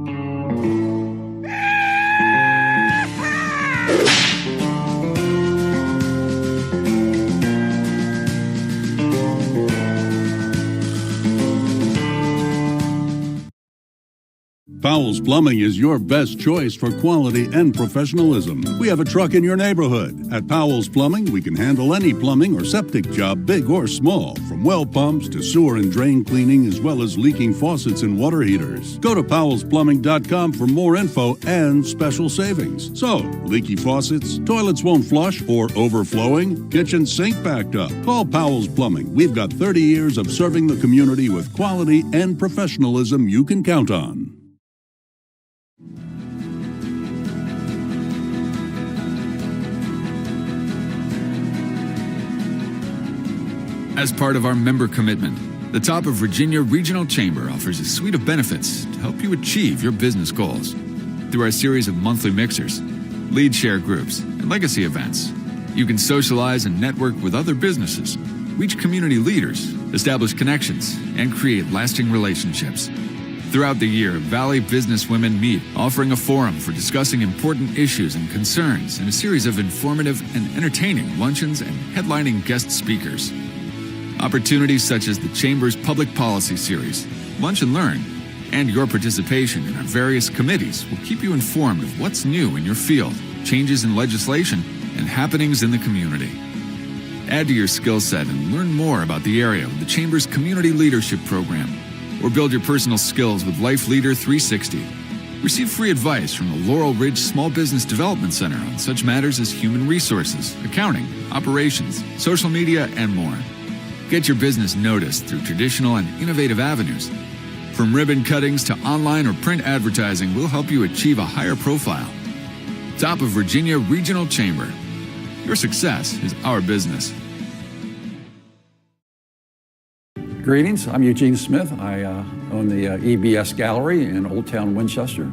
Powell's Plumbing is your best choice for quality and professionalism. We have a truck in your neighborhood. At Powell's Plumbing, we can handle any plumbing or septic job, big or small, from well pumps to sewer and drain cleaning, as well as leaking faucets and water heaters. Go to powellsplumbing.com for more info and special savings. So, leaky faucets, toilets won't flush, or overflowing, kitchen sink backed up. Call Powell's Plumbing. We've got 30 years of serving the community with quality and professionalism you can count on. As part of our member commitment, the Top of Virginia Regional Chamber offers a suite of benefits to help you achieve your business goals. Through our series of monthly mixers, lead share groups, and legacy events, you can socialize and network with other businesses, reach community leaders, establish connections, and create lasting relationships. Throughout the year, Valley businesswomen meet, offering a forum for discussing important issues and concerns and a series of informative and entertaining luncheons and headlining guest speakers. Opportunities such as the Chamber's Public Policy Series, Lunch and Learn, and your participation in our various committees will keep you informed of what's new in your field, changes in legislation, and happenings in the community. Add to your skill set and learn more about the area with the Chamber's Community Leadership Program, or build your personal skills with Life Leader 360. Receive free advice from the Laurel Ridge Small Business Development Center on such matters as human resources, accounting, operations, social media, and more. Get your business noticed through traditional and innovative avenues. From ribbon cuttings to online or print advertising, we'll help you achieve a higher profile. Top of Virginia Regional Chamber. Your success is our business. Greetings, I'm Eugene Smith. I own the EBS Gallery in Old Town Winchester.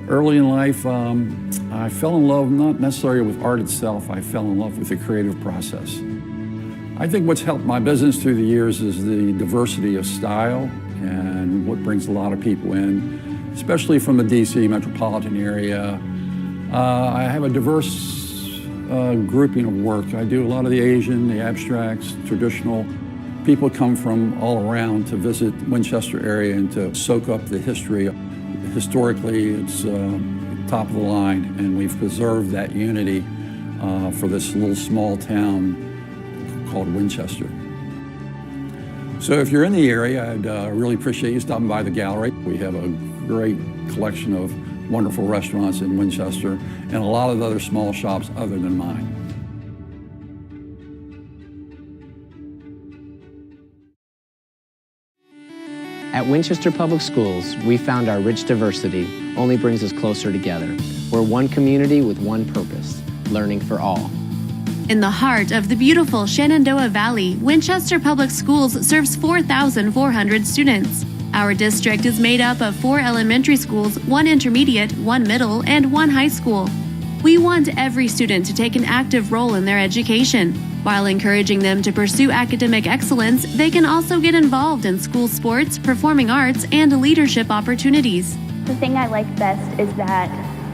Early in life, I fell in love not necessarily with art itself, I fell in love with the creative process. I think what's helped my business through the years is the diversity of style and what brings a lot of people in, especially from the DC metropolitan area. I have a diverse grouping of work. I do a lot of the Asian, the abstracts, traditional. People come from all around to visit Winchester area and to soak up the history. Historically, it's top of the line, and we've preserved that unity for this little small town called Winchester. So if you're in the area, I'd really appreciate you stopping by the gallery. We have a great collection of wonderful restaurants in Winchester and a lot of other small shops other than mine. At Winchester Public Schools, we found our rich diversity only brings us closer together. We're one community with one purpose, learning for all. In the heart of the beautiful Shenandoah Valley, Winchester Public Schools serves 4,400 students. Our district is made up of 4 elementary schools, 1 intermediate, 1 middle, and 1 high school. We want every student to take an active role in their education. While encouraging them to pursue academic excellence, they can also get involved in school sports, performing arts, and leadership opportunities. The thing I like best is that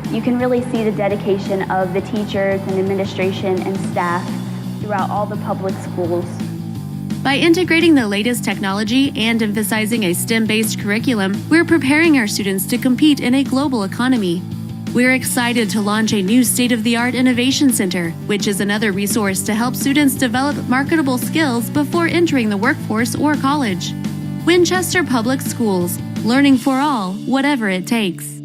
you can really see the dedication of the teachers and administration and staff throughout all the public schools. By integrating the latest technology and emphasizing a STEM-based curriculum, we're preparing our students to compete in a global economy. We're excited to launch a new state-of-the-art innovation center, which is another resource to help students develop marketable skills before entering the workforce or college. Winchester Public Schools, learning for all, whatever it takes.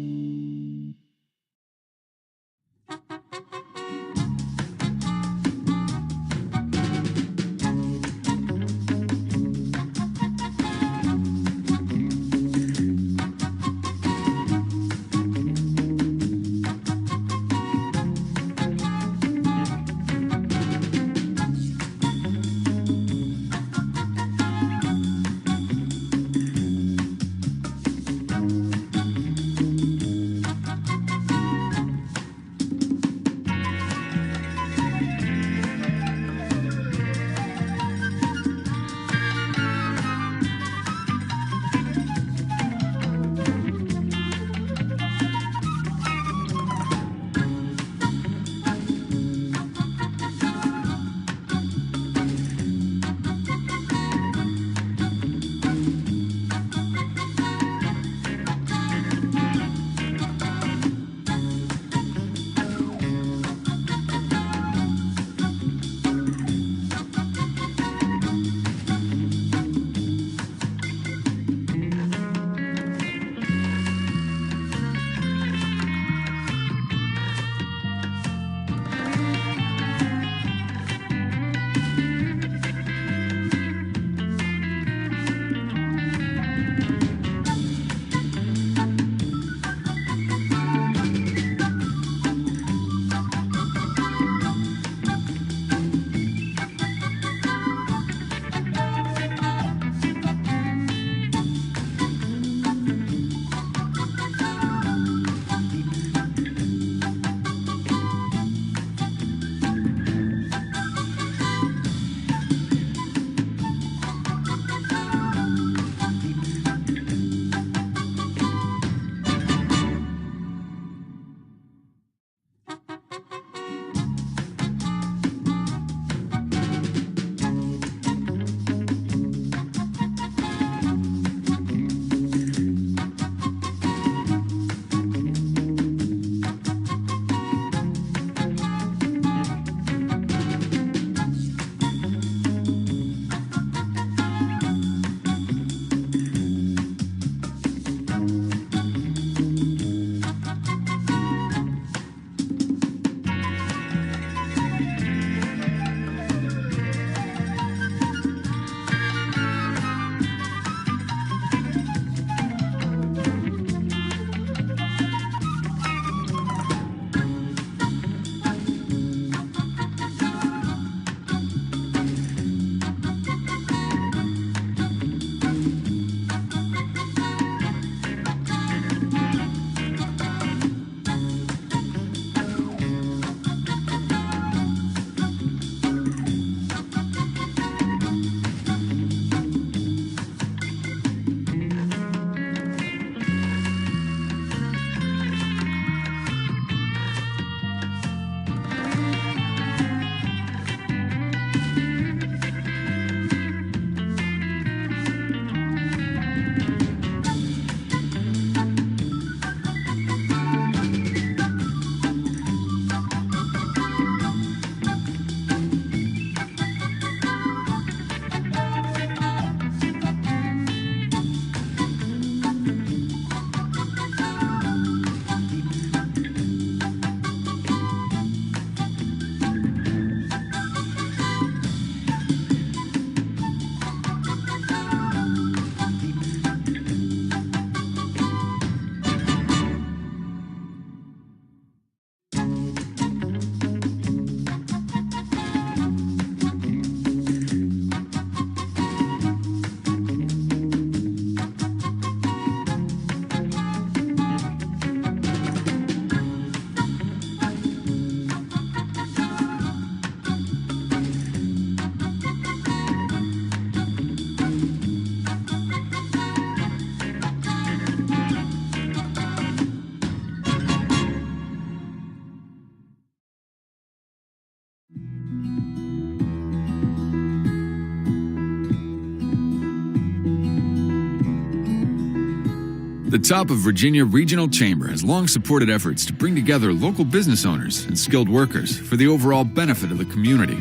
The top of Virginia Regional Chamber has long supported efforts to bring together local business owners and skilled workers for the overall benefit of the community.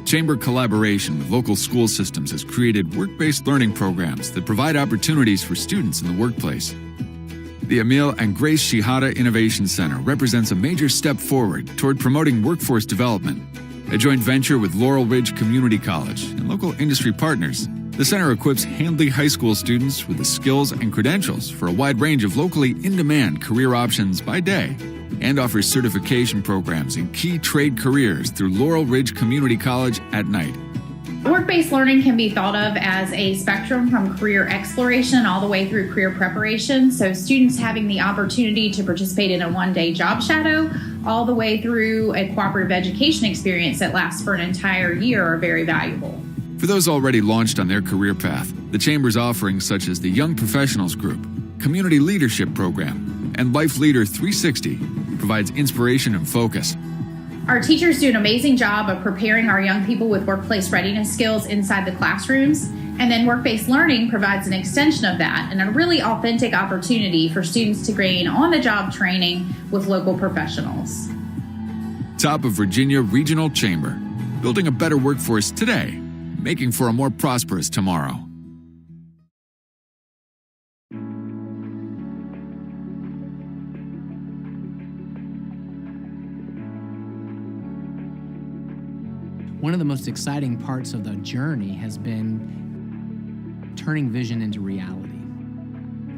Chamber collaboration with local school systems has created work-based learning programs that provide opportunities for students in the workplace. The Emil and Grace Shihada Innovation Center represents a major step forward toward promoting workforce development. A joint venture with Laurel Ridge Community College and local industry partners, the center equips Handley High School students with the skills and credentials for a wide range of locally in-demand career options by day, and offers certification programs in key trade careers through Laurel Ridge Community College at night. Work-based learning can be thought of as a spectrum from career exploration all the way through career preparation. So students having the opportunity to participate in a one-day job shadow all the way through a cooperative education experience that lasts for an entire year are very valuable. For those already launched on their career path, the Chamber's offerings such as the Young Professionals Group, Community Leadership Program, and Life Leader 360 provides inspiration and focus. Our teachers do an amazing job of preparing our young people with workplace readiness skills inside the classrooms, and then work-based learning provides an extension of that and a really authentic opportunity for students to gain on-the-job training with local professionals. Top of Virginia Regional Chamber, building a better workforce today, making for a more prosperous tomorrow. One of the most exciting parts of the journey has been turning vision into reality.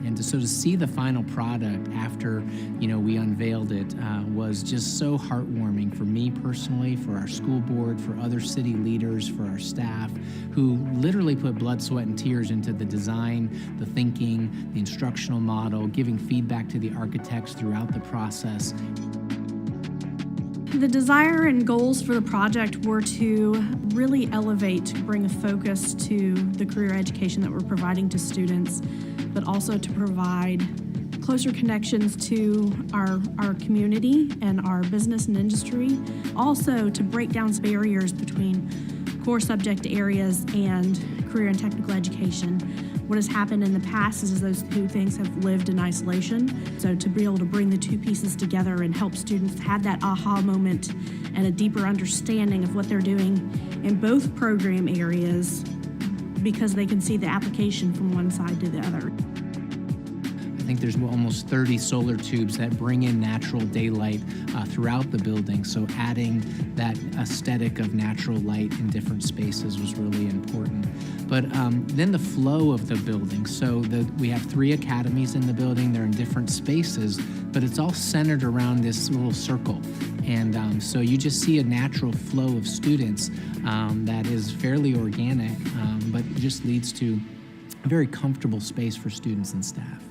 And to see the final product after, we unveiled it was just so heartwarming for me personally, for our school board, for other city leaders, for our staff, who literally put blood, sweat, and tears into the design, the thinking, the instructional model, giving feedback to the architects throughout the process. The desire and goals for the project were to really elevate, to bring a focus to the career education that we're providing to students, but also to provide closer connections to our community and our business and industry. Also to break down barriers between core subject areas and career and technical education. What has happened in the past is those two things have lived in isolation. So to be able to bring the two pieces together and help students have that aha moment and a deeper understanding of what they're doing in both program areas, because they can see the application from one side to the other. I think there's almost 30 solar tubes that bring in natural daylight throughout the building. So adding that aesthetic of natural light in different spaces was really important. But then the flow of the building. So we have 3 academies in the building. They're in different spaces, but it's all centered around this little circle. And so you just see a natural flow of students that is fairly organic, but just leads to a very comfortable space for students and staff.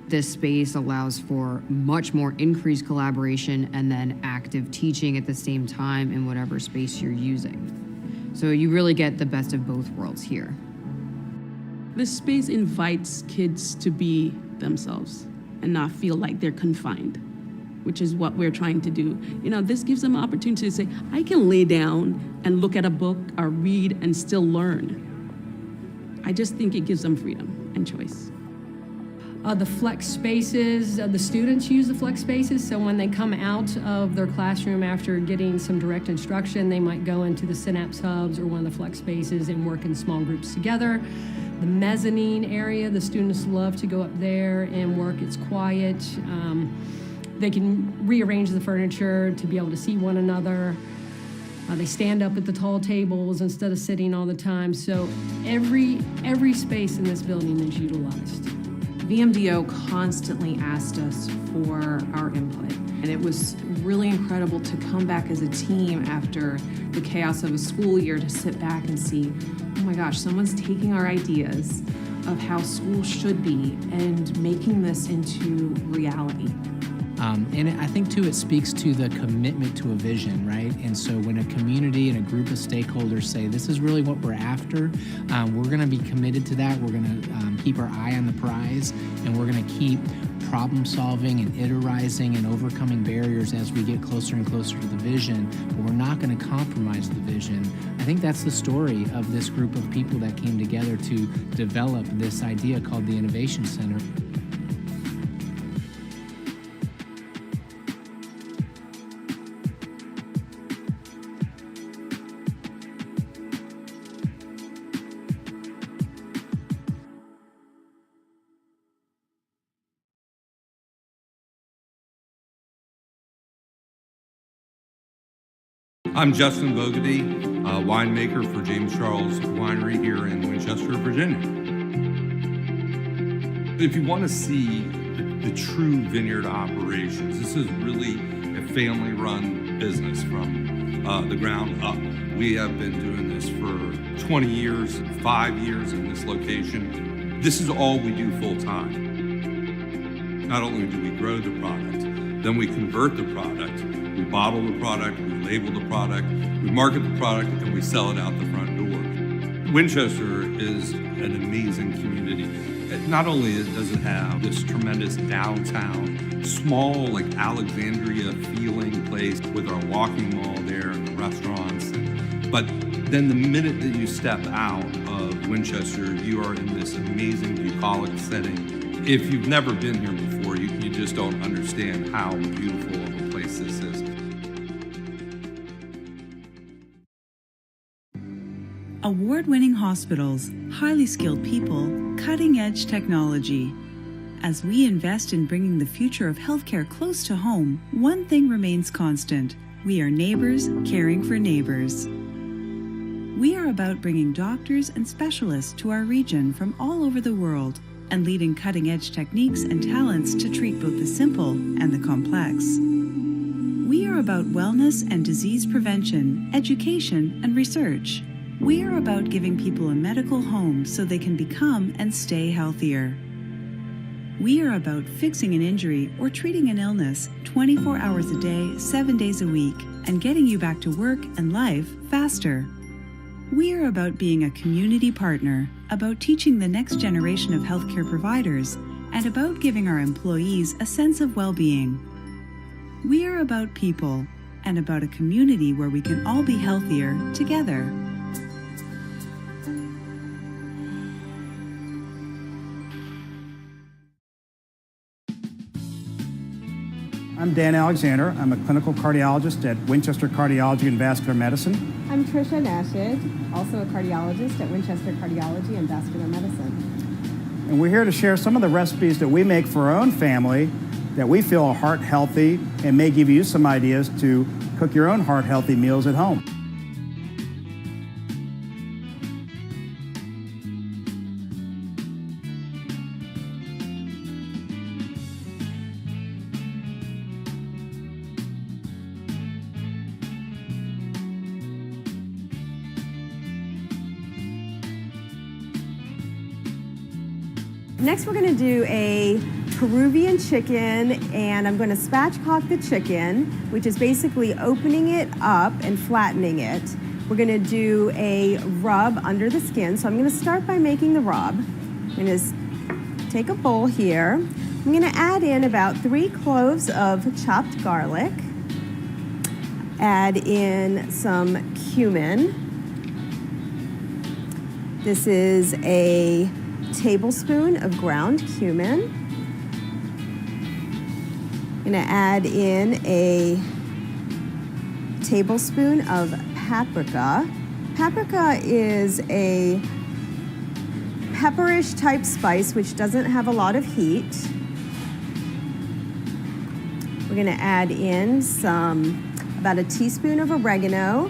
This space allows for much more increased collaboration and then active teaching at the same time in whatever space you're using. So you really get the best of both worlds here. This space invites kids to be themselves and not feel like they're confined, which is what we're trying to do. This gives them an opportunity to say, I can lay down and look at a book or read and still learn. I just think it gives them freedom and choice. The flex spaces, the students use the flex spaces, so when they come out of their classroom after getting some direct instruction, they might go into the Synapse Hubs or one of the flex spaces and work in small groups together. The mezzanine area, the students love to go up there and work. It's quiet. They can rearrange the furniture to be able to see one another. They stand up at the tall tables instead of sitting all the time. So every space in this building is utilized. VMDO constantly asked us for our input, and it was really incredible to come back as a team after the chaos of a school year to sit back and see, oh my gosh, someone's taking our ideas of how school should be and making this into reality. And I think, too, it speaks to the commitment to a vision, right? And so when a community and a group of stakeholders say, this is really what we're after, we're going to be committed to that. We're going to keep our eye on the prize, and we're going to keep problem solving and iterizing and overcoming barriers as we get closer and closer to the vision, but we're not going to compromise the vision. I think that's the story of this group of people that came together to develop this idea called the Innovation Center. I'm Justin Bogarty, winemaker for James Charles Winery here in Winchester, Virginia. If you want to see the true vineyard operations, this is really a family-run business from the ground up. We have been doing this for 20 years, 5 years in this location. This is all we do full-time. Not only do we grow the product, then we convert the product, we bottle the product, we label the product, we market the product, and we sell it out the front door. Winchester is an amazing community. Not only does it have this tremendous downtown, small, like Alexandria feeling place with our walking mall there and the restaurants, but then the minute that you step out of Winchester, you are in this amazing bucolic setting. If you've never been here before, you just don't understand how beautiful of a place this is. Award-winning hospitals, highly skilled people, cutting-edge technology. As we invest in bringing the future of healthcare close to home, one thing remains constant. We are neighbors caring for neighbors. We are about bringing doctors and specialists to our region from all over the world and leading cutting-edge techniques and talents to treat both the simple and the complex. We are about wellness and disease prevention, education, and research. We are about giving people a medical home so they can become and stay healthier. We are about fixing an injury or treating an illness 24 hours a day, 7 days a week, and getting you back to work and life faster. We are about being a community partner, about teaching the next generation of healthcare providers, and about giving our employees a sense of well-being. We are about people, and about a community where we can all be healthier together. I'm Dan Alexander. I'm a clinical cardiologist at Winchester Cardiology and Vascular Medicine. I'm Tricia Nashid, also a cardiologist at Winchester Cardiology and Vascular Medicine. And we're here to share some of the recipes that we make for our own family that we feel are heart healthy and may give you some ideas to cook your own heart healthy meals at home. Next, we're going to do a Peruvian chicken, and I'm going to spatchcock the chicken, which is basically opening it up and flattening it. We're going to do a rub under the skin. So I'm going to start by making the rub. I'm going to take a bowl here. I'm going to add in about 3 cloves of chopped garlic. Add in some cumin. This is a tablespoon of ground cumin. I'm going to add in a tablespoon of paprika. Paprika is a pepperish type spice which doesn't have a lot of heat. We're going to add in about a teaspoon of oregano.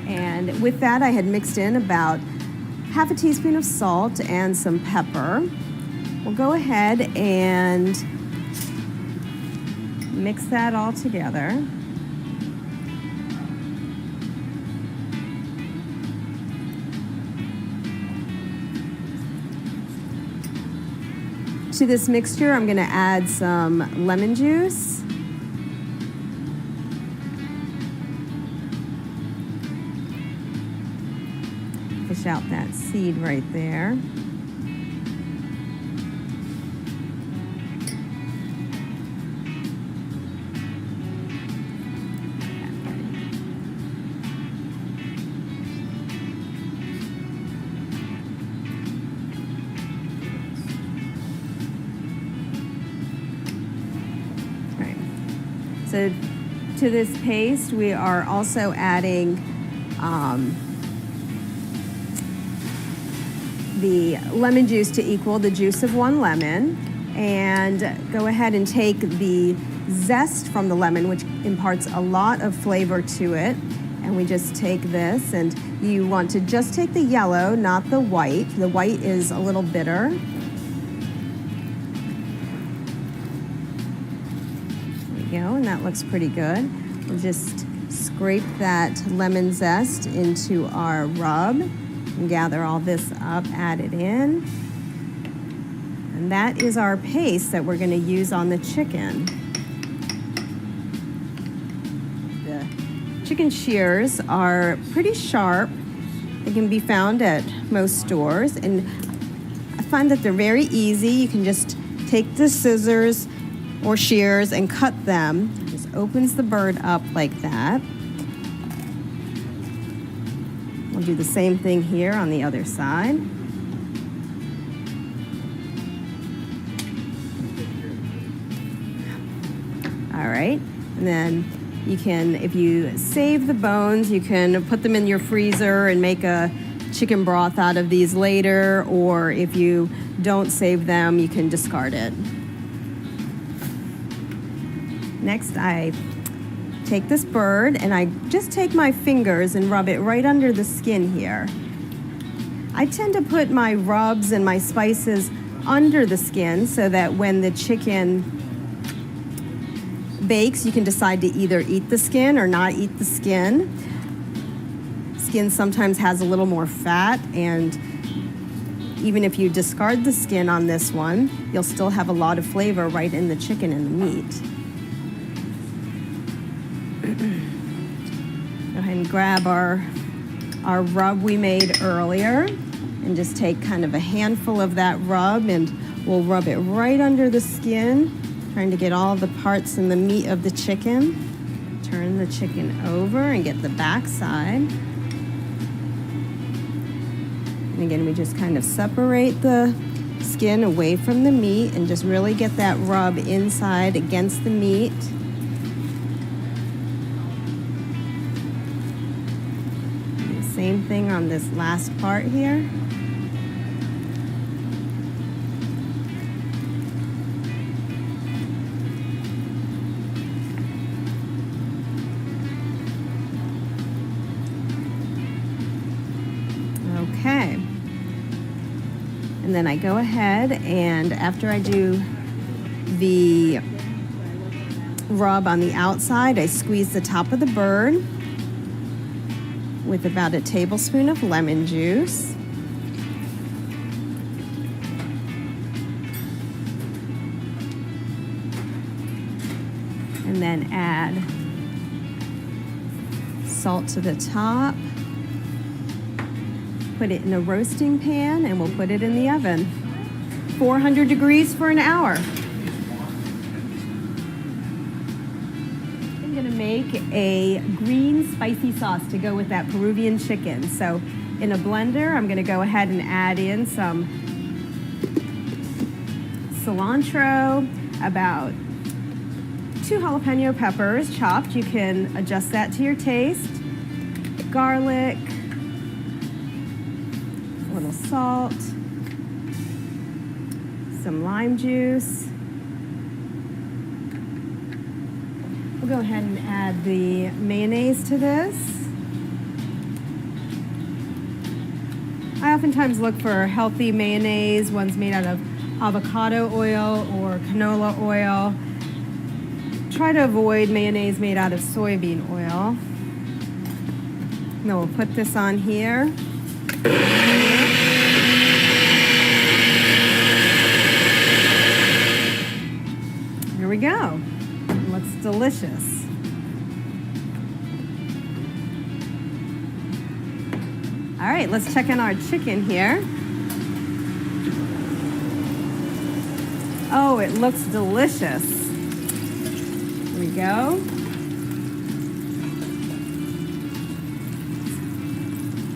And with that, I had mixed in about half a teaspoon of salt and some pepper. We'll go ahead and mix that all together. To this mixture, I'm going to add some lemon juice. Fish out that seed right there. So to this paste, we are also adding the lemon juice to equal the juice of 1 lemon. And go ahead and take the zest from the lemon, which imparts a lot of flavor to it. And we just take this, and you want to just take the yellow, not the white. The white is a little bitter. There we go, and that looks pretty good. We'll just scrape that lemon zest into our rub and gather all this up, add it in. And that is our paste that we're going to use on the chicken. The chicken shears are pretty sharp. They can be found at most stores, and I find that they're very easy. You can just take the scissors or shears and cut them. It just opens the bird up like that. We'll do the same thing here on the other side. All right, and then you can, if you save the bones, you can put them in your freezer and make a chicken broth out of these later, or if you don't save them, you can discard it. Next, I take this bird and I just take my fingers and rub it right under the skin here. I tend to put my rubs and my spices under the skin so that when the chicken bakes, you can decide to either eat the skin or not eat the skin. Skin sometimes has a little more fat, and even if you discard the skin on this one, you'll still have a lot of flavor right in the chicken and the meat. Go ahead and grab our rub we made earlier and just take kind of a handful of that rub, and we'll rub it right under the skin, trying to get all the parts and the meat of the chicken. Turn the chicken over and get the back side. And again, we just kind of separate the skin away from the meat and just really get that rub inside against the meat. And the same thing on this last part here. Okay. And then I go ahead, and after I do the rub on the outside, I squeeze the top of the bird with about a tablespoon of lemon juice. And then add salt to the top. Put it in a roasting pan, and we'll put it in the oven. 400 degrees for an hour. I'm gonna make a green spicy sauce to go with that Peruvian chicken. So in a blender, I'm gonna go ahead and add in some cilantro, about 2 jalapeno peppers chopped. You can adjust that to your taste. Garlic, a little salt, some lime juice. We'll go ahead and add the mayonnaise to this. I oftentimes look for healthy mayonnaise, ones made out of avocado oil or canola oil. Try to avoid mayonnaise made out of soybean oil. And then we'll put this on here. Here we go. It looks delicious. All right, let's check in our chicken here. Oh, it looks delicious. Here we go.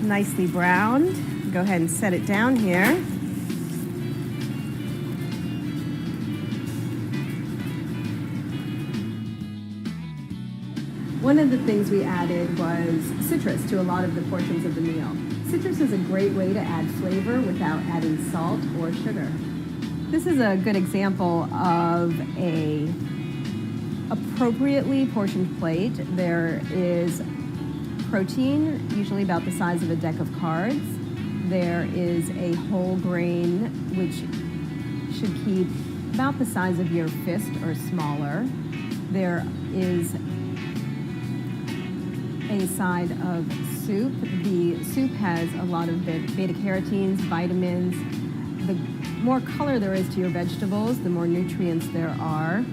Nicely browned. Go ahead and set it down here. One of the things we added was citrus to a lot of the portions of the meal. Citrus is a great way to add flavor without adding salt or sugar. This is a good example of a appropriately portioned plate. There is protein, usually about the size of a deck of cards. There is a whole grain, which should keep about the size of your fist or smaller. There is a side of soup. The soup has a lot of beta-carotenes, vitamins. The more color there is to your vegetables, the more nutrients there are.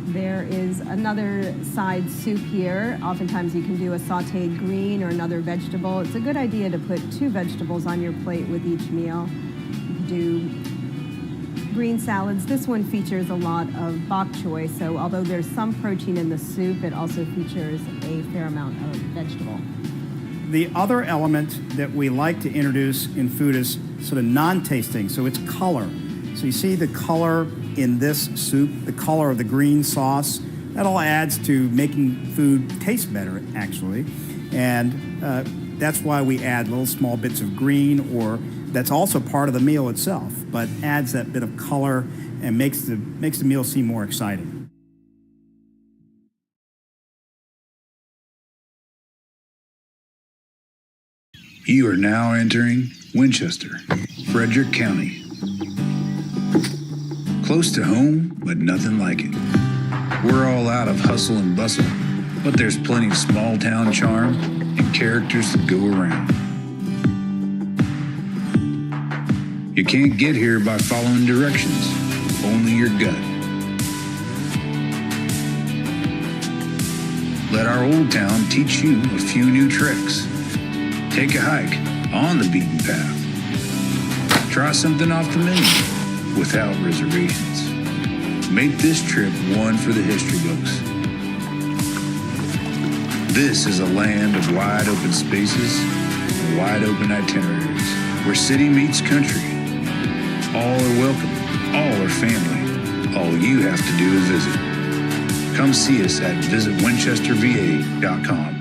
There is another side soup here. Oftentimes you can do a sauteed green or another vegetable. It's a good idea to put 2 vegetables on your plate with each meal. You can do green salads. This one features a lot of bok choy, so although there's some protein in the soup, it also features a fair amount of vegetable. The other element that we like to introduce in food is sort of non-tasting, so it's color. So you see the color in this soup, the color of the green sauce, that all adds to making food taste better, actually. And that's why we add little small bits of green, or that's also part of the meal itself, but adds that bit of color and makes the meal seem more exciting. You are now entering Winchester, Frederick County. Close to home, but nothing like it. We're all out of hustle and bustle, but there's plenty of small town charm and characters to go around. You can't get here by following directions, only your gut. Let our old town teach you a few new tricks. Take a hike on the beaten path. Try something off the menu without reservations. Make this trip one for the history books. This is a land of wide open spaces and wide open itineraries, where city meets country. All are welcome, all are family. All you have to do is visit. Come see us at visitwinchesterva.com.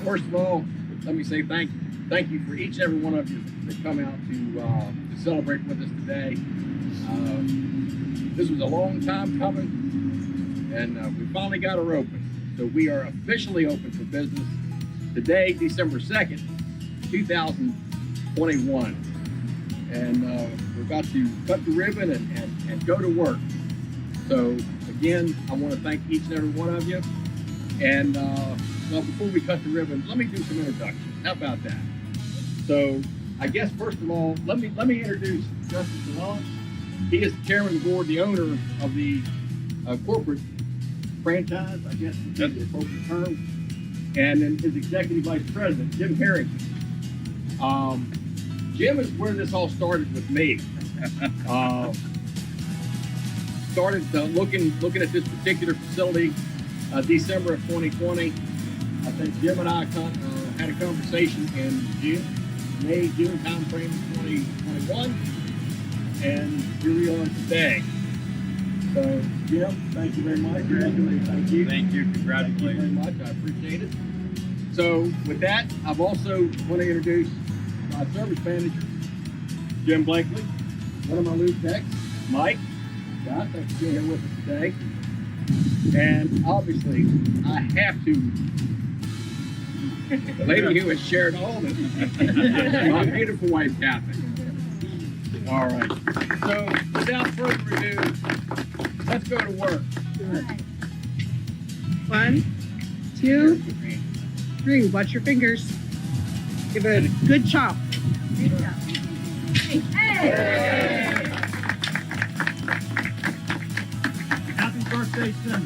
First of all, let me say thank you. Thank you for each and every one of you that come out to celebrate with us today. This was a long time coming, and we finally got her open. So we are officially open for business today, December 2nd, 2021. And we're about to cut the ribbon and go to work. So again, I want to thank each and every one of you. And well, before we cut the ribbon, let me do some introductions. How about that? So I guess first of all, let me introduce Justin Salon. He is the chairman of the board, the owner of the corporate franchise, I guess that's the appropriate term. And then his executive vice president, Jim Harrington. Jim is where this all started with me. Started looking at this particular facility December of 2020. I think Jim and I had a conversation in June time frame of 2021, and here we are today. So, Jim, thank you very much. Congratulations. Thank you. Thank you. Congratulations. Thank you very much. I appreciate it. So, with that, I've also want to introduce my service manager, Jim Blakely, one of my lead techs, Mike. Scott, thanks for being here with us today. And obviously, I have to. The lady who has shared all this, my beautiful wife, Kathy. All right. So, without further ado, let's go to work. 1, 2, 3. Watch your fingers. Give it a good chop. Hey! Happy birthday, Tim.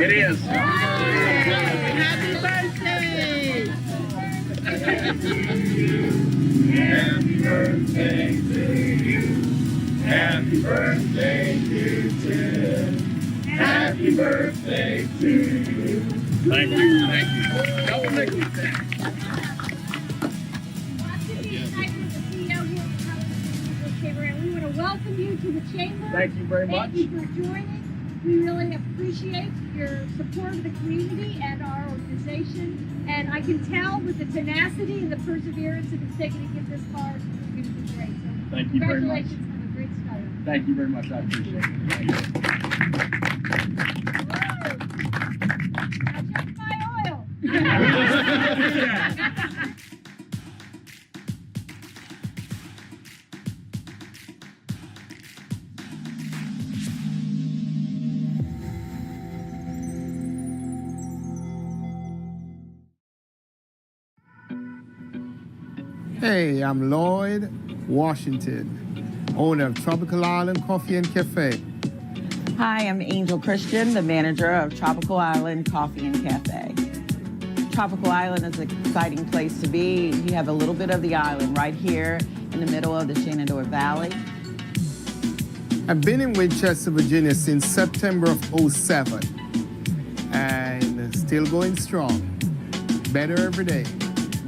It is. Happy birthday! Happy birthday to you. Happy birthday to Tim. Happy birthday to you. Thank you. Thank you. Double Nicky thanks. We want to welcome you to the chamber. Thank you very much. Thank you for joining. We really appreciate your your support of the community and our organization. And I can tell with the tenacity and the perseverance that it's taken to get this far, it's going to be great. So Thank you very much. congratulations on a great start. Thank you very much. I appreciate it. Thank you. Now just buy oil. Hey, I'm Lloyd Washington, owner of Tropical Island Coffee and Cafe. Hi, I'm Angel Christian, the manager of Tropical Island Coffee and Cafe. Tropical Island is an exciting place to be. You have a little bit of the island right here in the middle of the Shenandoah Valley. I've been in Winchester, Virginia since September of '07 and still going strong. Better every day.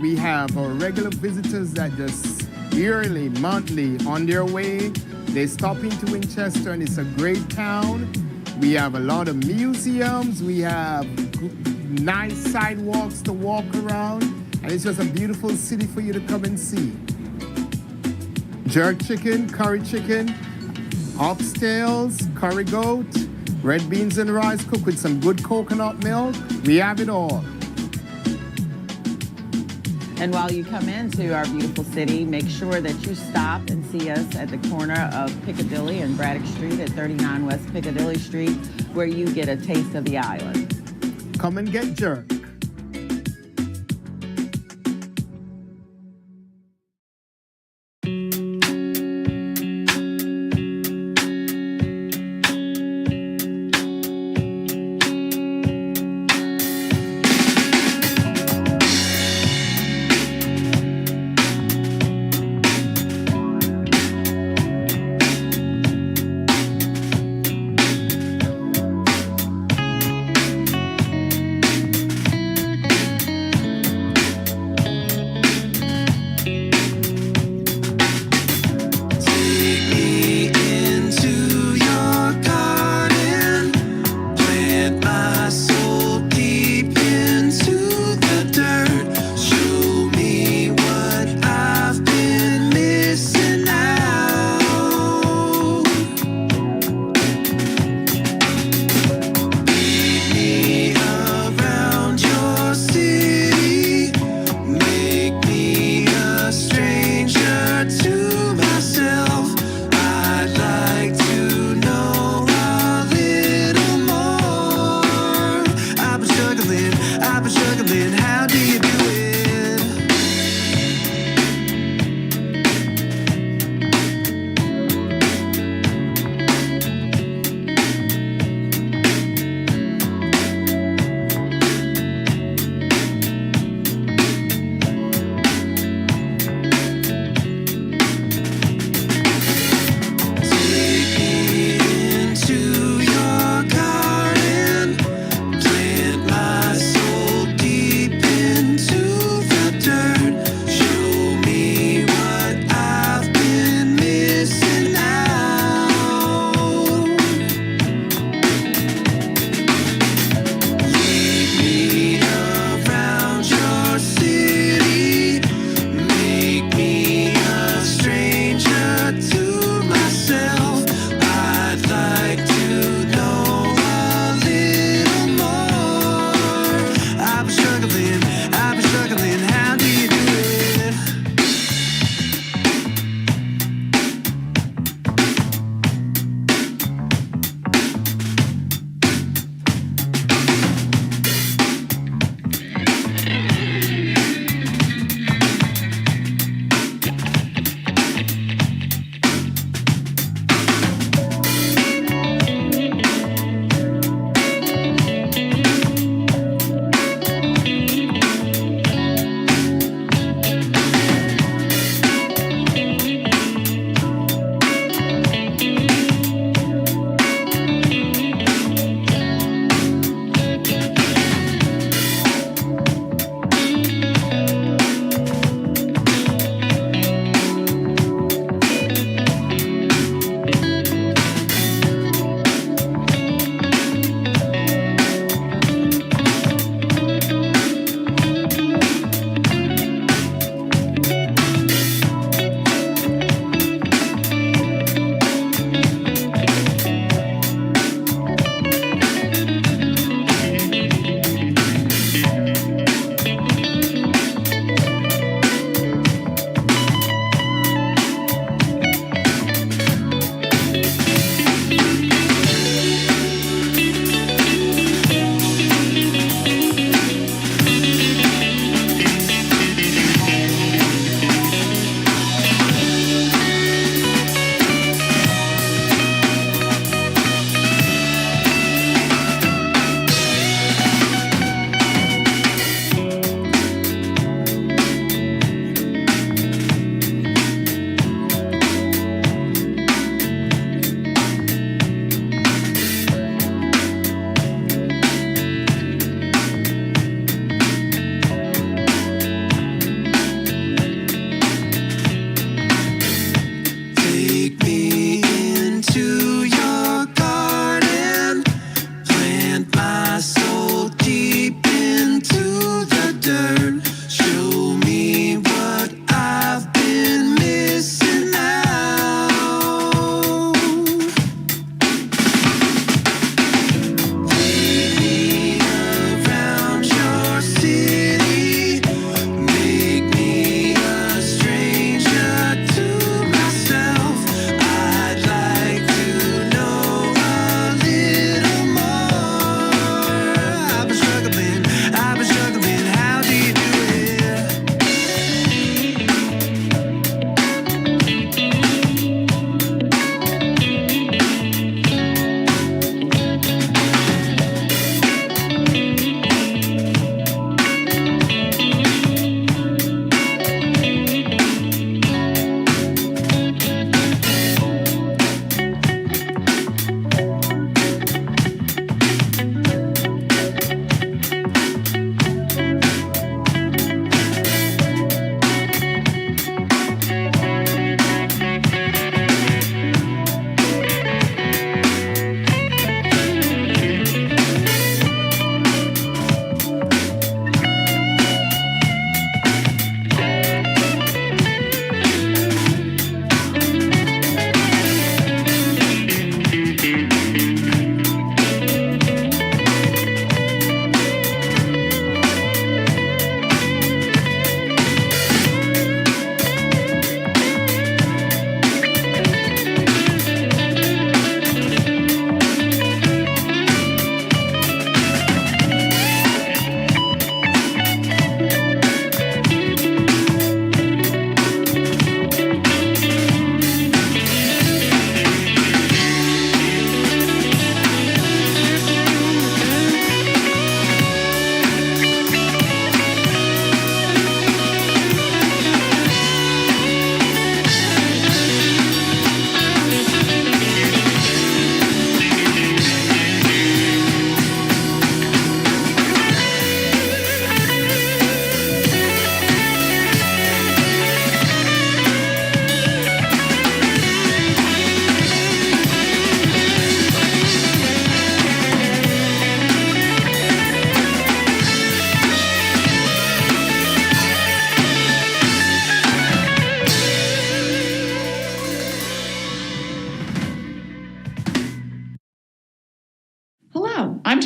We have our regular visitors that just yearly, monthly, on their way. They stop into Winchester and it's a great town. We have a lot of museums. We have nice sidewalks to walk around. And it's just a beautiful city for you to come and see. Jerk chicken, curry chicken, oxtails, curry goat, red beans and rice cooked with some good coconut milk. We have it all. And while you come into our beautiful city, make sure that you stop and see us at the corner of Piccadilly and Braddock Street at 39 West Piccadilly Street, where you get a taste of the island. Come and get jerk.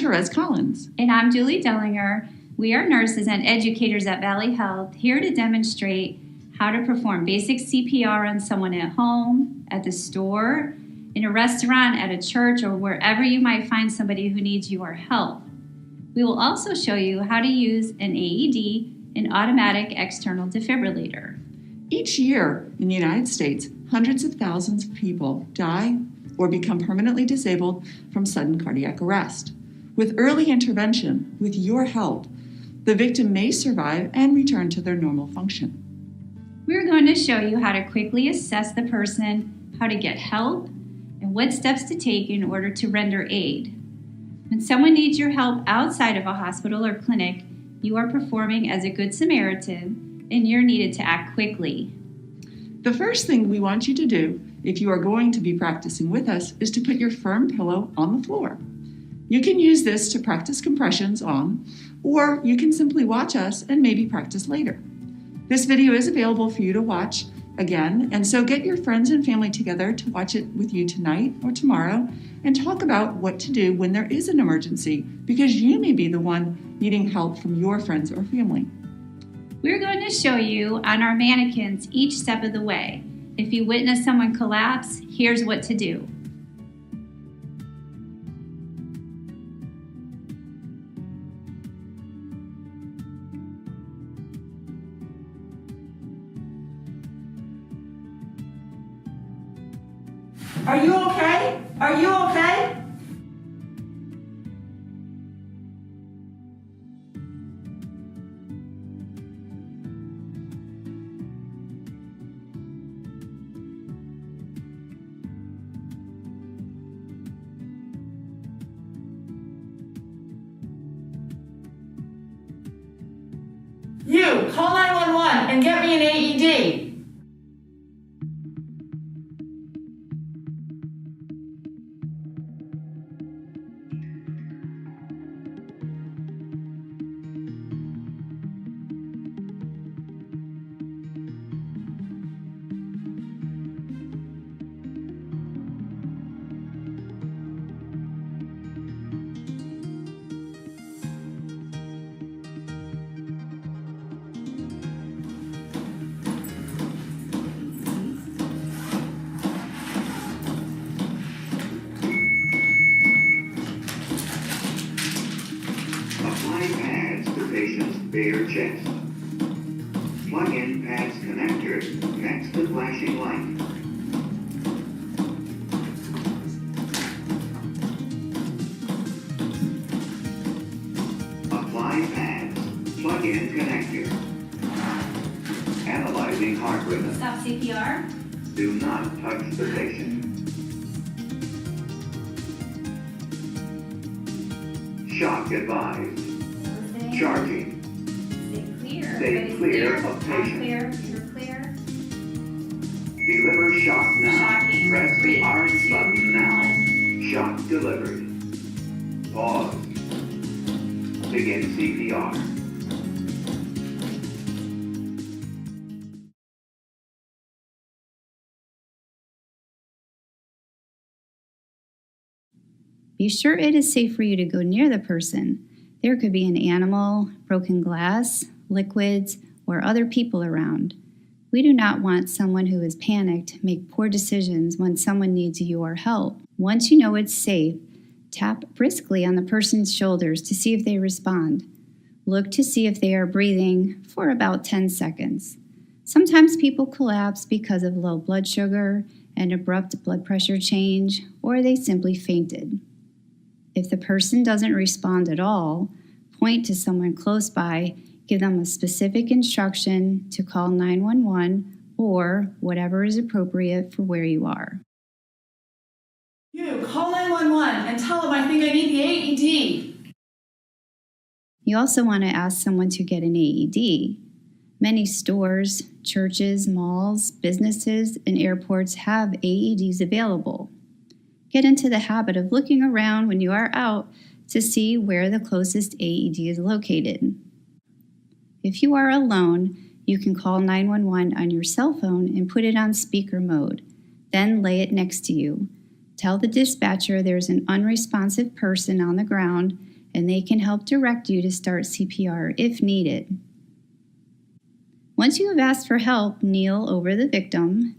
Therese Collins. And I'm Julie Dellinger. We are nurses and educators at Valley Health, here to demonstrate how to perform basic CPR on someone at home, at the store, in a restaurant, at a church, or wherever you might find somebody who needs your help. We will also show you how to use an AED, an automatic external defibrillator. Each year in the United States, hundreds of thousands of people die or become permanently disabled from sudden cardiac arrest. With early intervention, with your help, the victim may survive and return to their normal function. We're going to show you how to quickly assess the person, how to get help, and what steps to take in order to render aid. When someone needs your help outside of a hospital or clinic, you are performing as a good Samaritan, and you're needed to act quickly. The first thing we want you to do, if you are going to be practicing with us, is to put your firm pillow on the floor. You can use this to practice compressions on, or you can simply watch us and maybe practice later. This video is available for you to watch again, and so get your friends and family together to watch it with you tonight or tomorrow and talk about what to do when there is an emergency, because you may be the one needing help from your friends or family. We're going to show you on our mannequins each step of the way. If you witness someone collapse, here's what to do. Are you okay? Are you okay? You, call 911 and get me an AED. Apply pads to patient's bare chest. Plug in pads connector next to flashing light. Apply pads. Plug in connector. Analyzing heart rhythm. Stop CPR. Do not touch the patient. Shock advised. Charging. Stay clear of patient. You're clear. Deliver shock now. Shocking. Press the 3, orange 2, button now. 1. Shock delivered. Pause. Begin CPR. Be sure it is safe for you to go near the person. There could be an animal, broken glass, liquids, or other people around. We do not want someone who is panicked make poor decisions when someone needs your help. Once you know it's safe, tap briskly on the person's shoulders to see if they respond. Look to see if they are breathing for about 10 seconds. Sometimes people collapse because of low blood sugar, an abrupt blood pressure change, or they simply fainted. If the person doesn't respond at all, point to someone close by, give them a specific instruction to call 911 or whatever is appropriate for where you are. You, call 911 and tell them I think I need the AED. You also want to ask someone to get an AED. Many stores, churches, malls, businesses, and airports have AEDs available. Get into the habit of looking around when you are out to see where the closest AED is located. If you are alone, you can call 911 on your cell phone and put it on speaker mode, then lay it next to you. Tell the dispatcher there's an unresponsive person on the ground and they can help direct you to start CPR if needed. Once you have asked for help, kneel over the victim,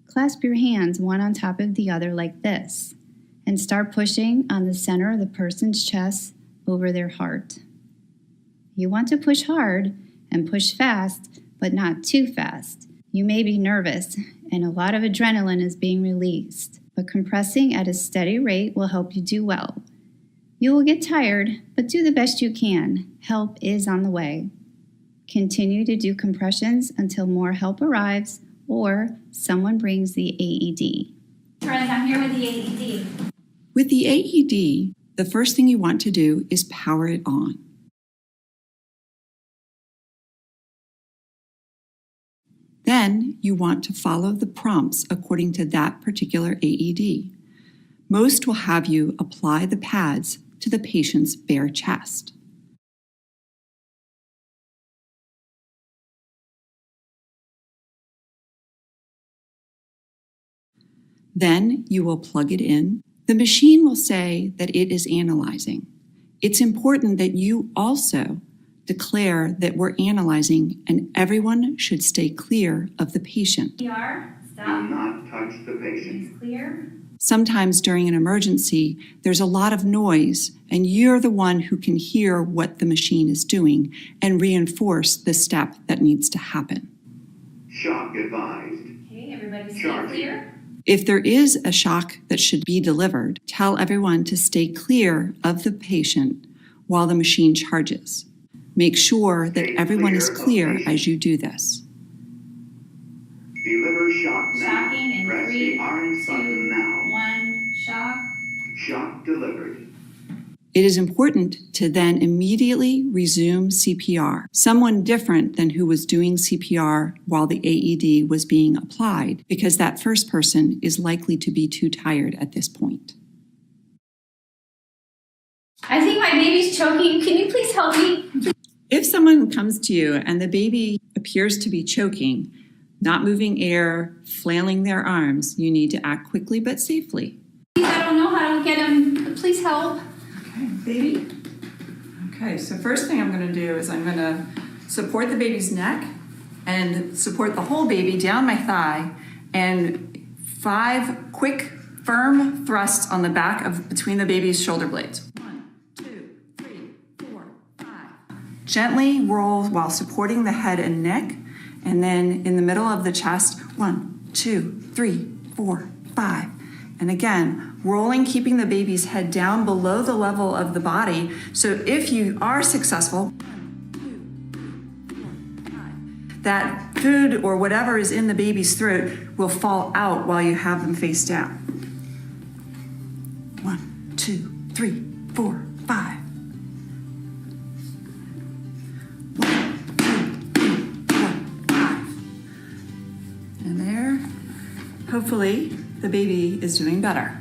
clasp your hands one on top of the other like this, and start pushing on the center of the person's chest over their heart. You want to push hard and push fast, but not too fast. You may be nervous and a lot of adrenaline is being released, but compressing at a steady rate will help you do well. You will get tired, but do the best you can. Help is on the way. Continue to do compressions until more help arrives or someone brings the AED. Charlie, I'm here with the AED. With the AED, the first thing you want to do is power it on. Then you want to follow the prompts according to that particular AED. Most will have you apply the pads to the patient's bare chest. Then you will plug it in. The machine will say that it is analyzing. It's important that you also declare that we're analyzing and everyone should stay clear of the patient. CPR, stop. Do not touch the patient. It's clear. Sometimes during an emergency, there's a lot of noise, and you're the one who can hear what the machine is doing and reinforce the step that needs to happen. Shock advised. Okay, everybody stay clear. If there is a shock that should be delivered, tell everyone to stay clear of the patient while the machine charges. Make sure that everyone is clear as you do this. Deliver shock now. Shocking in Press 3, the orange 2, button now. 1, shock. Shock delivered. It is important to then immediately resume CPR. Someone different than who was doing CPR while the AED was being applied, because that first person is likely to be too tired at this point. I think my baby's choking. Can you please help me? If someone comes to you and the baby appears to be choking, not moving air, flailing their arms, you need to act quickly but safely. I don't know how to get him. Please help. Okay, baby. Okay, so first thing I'm going to do is I'm going to support the baby's neck and support the whole baby down my thigh, and 5 quick, firm thrusts on the back of between the baby's shoulder blades. 1, 2, 3, 4, 5. Gently roll while supporting the head and neck, and then in the middle of the chest, 1, 2, 3, 4, 5. And again, rolling, keeping the baby's head down below the level of the body. So if you are successful, 1, 2, 3, 4, 5, that food or whatever is in the baby's throat will fall out while you have them face down. 1, 2, 3, 4, 5. 1, 2, 3, 4, 5. And there, hopefully, the baby is doing better.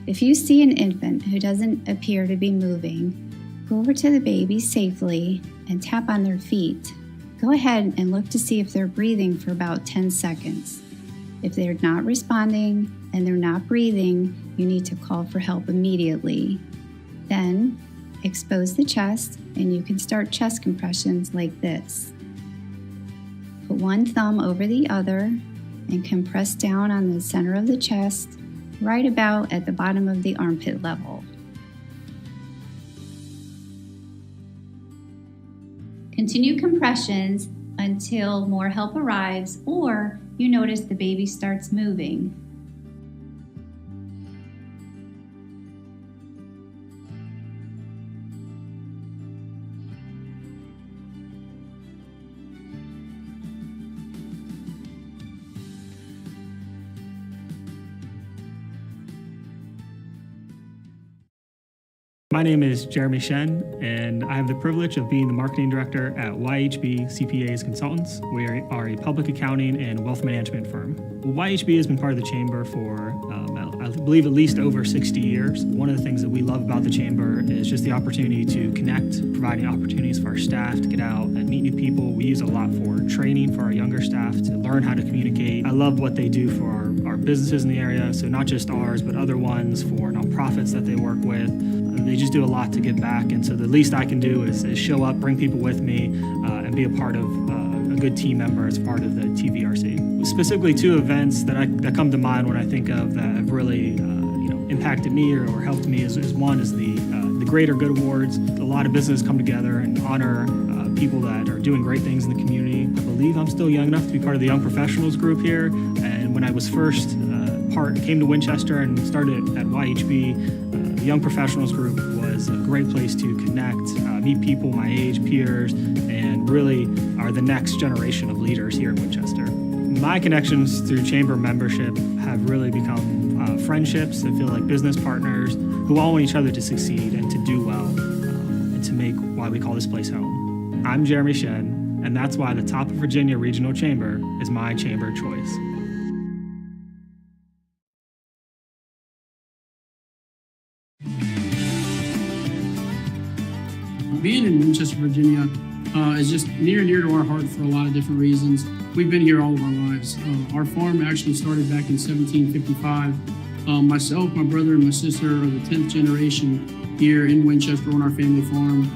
If you see an infant who doesn't appear to be moving, go over to the baby safely and tap on their feet. Go ahead and look to see if they're breathing for about 10 seconds. If they're not responding and they're not breathing, you need to call for help immediately. Then, expose the chest and you can start chest compressions like this. Put one thumb over the other and compress down on the center of the chest, right about at the bottom of the armpit level. Continue compressions until more help arrives or you notice the baby starts moving. My name is Jeremy Shen, and I have the privilege of being the marketing director at YHB CPAs Consultants. We are a public accounting and wealth management firm. YHB has been part of the chamber for I believe at least over 60 years. One of the things that we love about the Chamber is just the opportunity to connect, providing opportunities for our staff to get out and meet new people. We use it a lot for training for our younger staff to learn how to communicate. I love what they do for our businesses in the area, so not just ours, but other ones, for nonprofits that they work with. They just do a lot to give back, and so the least I can do is show up, bring people with me, and be a part of a good team member as part of the TVRC. Specifically, two events that come to mind when I think of that have really impacted me or helped me is one is the Greater Good Awards. A lot of businesses come together and honor people that are doing great things in the community. I believe I'm still young enough to be part of the Young Professionals group here, and when I was first came to Winchester and started at YHB, the Young Professionals group was a great place to connect, meet people my age, peers, and really are the next generation of leaders here in Winchester. My connections through Chamber membership have really become friendships that feel like business partners who all want each other to succeed and to do well and to make why we call this place home. I'm Jeremy Shen, and that's why the Top of Virginia Regional Chamber is my chamber choice. Being in Winchester, Virginia is just near and dear to our heart for a lot of different reasons. We've been here all of our lives. Our farm actually started back in 1755. Myself, my brother, and my sister are the 10th generation here in Winchester on our family farm.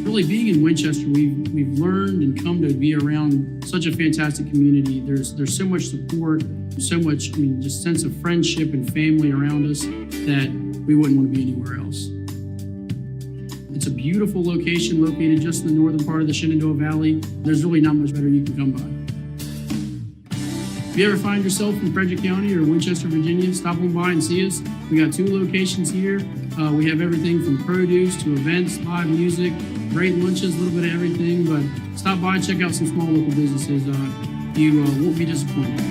Really being in Winchester, we've learned and come to be around such a fantastic community. There's so much support, so much, just sense of friendship and family around us that we wouldn't want to be anywhere else. It's a beautiful location located just in the northern part of the Shenandoah Valley. There's really not much better you can come by. If you ever find yourself in Frederick County or Winchester, Virginia, stop on by and see us. We got 2 locations here. We have everything from produce to events, live music, great lunches, a little bit of everything. But stop by and check out some small local businesses. You won't be disappointed.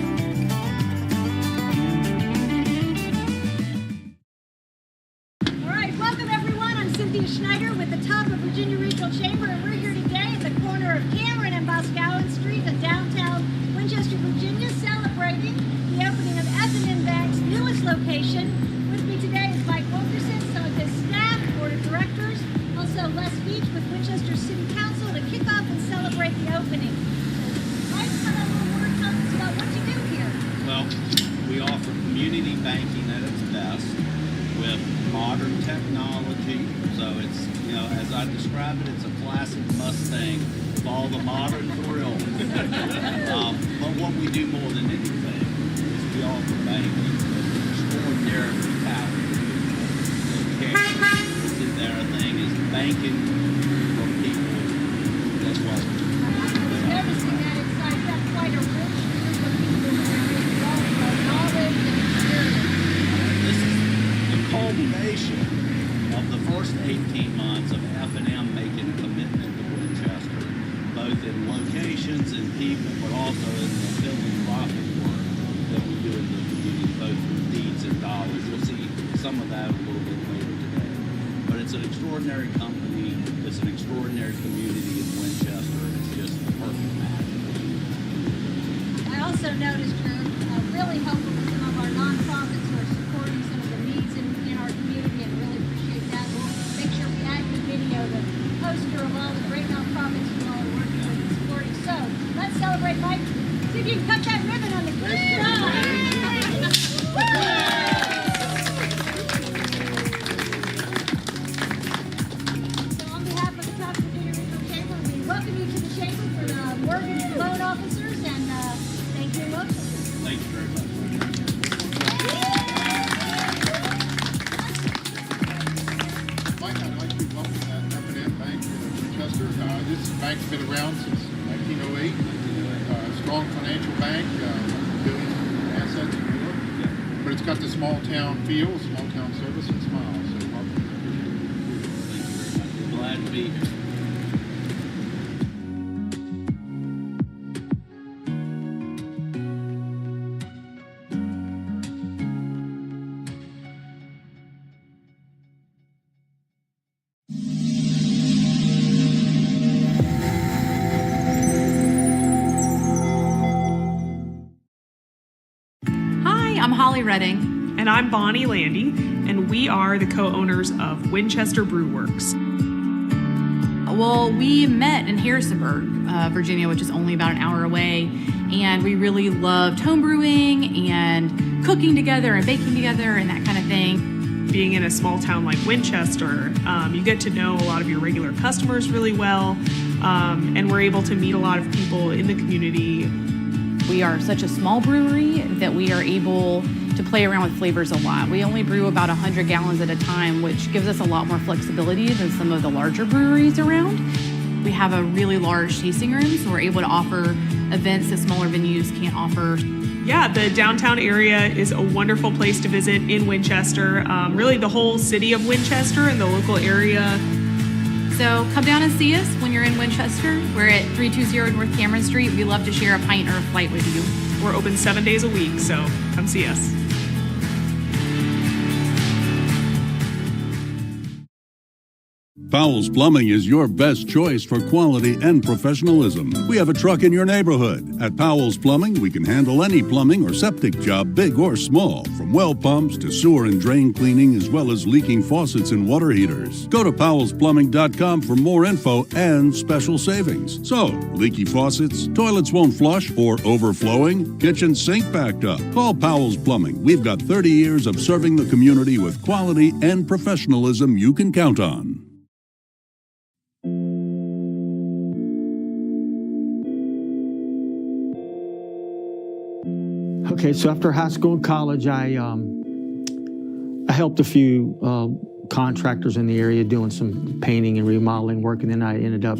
Schneider with the Top of Virginia Regional Chamber, and we're here today at the corner of Cameron and Boscawen Street in downtown Winchester, Virginia, celebrating the opening of F&M Bank's newest location. With me today is Mike Wilkerson, some of his staff, board of directors, also Les Beach with Winchester City Council to kick off and celebrate the opening. So, Mike, tell us a little more about what you do here. Well, we offer community banking at its best with modern technology. So it's, as I describe it, it's a classic Mustang with all the modern thrill. But what we do more than anything is we offer banking with extraordinary talent. Their thing is banking for people. That's what we do. Noticing that it's got quite a rich group of people with all the knowledge and experience. This is the culmination of the first 18 months of F&M making a commitment to Winchester, both in locations and people, but also in the philanthropic work that we do in the community, both with deeds and dollars. You'll see some of that a little bit later today. But it's an extraordinary company. It's an extraordinary community in Winchester. It's just a perfect match. I also noticed you're really helpful with some of our nonprofits who are supporting some of the needs in our community, and really appreciate that. We'll make sure we add the video, the poster of all the great nonprofits you all are working with and supporting. So let's celebrate, Mike. See if you can cut that ribbon on the first try. So on behalf of the Top Virginia Regional Chamber, we welcome you to the chamber for the mortgage loan officers, and thank you and welcome. Thank you very much. Mike, I'd like to welcome F&M Bank in Winchester. This bank's been around since 1908. Strong financial bank, billions in assets in New York. But it's got the small town feel, small town service, and smile. So welcome. Thank you very much. We're glad to be here. Molly Redding. And I'm Bonnie Landy, and we are the co-owners of Winchester Brew Works. Well, we met in Harrisonburg, Virginia, which is only about an hour away, and we really loved home brewing and cooking together and baking together and that kind of thing. Being in a small town like Winchester, you get to know a lot of your regular customers really well, and we're able to meet a lot of people in the community. We are such a small brewery that we are able to play around with flavors a lot. We only brew about 100 gallons at a time, which gives us a lot more flexibility than some of the larger breweries around. We have a really large tasting room, so we're able to offer events that smaller venues can't offer. Yeah, the downtown area is a wonderful place to visit in Winchester. Really the whole city of Winchester and the local area. So come down and see us when you're in Winchester. We're at 320 North Cameron Street. We love to share a pint or a flight with you. We're open 7 days a week, so come see us. Powell's Plumbing is your best choice for quality and professionalism. We have a truck in your neighborhood. At Powell's Plumbing, we can handle any plumbing or septic job, big or small, from well pumps to sewer and drain cleaning, as well as leaking faucets and water heaters. Go to powellsplumbing.com for more info and special savings. So, leaky faucets, toilets won't flush, or overflowing, kitchen sink backed up. Call Powell's Plumbing. We've got 30 years of serving the community with quality and professionalism you can count on. Okay, so after high school and college, I helped a few contractors in the area doing some painting and remodeling work, and then I ended up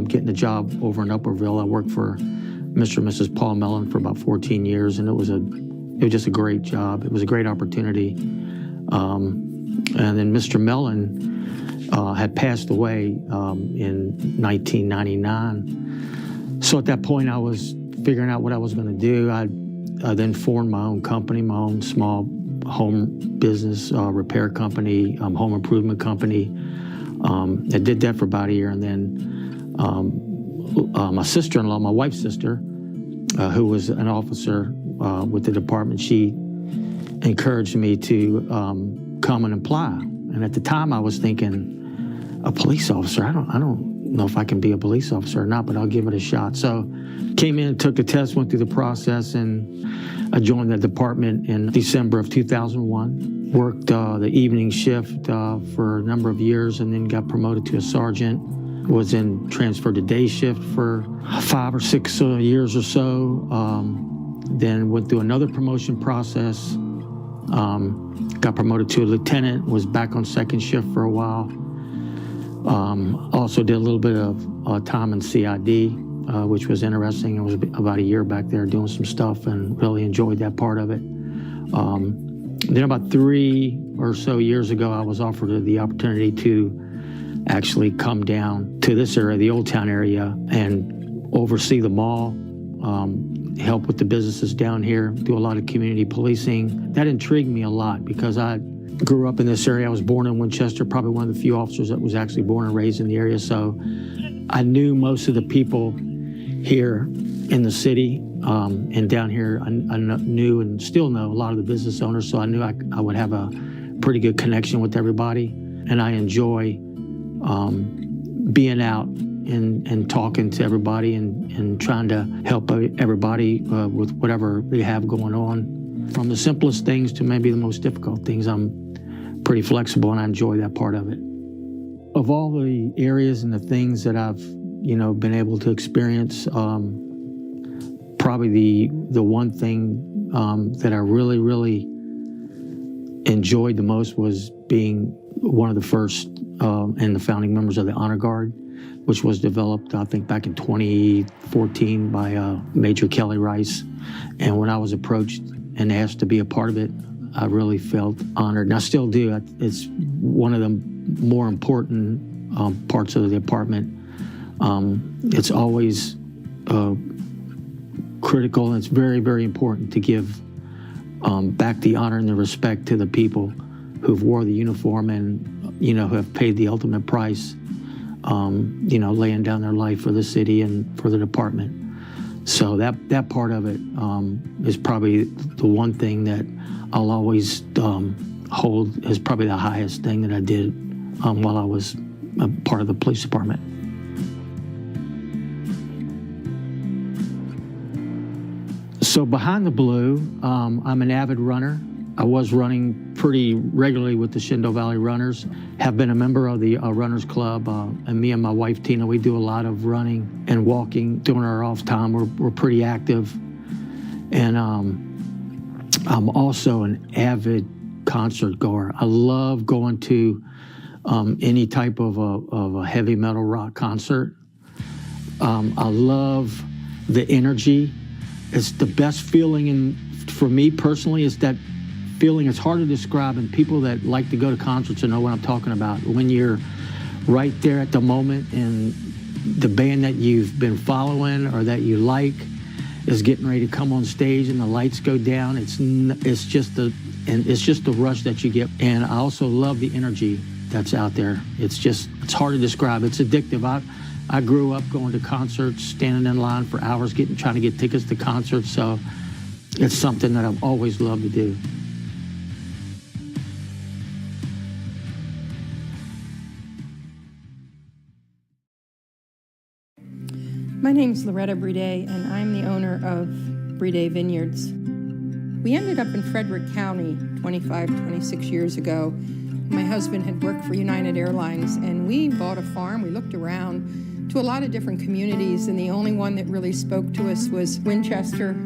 getting a job over in Upperville. I worked for Mr. and Mrs. Paul Mellon for about 14 years, and it was just a great job. It was a great opportunity. And then Mr. Mellon had passed away in 1999. So at that point, I was figuring out what I was going to do. I then formed my own company, my own small home business, repair company, home improvement company. I did that for about a year, and then my sister-in-law, my wife's sister, who was an officer with the department, she encouraged me to come and apply. And at the time, I was thinking, a police officer? I don't know if I can be a police officer or not, but I'll give it a shot. So came in, took the test, went through the process, and I joined the department in December of 2001. Worked the evening shift for a number of years, and then got promoted to a sergeant. Was then transferred to day shift for 5 or 6 years or so. Then went through another promotion process. Got promoted to a lieutenant, was back on second shift for a while. Also did a little bit of time in CID, which was interesting. I was about a year back there doing some stuff and really enjoyed that part of it. Then about 3 or so years ago, I was offered the opportunity to actually come down to this area, the Old Town area, and oversee the mall, help with the businesses down here, do a lot of community policing. That intrigued me a lot because I grew up in this area. I was born in Winchester, probably one of the few officers that was actually born and raised in the area. So I knew most of the people here in the city, and down here, I knew and still know a lot of the business owners. So I knew I would have a pretty good connection with everybody. And I enjoy being out and talking to everybody and trying to help everybody with whatever they have going on. From the simplest things to maybe the most difficult things, I'm pretty flexible, and I enjoy that part of it. Of all the areas and the things that I've, been able to experience, probably the one thing that I really, really enjoyed the most was being one of the first and the founding members of the Honor Guard, which was developed, I think, back in 2014 by Major Kelly Rice. And when I was approached and asked to be a part of it, I really felt honored, and I still do. It's one of the more important parts of the department. It's always critical, and it's very, very important to give back the honor and the respect to the people who've wore the uniform and, who have paid the ultimate price, laying down their life for the city and for the department. So that part of it is probably the one thing that I'll always hold as probably the highest thing that I did while I was a part of the police department. So behind the blue, I'm an avid runner. I was running pretty regularly with the Shenandoah Valley Runners, have been a member of the Runners Club, and me and my wife, Tina, we do a lot of running and walking during our off time. We're pretty active. And I'm also an avid concert goer. I love going to any type of a heavy metal rock concert. I love the energy. It's the best feeling, for me personally, is that feeling. It's hard to describe, and people that like to go to concerts and know what I'm talking about. When you're right there at the moment and the band that you've been following or that you like is getting ready to come on stage and the lights go down, it's just the rush that you get. And I also love the energy that's out there. It's hard to describe. It's addictive. I grew up going to concerts, standing in line for hours, trying to get tickets to concerts. So it's something that I've always loved to do. My name's Loretta Brede, and I'm the owner of Brede Vineyards. We ended up in Frederick County 26 years ago. My husband had worked for United Airlines, and we bought a farm. We looked around to a lot of different communities, and the only one that really spoke to us was Winchester.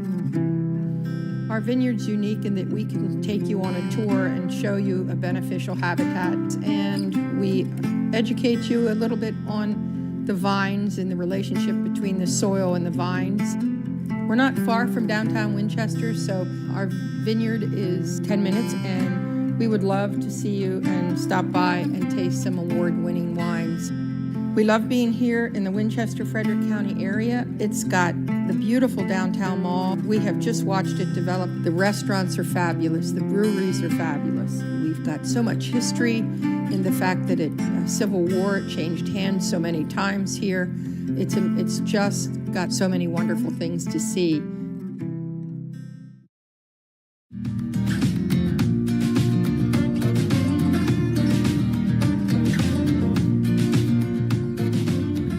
Our vineyard's unique in that we can take you on a tour and show you a beneficial habitat, and we educate you a little bit on the vines and the relationship between the soil and the vines. We're not far from downtown Winchester, so our vineyard is 10 minutes, and we would love to see you and stop by and taste some award-winning wines. We love being here in the Winchester-Frederick County area. It's got the beautiful downtown mall. We have just watched it develop. The restaurants are fabulous. The breweries are fabulous. We've got so much history in the fact that Civil War changed hands so many times here. It's just got so many wonderful things to see.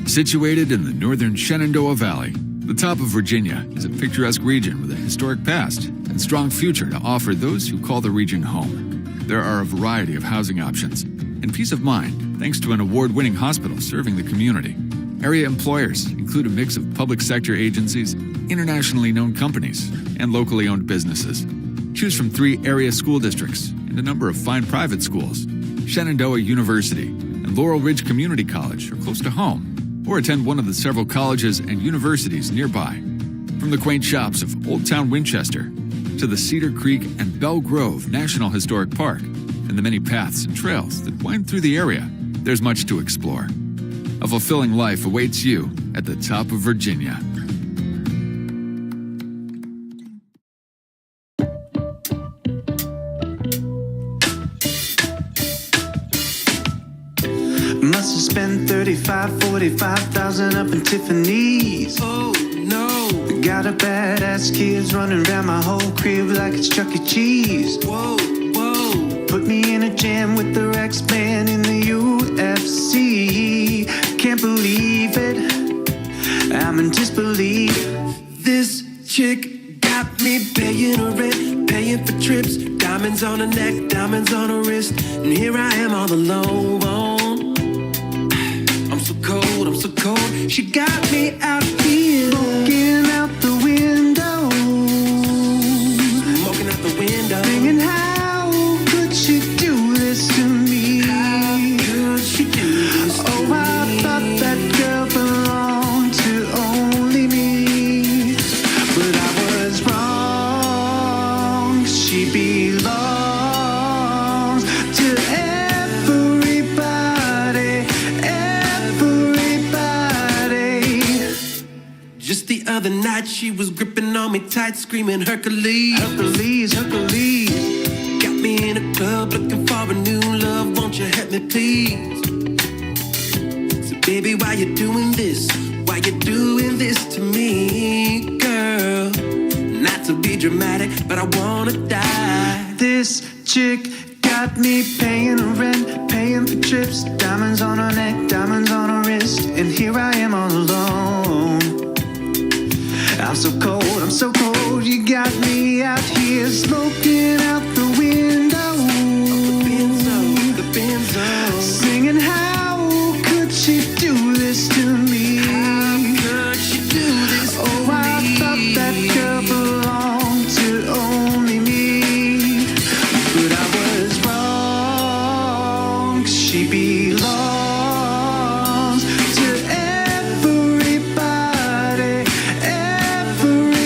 Situated in the northern Shenandoah Valley, the top of Virginia is a picturesque region with a historic past and strong future to offer those who call the region home. There are a variety of housing options and peace of mind thanks to an award-winning hospital serving the community. Area employers include a mix of public sector agencies, internationally known companies, and locally owned businesses. Choose from 3 area school districts and a number of fine private schools. Shenandoah University and Laurel Ridge Community College are close to home, or attend one of the several colleges and universities nearby. From the quaint shops of Old Town Winchester to the Cedar Creek and Bell Grove National Historic Park and the many paths and trails that wind through the area, there's much to explore. A fulfilling life awaits you at the top of Virginia. Must have spent 45,000 up in Tiffany's. Oh no. Got a badass kids running around my whole crib like it's Chuck E. Cheese. Whoa, whoa. Put me in a jam with the Rex band in the UFC. Can't believe it. I'm in disbelief. This chick got me paying her rent, paying for trips, diamonds on her neck, diamonds on her wrist, and here I am all alone. I'm so cold, she got me out here, looking out the window, smoking out the window, thinking how could she do this to me? How could she do this to me? Oh, I thought that girl belonged to only me, but I was wrong. She belongs to the other night, she was gripping on me tight, screaming Hercules, Hercules, Hercules. Got me in a club looking for a new love, won't you help me please? So baby, why you doing this? Why you doing this to me? to be dramatic, but I wanna die. This chick got me paying rent, paying for trips, diamonds on her neck, diamonds on her wrist, and here I am all alone. I'm so cold, you got me out here smoking out the window. The benzo. Singing, how could she do this to me? How could she do this to me? Oh, I thought that girl belonged to only me. But I was wrong, 'cause she belongs to everybody, everybody.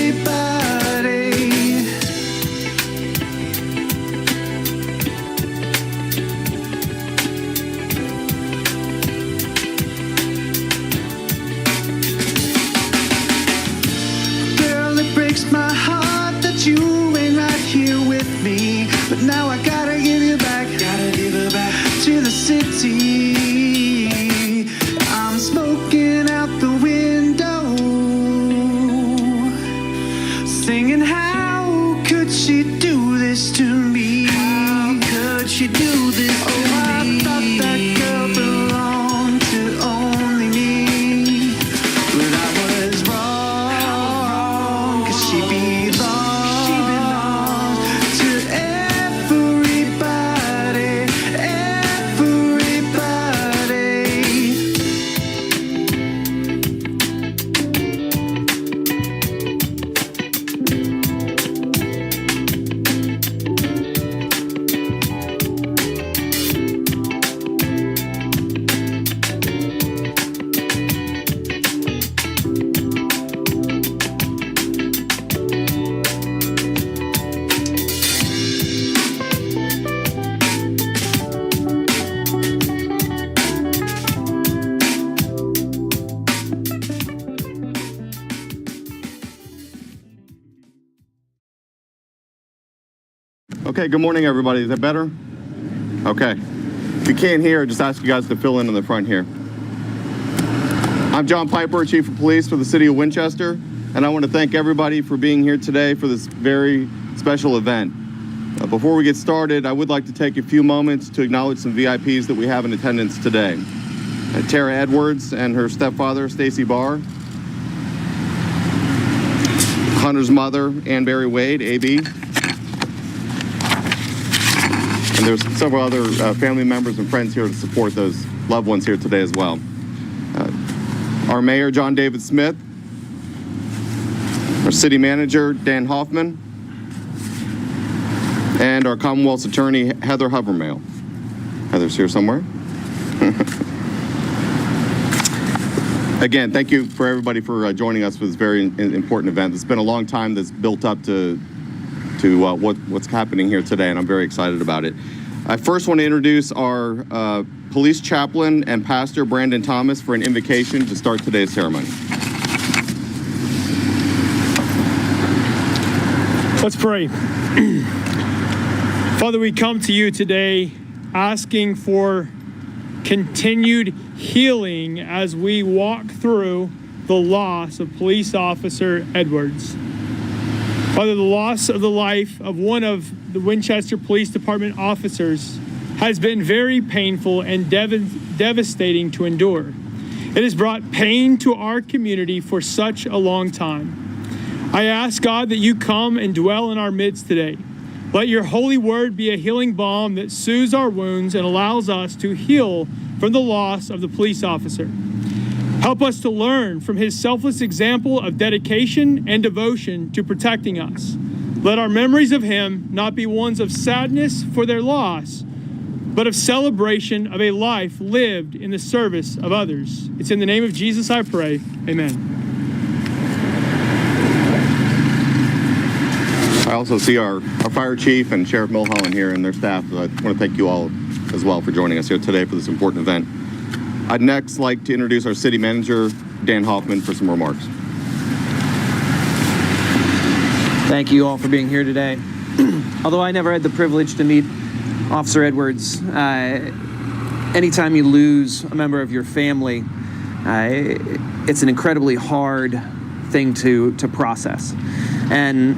Girl, it breaks my heart that you ain't right here with me, but now I gotta give you back to the city. I'm smoking out the window, singing, how could she do this to me? How could she do this to me? Oh, I thought that girl belonged to only me, but I was wrong, 'cause she belongs to everybody, everybody. Okay, good morning, everybody. Is that better? Okay. If you can't hear, just ask you guys to fill in the front here. I'm John Piper, Chief of Police for the City of Winchester, and I want to thank everybody for being here today for this very special event. Before we get started, I would like to take a few moments to acknowledge some VIPs that we have in attendance today. Tara Edwards and her stepfather, Stacy Barr. Hunter's mother, Ann Barry Wade, AB. And there's several other family members and friends here to support those loved ones here today as well. Our mayor, John David Smith. Our city manager, Dan Hoffman. And our Commonwealth's attorney, Heather Habermail. Heather's here somewhere. Again, thank you for everybody for joining us for this very important event. It's been a long time that's built up to what's happening here today, and I'm very excited about it. I first want to introduce our police chaplain and pastor, Brandon Thomas, for an invocation to start today's ceremony. Let's pray. Father, we come to you today asking for continued healing as we walk through the loss of police officer Edwards. Father, the loss of the life of one of the Winchester Police Department officers has been very painful and devastating to endure. It has brought pain to our community for such a long time. I ask, God, that you come and dwell in our midst today. Let your holy word be a healing balm that soothes our wounds and allows us to heal from the loss of the police officer. Help us to learn from his selfless example of dedication and devotion to protecting us. Let our memories of him not be ones of sadness for their loss, but of celebration of a life lived in the service of others. It's in the name of Jesus I pray. Amen. I also see our fire chief and Sheriff Milholland here and their staff. I want to thank you all as well for joining us here today for this important event. I'd next like to introduce our city manager, Dan Hoffman, for some remarks. Thank you all for being here today. Although I never had the privilege to meet Officer Edwards, anytime you lose a member of your family, it's an incredibly hard thing to process. And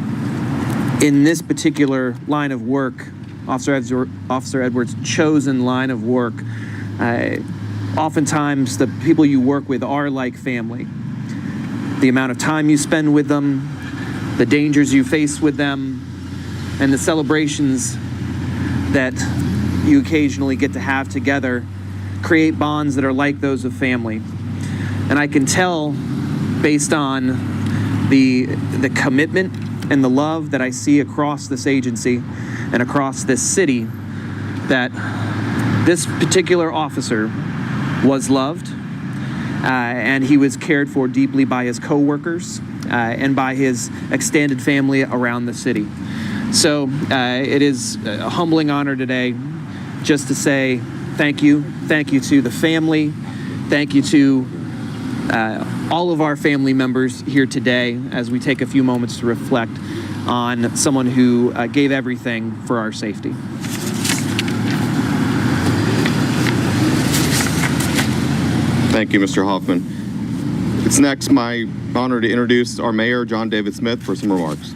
in this particular line of work, Officer Edwards' chosen line of work, oftentimes the people you work with are like family. The amount of time you spend with them, the dangers you face with them, and the celebrations that you occasionally get to have together create bonds that are like those of family. And I can tell, based on the commitment and the love that I see across this agency and across this city, that this particular officer was loved, and he was cared for deeply by his coworkers and by his extended family around the city. So it is a humbling honor today just to say thank you. Thank you to the family. Thank you to all of our family members here today as we take a few moments to reflect on someone who gave everything for our safety. Thank you, Mr. Hoffman. It's next my honor to introduce our mayor, John David Smith, for some remarks.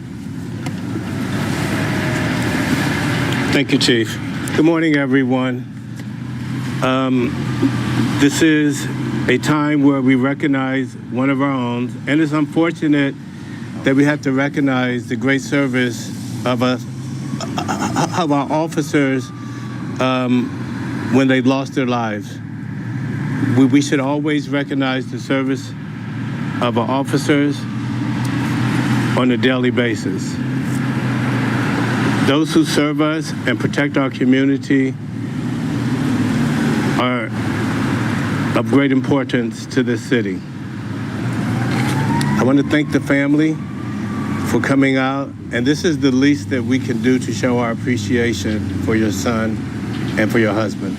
Thank you, Chief. Good morning, everyone. This is a time where we recognize one of our own, and it's unfortunate that we have to recognize the great service of our officers when they lost their lives. We should always recognize the service of our officers on a daily basis. Those who serve us and protect our community are of great importance to this city. I want to thank the family for coming out, and this is the least that we can do to show our appreciation for your son and for your husband.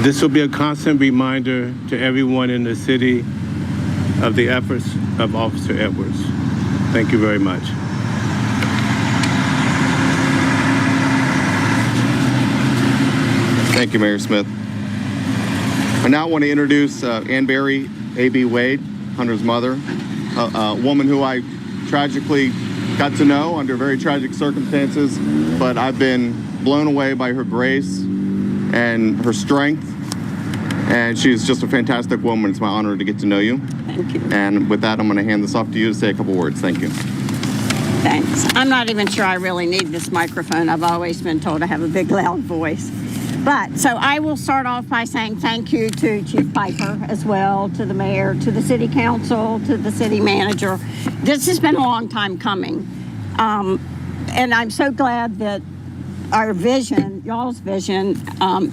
This will be a constant reminder to everyone in the city of the efforts of Officer Edwards. Thank you very much. Thank you, Mayor Smith. I now want to introduce Ann Barry, A.B. Wade, Hunter's mother, a woman who I tragically got to know under very tragic circumstances, but I've been blown away by her grace and her strength, and she's just a fantastic woman. It's my honor to get to know you. Thank you. And with that, I'm going to hand this off to you to say a couple words. Thank you. Thanks. I'm not even sure I really need this microphone. I've always been told I have a big, loud voice. But, so I will start off by saying thank you to Chief Piper as well, to the mayor, to the city council, to the city manager. This has been a long time coming. And I'm so glad that our vision, y'all's vision,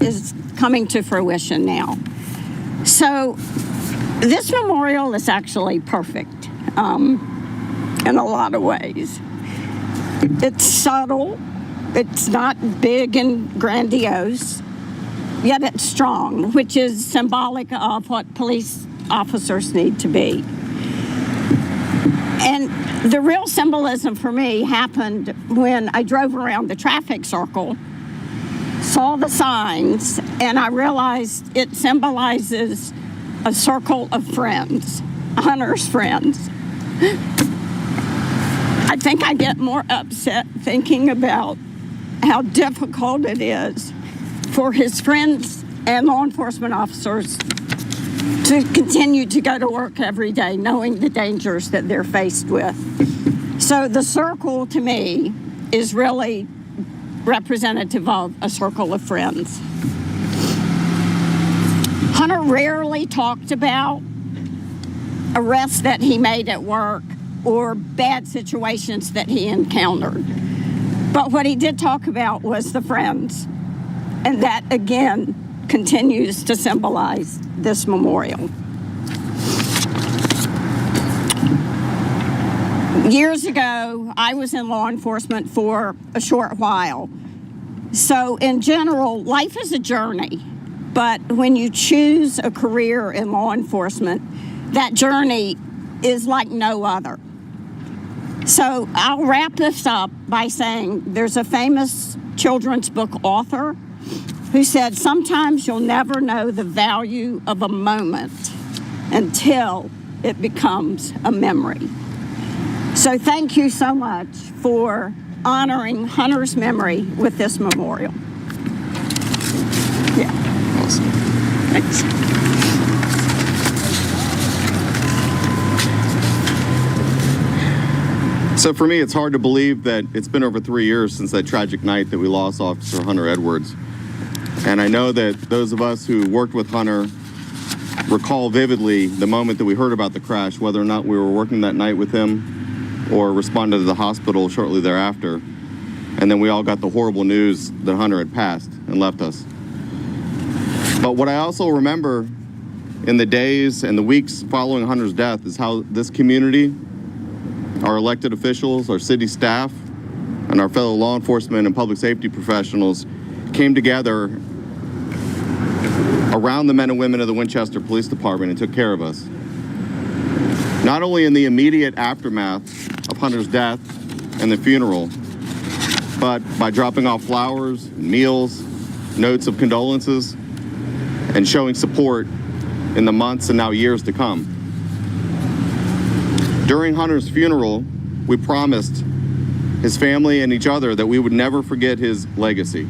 is coming to fruition now. So this memorial is actually perfect in a lot of ways. It's subtle. It's not big and grandiose, yet it's strong, which is symbolic of what police officers need to be. And the real symbolism for me happened when I drove around the traffic circle, saw the signs, and I realized it symbolizes a circle of friends, Hunter's friends. I think I get more upset thinking about how difficult it is for his friends and law enforcement officers to continue to go to work every day knowing the dangers that they're faced with. So the circle to me is really representative of a circle of friends. Hunter rarely talked about arrests that he made at work or bad situations that he encountered. But what he did talk about was the friends. And that, again, continues to symbolize this memorial. Years ago, I was in law enforcement for a short while. So in general, life is a journey. But when you choose a career in law enforcement, that journey is like no other. So I'll wrap this up by saying there's a famous children's book author who said, sometimes you'll never know the value of a moment until it becomes a memory. So thank you so much for honoring Hunter's memory with this memorial. Yeah. Awesome. Thanks. So for me, it's hard to believe that it's been over 3 years since that tragic night that we lost Officer Hunter Edwards. And I know that those of us who worked with Hunter recall vividly the moment that we heard about the crash, whether or not we were working that night with him or responded to the hospital shortly thereafter. And then we all got the horrible news that Hunter had passed and left us. But what I also remember in the days and the weeks following Hunter's death is how this community, our elected officials, our city staff, and our fellow law enforcement and public safety professionals came together around the men and women of the Winchester Police Department and took care of us. Not only in the immediate aftermath of Hunter's death and the funeral, but by dropping off flowers, meals, notes of condolences, and showing support in the months and now years to come. During Hunter's funeral, we promised his family and each other that we would never forget his legacy.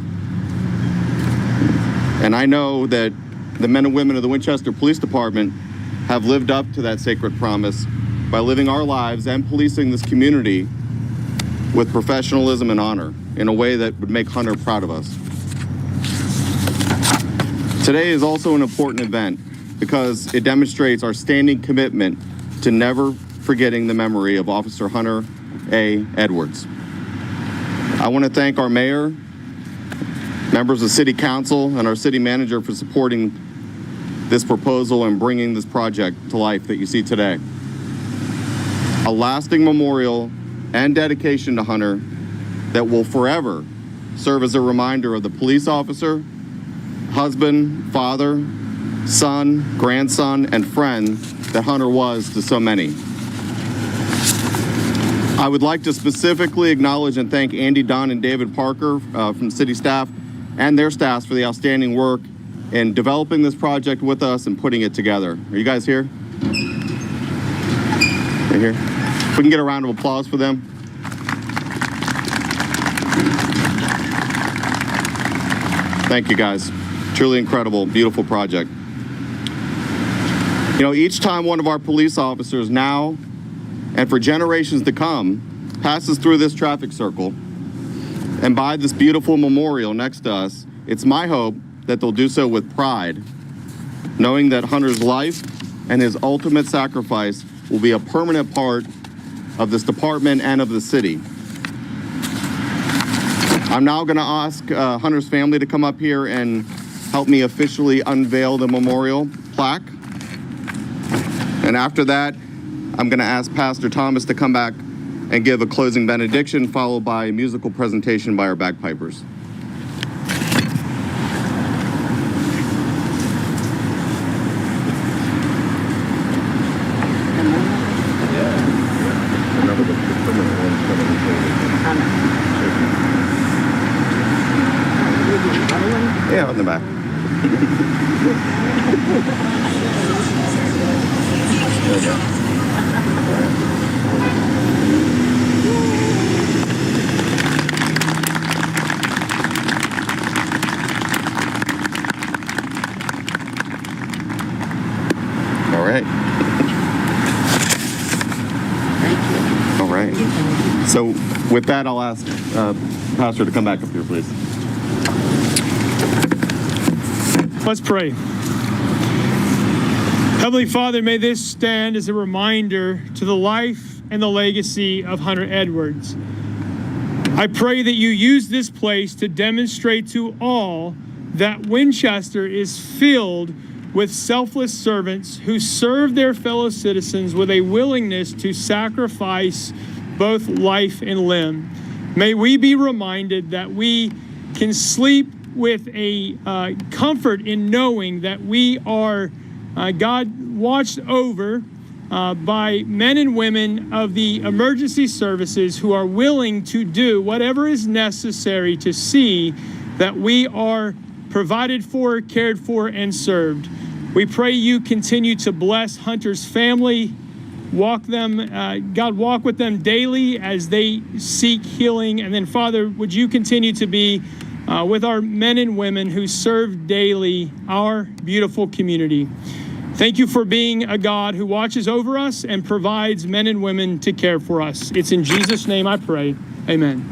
And I know that the men and women of the Winchester Police Department have lived up to that sacred promise by living our lives and policing this community with professionalism and honor in a way that would make Hunter proud of us. Today is also an important event because it demonstrates our standing commitment to never forgetting the memory of Officer Hunter A. Edwards. I want to thank our mayor, members of City Council, and our city manager for supporting this proposal and bringing this project to life that you see today. A lasting memorial and dedication to Hunter that will forever serve as a reminder of the police officer, husband, father, son, grandson, and friend that Hunter was to so many. I would like to specifically acknowledge and thank Andy Dunn and David Parker from city staff and their staffs for the outstanding work in developing this project with us and putting it together. Are you guys here? Right here. If we can get a round of applause for them. Thank you guys. Truly incredible, beautiful project. You know, each time one of our police officers now and for generations to come passes through this traffic circle and by this beautiful memorial next to us, it's my hope that they'll do so with pride, knowing that Hunter's life and his ultimate sacrifice will be a permanent part of this department and of the city. I'm now going to ask Hunter's family to come up here and help me officially unveil the memorial plaque. And after that, I'm going to ask Pastor Thomas to come back and give a closing benediction, followed by a musical presentation by our bagpipers. Yeah, in the back. There we go. All right. All right. So with that, I'll ask Pastor to come back up here, please. Let's pray. Heavenly Father, may this stand as a reminder to the life and the legacy of Hunter Edwards. I pray that you use this place to demonstrate to all that Winchester is filled with selfless servants who serve their fellow citizens with a willingness to sacrifice both life and limb. May we be reminded that we can sleep with a comfort in knowing that we are God watched over by men and women of the emergency services who are willing to do whatever is necessary to see that we are provided for, cared for, and served. We pray you continue to bless Hunter's family, walk with them daily as they seek healing. And then, Father, would you continue to be with our men and women who serve daily our beautiful community. Thank you for being a God who watches over us and provides men and women to care for us. It's in Jesus' name I pray. Amen.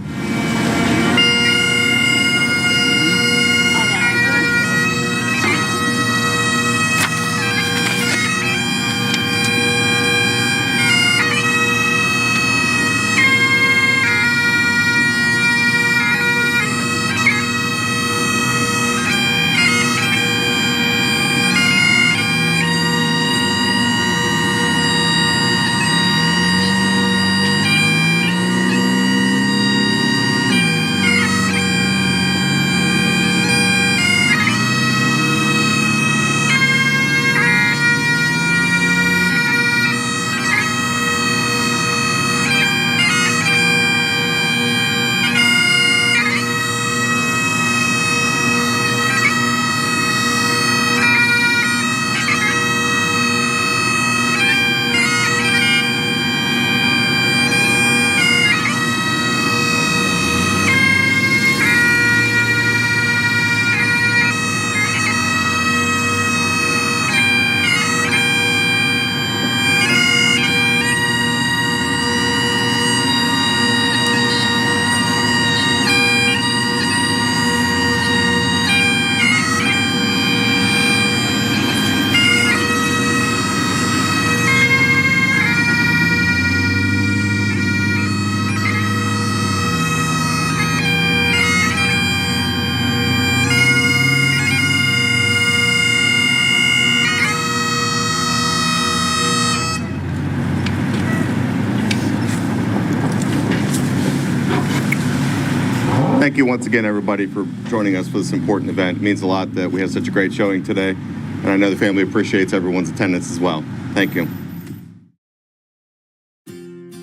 Thank you once again, everybody, for joining us for this important event. It means a lot that we have such a great showing today, and I know the family appreciates everyone's attendance as well. Thank you.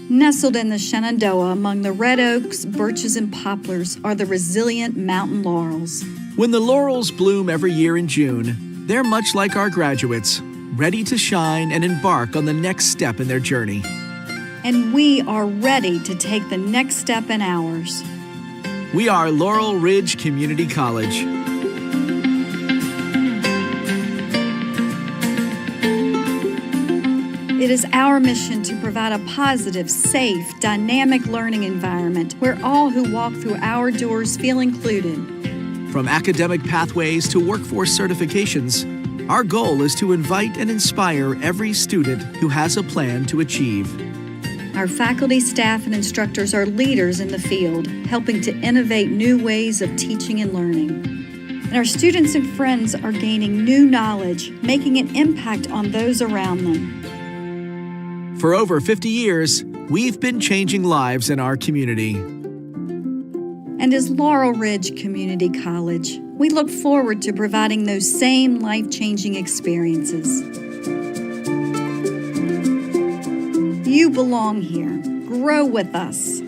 Nestled in the Shenandoah among the red oaks, birches, and poplars are the resilient mountain laurels. When the laurels bloom every year in June, they're much like our graduates, ready to shine and embark on the next step in their journey. And we are ready to take the next step in ours. We are Laurel Ridge Community College. It is our mission to provide a positive, safe, dynamic learning environment where all who walk through our doors feel included. From academic pathways to workforce certifications, our goal is to invite and inspire every student who has a plan to achieve. Our faculty, staff, and instructors are leaders in the field, helping to innovate new ways of teaching and learning. And our students and friends are gaining new knowledge, making an impact on those around them. For over 50 years, we've been changing lives in our community. And as Laurel Ridge Community College, we look forward to providing those same life-changing experiences. You belong here. Grow with us.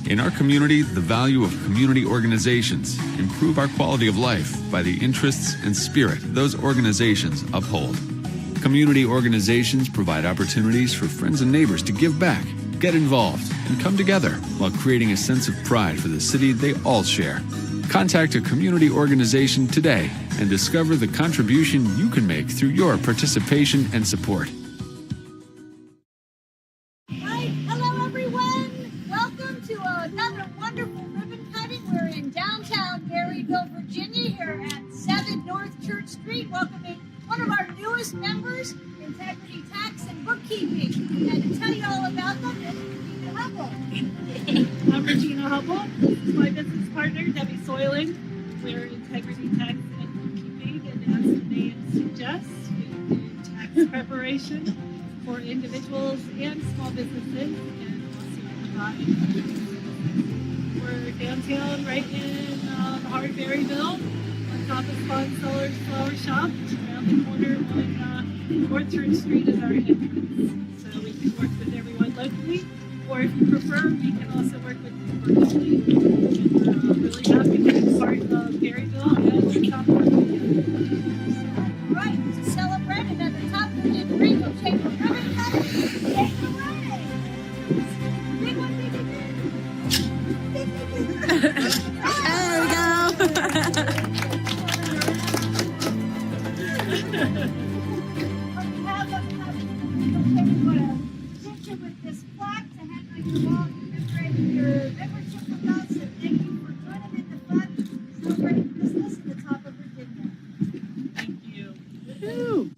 In our community, the value of community organizations improve our quality of life by the interests and spirit those organizations uphold. Community organizations provide opportunities for friends and neighbors to give back, get involved, and come together while creating a sense of pride for the city they all share. Contact a community organization today and discover the contribution you can make through your participation and support. Hi, hello everyone. Welcome to another wonderful ribbon cutting. We're in downtown Garyville, Virginia, here at 7 North Church Street, welcoming one of our newest members, Integrity Tax and Bookkeeping. And to tell you all about them is Regina Hubble. I'm Regina Hubble. This is my business partner, Debbie Soiling. We're Integrity Tax and Bookkeeping, and as the name suggests, we do tax preparation for individuals and small businesses, and also provide. We're downtown, right in the heart of Berryville, on top of Spawn Sellers Flower Shop. Around the corner on North Church Street is our entrance. So we can work with everyone locally or if you prefer, we can also work with you virtually. And we're really happy to be part of Garyville and the top of Virginia. Right, to celebrate and at the top of the Regional Chamber Ribbon Cutting, take it away. Big one, big one, big one. There we go. With this plaque to hand on your wall, commemorating your membership with us, and thank you for joining in the fun, celebrating business at the top of Virginia. Thank you. Woo-hoo.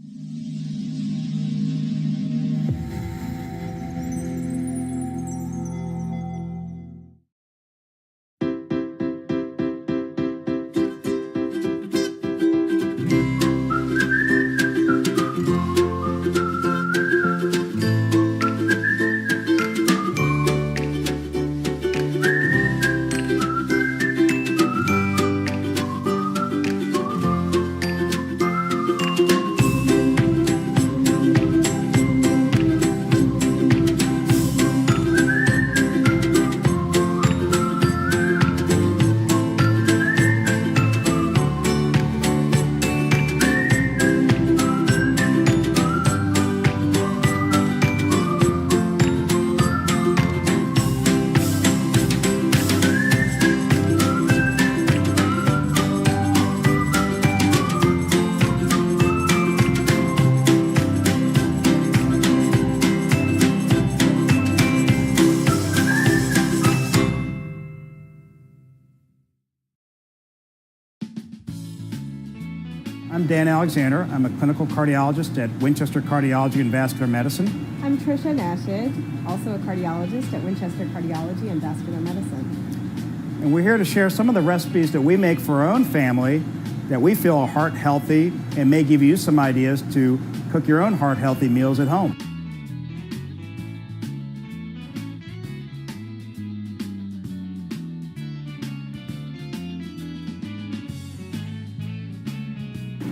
I'm Dan Alexander. I'm a clinical cardiologist at Winchester Cardiology and Vascular Medicine. I'm Tricia Nashid, also a cardiologist at Winchester Cardiology and Vascular Medicine. And we're here to share some of the recipes that we make for our own family that we feel are heart healthy and may give you some ideas to cook your own heart healthy meals at home.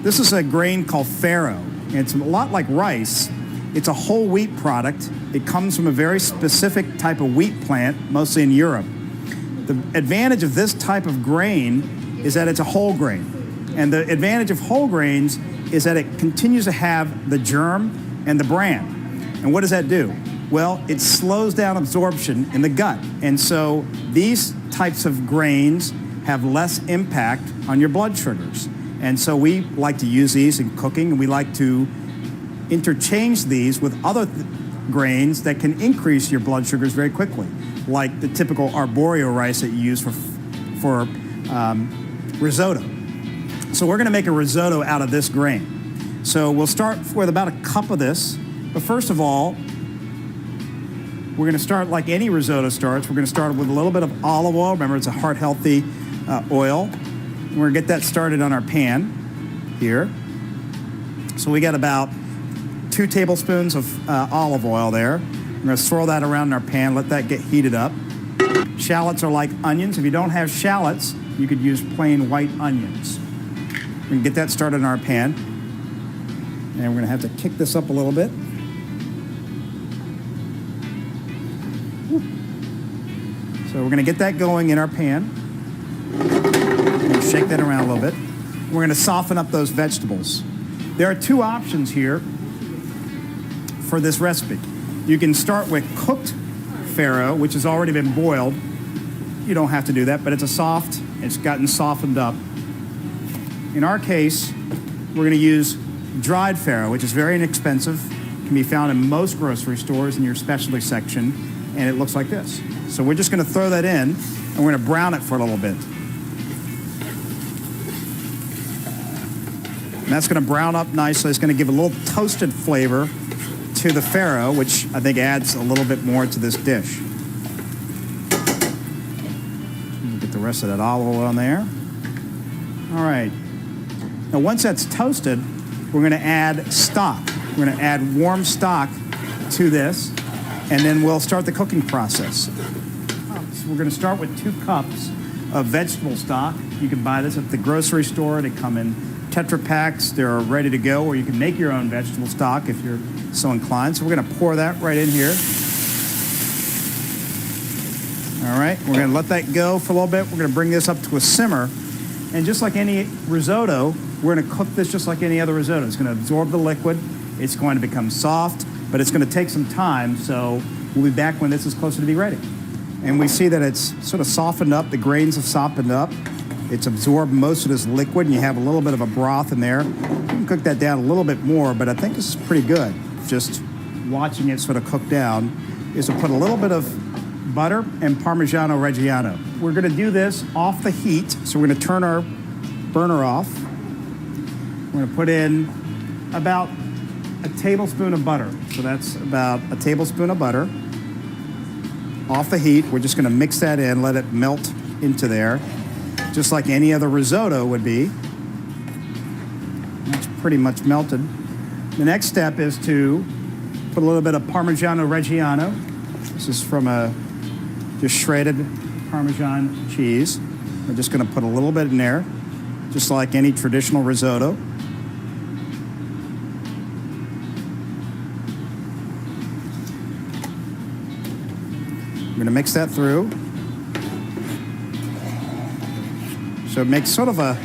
This is a grain called farro. It's a lot like rice. It's a whole wheat product. It comes from a very specific type of wheat plant, mostly in Europe. The advantage of this type of grain is that it's a whole grain. And the advantage of whole grains is that it continues to have the germ and the bran. And what does that do? Well, it slows down absorption in the gut. And so these types of grains have less impact on your blood sugars. And so we like to use these in cooking, and we like to interchange these with other grains that can increase your blood sugars very quickly, like the typical arborio rice that you use for risotto. So we're going to make a risotto out of this grain. So we'll start with about a cup of this. But first of all, we're going to start like any risotto starts. We're going to start with a little bit of olive oil. Remember, it's a heart-healthy oil. We're going to get that started on our pan here. So we got about 2 tablespoons of olive oil there. We're going to swirl that around in our pan, let that get heated up. Shallots are like onions. If you don't have shallots, you could use plain white onions. We're going to get that started in our pan. And we're going to have to kick this up a little bit. So we're going to get that going in our pan. Shake that around a little bit. We're going to soften up those vegetables. There are 2 options here for this recipe. You can start with cooked farro, which has already been boiled. You don't have to do that, but it's gotten softened up. In our case, we're going to use dried farro, which is very inexpensive, can be found in most grocery stores in your specialty section, and it looks like this. So we're just going to throw that in, and we're going to brown it for a little bit. And that's going to brown up nicely. It's going to give a little toasted flavor to the farro, which I think adds a little bit more to this dish. Get the rest of that olive oil in there. All right. Now, once that's toasted, we're going to add stock. We're going to add warm stock to this, and then we'll start the cooking process. So we're going to start with 2 cups of vegetable stock. You can buy this at the grocery store. They come in Tetra Packs. They're ready to go, or you can make your own vegetable stock if you're so inclined. So we're going to pour that right in here. And we're going to have to kick this up a little bit. So we're going to get that going in our pan. And we're going to soften up those vegetables. There are 2 options here for this recipe. You can start with cooked farro, which has already been boiled. You don't have to do that, but it's a softer. It's gotten softened up. In our case, we're going to use dried farro, which is very inexpensive, can be found in most grocery stores in your specialty section, and it looks like this. So we're just going to throw that in, and we're going to brown it for a little bit. So we're going to get that going in our pan. All right, we're going to let that go for a little bit. We're going to bring this up to a simmer. And just like any risotto, we're going to cook this just like any other risotto. It's going to absorb the liquid. It's going to become soft, but it's going to take some time. So we'll be back when this is closer to be ready. And we see that it's sort of softened up. The grains have softened up. It's absorbed most of this liquid, and you have a little bit of a broth in there. You can cook that down a little bit more, but I think this is pretty good. Just watching it sort of cook down is to put a little bit of butter and Parmigiano Reggiano. We're going to do this off the heat, so we're going to turn our burner off. We're going to put in about a tablespoon of butter. So that's about a tablespoon of butter. Off the heat, we're just going to mix that in, let it melt into there, just like any other risotto would be. That's pretty much melted. The next step is to put a little bit of Parmigiano Reggiano. This is from a just shredded Parmesan cheese. We're just going to put a little bit in there, just like any traditional risotto. We're going to mix that through. So it makes sort of a,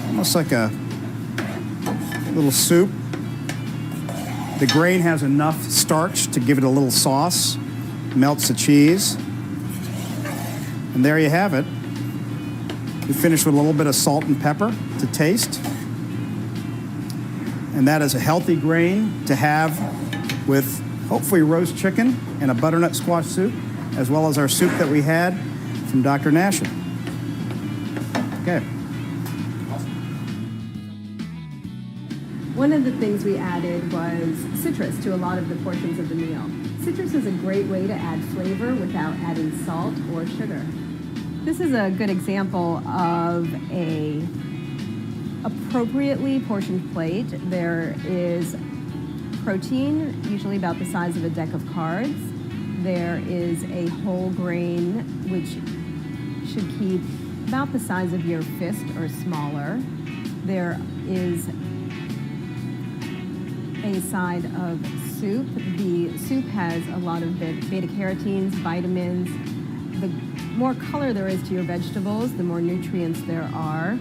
almost like a little soup. The grain has enough starch to give it a little sauce. Melts the cheese. And there you have it. We finish with a little bit of salt and pepper to taste. And that is a healthy grain to have with hopefully roast chicken and a butternut squash soup, as well as our soup that we had from Dr. Nash's. Okay. One of the things we added was citrus to a lot of the portions of the meal. Citrus is a great way to add flavor without adding salt or sugar. This is a good example of a appropriately portioned plate. There is protein, usually about the size of a deck of cards. There is a whole grain, which should keep about the size of your fist or smaller. There is a side of soup. The soup has a lot of beta-carotenes, vitamins. The more color there is to your vegetables, the more nutrients there are.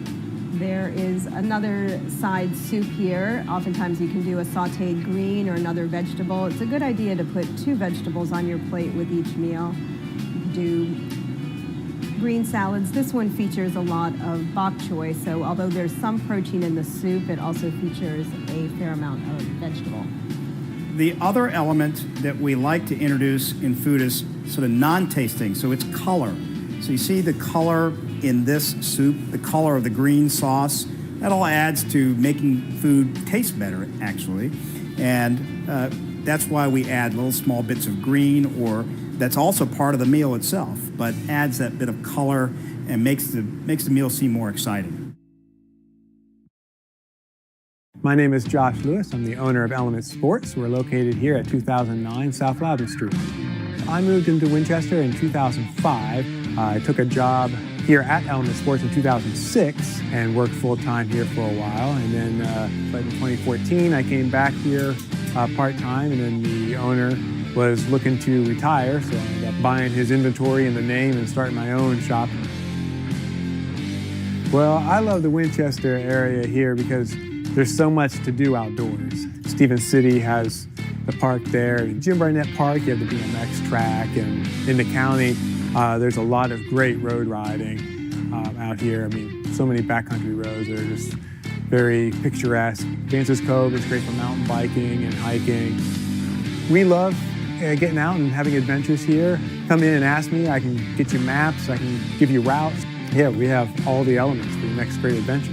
There is another side soup here. Oftentimes you can do a sauteed green or another vegetable. It's a good idea to put 2 vegetables on your plate with each meal. You can do green salads. This one features a lot of bok choy, so although there's some protein in the soup, it also features a fair amount of vegetable. The other element that we like to introduce in food is sort of non-tasting, so it's color. So you see the color in this soup, the color of the green sauce, that all adds to making food taste better, actually. And that's why we add little small bits of green, or that's also part of the meal itself, but adds that bit of color and makes the meal seem more exciting. My name is Josh Lewis. I'm the owner of Element Sports. We're located here at 2009 South Loudon Street. I moved into Winchester in 2005. I took a job here at Element Sports in 2006 and worked full-time here for a while. And then but in 2014, I came back here part-time, and then the owner was looking to retire, so I ended up buying his inventory and the name and starting my own shop. Well, I love the Winchester area here because there's so much to do outdoors. Stevens City has the park there. Jim Barnett Park, you have the BMX track, and in the county, there's a lot of great road riding out here. I mean, so many backcountry roads that are just very picturesque. Dancer's Cove is great for mountain biking and hiking. We love getting out and having adventures here. Come in and ask me. I can get you maps. I can give you routes. Yeah, we have all the elements for the next great adventure.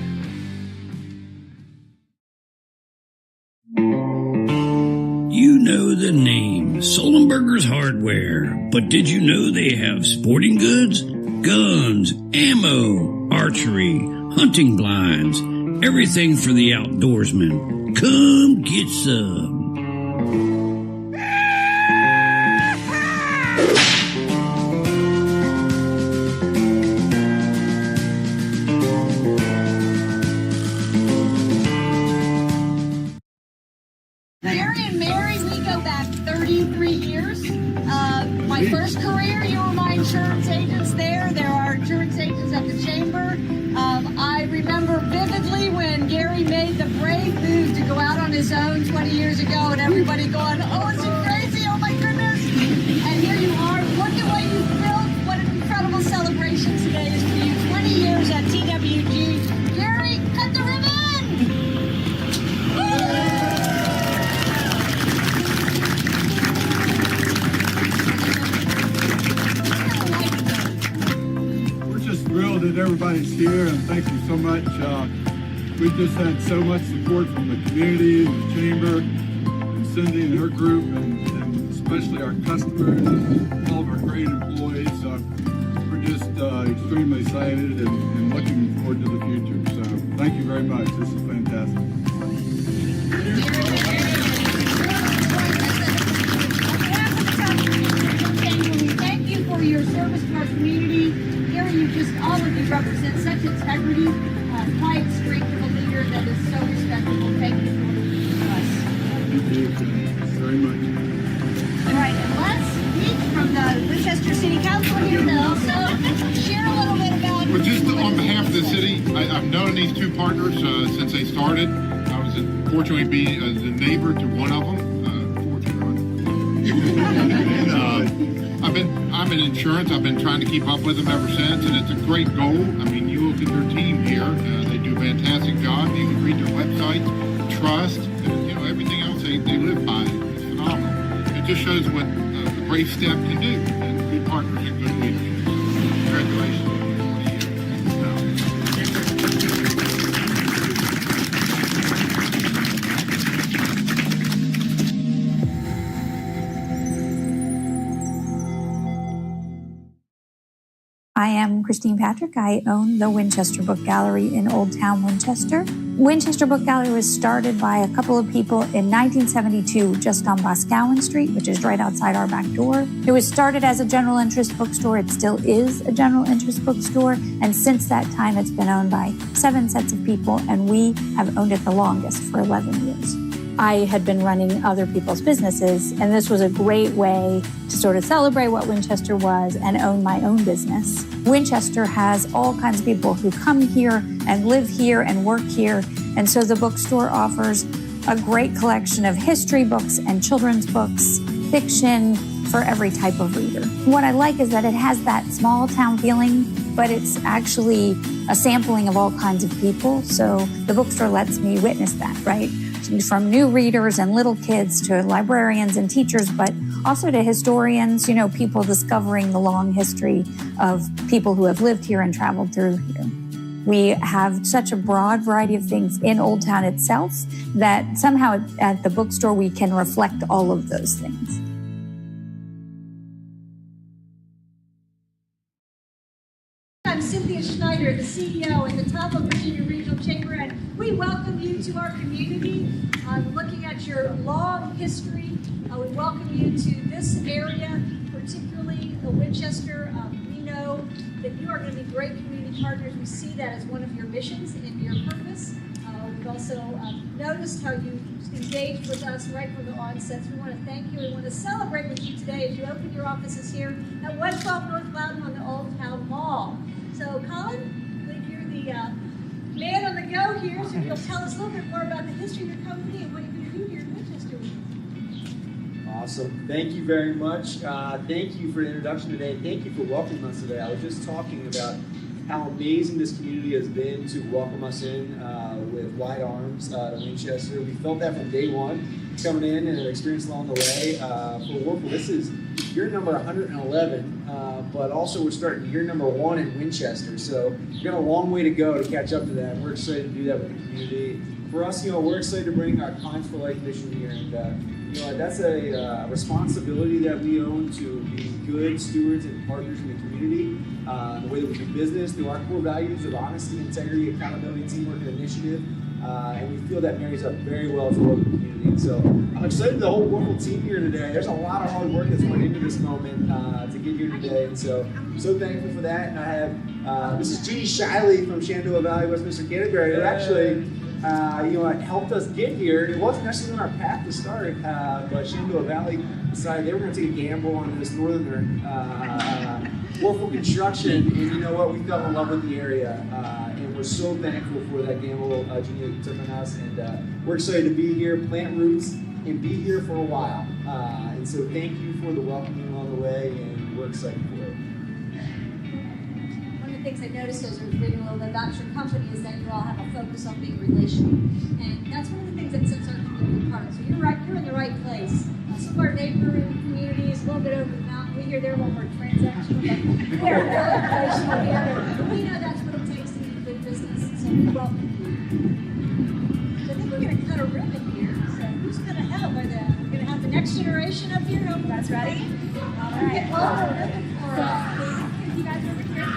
You know the name, Sullenberger's Hardware, but did you know they have sporting goods, guns, ammo, archery, hunting blinds, everything for the outdoorsman? Come get some. my first career, you were my insurance agents there. There are insurance agents at the chamber. I remember vividly when Gary made the brave move to go out on his own 20 years ago, and everybody going, oh, is he crazy? Oh my goodness. And here you are. Look at what you've built. What an incredible celebration today is for you. 20 years at TWG. Gary, cut the ribbon. Thrilled that everybody's here, and thank you so much. We've just had so much support from the community and the chamber, and Cindy and her group, and especially our customers and all of our great employees. We're just extremely excited and looking forward to the future. So thank you very much. This is fantastic. Thank you for your service to our community. All of you represent such integrity, quiet strength of a leader that is so respectable. Thank you for us. Thank you very much. All right, and Les Beach from the Winchester City Council here to also share a little bit about... Well, just on behalf of the city, I've known these two partners since they started. I was fortunately be the neighbor to one of them. I'm in insurance. I've been trying to keep up with them ever since, and it's a great goal. I mean, you look at their team here; they do a fantastic job. You can read their website, trust, everything else they live by. It's phenomenal. It just shows what a brave step can do, and good partners and good leadership. So, congratulations on 20 years. I am Christine Patrick. I own the Winchester Book Gallery in Old Town Winchester. Winchester Book Gallery was started by a couple of people in 1972 just on Boscawen Street, which is right outside our back door. It was started as a general interest bookstore. It still is a general interest bookstore. And since that time, it's been owned by 7 sets of people, and we have owned it the longest for 11 years. I had been running other people's businesses, and this was a great way to sort of celebrate what Winchester was and own my own business. Winchester has all kinds of people who come here and live here and work here, and so the bookstore offers a great collection of history books and children's books, fiction for every type of reader. What I like is that it has that small town feeling, but it's actually a sampling of all kinds of people, so the bookstore lets me witness that, right? From new readers and little kids to librarians and teachers, but also to historians, people discovering the long history of people who have lived here and traveled through here. We have such a broad variety of things in Old Town itself that somehow at the bookstore we can reflect all of those things. I'm Cynthia Schneider, the CEO and the top of Virginia Regional Chamber, and we welcome you to our community. Looking at your long history, we welcome you to this area, particularly Winchester. We know that you are going to be great community partners. We see that as one of your missions and your purpose. We've also noticed how you engaged with us right from the onset. So we want to thank you. We want to celebrate with you today as you open your offices here at 112 North Loudon on the Old Town Mall. So, Colin, I think you're the man on the go here, so you'll tell us a little bit more about the history of your company and what you're going to do here in Winchester. Awesome. Thank you very much. Thank you for the introduction today. Thank you for welcoming us today. I was just talking about how amazing this community has been to welcome us in with wide arms to Winchester. We felt that from day one, coming in and an experience along the way. For Warfel, this is year number 111, but also we're starting year number 1 in Winchester. So we've got a long way to go to catch up to that. We're excited to do that with the community. For us, we're excited to bring our Clients for Life mission here, and that's a responsibility that we own to be good stewards and partners in the community. The way that we do business through our core values of honesty, integrity, accountability, teamwork, and initiative. And we feel that marries up very well to our community. And so I'm excited the whole Warfel team here today. There's a lot of hard work that's went into this moment to get here today. And so I'm so thankful for that. And I have Mrs. Judy Shiley from Shenandoah Valley, Westminster, Canterbury, who actually helped us get here. It wasn't necessarily on our path to start, but Shenandoah Valley decided they were going to take a gamble on this northern Warfel construction, and you know what? We fell in love with the area, and we're so thankful for that gamble Gina took on us, and we're excited to be here, plant roots, and be here for a while. And so thank you for the welcoming along the way, and we're excited for it. One of the things I noticed as I was reading a little bit about your company is that you all have a focus on being relational. And that's one of the things that sets our community apart. So you're in the right place. Some of our neighboring communities, a little bit over the mountain, we hear they're a little more transactional, but we're really relational here. We know that's what it takes to be good business, so we welcome you. So I think we're going to cut a ribbon here. So who's going to help with that? We're going to have the next generation up here. Hope that's ready. All right. Hold the ribbon for us. You guys over here.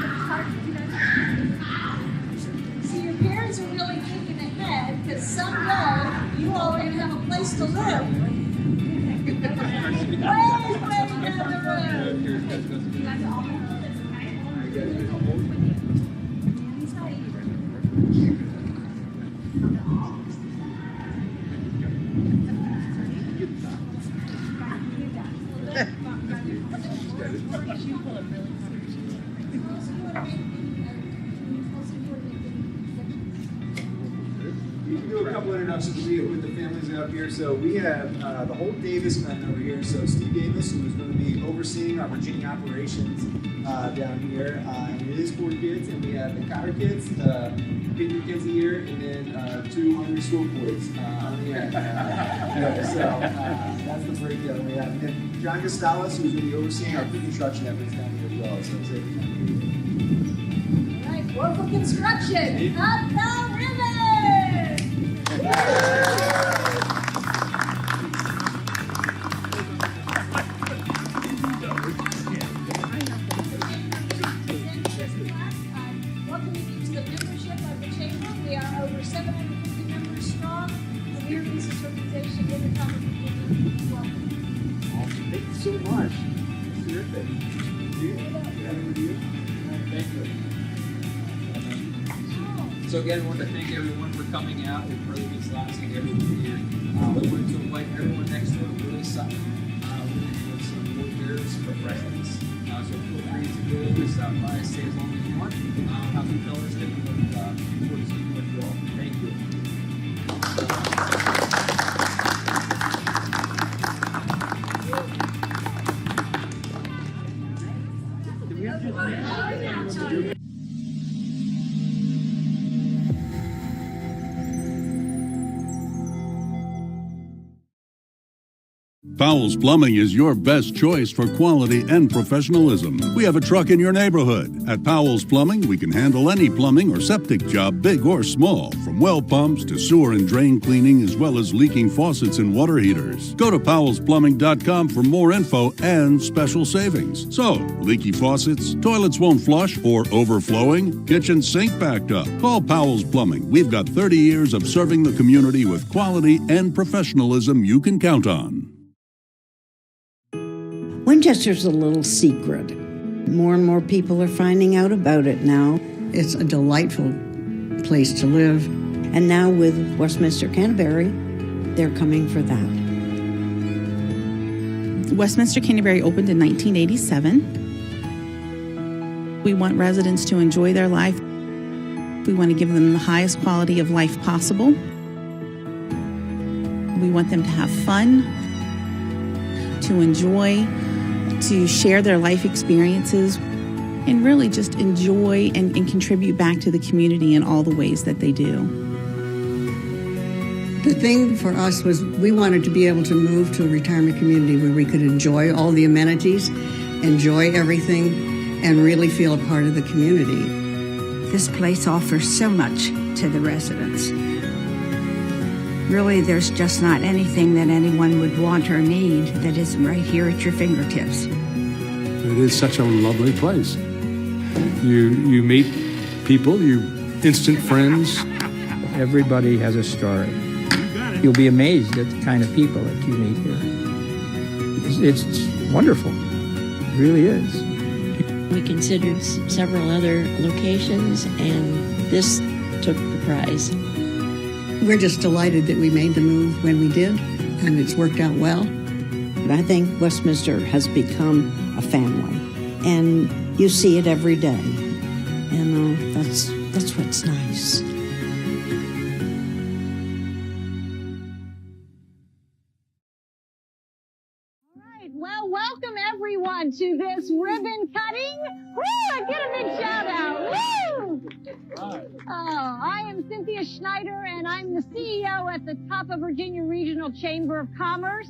See, your parents are really thinking ahead because someday you all are going to have a place to live. Way down the road. Do a couple introductions with the families up here. So we have the whole Davis clan over here. So Steve Davis, who is going to be overseeing our Virginia operations down here, and it is 4 kids. And we have the Cotter kids, Pete McKenzie here, and then 2 hungry school boys on the end. So that's the breakdown we have. And then John Gustavus, who's going to be overseeing our pre-construction efforts down here as well. So it's All right, Warfel Construction, up the ribbon! Welcoming you to the membership of the Chamber. We are over 750 members strong, and we are a business organization in the town of Virginia. Welcome. Awesome. Thank you so much. It's terrific. Thank you. So again, I want to thank everyone for coming out. We've really been lasting everyone here. We wanted to invite everyone next door to really something. With some more beers, refreshments. So feel free to go and stop by, stay as long as you want. Have some fillers, get them with you all. Thank you. Powell's Plumbing is your best choice for quality and professionalism. We have a truck in your neighborhood. At Powell's Plumbing, we can handle any plumbing or septic job, big or small, from well pumps to sewer and drain cleaning, as well as leaking faucets and water heaters. Go to powellsplumbing.com for more info and special savings. So, leaky faucets, toilets won't flush, or overflowing, kitchen sink backed up. Call Powell's Plumbing. We've got 30 years of serving the community with quality and professionalism you can count on. Winchester's a little secret. More and more people are finding out about it now. It's a delightful place to live. And now with Westminster Canterbury, they're coming for that. Westminster Canterbury opened in 1987. We want residents to enjoy their life. We want to give them the highest quality of life possible. We want them to have fun, to enjoy, to share their life experiences, and really just enjoy and contribute back to the community in all the ways that they do. The thing for us was we wanted to be able to move to a retirement community where we could enjoy all the amenities, enjoy everything, and really feel a part of the community. This place offers so much to the residents. Really, there's just not anything that anyone would want or need that isn't right here at your fingertips. It is such a lovely place. You meet people, you instant friends. Everybody has a story. You'll be amazed at the kind of people that you meet here. It's wonderful. It really is. We considered several other locations, and this took the prize. We're just delighted that we made the move when we did, and it's worked out well. But I think Westminster has become a family, and you see it every day. And that's what's nice. Well, welcome everyone to this ribbon cutting. Woo! Get a big shout out. Woo! Oh, I am Cynthia Schneider, and I'm the CEO at the top of Virginia Regional Chamber of Commerce.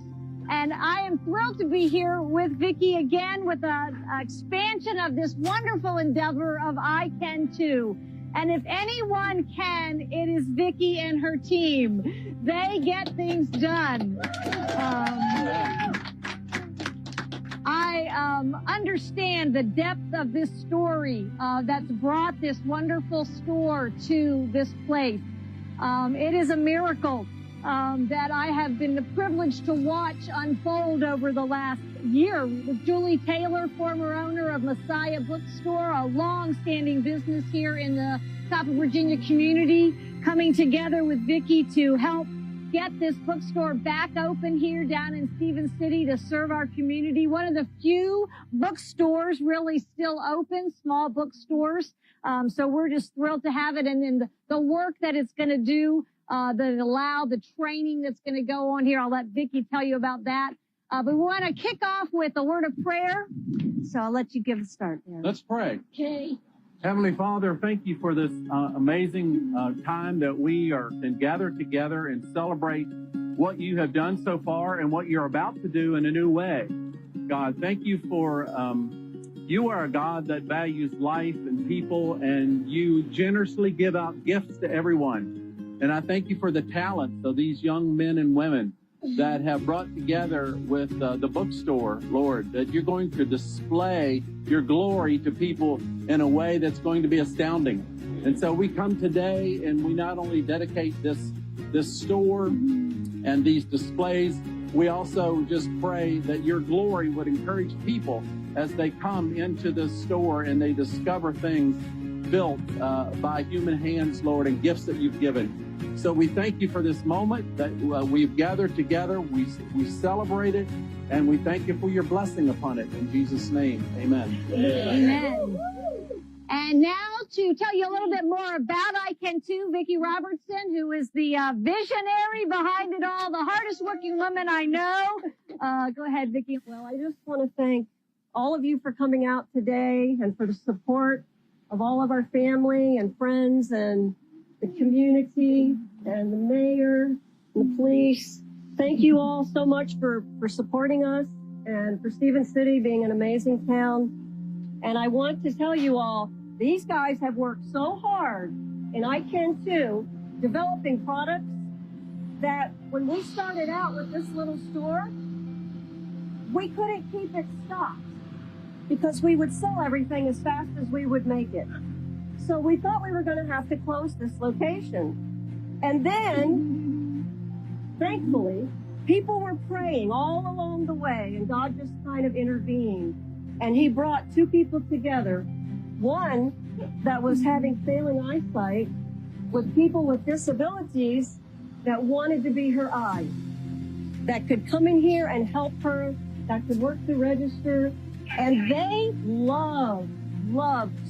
And I am thrilled to be here with Vicki again with an expansion of this wonderful endeavor of I Can Too. And if anyone can, it is Vicki and her team. They get things done. I understand the depth of this story that's brought this wonderful store to this place. It is a miracle that I have been privileged to watch unfold over the last year. With Julie Taylor, former owner of Messiah Bookstore, a long-standing business here in the top of Virginia community, coming together with Vicki to help get this bookstore back open here down in Stevens City to serve our community. One of the few bookstores really still open, small bookstores. So we're just thrilled to have it. And then the work that it's going to do, that allow the training that's going to go on here. I'll let Vicki tell you about that. But we want to kick off with a word of prayer. So I'll let you give a start there. Let's pray. Okay. Heavenly Father, thank you for this amazing time that we can gather together and celebrate what you have done so far and what you're about to do in a new way. God, thank you for you are a God that values life and people, and you generously give out gifts to everyone. And I thank you for the talents of these young men and women that have brought together with the bookstore, Lord, that you're going to display your glory to people in a way that's going to be astounding. And so we come today and we not only dedicate this store and these displays, we also just pray that your glory would encourage people as they come into this store and they discover things built by human hands, Lord, and gifts that you've given. So we thank you for this moment that we've gathered together. We celebrate it, and we thank you for your blessing upon it. In Jesus' name, amen. Amen. And now to tell you a little bit more about I Can Too, Vicki Robertson, who is the visionary behind it all, the hardest working woman I know. Go ahead, Vicki. Well, I just want to thank all of you for coming out today and for the support of all of our family and friends and the community and the mayor and the police. Thank you all so much for supporting us and for Stevens City being an amazing town. And I want to tell you all, these guys have worked so hard, and I Can Too, developing products that when we started out with this little store, we couldn't keep it stocked because we would sell everything as fast as we would make it. So we thought we were going to have to close this location. And then, thankfully, people were praying all along the way, and God just kind of intervened. And he brought two people together, one that was having failing eyesight with people with disabilities that wanted to be her eyes, that could come in here and help her, that could work the register. And they loved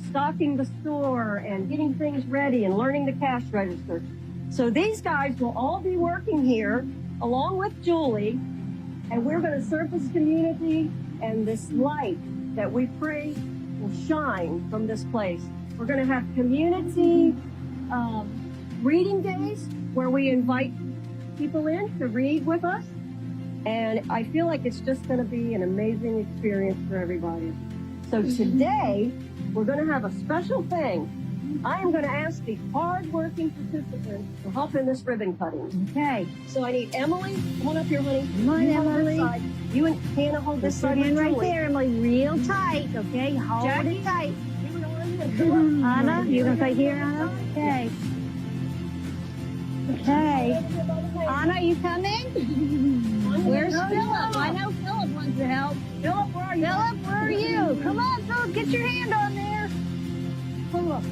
stocking the store and getting things ready and learning the cash register. So these guys will all be working here along with Julie, and we're going to serve this community, and this light that we pray will shine from this place. We're going to have community reading days where we invite people in to read with us. And I feel like it's just going to be an amazing experience for everybody. So today, we're going to have a special thing. I am going to ask the hard-working participants to help in this ribbon cutting. Okay. So I need Emily. Come on up here, honey. Come on, Emily. You and Hannah hold this side. Stand right there, Emily. Real tight, okay? Hold Jackie, it tight. Anna, you going to stay here, Anna? Okay. Okay. Anna, you coming? Where's Philip? I know Philip wants to help. Philip, where are you? Philip, where are you? Come on, Philip, get your hand on there. Philip.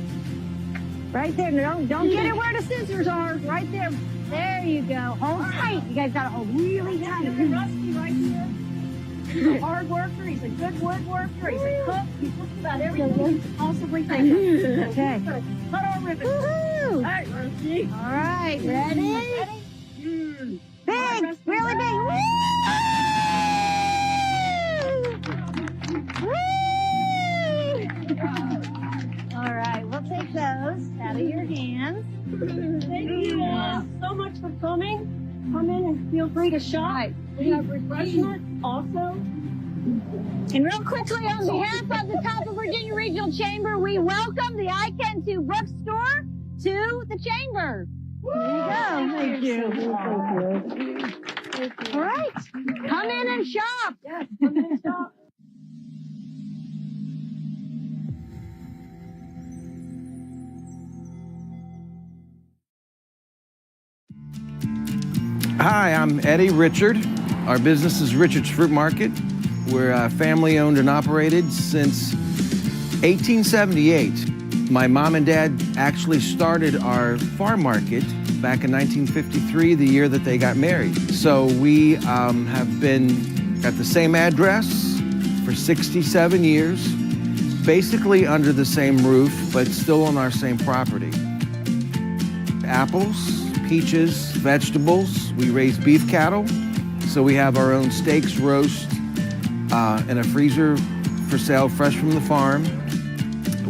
Right there. No, don't get it where the scissors are. Right there. There you go. Hold tight. You guys gotta hold really tight. Rusty right here. He's a hard worker. He's a good woodworker. He's a cook. He's just about everything you can possibly think of. Okay. Cut our ribbons. All right, Rusty. All right. Ready? Big. Really big. Woo! All right. We'll take those out of your hands. Thank you all so much for coming. Come in and feel free to shop. We have refreshments also. And real quickly, on behalf of the Top of Virginia Regional Chamber, we welcome the I Can 2 bookstore to the chamber. There you go. Thank you. All right. Come in and shop. Yes, come in and shop. Hi, I'm Eddie Richard. Our business is Richard's Fruit Market. We're family owned and operated since 1878. My mom and dad actually started our farm market back in 1953, the year that they got married. So we have been at the same address for 67 years, basically under the same roof, but still on our same property. Apples, peaches, vegetables. We raise beef cattle, so we have our own steaks, roast, in a freezer for sale, fresh from the farm.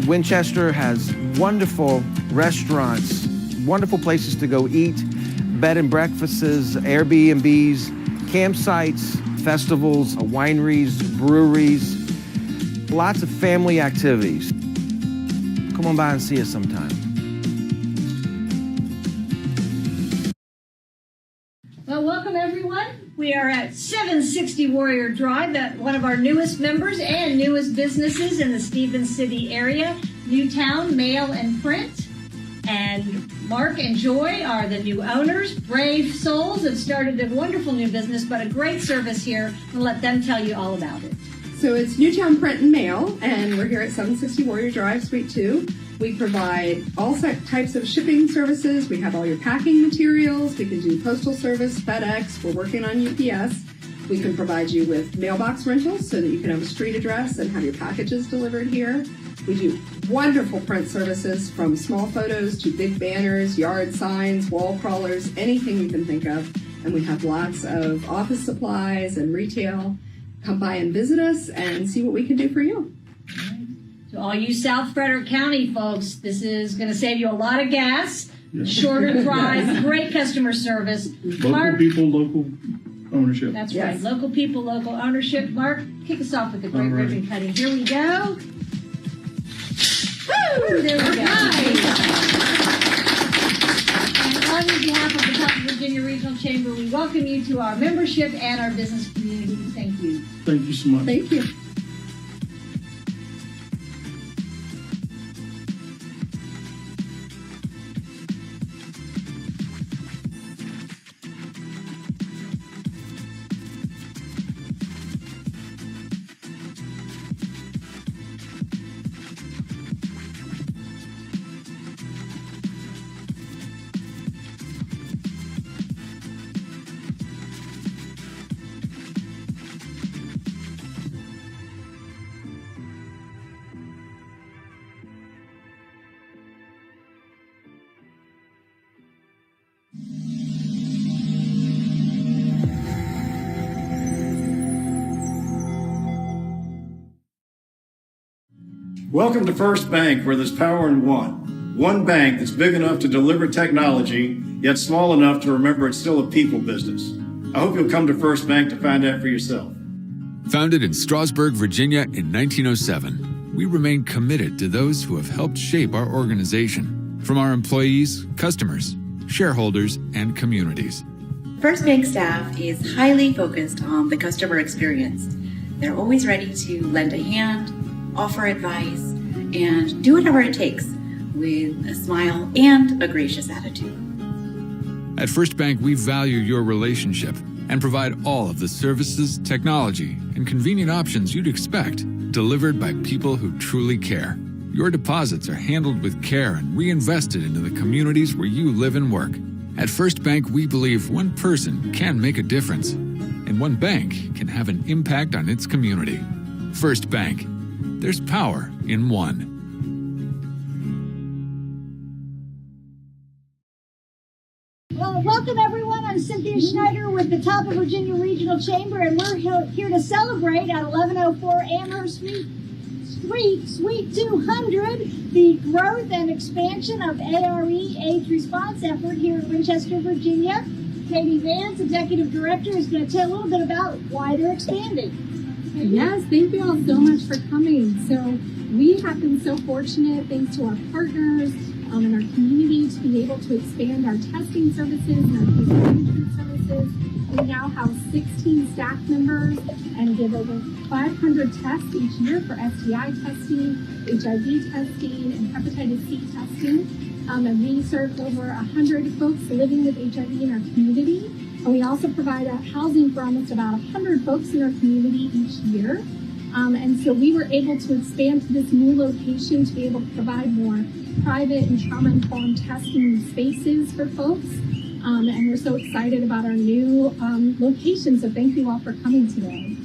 Winchester has wonderful restaurants, wonderful places to go eat, bed and breakfasts, Airbnbs, campsites, festivals, wineries, breweries, lots of family activities. Come on by and see us sometime. Well, welcome everyone. We are at 760 Warrior Drive, at one of our newest members and newest businesses in the Stevens City area, Newtown Mail and Print. And Mark and Joy are the new owners, brave souls that started a wonderful new business, but a great service here. We'll let them tell you all about it. So it's Newtown Print and Mail, and we're here at 760 Warrior Drive, Suite 2. We provide all types of shipping services. We have all your packing materials. We can do postal service, FedEx. We're working on UPS. We can provide you with mailbox rentals so that you can have a street address and have your packages delivered here. We do wonderful print services, from small photos to big banners, yard signs, wall crawlers, anything you can think of. And we have lots of office supplies and retail. Come by and visit us and see what we can do for you. To all you South Frederick County folks, this is going to save you a lot of gas, shorter drive, great customer service. Local people, local ownership. That's right. Local people, local ownership. Mark, kick us off with the great ribbon cutting. Here we go. Woo! There we go. And on behalf of the Top of Virginia Regional Chamber, we welcome you to our membership and our business community. Thank you. Thank you so much. Thank you. Welcome to First Bank, where there's power in one. One bank that's big enough to deliver technology, yet small enough to remember it's still a people business. I hope you'll come to First Bank to find out for yourself. Founded in Strasburg, Virginia in 1907, we remain committed to those who have helped shape our organization, from our employees, customers, shareholders, and communities. First Bank staff is highly focused on the customer experience. They're always ready to lend a hand, offer advice, and do whatever it takes with a smile and a gracious attitude. At First Bank, we value your relationship and provide all of the services, technology, and convenient options you'd expect, delivered by people who truly care. Your deposits are handled with care and reinvested into the communities where you live and work. At First Bank, we believe one person can make a difference, and one bank can have an impact on its community. First Bank. There's power in one. Well, welcome everyone. I'm Cynthia Schneider with the Top of Virginia Regional Chamber, and we're here to celebrate at 1104 Amherst Street, Suite 200, the growth and expansion of ARE AIDS response effort here in Winchester, Virginia. Katie Vance, Executive Director, is going to tell a little bit about why they're expanding. Yes, thank you all so much for coming. So we have been so fortunate, thanks to our partners and our community, to be able to expand our testing services and our case management services. We now have 16 staff members and give over 500 tests each year for STI testing, HIV testing, and hepatitis C testing. And we serve over 100 folks living with HIV in our community. And we also provide housing for almost about 100 folks in our community each year. And so we were able to expand to this new location to be able to provide more private and trauma-informed testing spaces for folks. And we're so excited about our new location. So thank you all for coming today.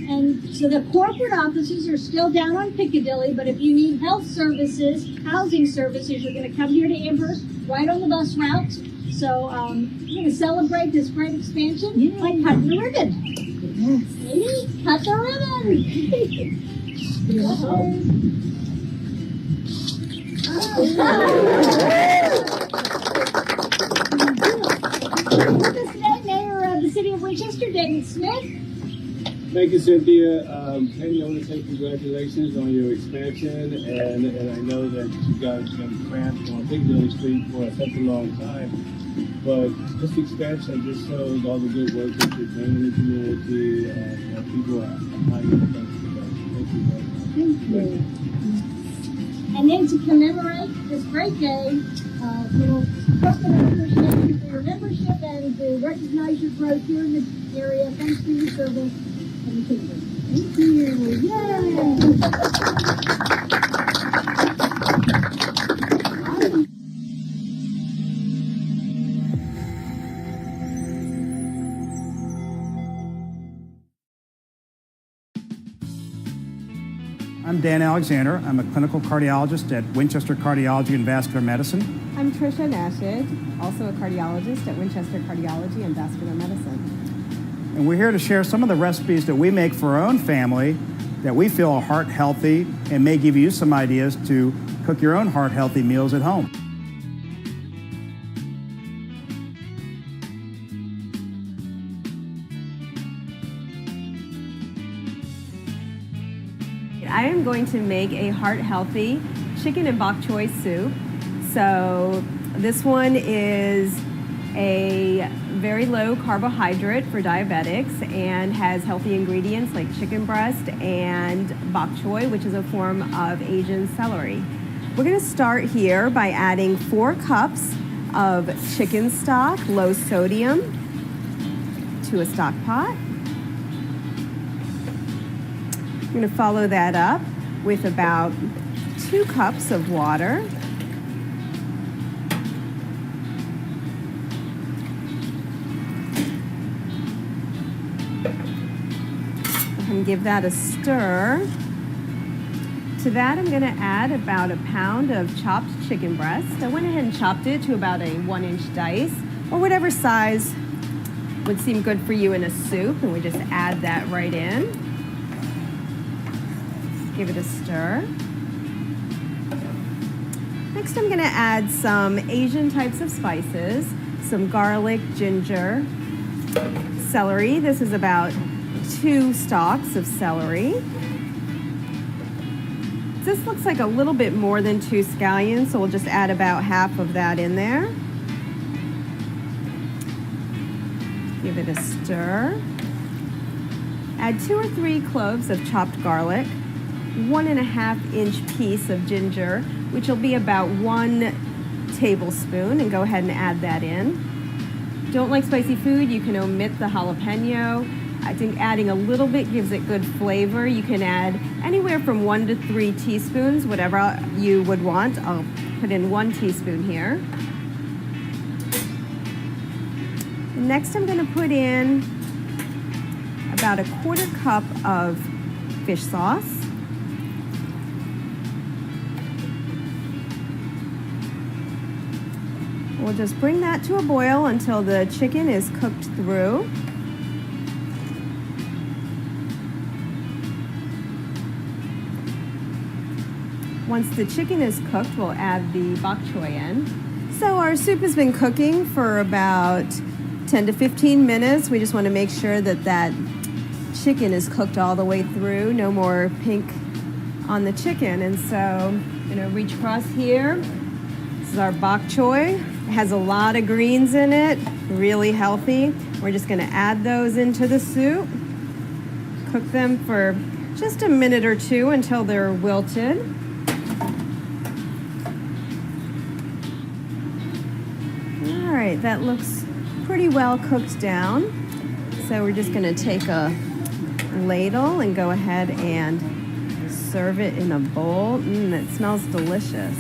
And so the corporate offices are still down on Piccadilly, but if you need health services, housing services, you're going to come here to Amherst, right on the bus route. So we're going to celebrate this great expansion by cutting the ribbon. Yes. Maybe cut the ribbon. With us today, Mayor of the City of Winchester, David Smith. Thank you, Cynthia. Penny, I want to say congratulations on your expansion, and I know that you guys have been cramped on Piccadilly Street for such a long time, but this expansion just shows all the good work that you're doing in the community, and people are finding it. Thank you very much. Thank you. And then to commemorate this great day, we'll appreciate you for your membership and to recognize your growth here in this area. Thanks for your service. Thank you. Yay! I'm Dan Alexander. I'm a clinical cardiologist at Winchester Cardiology and Vascular Medicine. I'm Tricia Nashid, also a cardiologist at Winchester Cardiology and Vascular Medicine. And we're here to share some of the recipes that we make for our own family that we feel are heart healthy and may give you some ideas to cook your own heart healthy meals at home. I am going to make a heart-healthy chicken and bok choy soup. So this one is a very low carbohydrate for diabetics and has healthy ingredients like chicken breast and bok choy, which is a form of Asian celery. We're going to start here by adding 4 cups of chicken stock, low sodium, to a stock pot. I'm going to follow that up with about 2 cups of water. And give that a stir. To that, I'm going to add about a pound of chopped chicken breast. I went ahead and chopped it to about a 1-inch dice, or whatever size would seem good for you in a soup, and we just add that right in. Give it a stir. Next, I'm going to add some Asian types of spices, some garlic, ginger, celery. This is about 2 stalks of celery. This looks like a little bit more than 2 scallions, so we'll just add about half of that in there. Give it a stir. Add 2 or 3 cloves of chopped garlic, 1.5-inch piece of ginger, which will be about 1 tablespoon, and go ahead and add that in. Don't like spicy food, you can omit the jalapeno. I think adding a little bit gives it good flavor. You can add anywhere from 1 to 3 teaspoons, whatever you would want. I'll put in 1 teaspoon here. And next I'm going to put in about a 1/4 cup of fish sauce. We'll just bring that to a boil until the chicken is cooked through. Once the chicken is cooked, we'll add the bok choy in. So our soup has been cooking for about 10 to 15 minutes. We just want to make sure that that chicken is cooked all the way through, no more pink on the chicken. And so I'm going to reach across here. This is our bok choy. It has a lot of greens in it, really healthy. We're just going to add those into the soup. Cook them for just a minute or two until they're wilted. All right, that looks pretty well cooked down. So we're just going to take a ladle and go ahead and serve it in a bowl. It smells delicious.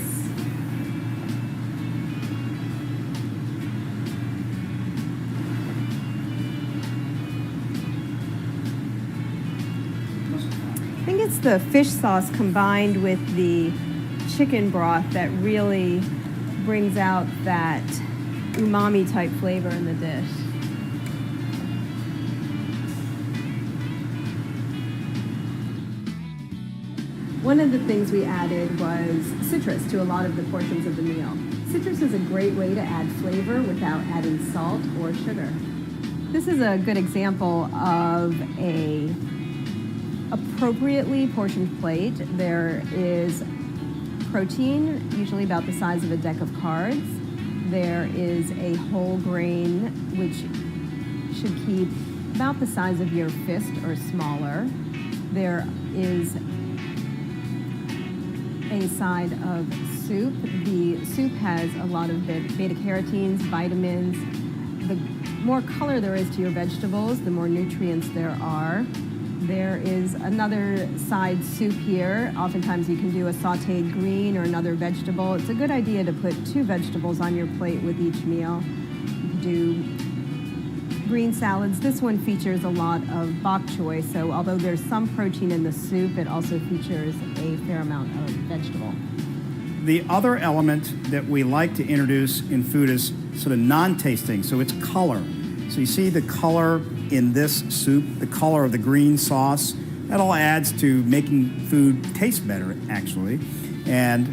I think it's the fish sauce combined with the chicken broth that really brings out that umami type flavor in the dish. One of the things we added was citrus to a lot of the portions of the meal. Citrus is a great way to add flavor without adding salt or sugar. This is a good example of a appropriately portioned plate. There is protein, usually about the size of a deck of cards. There is a whole grain, which should keep about the size of your fist or smaller. There is a side of soup. The soup has a lot of beta-carotenes, vitamins. The more color there is to your vegetables, the more nutrients there are. There is another side soup here. Oftentimes you can do a sauteed green or another vegetable. It's a good idea to put 2 vegetables on your plate with each meal. You can do green salads. This one features a lot of bok choy, so although there's some protein in the soup, it also features a fair amount of vegetable. The other element that we like to introduce in food is sort of non-tasting, so it's color. So you see the color in this soup, the color of the green sauce. That all adds to making food taste better, actually. And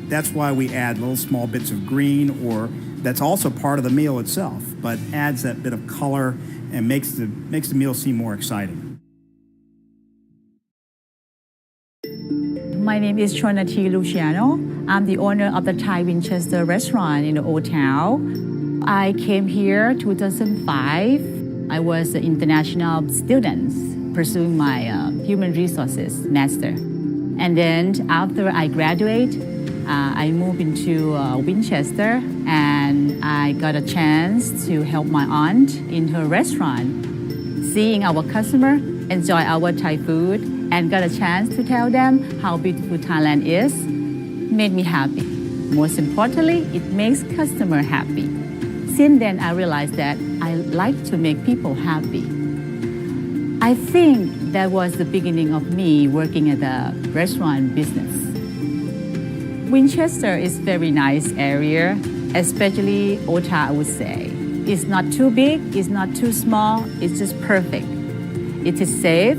that's why we add little small bits of green, or that's also part of the meal itself, but adds that bit of color and makes the meal seem more exciting. My name is Trinity Luciano. I'm the owner of the Thai Winchester restaurant in the Old Town. I came here 2005. I was an international student pursuing my human resources master. And then after I graduate, I moved into Winchester, and I got a chance to help my aunt in her restaurant. Seeing our customer enjoy our Thai food and got a chance to tell them how beautiful Thailand is made me happy. Most importantly, it makes customer happy. Since then, I realized that I like to make people happy. I think that was the beginning of me working at the restaurant business. Winchester is a very nice area, especially Ota, I would say. It's not too big, it's not too small, it's just perfect. It is safe,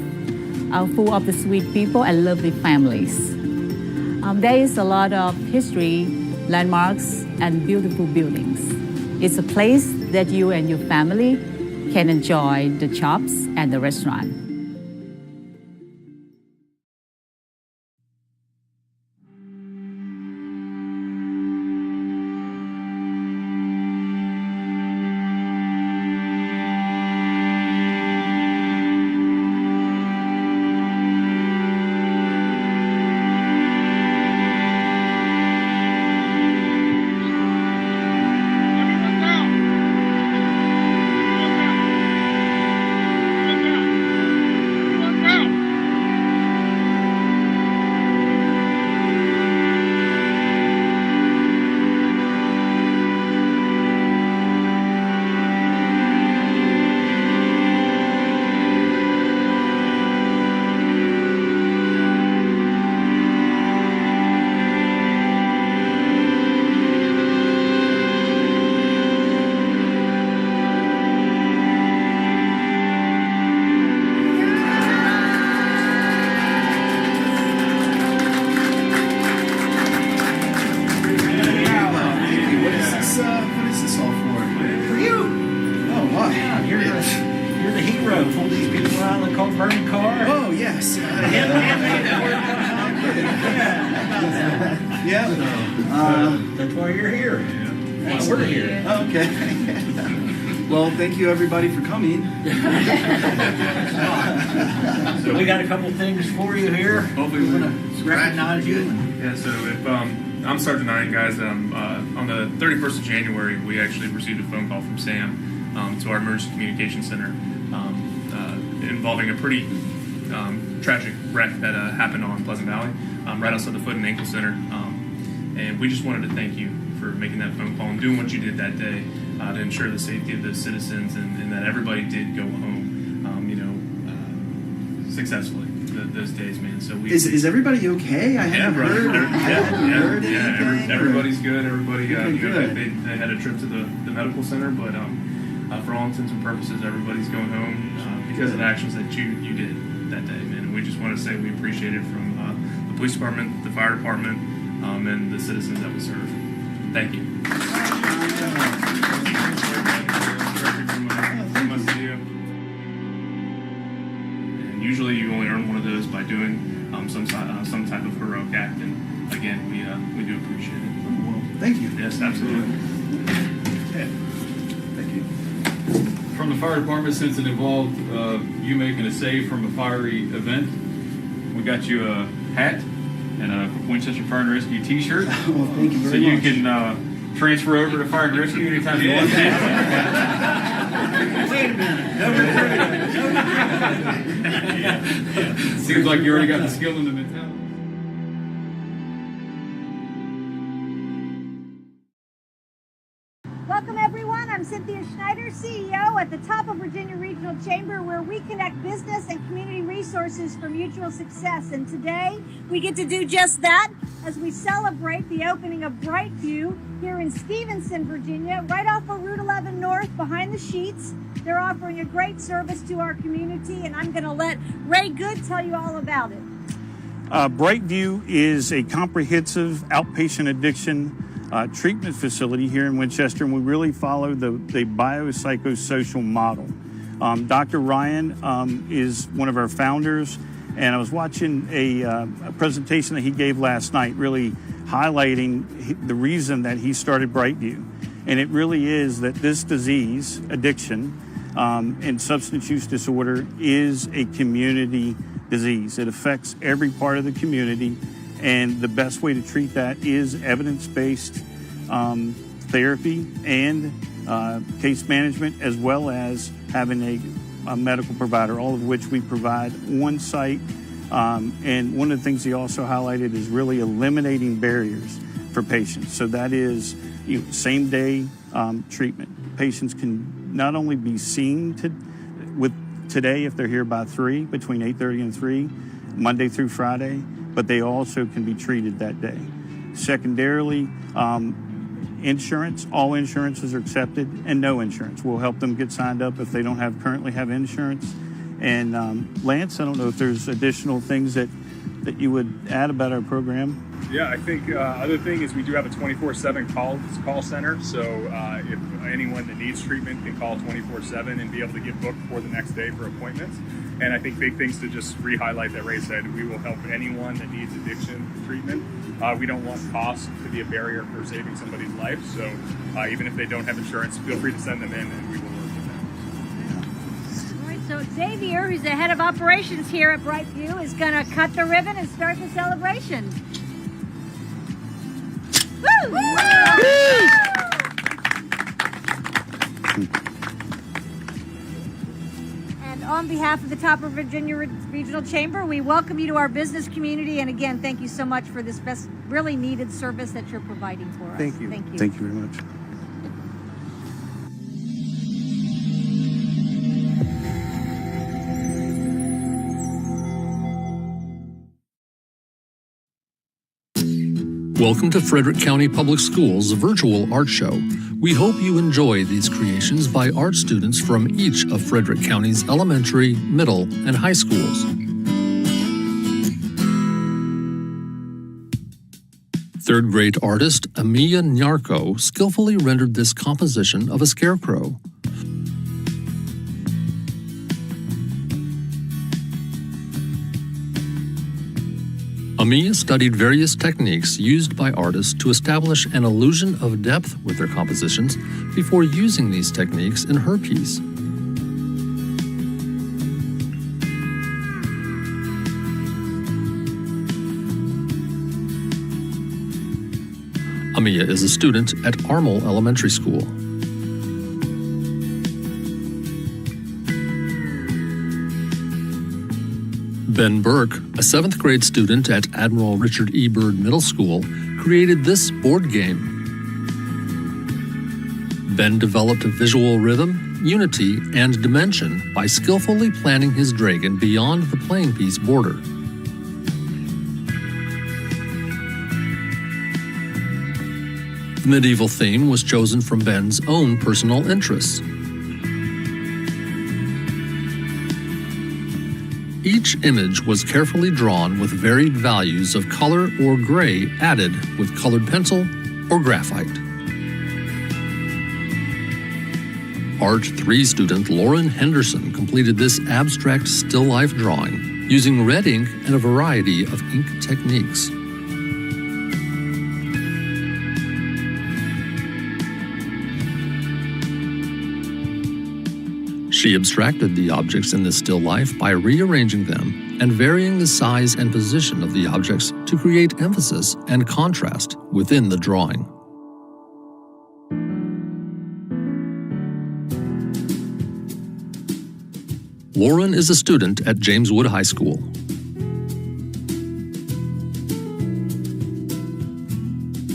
full of the sweet people and lovely families. There is a lot of history, landmarks, and beautiful buildings. It's a place that you and your family can enjoy the shops and the restaurant. Yeah. That's why you're here. That's why we're here. Okay. Well, thank you everybody for coming. So we got a couple things for you here. Hopefully we're going to recognize you. Yeah, so if I'm Sergeant 9, guys. On the 31st of January, we actually received a phone call from Sam to our emergency communication center involving a pretty tragic wreck that happened on Pleasant Valley, right outside the Foot and Ankle Center. And we just wanted to thank you for making that phone call and doing what you did that day to ensure the safety of the citizens and that everybody did go home, successfully those days, man. So is everybody okay? I haven't heard. Everybody's good. Everybody, good. They had a trip to the medical center, but for all intents and purposes, everybody's going home because of the actions that you did that day, man. And we just want to say we appreciate it from the police department, the fire department, and the citizens that we serve. Thank you. And usually you only earn one of those by doing some type of heroic act, and again, we do appreciate it. Well, thank you. Yes, absolutely. Thank you. From the fire department, since it involved you making a save from a fiery event, we got you a hat and a Winchester Fire and Rescue T-shirt. Well, thank you very much. So you can transfer over to Fire and Rescue anytime you want to. Wait a minute. Seems like you already got the skill and the mentality. Welcome, everyone. I'm Cynthia Schneider, CEO at the top of Virginia Regional Chamber, where we connect business and community resources for mutual success. And today, we get to do just that as we celebrate the opening of Brightview here in Stevenson, Virginia, right off of Route 11 North, behind the sheets. They're offering a great service to our community, and I'm going to let Ray Good tell you all about it. Brightview is a comprehensive outpatient addiction treatment facility here in Winchester, and we really follow the biopsychosocial model. Dr. Ryan is one of our founders, and I was watching a presentation that he gave last night, really highlighting the reason that he started Brightview. And it really is that this disease, addiction, and substance use disorder is a community disease. It affects every part of the community. And the best way to treat that is evidence-based therapy and case management, as well as having a medical provider, all of which we provide on site. And one of the things he also highlighted is really eliminating barriers for patients. So that is same-day treatment. Patients can not only be seen today if they're here by 3, between 8:30 and 3, Monday through Friday, but they also can be treated that day. Secondarily, insurance, all insurances are accepted, and no insurance. We'll help them get signed up if they don't currently have insurance. And Lance, I don't know if there's additional things that you would add about our program. Yeah, I think other thing is we do have a 24/7 call center. So if anyone that needs treatment can call 24/7 and be able to get booked for the next day for appointments. And I think big things to just re-highlight that Ray said, we will help anyone that needs addiction treatment. We don't want cost to be a barrier for saving somebody's life. So even if they don't have insurance, feel free to send them in and we will work with them. All right, so Xavier, who's the head of operations here at Brightview, is going to cut the ribbon and start the celebration. Woo! Woo! On behalf of the top of Virginia Regional Chamber, we welcome you to our business community. And again, thank you so much for this really needed service that you're providing for us. Thank you. Thank you. Thank you very much. Welcome to Frederick County Public Schools' virtual art show. We hope you enjoy these creations by art students from each of Frederick County's elementary, middle, and high schools. Third grade artist Emilia Nyarko skillfully rendered this composition of a scarecrow. Amia studied various techniques used by artists to establish an illusion of depth with their compositions before using these techniques in her piece. Amia is a student at Armel Elementary School. Ben Burke, a 7th grade student at Admiral Richard E. Byrd Middle School, created this board game. Ben developed visual rhythm, unity, and dimension by skillfully planning his dragon beyond the playing piece border. The medieval theme was chosen from Ben's own personal interests. Each image was carefully drawn with varied values of color or gray added with colored pencil or graphite. Art 3 student Lauren Henderson completed this abstract still life drawing using red ink and a variety of ink techniques. She abstracted the objects in this still life by rearranging them and varying the size and position of the objects to create emphasis and contrast within the drawing. Lauren is a student at James Wood High School.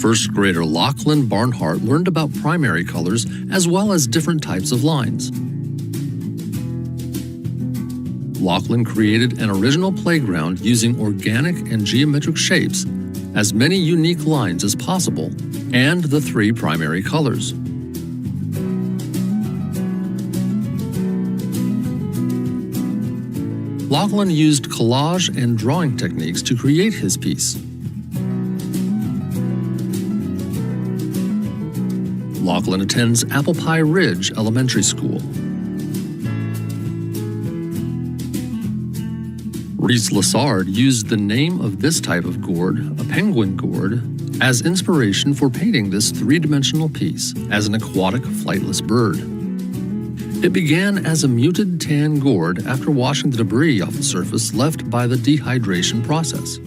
First grader Lachlan Barnhart learned about primary colors as well as different types of lines. Lachlan created an original playground using organic and geometric shapes, as many unique lines as possible, and the 3 primary colors. Lachlan used collage and drawing techniques to create his piece. Lachlan attends Apple Pie Ridge Elementary School. Reese Lassard used the name of this type of gourd, a penguin gourd, as inspiration for painting this 3-dimensional piece as an aquatic flightless bird. It began as a muted tan gourd after washing the debris off the surface left by the dehydration process.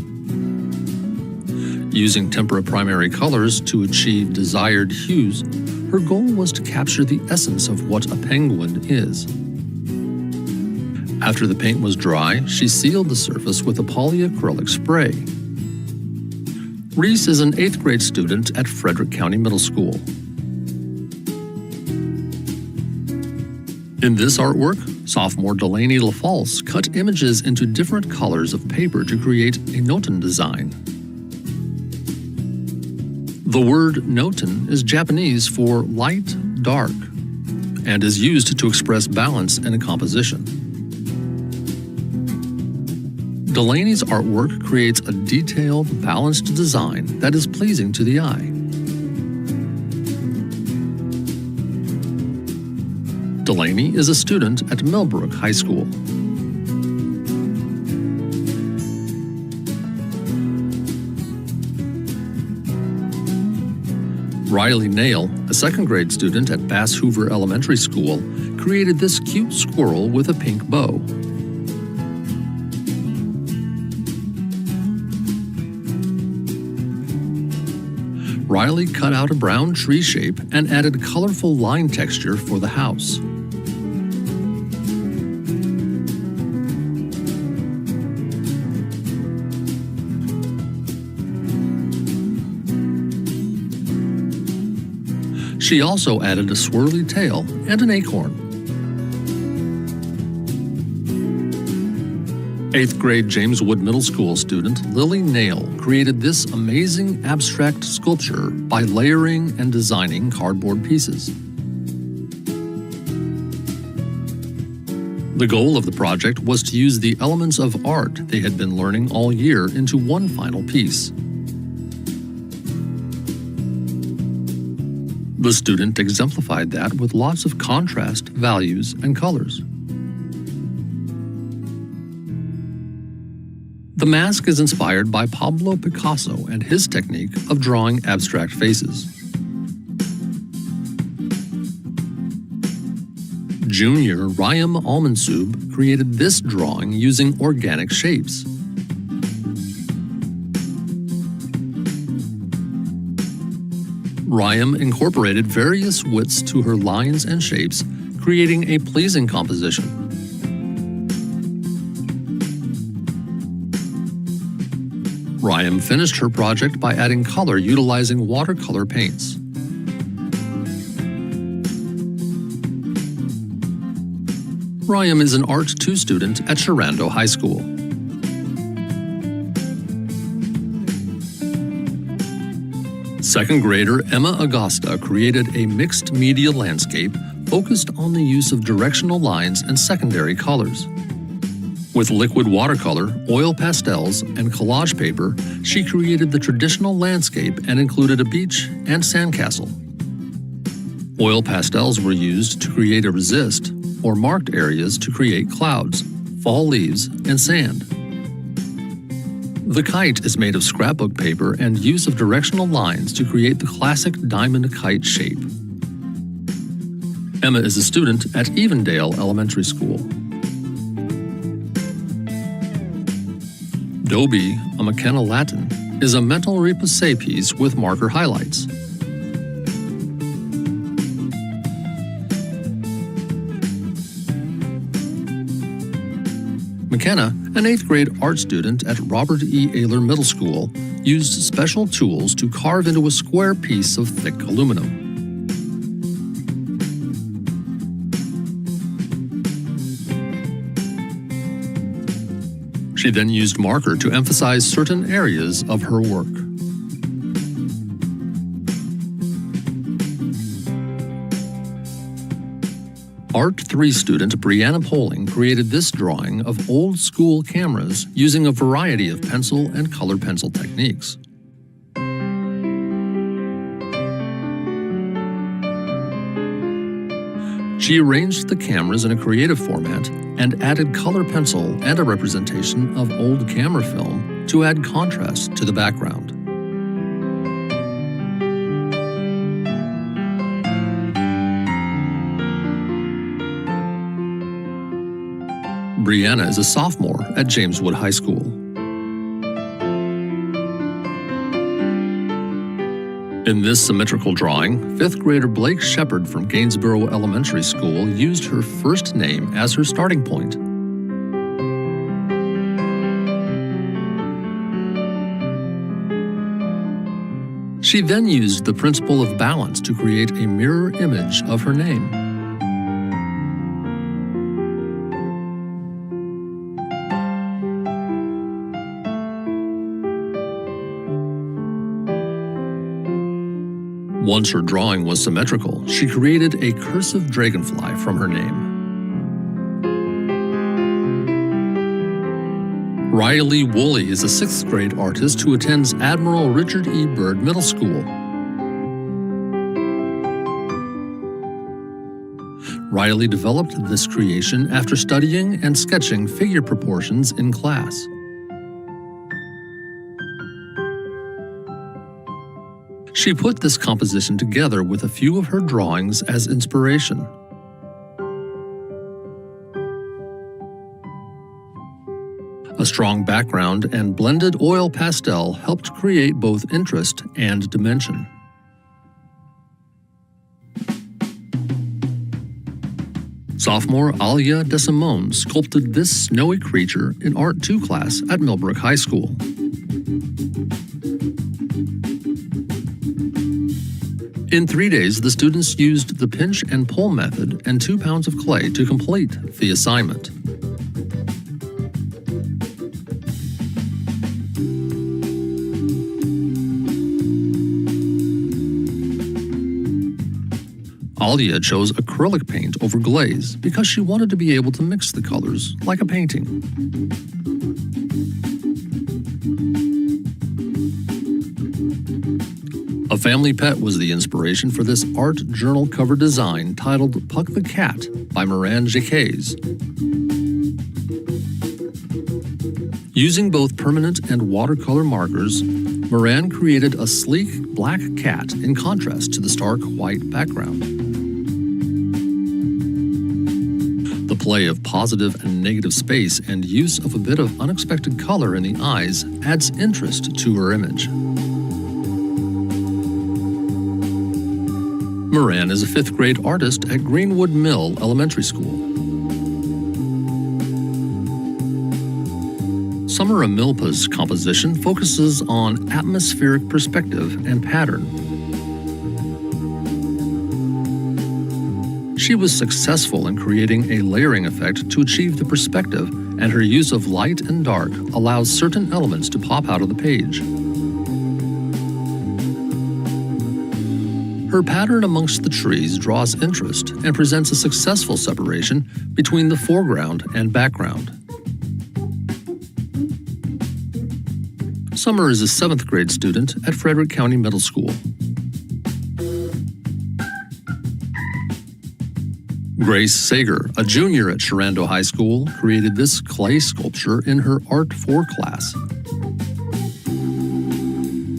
Using tempera primary colors to achieve desired hues, her goal was to capture the essence of what a penguin is. After the paint was dry, she sealed the surface with a polyacrylic spray. Reese is an 8th grade student at Frederick County Middle School. In this artwork, sophomore Delaney LaFalce cut images into different colors of paper to create a Noten design. The word Noten is Japanese for light, dark, and is used to express balance in a composition. Delaney's artwork creates a detailed, balanced design that is pleasing to the eye. Delaney is a student at Millbrook High School. Riley Nail, a 2nd grade student at Bass Hoover Elementary School, created this cute squirrel with a pink bow. Riley cut out a brown tree shape and added colorful line texture for the house. She also added a swirly tail and an acorn. 8th grade James Wood Middle School student Lily Nail created this amazing abstract sculpture by layering and designing cardboard pieces. The goal of the project was to use the elements of art they had been learning all year into one final piece. The student exemplified that with lots of contrast, values, and colors. The mask is inspired by Pablo Picasso and his technique of drawing abstract faces. Junior Rayam Almansub created this drawing using organic shapes. Rayam incorporated various widths to her lines and shapes, creating a pleasing composition. Rayam finished her project by adding color utilizing watercolor paints. Rayam is an Art 2 student at Sharando High School. Second grader Emma Agosta created a mixed media landscape focused on the use of directional lines and secondary colors. With liquid watercolor, oil pastels, and collage paper, she created the traditional landscape and included a beach and sandcastle. Oil pastels were used to create a resist, or marked areas to create clouds, fall leaves, and sand. The kite is made of scrapbook paper and use of directional lines to create the classic diamond kite shape. Emma is a student at Evendale Elementary School. Dobie, a McKenna Latin, is a mental repoussé piece with marker highlights. McKenna, an 8th grade art student at Robert E. Ayler Middle School, used special tools to carve into a square piece of thick aluminum. She then used marker to emphasize certain areas of her work. Art 3 student Brianna Poling created this drawing of old-school cameras using a variety of pencil and colored pencil techniques. She arranged the cameras in a creative format and added color pencil and a representation of old camera film to add contrast to the background. Brianna is a sophomore at Jameswood High School. In this symmetrical drawing, 5th grader Blake Shepard from Gainsborough Elementary School used her first name as her starting point. She then used the principle of balance to create a mirror image of her name. Once her drawing was symmetrical, she created a cursive dragonfly from her name. Riley Woolley is a 6th grade artist who attends Admiral Richard E. Byrd Middle School. Riley developed this creation after studying and sketching figure proportions in class. She put this composition together with a few of her drawings as inspiration. A strong background and blended oil pastel helped create both interest and dimension. Sophomore Alia DeSimone sculpted this snowy creature in Art 2 class at Millbrook High School. In 3 days, the students used the pinch and pull method and 2 pounds of clay to complete the assignment. Alia chose acrylic paint over glaze because she wanted to be able to mix the colors like a painting. A family pet was the inspiration for this art journal cover design titled Puck the Cat by Moran Jacques. Using both permanent and watercolor markers, Moran created a sleek black cat in contrast to the stark white background. The play of positive and negative space and use of a bit of unexpected color in the eyes adds interest to her image. Moran is a 5th grade artist at Greenwood Mill Elementary School. Summer Amilpa's composition focuses on atmospheric perspective and pattern. She was successful in creating a layering effect to achieve the perspective, and her use of light and dark allows certain elements to pop out of the page. Her pattern amongst the trees draws interest and presents a successful separation between the foreground and background. Summer is a 7th grade student at Frederick County Middle School. Grace Sager, a junior at Shenandoah High School, created this clay sculpture in her Art 4 class.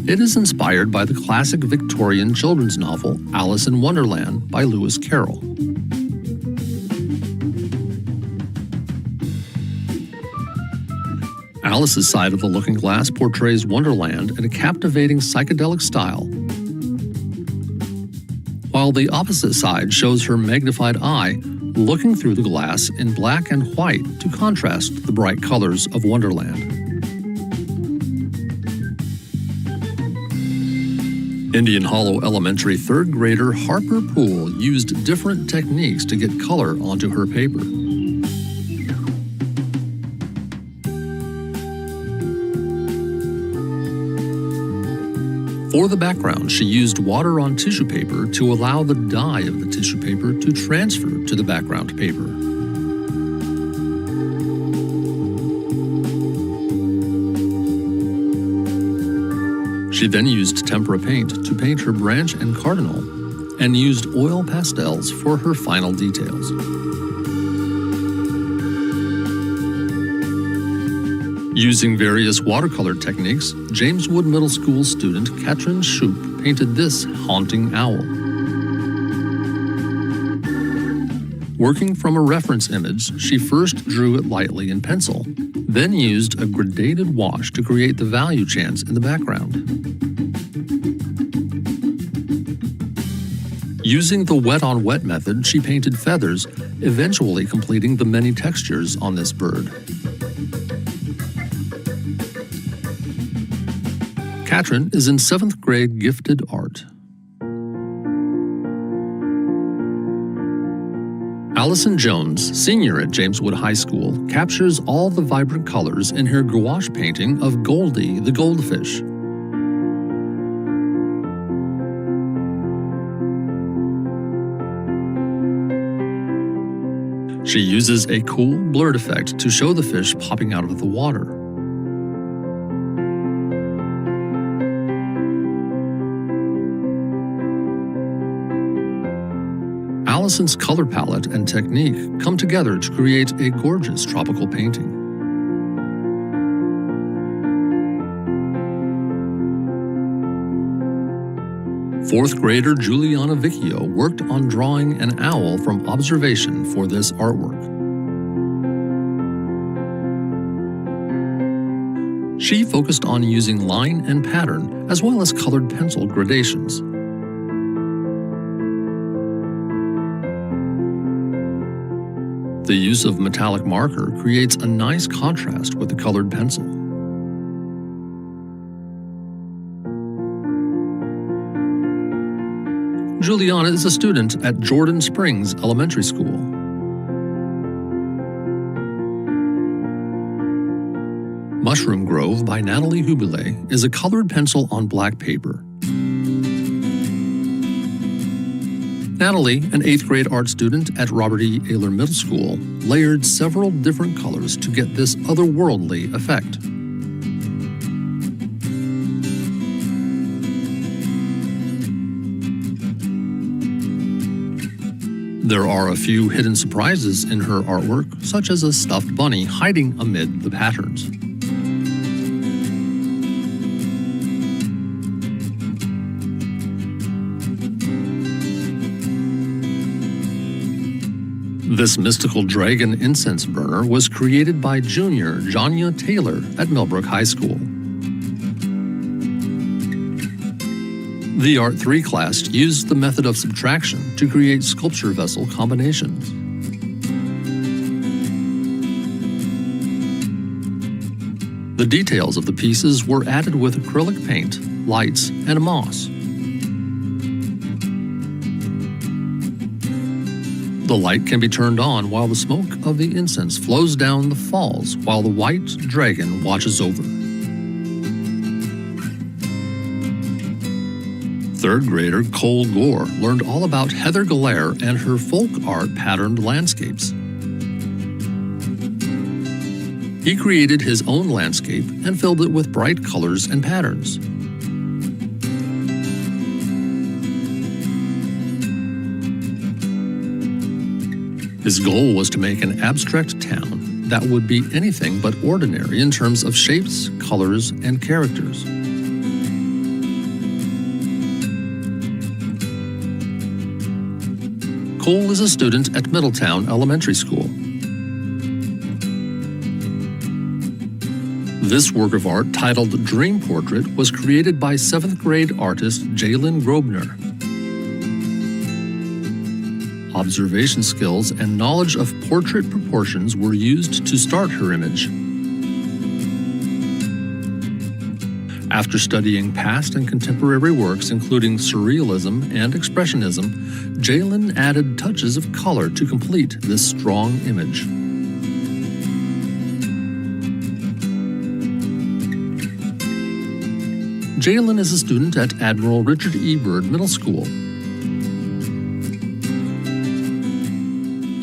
It is inspired by the classic Victorian children's novel Alice in Wonderland by Lewis Carroll. Alice's side of the looking glass portrays Wonderland in a captivating psychedelic style, while the opposite side shows her magnified eye looking through the glass in black and white to contrast the bright colors of Wonderland. Indian Hollow Elementary 3rd grader Harper Poole used different techniques to get color onto her paper. For the background, she used water on tissue paper to allow the dye of the tissue paper to transfer to the background paper. She then used tempera paint to paint her branch and cardinal, and used oil pastels for her final details. Using various watercolor techniques, James Wood Middle School student Katrin Shoup painted this haunting owl. Working from a reference image, she first drew it lightly in pencil, then used a gradated wash to create the value chants in the background. Using the wet-on-wet method, she painted feathers, eventually completing the many textures on this bird. Katrin is in 7th grade gifted art. Allison Jones, senior at James Wood High School, captures all the vibrant colors in her gouache painting of Goldie the goldfish. She uses a cool blurred effect to show the fish popping out of the water. Allison's color palette and technique come together to create a gorgeous tropical painting. Fourth grader Juliana Vicchio worked on drawing an owl from observation for this artwork. She focused on using line and pattern as well as colored pencil gradations. The use of metallic marker creates a nice contrast with the colored pencil. Juliana is a student at Jordan Springs Elementary School. Mushroom Grove by Natalie Hubile is a colored pencil on black paper. Natalie, an 8th grade art student at Robert E. Ayler Middle School, layered several different colors to get this otherworldly effect. There are a few hidden surprises in her artwork, such as a stuffed bunny hiding amid the patterns. This mystical dragon incense burner was created by junior Janya Taylor at Millbrook High School. The Art 3 class used the method of subtraction to create sculpture vessel combinations. The details of the pieces were added with acrylic paint, lights, and moss. The light can be turned on while the smoke of the incense flows down the falls while the white dragon watches over. Third grader Cole Gore learned all about Heather Galaire and her folk art patterned landscapes. He created his own landscape and filled it with bright colors and patterns. His goal was to make an abstract town that would be anything but ordinary in terms of shapes, colors, and characters. Cole is a student at Middletown Elementary School. This work of art, titled Dream Portrait, was created by 7th grade artist Jalen Grobner. Observation skills and knowledge of portrait proportions were used to start her image. After studying past and contemporary works, including Surrealism and Expressionism, Jalen added touches of color to complete this strong image. Jalen is a student at Admiral Richard E. Byrd Middle School.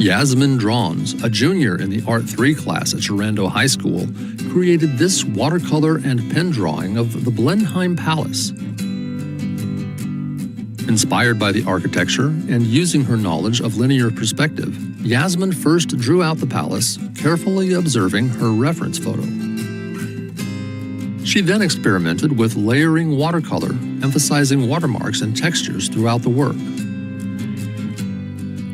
Yasmin Drons, a junior in the Art 3 class at Sharando High School, created this watercolor and pen drawing of the Blenheim Palace. Inspired by the architecture and using her knowledge of linear perspective, Yasmin first drew out the palace, carefully observing her reference photo. She then experimented with layering watercolor, emphasizing watermarks and textures throughout the work.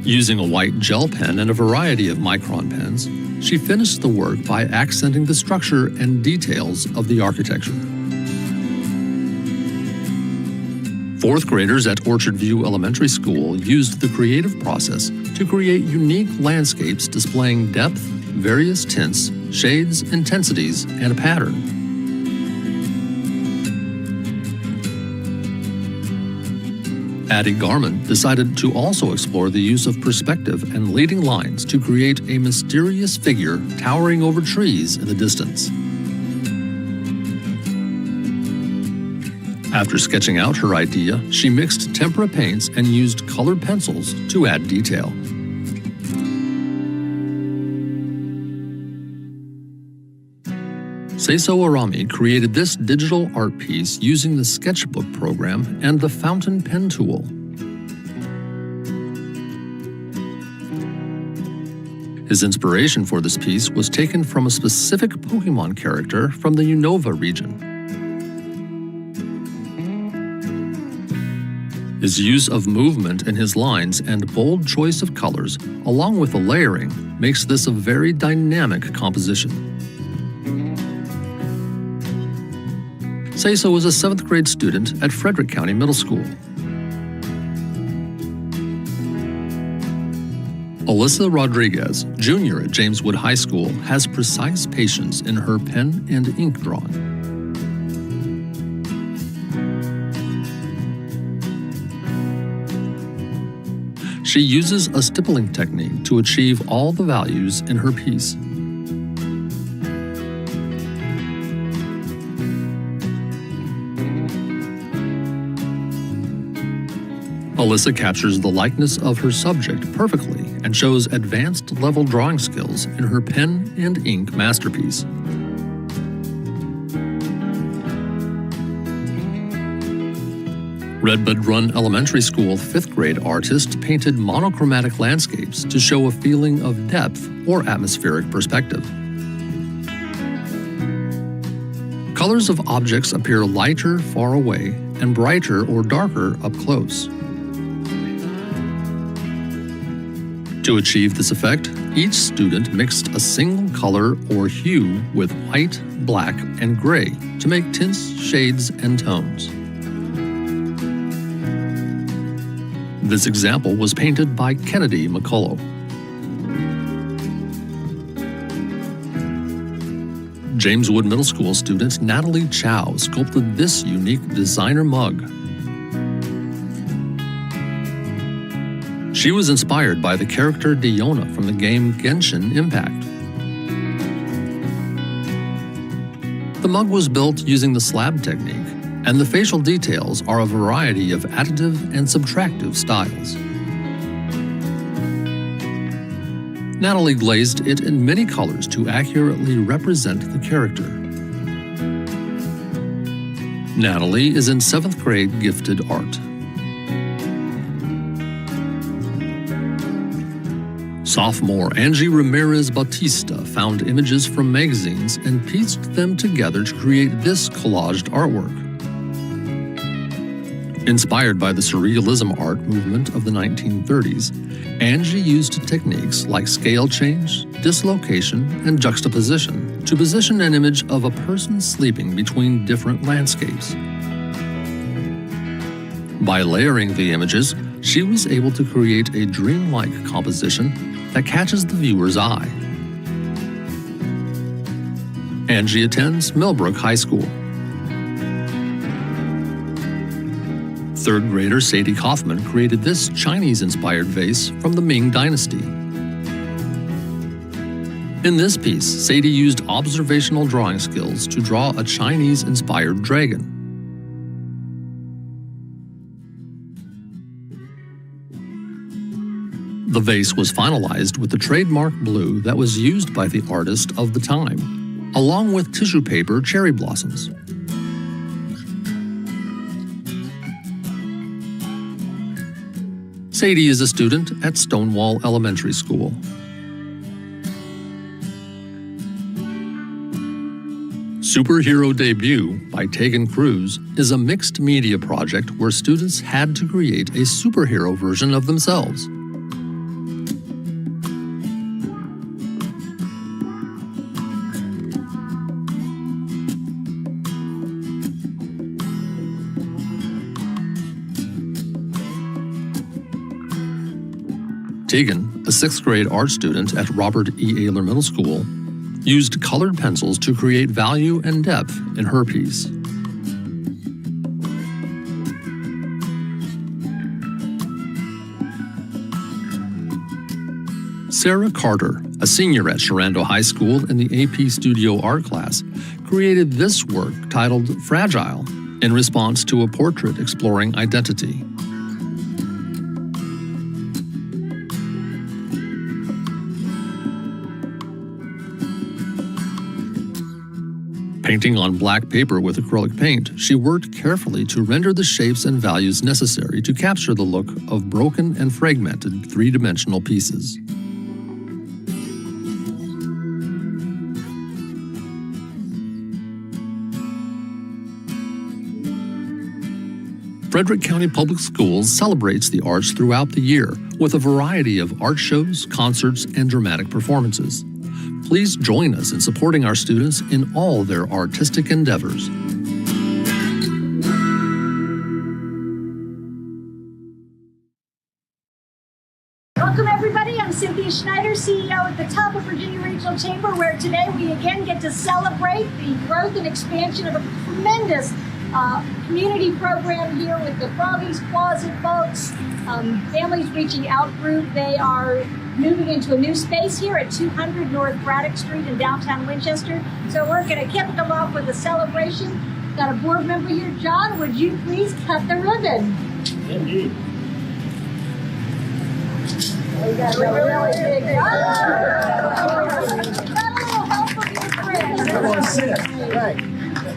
Using a white gel pen and a variety of micron pens, she finished the work by accenting the structure and details of the architecture. Fourth graders at Orchard View Elementary School used the creative process to create unique landscapes displaying depth, various tints, shades, intensities, and a pattern. Addie Garman decided to also explore the use of perspective and leading lines to create a mysterious figure towering over trees in the distance. After sketching out her idea, she mixed tempera paints and used colored pencils to add detail. Seiso Arami created this digital art piece using the sketchbook program and the fountain pen tool. His inspiration for this piece was taken from a specific Pokemon character from the Unova region. His use of movement in his lines and bold choice of colors, along with the layering, makes this a very dynamic composition. Seiso is a 7th grade student at Frederick County Middle School. Alyssa Rodriguez, junior at James Wood High School, has precise patience in her pen and ink drawing. She uses a stippling technique to achieve all the values in her piece. Alyssa captures the likeness of her subject perfectly and shows advanced level drawing skills in her pen and ink masterpiece. Redbud Run Elementary School 5th grade artist painted monochromatic landscapes to show a feeling of depth or atmospheric perspective. Colors of objects appear lighter far away and brighter or darker up close. To achieve this effect, each student mixed a single color or hue with white, black, and gray to make tints, shades, and tones. This example was painted by Kennedy McCullough. James Wood Middle School student Natalie Chow sculpted this unique designer mug. She was inspired by the character Diona from the game Genshin Impact. The mug was built using the slab technique, and the facial details are a variety of additive and subtractive styles. Natalie glazed it in many colors to accurately represent the character. Natalie is in 7th grade gifted art. Sophomore Angie Ramirez Bautista found images from magazines and pieced them together to create this collaged artwork. Inspired by the Surrealism art movement of the 1930s, Angie used techniques like scale change, dislocation, and juxtaposition to position an image of a person sleeping between different landscapes. By layering the images, she was able to create a dreamlike composition that catches the viewer's eye. Angie attends Millbrook High School. 3rd grader Sadie Kaufman created this Chinese-inspired vase from the Ming Dynasty. In this piece, Sadie used observational drawing skills to draw a Chinese-inspired dragon. The vase was finalized with the trademark blue that was used by the artist of the time, along with tissue paper cherry blossoms. Sadie is a student at Stonewall Elementary School. Superhero Debut by Tegan Cruz is a mixed media project where students had to create a superhero version of themselves. Tegan, a 6th grade art student at Robert E. Ayler Middle School, used colored pencils to create value and depth in her piece. Sarah Carter, a senior at Sharando High School in the AP Studio Art class, created this work titled Fragile in response to a portrait exploring identity. Painting on black paper with acrylic paint, she worked carefully to render the shapes and values necessary to capture the look of broken and fragmented three-dimensional pieces. Frederick County Public Schools celebrates the arts throughout the year with a variety of art shows, concerts, and dramatic performances. Please join us in supporting our students in all their artistic endeavors. Welcome everybody, I'm Cynthia Schneider, CEO at the top of Virginia Regional Chamber, where today we again get to celebrate the growth and expansion of a tremendous community program here with the Froggies Closet folks, Families Reaching Out group. They are moving into a new space here at 200 North Braddock Street in downtown Winchester. So we're going to kick them off with a celebration. Got a board member here. John, would you please cut the ribbon? Indeed. We got a really big got a little help from your friends. Everyone sit. Right.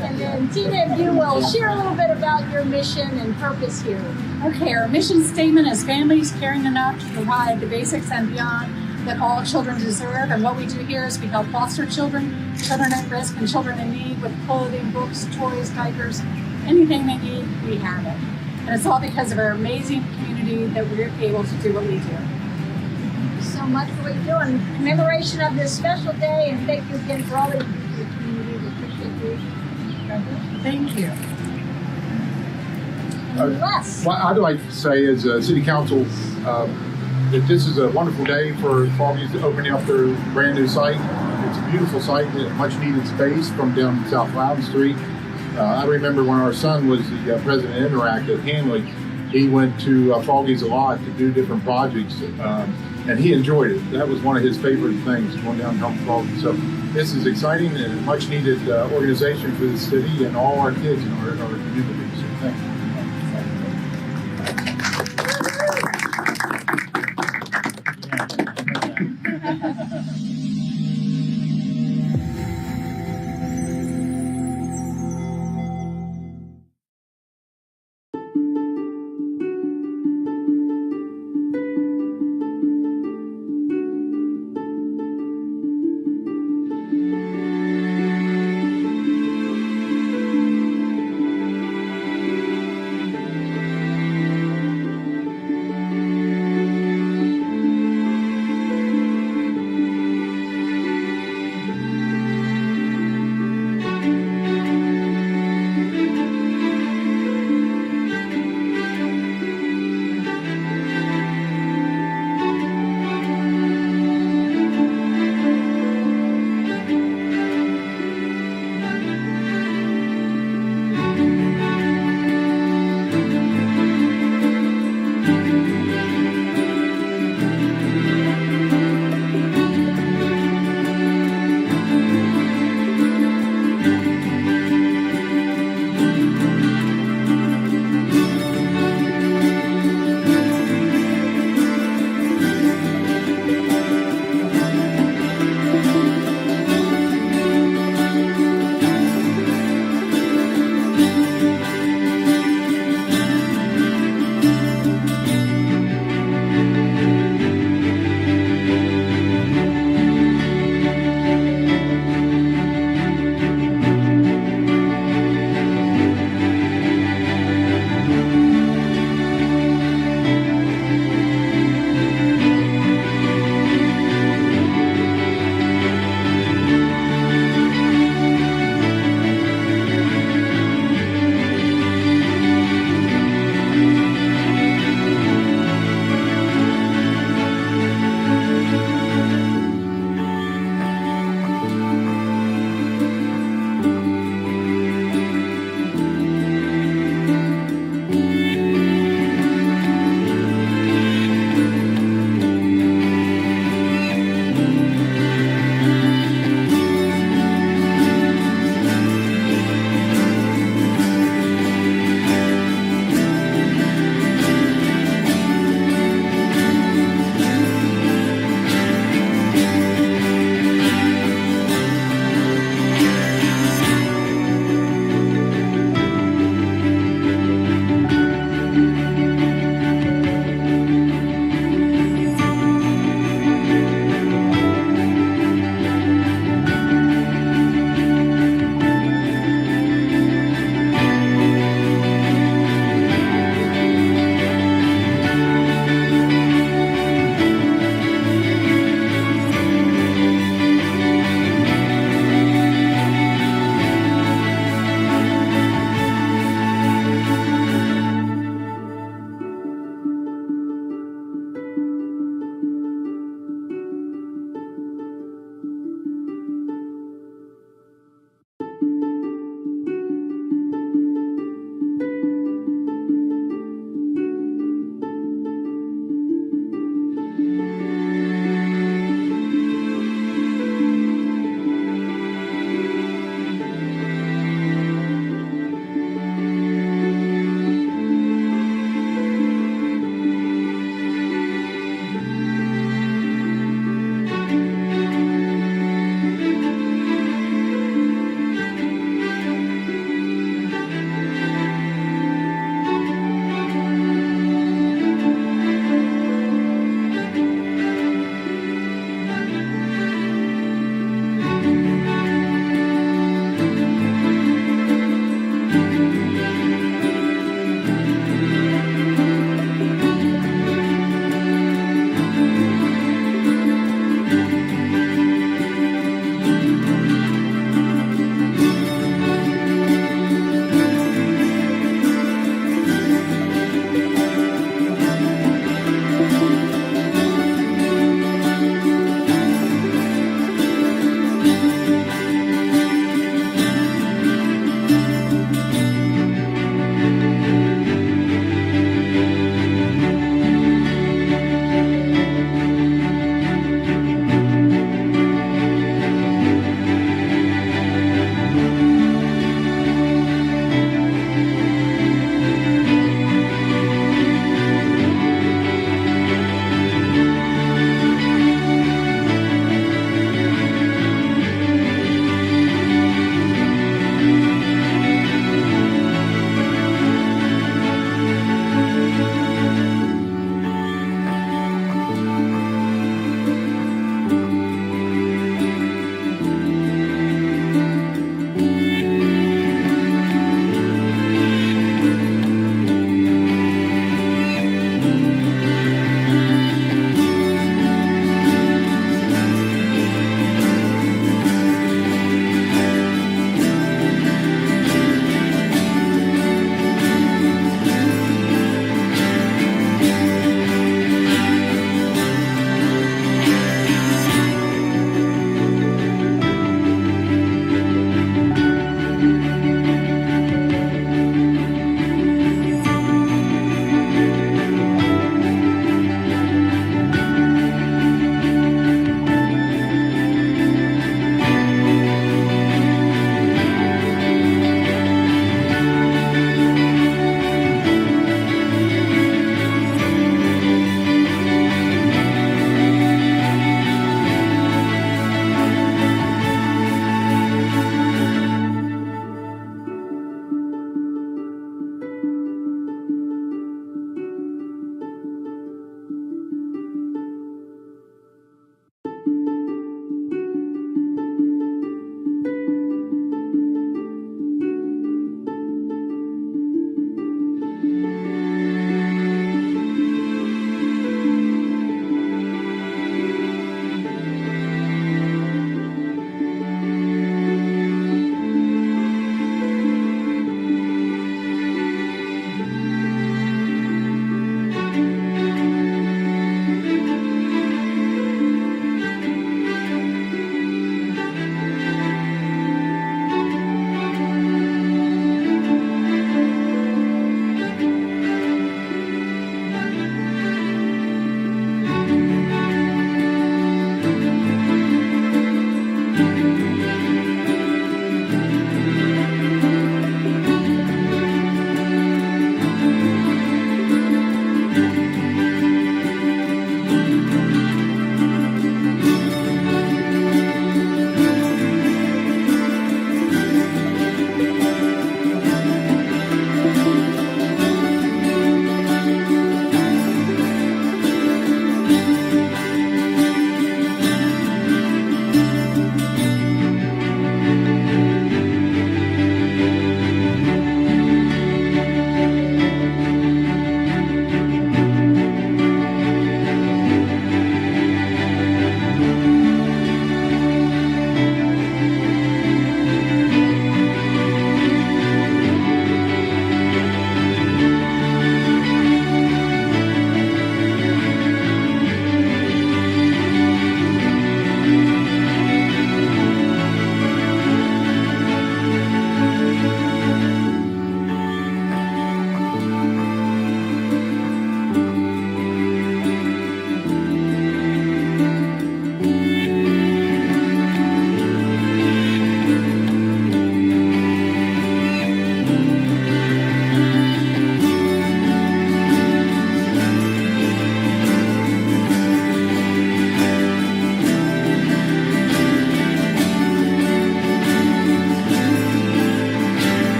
And then Tina, if you will share a little bit about your mission and purpose here. Okay, our mission statement is families caring enough to provide the basics and beyond that all children deserve. And what we do here is we help foster children, children at risk, and children in need with clothing, books, toys, diapers, anything they need, we have it. And it's all because of our amazing community that we're able to do what we do. so much for what you do in commemoration of this special day, and thank you again for all that you do for the community. We appreciate you. Thank you. Les. What I'd like to say as City Council that this is a wonderful day for Froggies opening up their brand new site. It's a beautiful site, a much needed space from down South Loudon Street. I remember when our son was the president of Interact at Hanley, he went to Froggies a lot to do different projects, and he enjoyed it. That was one of his favorite things, going down and helping Froggies. So this is exciting and a much needed organization for the city and all our kids in our community. So thank you.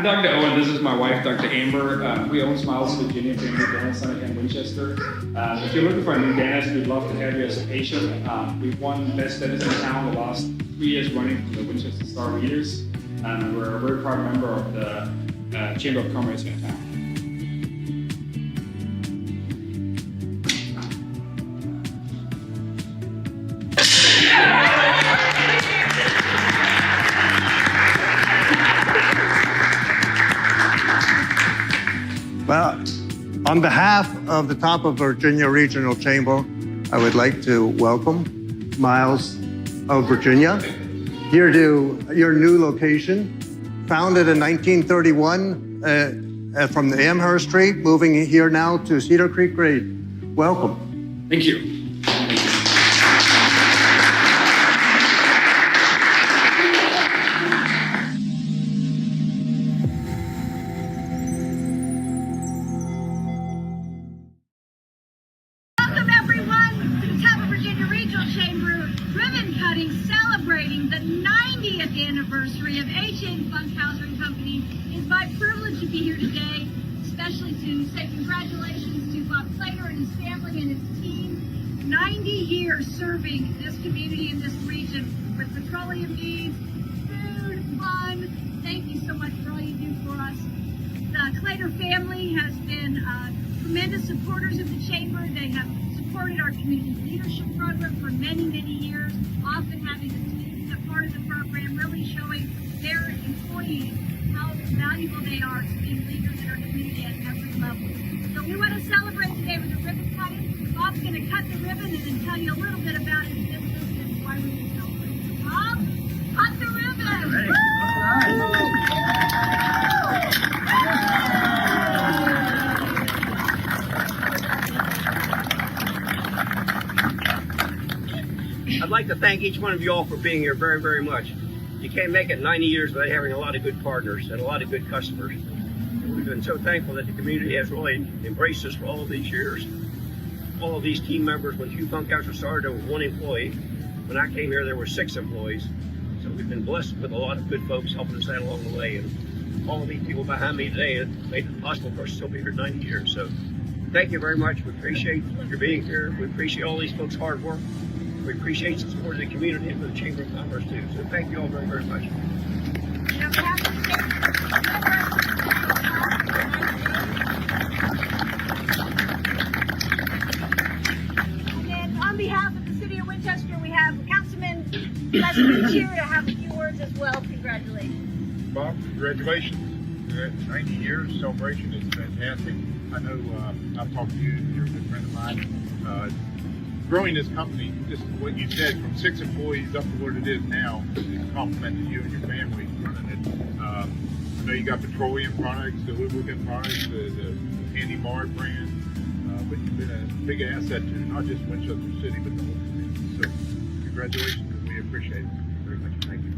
Dr. Owen. This is my wife, Dr. Amber. We own Smiles Virginia Family Dental Center in Winchester. If you're looking for a new dentist, we'd love to have you as a patient. We've won Best Dentist in Town the last 3 years running from the Winchester Star Readers. And we're a very proud member of the Chamber of Commerce in town. Well, on behalf of the top of Virginia Regional Chamber, I would like to welcome Miles of Virginia here to your new location. Founded in 1931 from the Amherst Street, moving here now to Cedar Creek Grade. Welcome. Thank you. Welcome everyone to the top of Virginia Regional Chamber ribbon cutting celebrating the 90th anniversary of H.N. Funkhauser and Company. It's my privilege to be here today, especially to say congratulations to Bob Claytor and his family and his team. 90 years serving this community and this region with petroleum needs, food, fun. Thank you so much for all you do for us. The Claytor family has been tremendous supporters of the Chamber. They have supported our community leadership program for many, many years, often having the students a part of the program, really showing their employees how valuable they are to being leaders in our community at every level. So we want to celebrate today with a ribbon cutting. Bob's going to cut the ribbon and then tell you a little bit about his business and why we celebrate. Bob, cut the ribbon! I'd like to thank each one of you all for being here very, very much. You can't make it 90 years without having a lot of good partners and a lot of good customers. And we've been so thankful that the community has really embraced us for all of these years. All of these team members, when Hugh Funkhauser started, there was 1 employee. When I came here, there were 6 employees. So we've been blessed with a lot of good folks helping us out along the way. And all of these people behind me today have made it possible for us to still be here 90 years. So thank you very much. We appreciate your being here. We appreciate all these folks' hard work. We appreciate the support of the community and for the Chamber of Commerce too. So thank you all very, very much. And on behalf of the City of Winchester, we have Councilman Leslie here to have a few words as well. Congratulations. Bob, congratulations. You're at 90 years celebration. It's fantastic. I know I've talked to you. You're a good friend of mine. Growing this company, just what you said, from 6 employees up to what it is now, is a compliment to you and your family running it. I know you got petroleum products, the lubricant products, the Candy Bar brand, but you've been a big asset to not just Winchester City, but the whole community. So congratulations, and we appreciate it very much. Thank you.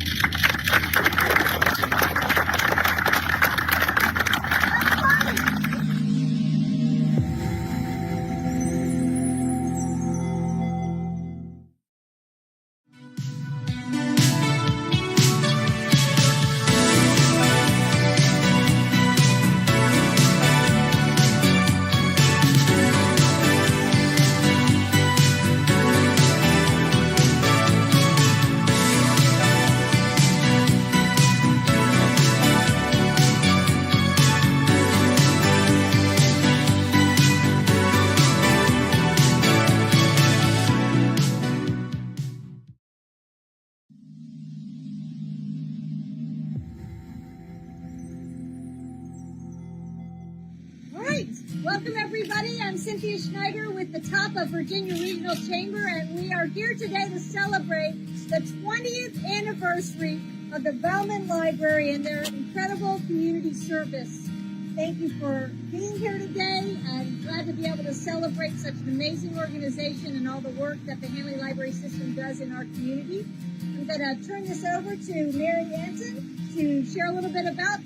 Welcome everybody. I'm Cynthia Schneider with the top of Virginia Regional Chamber, and we are here today to celebrate the 20th anniversary of the Bellman Library and their incredible community service. Thank you for being here today. I'm glad to be able to celebrate such an amazing organization and all the work that the Hanley Library System does in our community. I'm going to turn this over to Mary Anson to share a little bit about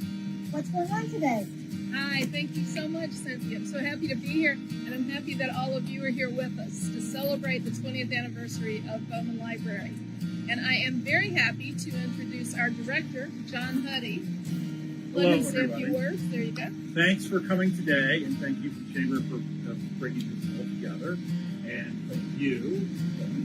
what's going on today. Hi, thank you so much, Cynthia. I'm so happy to be here, and I'm happy that all of you are here with us to celebrate the 20th anniversary of Bowman Library. And I am very happy to introduce our director, John Huddy. Let me say a few words. There you go. Thanks for coming today, and thank you for Chamber for bringing this all together. And thank you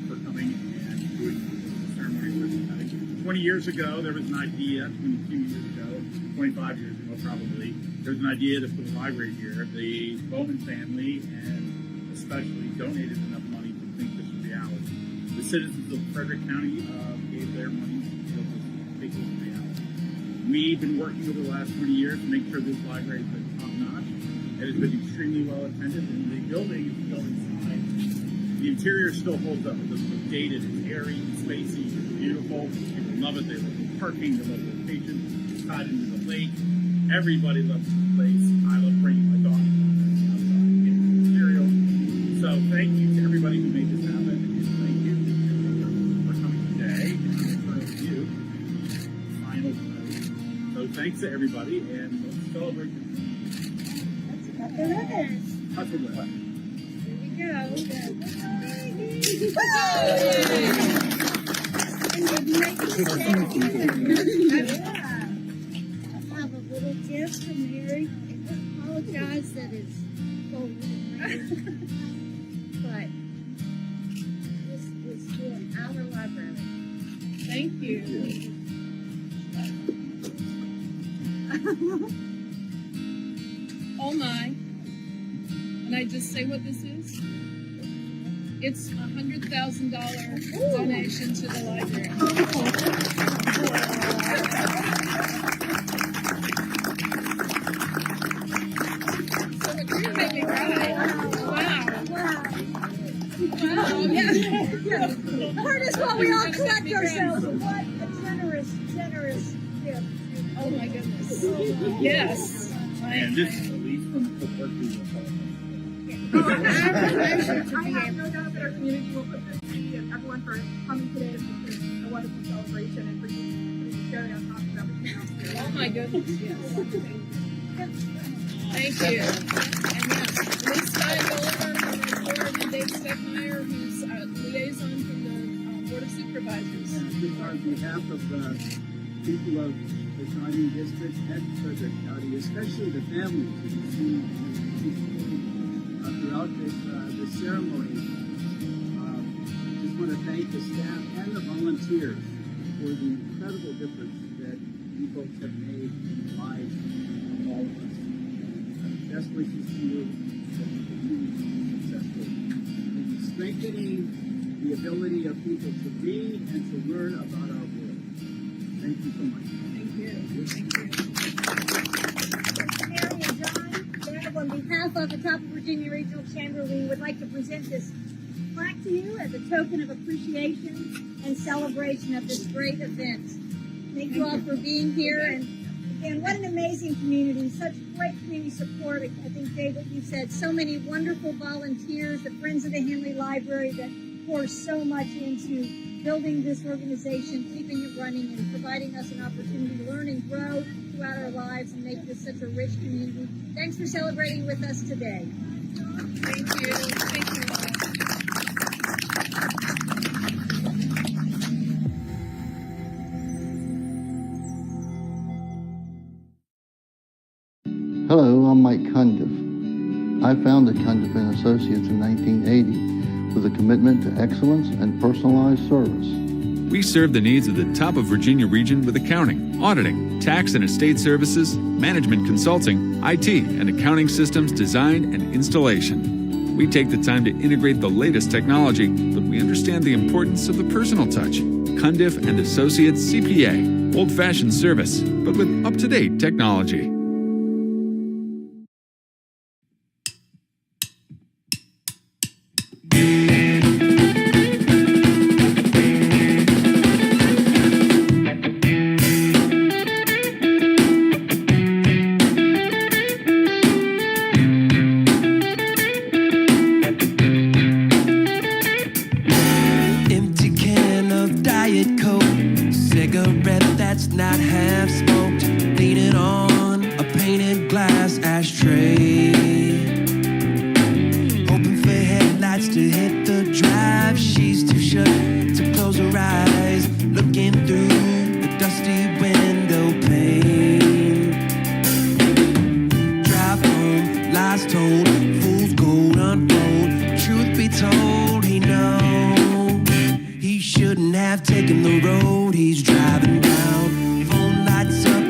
for coming and doing the ceremony with us. 20 years ago, there was an idea, 22 years ago, 25 years ago probably, there was an idea to put a library here. The Bowman family and especially donated enough money to make this a reality. The citizens of Frederick County gave their money to make this a reality. We've been working over the last 20 years to make sure this library has been top-notch. It has been extremely well attended, and the building, if you go inside, the interior still holds up. It doesn't look dated. It's airy, it's spacey, it's beautiful. People love it. They love the parking. They love the location. It's tied into the lake. Everybody loves this place. I love bringing my dog outside and getting the material. So thank you to everybody who made this happen, and thank you for coming today. And for you, final note. So thanks to everybody, and let's celebrate this. That's a wrap. Here we go. I have a little gift from Mary. I apologize that it's folded, but this is for our library. Thank you. Oh my. And I just say what this is? It's a $100,000 donation to the library. So it really made me cry. Wow. Yeah. Curtis, while we all collect ourselves, what a generous gift. Oh my goodness. Yes. And this is the least from the Berkeley. I have no doubt that our community will put this to you and everyone for coming today to make this a wonderful celebration and for you to share on top of everything else. Oh my goodness, yes. Thank you. And yes, Lee Steingold from the board and Dave Steckmeyer, who's liaison from the Board of Supervisors. Just on behalf of the people of the Shining District and Frederick County, especially the families that you see throughout this ceremony, just want to thank the staff and the volunteers for the incredible difference that you folks have made in the lives of all of us. Best wishes to you that you continue to be successful in strengthening the ability of people to read and to learn about our world. Thank you so much. Thank you. Thank you. Mary and John, Deb, on behalf of the Top of Virginia Regional Chamber, we would like to present this plaque to you as a token of appreciation and celebration of this great event. Thank you all for being here, and again, what an amazing community, such great community support. I think, Dave, what you said, so many wonderful volunteers, the Friends of the Henley Library that pour so much into building this organization, keeping it running, and providing us an opportunity to learn and grow throughout our lives and make this such a rich community. Thanks for celebrating with us today. Thank you. Thank you all. Hello, I'm Mike Cundiff. I founded Cundiff & Associates in 1980 with a commitment to excellence and personalized service. We serve the needs of the top of Virginia region with accounting, auditing, tax and estate services, management consulting, IT, and accounting systems design and installation. We take the time to integrate the latest technology, but we understand the importance of the personal touch. Cundiff & Associates CPA, old-fashioned service, but with up-to-date technology. Cigarette that's not half smoked, lean it on lies told, fool's gold unfold. Truth be told, he knows he shouldn't have taken the road he's driving down. Phone lights up,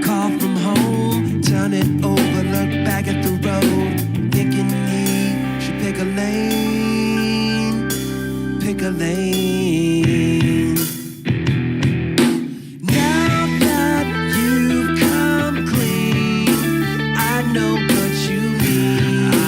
call from home, turn it over, look back at the road, thinking he should pick a lane, pick a lane. Now that you've come clean, I know what you mean.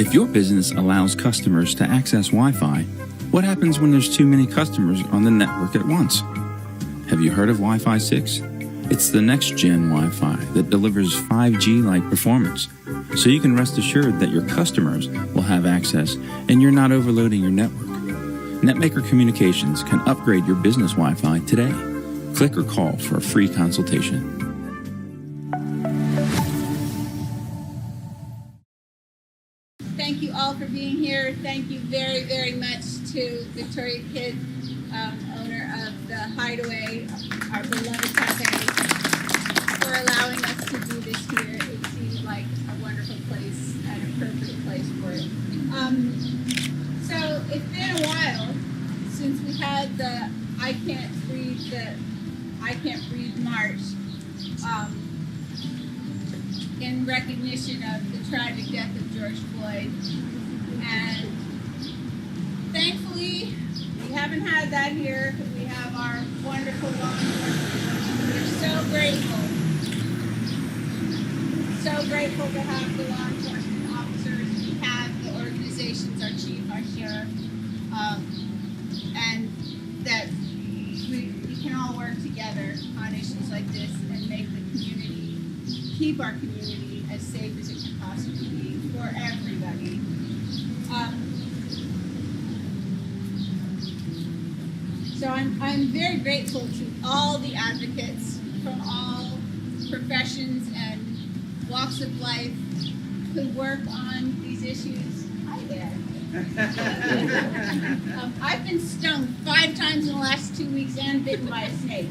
If your business allows customers to access Wi-Fi, what happens when there's too many customers on the network at once? Have you heard of Wi-Fi 6? It's the next-gen Wi-Fi that delivers 5G-like performance, so you can rest assured that your customers will have access and you're not overloading your network. Netmaker Communications can upgrade your business Wi-Fi today. Click or call for a free consultation. Thank you all for being here. Thank you very, very much to Victoria Kidd, owner of the Hideaway, our beloved cafe, for allowing us to do this here. It seemed like a wonderful place, an appropriate place for it. So it's been a while since we had the I Can't Breathe March in recognition of the tragic death of George Floyd. And thankfully, we haven't had that here because we have our wonderful law enforcement. We're so grateful to have the law enforcement officers. We have the organizations, our chief, our sheriff, and that we can all work together on issues like this and make the community, keep our community as safe as it can possibly be for everybody. So I'm very grateful to all the advocates from all professions and walks of life who work on these issues. Hi there. I've been stung 5 times in the last 2 weeks and bitten by a snake.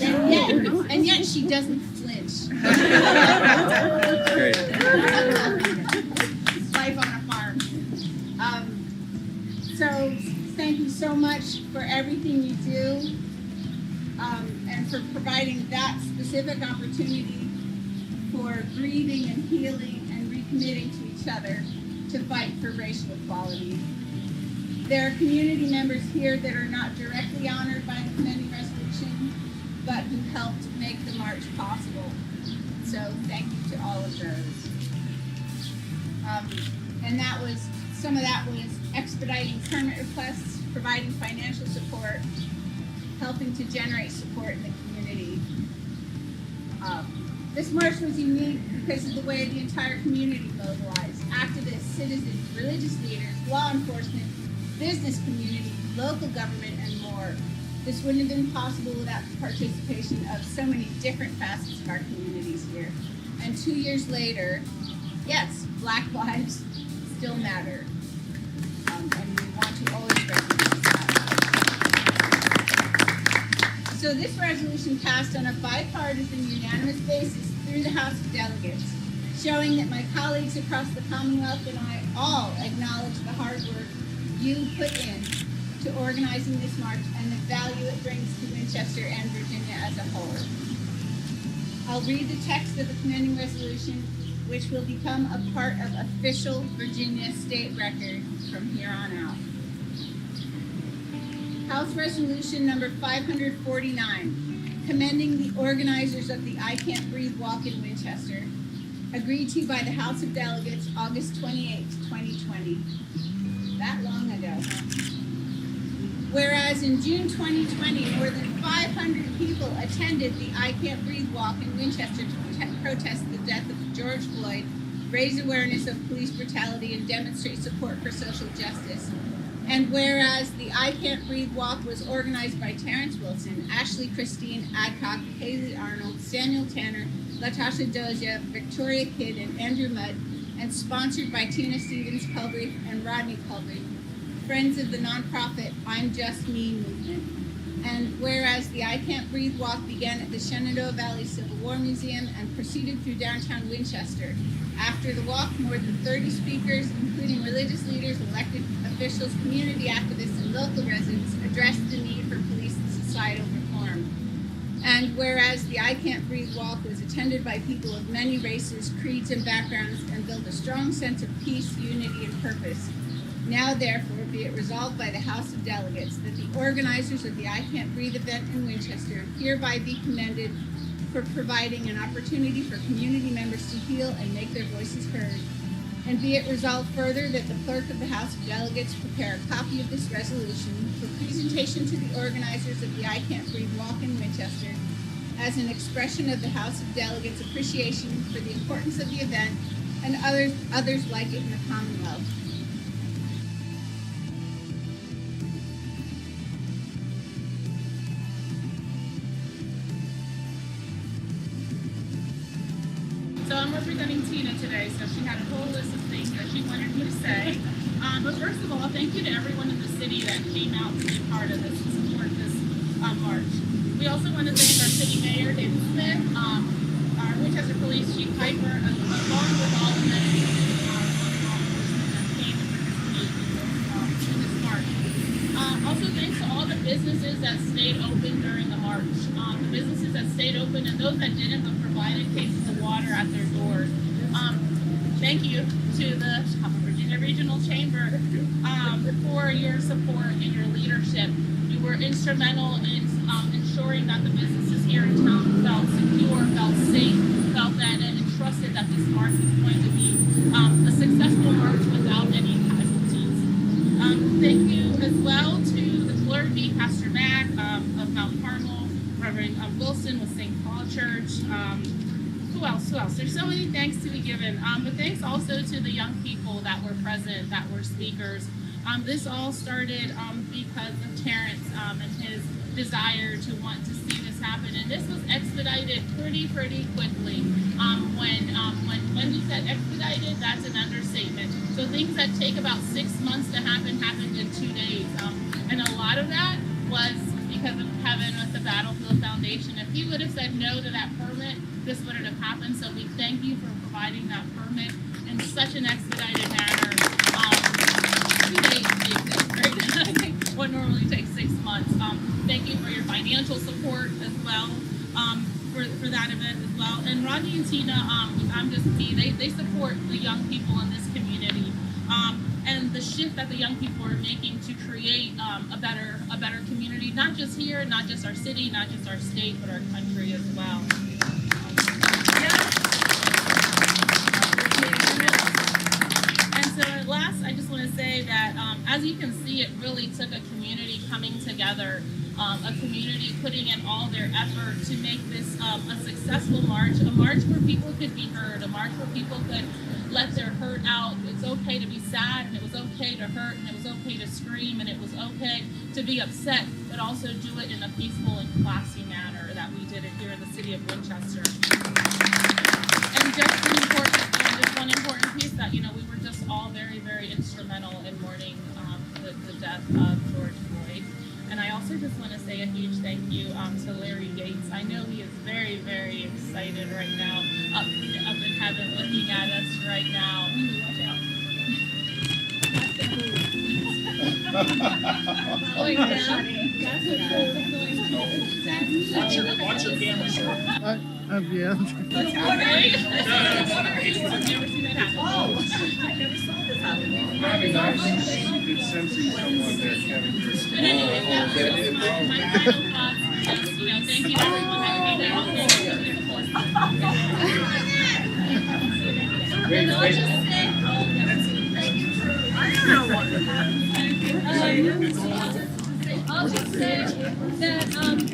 And yet she doesn't flinch. Great. Life on a farm. So thank you so much for everything you do, and for providing that specific opportunity for grieving and healing and recommitting to each other to fight for racial equality. There are community members here that are not directly honored by the commending resolution, but who helped make the march possible. So thank you to all of those. And some of that was expediting permit requests, providing financial support, helping to generate support in the community. This march was unique because of the way the entire community mobilized. Activists, citizens, religious leaders, law enforcement, business community, local government, and more. This wouldn't have been possible without the participation of so many different facets of our communities here. And 2 years later, yes, Black lives still matter. And we want to always recognize that. So this resolution passed on a bipartisan, unanimous basis through the House of Delegates, showing that my colleagues across the Commonwealth and I all acknowledge the hard work you put in to organizing this march and the value it brings to Winchester and Virginia as a whole. I'll read the text of the commending resolution, which will become a part of official Virginia state record from here on out. House Resolution number 549, commending the organizers of the I Can't Breathe Walk in Winchester, agreed to by the House of Delegates August 28, 2020. That long ago, huh? Whereas in June 2020, more than 500 people attended the I Can't Breathe Walk in Winchester to protest the death of George Floyd, raise awareness of police brutality, and demonstrate support for social justice. And whereas the I Can't Breathe Walk was organized by Terrence Wilson, Ashley Christine Adcock, Haley Arnold, Samuel Tanner, Latasha Dozier, Victoria Kidd, and Andrew Mudd, and sponsored by Tina Stevens Pelbrief and Rodney Pelbrief, friends of the nonprofit I'm Just Me movement. And whereas the I Can't Breathe Walk began at the Shenandoah Valley Civil War Museum and proceeded through downtown Winchester. After the walk, more than 30 speakers, including religious leaders, elected officials, community activists, and local residents, addressed the need for police and societal reform. And whereas the I Can't Breathe Walk was attended by people of many races, creeds, and backgrounds and built a strong sense of peace, unity, and purpose. Now, therefore, be it resolved by the House of Delegates that the organizers of the I Can't Breathe event in Winchester hereby be commended for providing an opportunity for community members to heal and make their voices heard, And be it resolved further that the clerk of the House of Delegates prepare a copy of this resolution for presentation to the organizers of the I Can't Breathe Walk in Winchester as an expression of the House of Delegates' appreciation for the importance of the event and others like it in the Commonwealth. So I'm representing Tina today, so she had a whole list of things that she wanted me to say. But first of all, thank you to everyone in the city that came out to be part of this and support this march. We also want to thank our city mayor, David Smith, our Winchester Police Chief Piper, along with all the men that came to this march. Also thanks to all the businesses that stayed open during the march. The businesses that stayed open and those that didn't but provided cases of water at their doors. Thank you to the Virginia Regional Chamber for your support and your leadership. You were instrumental in ensuring that the businesses here in town felt secure, felt safe, felt that and trusted that this march was going to be a successful march without any casualties. Thank you as well to the clergy, Pastor Mack of Mount Carmel, Reverend Wilson with St. Paul Church. Who else? There's so many thanks to be given. But thanks also to the young people that were present, that were speakers. This all started because of Terrence and his desire to want to see this happen. And this was expedited pretty quickly. When we said expedited, that's an understatement. So things that take about 6 months to happen happened in 2 days. And a lot of that was because of Kevin with the Battlefield Foundation. If he would have said no to that permit, this wouldn't have happened. So we thank you for providing that permit in such an expedited manner. 2 days, right? I think what normally takes 6 months. Thank you for your financial support as well for that event as well. And Rodney and Tina, I'm just they support the young people in this community. And the shift that the young people are making to create a better community, not just here, not just our city, not just our state, but our country as well. And so at last, I just want to say that as you can see, it really took a community coming together, a community putting in all their effort to make this a successful march, a march where people could be heard, a march where people could let their hurt out. It's okay to be sad, and it was okay to hurt, and it was okay to scream, and it was okay to be upset, but also do it in a peaceful and classy manner that we did it here in the city of Winchester. And just one important piece that, we were just all very instrumental in mourning the death of George Floyd. And I also just want to say a huge thank you to Larry Gates. I know he is very excited right now, up in heaven, looking at us right now. Watch out. Going down. Watch your camera, sir. Yeah. I've never seen that happen. I never saw this happen. Probably nice. It's sensing someone there, Kevin. But anyway, that was my final thoughts. Thank you everyone that came out. And I'll just say, I'll just say that,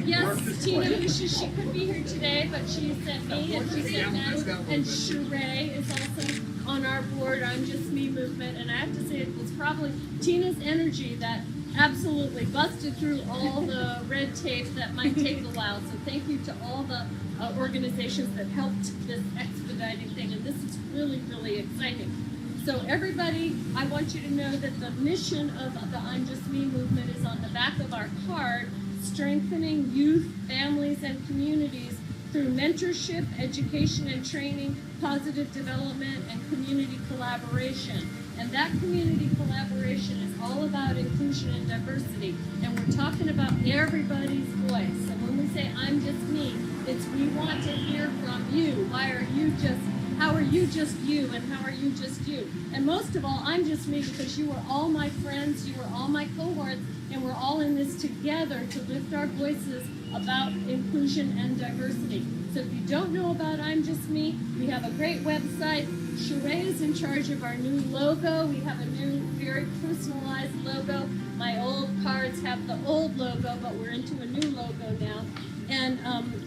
yes, Tina wishes she could be here today, but she sent me and she sent Natalie, and Sheree is also on our board, I'm Just Me movement, and I have to say it was probably Tina's energy that absolutely busted through all the red tape that might take a while. So thank you to all the organizations that helped this expediting thing, and this is really exciting. So everybody, I want you to know that the mission of the I'm Just Me movement is on the back of our card, strengthening youth, families, and communities through mentorship, education and training, positive development, and community collaboration. And that community collaboration is all about inclusion and diversity. And we're talking about everybody's voice. So when we say I'm just me, it's we want to hear from you. How are you just you, and how are you just you? And most of all, I'm just me because you are all my friends, you are all my cohorts, and we're all in this together to lift our voices about inclusion and diversity. So if you don't know about I'm Just Me, we have a great website. Sheree is in charge of our new logo. We have a new, very personalized logo. My old cards have the old logo, but we're into a new logo now. And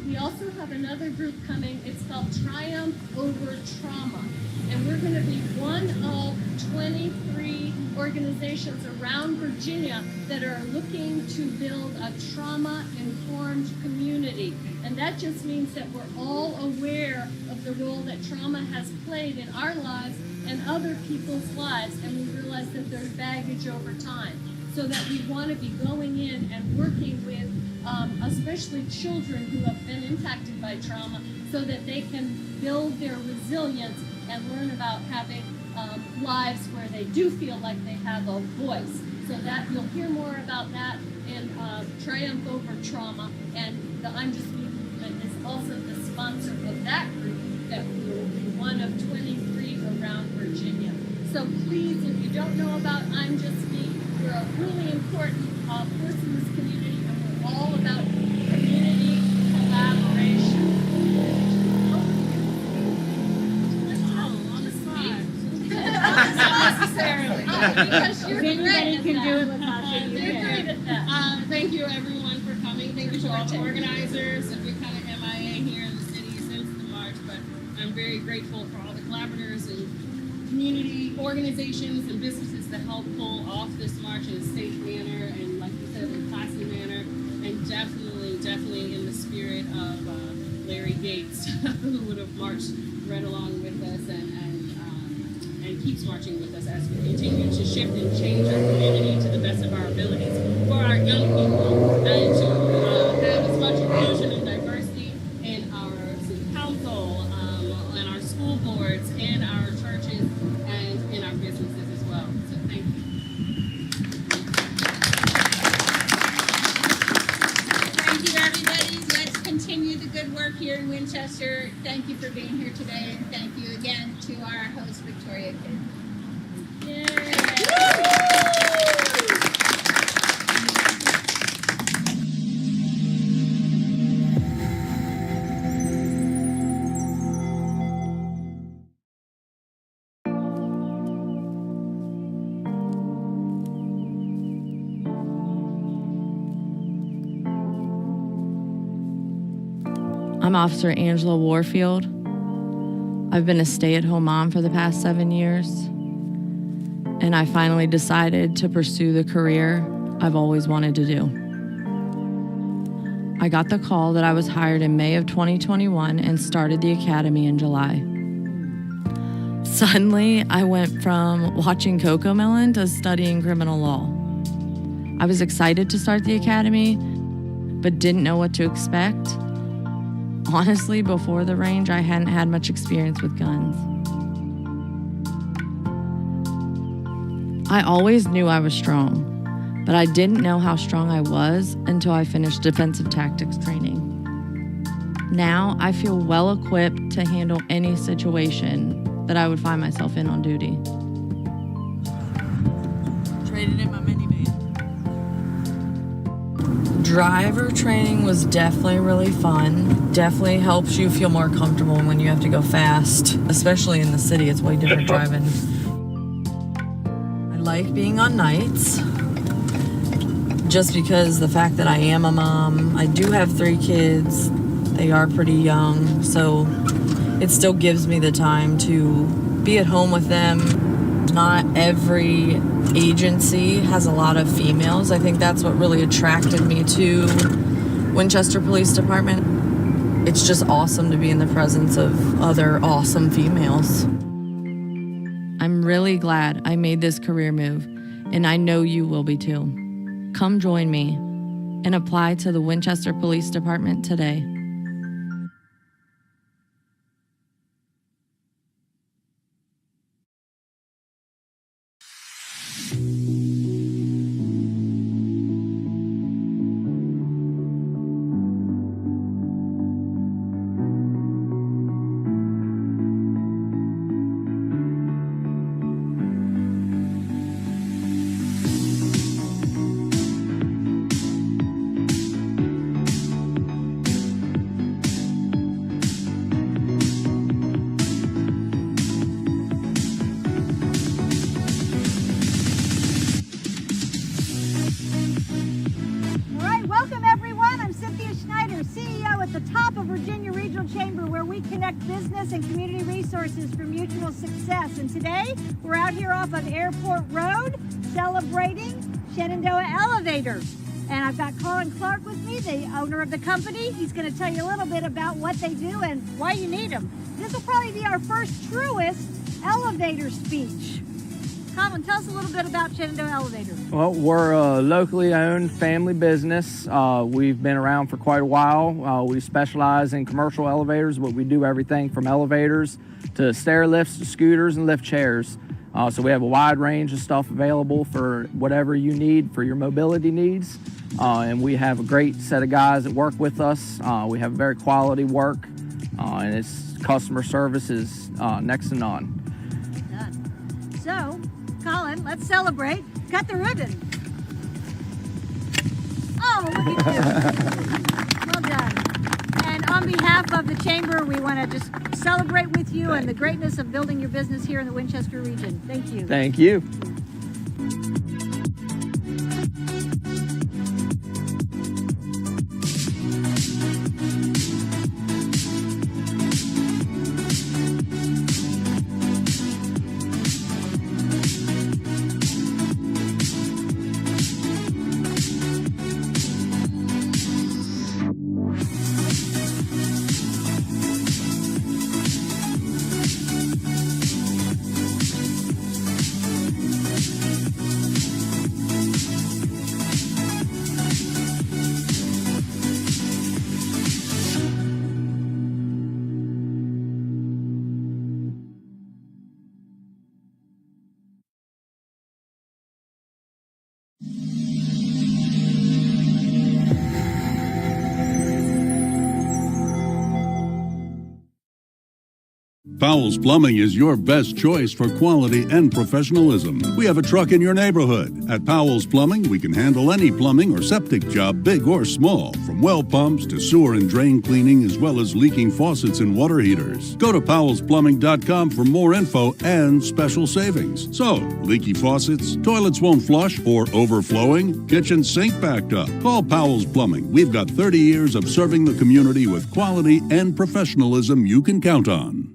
we also have another group coming. It's called Triumph Over Trauma. And we're going to be one of 23 organizations around Virginia that are looking to build a trauma-informed community. And that just means that we're all aware of the role that trauma has played in our lives and other people's lives. And we realize that there's baggage over time. So that we want to be going in and working with especially children who have been impacted by trauma so that they can build their resilience and learn about having lives where they do feel like they have a voice. So that you'll hear more about that in Triumph Over Trauma. And the I'm Just Me movement is also the sponsor of that group that will be one of 23 around Virginia. So please, if you don't know about I'm Just Me, we're a really important force in this community, and we're all about community collaboration. On the spot. Not necessarily. Because you're great at that. You're great at that. Thank you, everyone, for coming. Thank you to all the organizers. We've been kind of MIA here in the city since the march, but I'm very grateful for all the collaborators and community organizations and businesses that help pull off this march in a safe manner and, like you said, in a classy manner, and definitely in the spirit of Larry Gates, who would have marched right along with us and keeps marching with us as we continue to shift and change our community to the best of our abilities for our young people, and to have as much inclusion and diversity in our city council, and our school boards, in our churches, and in our businesses as well. So thank you. Thank you, everybody. Let's continue the good work here in Winchester. Thank you for being here today, and thank you again to our host, Victoria Kidd. I'm Officer Angela Warfield. I've been a stay-at-home mom for the past 7 years, and I finally decided to pursue the career I've always wanted to do. I got the call that I was hired in May of 2021 and started the academy in July. Suddenly, I went from watching Cocomelon to studying criminal law. I was excited to start the academy, but didn't know what to expect. Honestly, before the range, I hadn't had much experience with guns. I always knew I was strong, but I didn't know how strong I was until I finished defensive tactics training. Now, I feel well equipped to handle any situation that I would find myself in on duty. Traded in my minivan. Driver training was definitely really fun. Definitely helps you feel more comfortable when you have to go fast, especially in the city. It's way different driving. I like being on nights just because the fact that I am a mom. I do have 3 kids. They are pretty young, so it still gives me the time to be at home with them. Not every agency has a lot of females. I think that's what really attracted me to Winchester Police Department. It's just awesome to be in the presence of other awesome females. I'm really glad I made this career move, and I know you will be too. Come join me and apply to the Winchester Police Department today. and community resources for mutual success. And today, we're out here off of Airport Road celebrating Shenandoah Elevators. And I've got Colin Clark with me, the owner of the company. He's going to tell you a little bit about what they do and why you need them. This will probably be our first truest elevator speech. Colin, tell us a little bit about Shenandoah Elevators. Well, we're a locally owned family business. We've been around for quite a while. We specialize in commercial elevators, but we do everything from elevators to stair lifts to scooters and lift chairs. So we have a wide range of stuff available for whatever you need for your mobility needs. And we have a great set of guys that work with us. We have very quality work, and its customer service is next to none. Done. So, Colin, let's celebrate. Cut the ribbon. Oh, look at you. Well done. And on behalf of the Chamber, we want to just celebrate with you and the greatness of building your business here in the Winchester region. Thank you. Thank you. Powell's Plumbing is your best choice for quality and professionalism. We have a truck in your neighborhood. At Powell's Plumbing, we can handle any plumbing or septic job, big or small, from well pumps to sewer and drain cleaning, as well as leaking faucets and water heaters. Go to powellsplumbing.com for more info and special savings. So, leaky faucets, toilets won't flush, or overflowing, kitchen sink backed up. Call Powell's Plumbing. We've got 30 years of serving the community with quality and professionalism you can count on.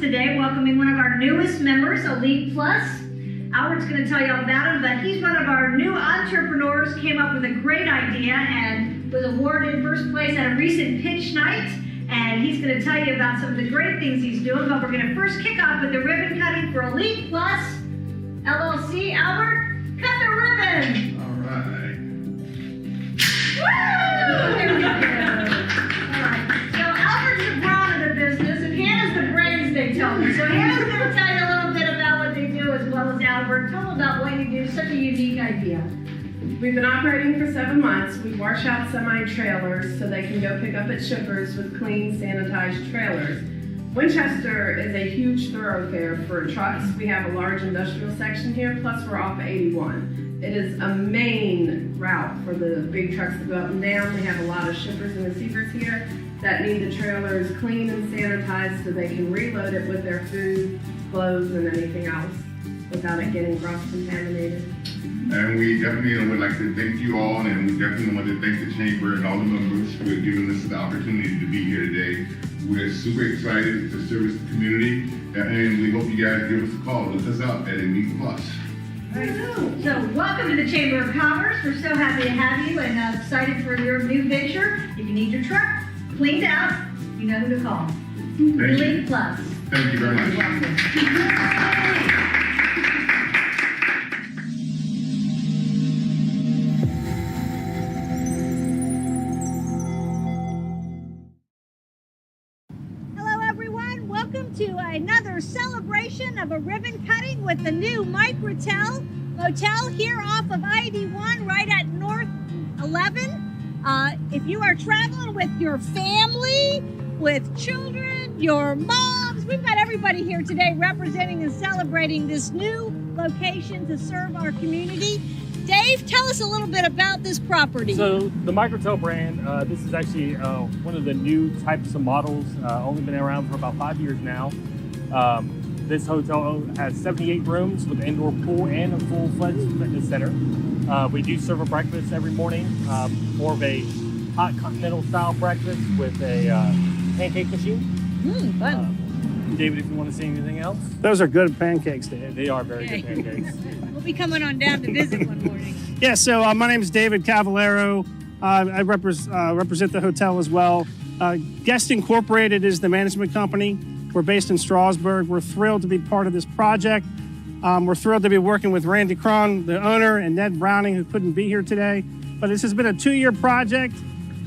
Today, welcoming one of our newest members, Elite Plus. Howard's going to tell you all about him, but he's one of our new entrepreneurs, came up with a great idea and was awarded first place at a recent pitch night. And he's going to tell you about some of the great things he's doing, but we're going to first kick off with the ribbon cutting for Elite Plus LLC. Albert, cut the ribbon! All right. Woo! There we go. All right. So Albert's the brawn of the It's such a unique idea. We've been operating for 7 months. We wash out semi-trailers so they can go pick up at shippers with clean, sanitized trailers. Winchester is a huge thoroughfare for trucks. We have a large industrial section here, plus we're off 81. It is a main route for the big trucks that go up and down. We have a lot of shippers and receivers here that need the trailers clean and sanitized so they can reload it with their food, clothes, and anything else without it getting cross-contaminated. And we definitely would like to thank you all, and we definitely want to thank the Chamber and all the members for giving us the opportunity to be here today. We're super excited to service the community, and we hope you guys give us a call. Look us up at Elite Plus. So welcome to the Chamber of Commerce. We're so happy to have you and excited for your new venture. If you need your truck cleaned out, you know who to call. Elite Plus. Thank you very much. You're welcome. To another celebration of a ribbon cutting with the new Microtel Motel here off of I-81 right at North 11. If you are traveling with your family, with children, your moms, we've got everybody here today representing and celebrating this new location to serve our community. Dave, tell us a little bit about this property. So the Microtel brand, this is actually one of the new types of models, only been around for about 5 years now. This hotel has 78 rooms with an indoor pool and a full-fledged fitness center. We do serve a breakfast every morning, more of a hot continental style breakfast with a pancake machine. Fun. David, if you want to see anything else. Those are good pancakes, Dave. They are very good pancakes. We'll be coming on down to visit one morning. Yeah, so my name is David Cavallero. I represent the hotel as well. Guest Incorporated is the management company. We're based in Strasburg. We're thrilled to be part of this project. We're thrilled to be working with Randy Cron, the owner, and Ned Browning, who couldn't be here today. But this has been a 2-year project,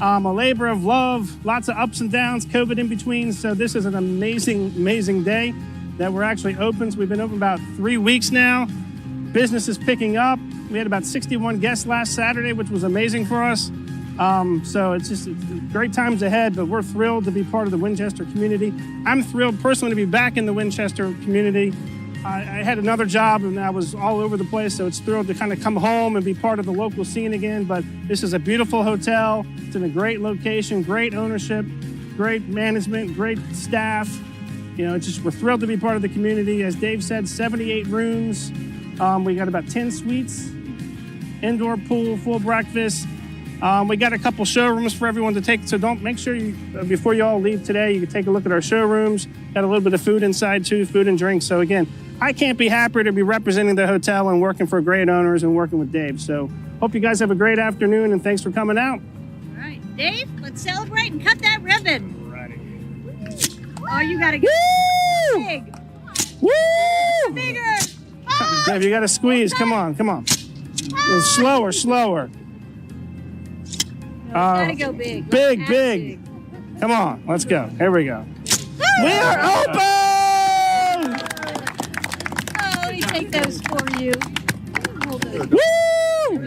a labor of love, lots of ups and downs, COVID in between. So this is an amazing, amazing day that we're actually open. So we've been open about 3 weeks now. Business is picking up. We had about 61 guests last Saturday, which was amazing for us. So it's great times ahead, but we're thrilled to be part of the Winchester community. I'm thrilled personally to be back in the Winchester community. I had another job and I was all over the place, so it's thrilled to kind of come home and be part of the local scene again. But this is a beautiful hotel. It's in a great location, great ownership, great management, great staff. You know, we're thrilled to be part of the community. As Dave said, 78 rooms. We got about 10 suites, indoor pool, full breakfast. We got a couple showrooms for everyone to take, so make sure before you all leave today, you can take a look at our showrooms. Got a little bit of food inside too, food and drinks. So again, I can't be happier to be representing the hotel and working for great owners and working with Dave. So hope you guys have a great afternoon and thanks for coming out. All right, Dave, let's celebrate and cut that ribbon. Oh, you gotta get big. Woo! Bigger. Dave, you gotta squeeze. Come on. Slower. Gotta go big. Big. Come on, let's go. Here we go. We are open! Oh, let me take those for you. Woo!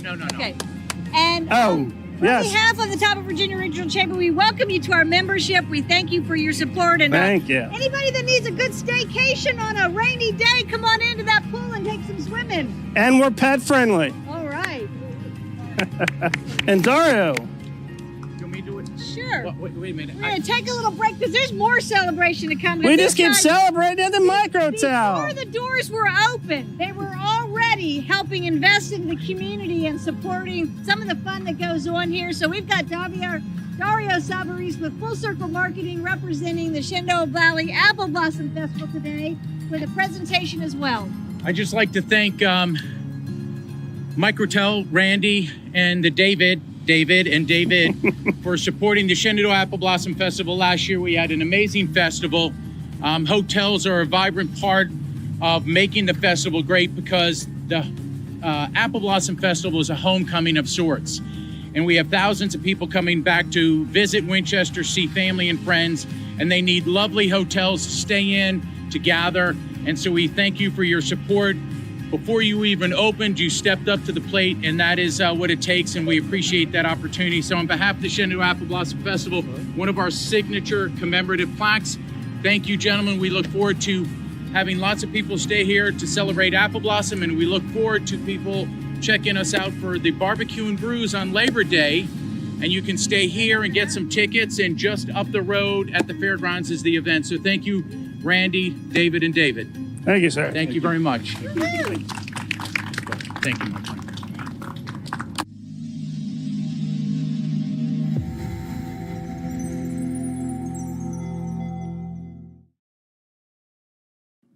No. Okay. And on yes. behalf of the Top of Virginia Regional Chamber, we welcome you to our membership. We thank you for your support. And thank you. Anybody that needs a good staycation on a rainy day, come on into that pool and take some swimming. And we're pet friendly. All right. And Dario. Sure. Wait a minute. We're going to take a little break because there's more celebration to come. We just keep celebrating at the Microtel. Before the doors were open, they were already helping invest in the community and supporting some of the fun that goes on here. So we've got Dario Sabaris with Full Circle Marketing representing the Shenandoah Valley Apple Blossom Festival today with a presentation as well. I'd just like to thank Microtel, Randy, and David for supporting the Shenandoah Apple Blossom Festival. Last year we had an amazing festival. Hotels are a vibrant part of making the festival great because the Apple Blossom Festival is a homecoming of sorts. And we have thousands of people coming back to visit Winchester, see family and friends, and they need lovely hotels to stay in, to gather. And so we thank you for your support. Before you even opened, you stepped up to the plate, and that is what it takes, and we appreciate that opportunity. So on behalf of the Shenandoah Apple Blossom Festival, one of our signature commemorative plaques, thank you, gentlemen. We look forward to having lots of people stay here to celebrate Apple Blossom, and we look forward to people checking us out for the barbecue and brews on Labor Day. And you can stay here and get some tickets, and just up the road at the fairgrounds is the event. So thank you, Randy, David, and David. Thank you, sir. Thank you very much. Thank you.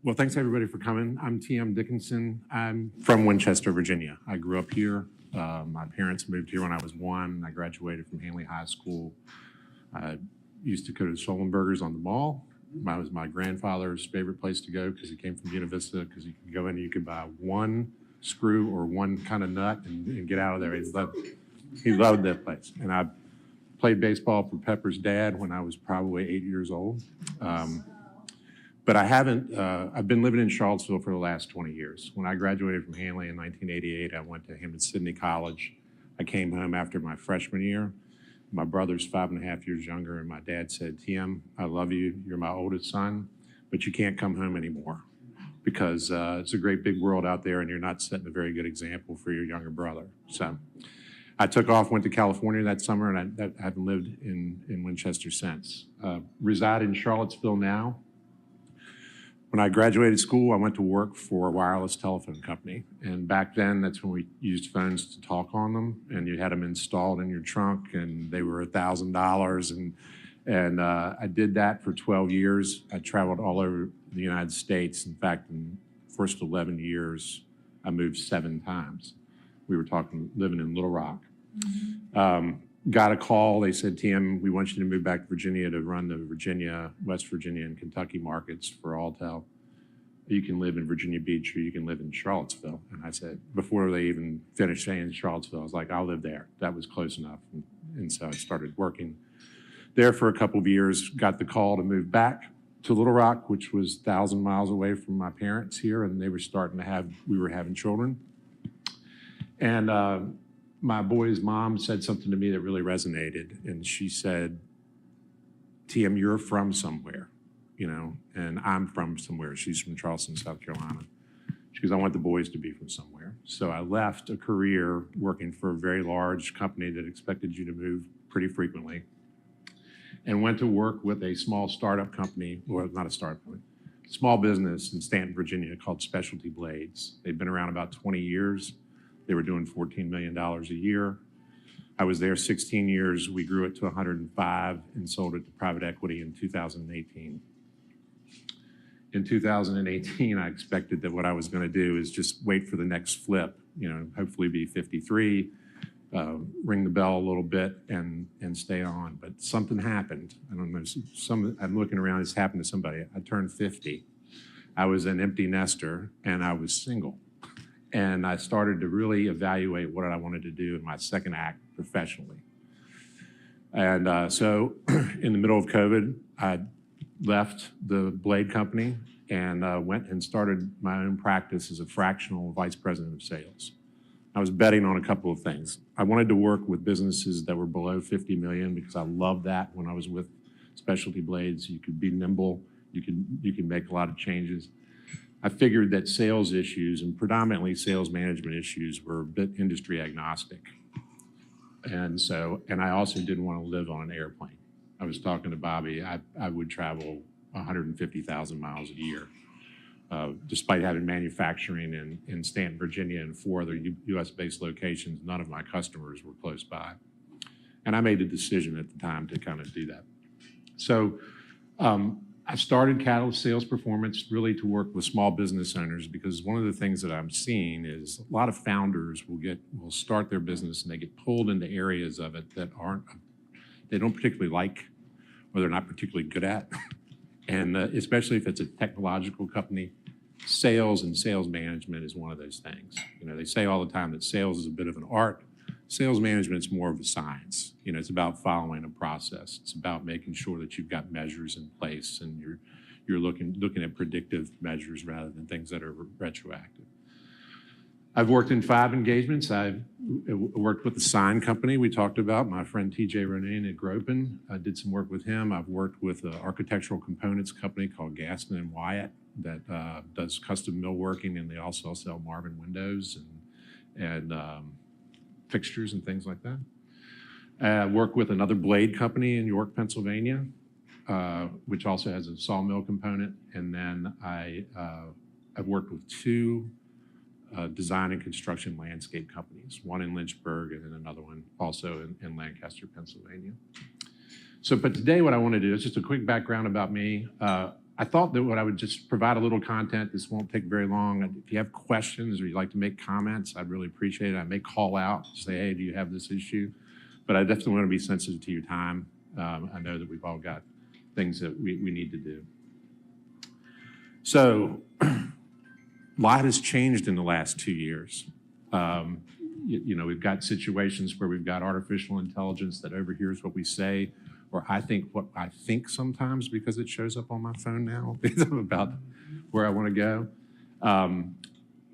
Well, thanks everybody for coming. I'm T.M. Dickinson. I'm from Winchester, Virginia. I grew up here. My parents moved here when I was 1. I graduated from Hanley High School. I used to go to Schollenberger's on the mall. It was my grandfather's favorite place to go because he came from Buena Vista, because you could go in and you could buy one screw or one kind of nut and get out of there. He loved that place. And I played baseball for Pepper's dad when I was probably 8 years old. But I haven't, I've been living in Charlottesville for the last 20 years. When I graduated from Hanley in 1988, I went to Hampton-Sydney College. I came home after my freshman year. My brother's 5.5 years younger, and my dad said, "TM, I love you. You're my oldest son, but you can't come home anymore because it's a great big world out there and you're not setting a very good example for your younger brother." So I took off, went to California that summer, and I haven't lived in Winchester since. Reside in Charlottesville now. When I graduated school, I went to work for a wireless telephone company. And back then, that's when we used phones to talk on them. And you had them installed in your trunk, and they were $1,000. And I did that for 12 years. I traveled all over the United States. In fact, in the first 11 years, I moved 7 times. We were living in Little Rock. Got a call. They said, "TM, we want you to move back to Virginia to run the Virginia, West Virginia, and Kentucky markets for Alltel. You can live in Virginia Beach or you can live in Charlottesville." And I said, before they even finished saying Charlottesville, I was like, "I'll live there." That was close enough. And so I started working there for a couple of years, got the call to move back to Little Rock, which was 1,000 miles away from my parents here, and we were having children. And my boy's mom said something to me that really resonated. And she said, "TM, you're from somewhere, and I'm from somewhere." She's from Charleston, South Carolina. She goes, "I want the boys to be from somewhere." So I left a career working for a very large company that expected you to move pretty frequently and went to work with a small startup company, well, not a startup company, small business in Stanton, Virginia called Specialty Blades. They'd been around about 20 years. They were doing $14 million a year. I was there 16 years. We grew it to 105 and sold it to private equity in 2018. In 2018, I expected that what I was going to do is just wait for the next flip, hopefully be 53, ring the bell a little bit and stay on. But something happened. I don't know, I'm looking around, it's happened to somebody. I turned 50. I was an empty nester and I was single. And I started to really evaluate what I wanted to do in my second act professionally. And so in the middle of COVID, I left the blade company and went and started my own practice as a fractional vice president of sales. I was betting on a couple of things. I wanted to work with businesses that were below 50 million because I loved that when I was with Specialty Blades. You could be nimble, you can make a lot of changes. I figured that sales issues and predominantly sales management issues were a bit industry agnostic. And I also didn't want to live on an airplane. I was talking to Bobby, I would travel 150,000 miles a year. Despite having manufacturing in Stanton, Virginia, and 4 other US-based locations, none of my customers were close by. And I made the decision at the time to kind of do that. So I started Catalyst Sales Performance really to work with small business owners, because one of the things that I'm seeing is a lot of founders will start their business and they get pulled into areas of it that they don't particularly like or they're not particularly good at. And especially if it's a technological company, sales and sales management is one of those things. They say all the time that sales is a bit of an art. Sales management is more of a science. It's about following a process. It's about making sure that you've got measures in place and you're looking at predictive measures rather than things that are retroactive. I've worked in 5 engagements. I've worked with the sign company we talked about. My friend TJ Ronayne at Gropin. I did some work with him. I've worked with an architectural components company called Gaston and Wyatt that does custom millworking, and they also sell Marvin windows and fixtures and things like that. I worked with another blade company in York, Pennsylvania, which also has a sawmill component. And then I've worked with 2 design and construction landscape companies, one in Lynchburg and then another one also in Lancaster, Pennsylvania. So, but today what I want to do is just a quick background about me. I thought that what I would just provide a little content. This won't take very long. If you have questions or you'd like to make comments, I'd really appreciate it. I may call out, say, hey, do you have this issue? But I definitely want to be sensitive to your time. I know that we've all got things that we need to do. So, a lot has changed in the last 2 years. You know, we've got situations where we've got artificial intelligence that overhears what we say, or I think what I think sometimes because it shows up on my phone now about where I want to go.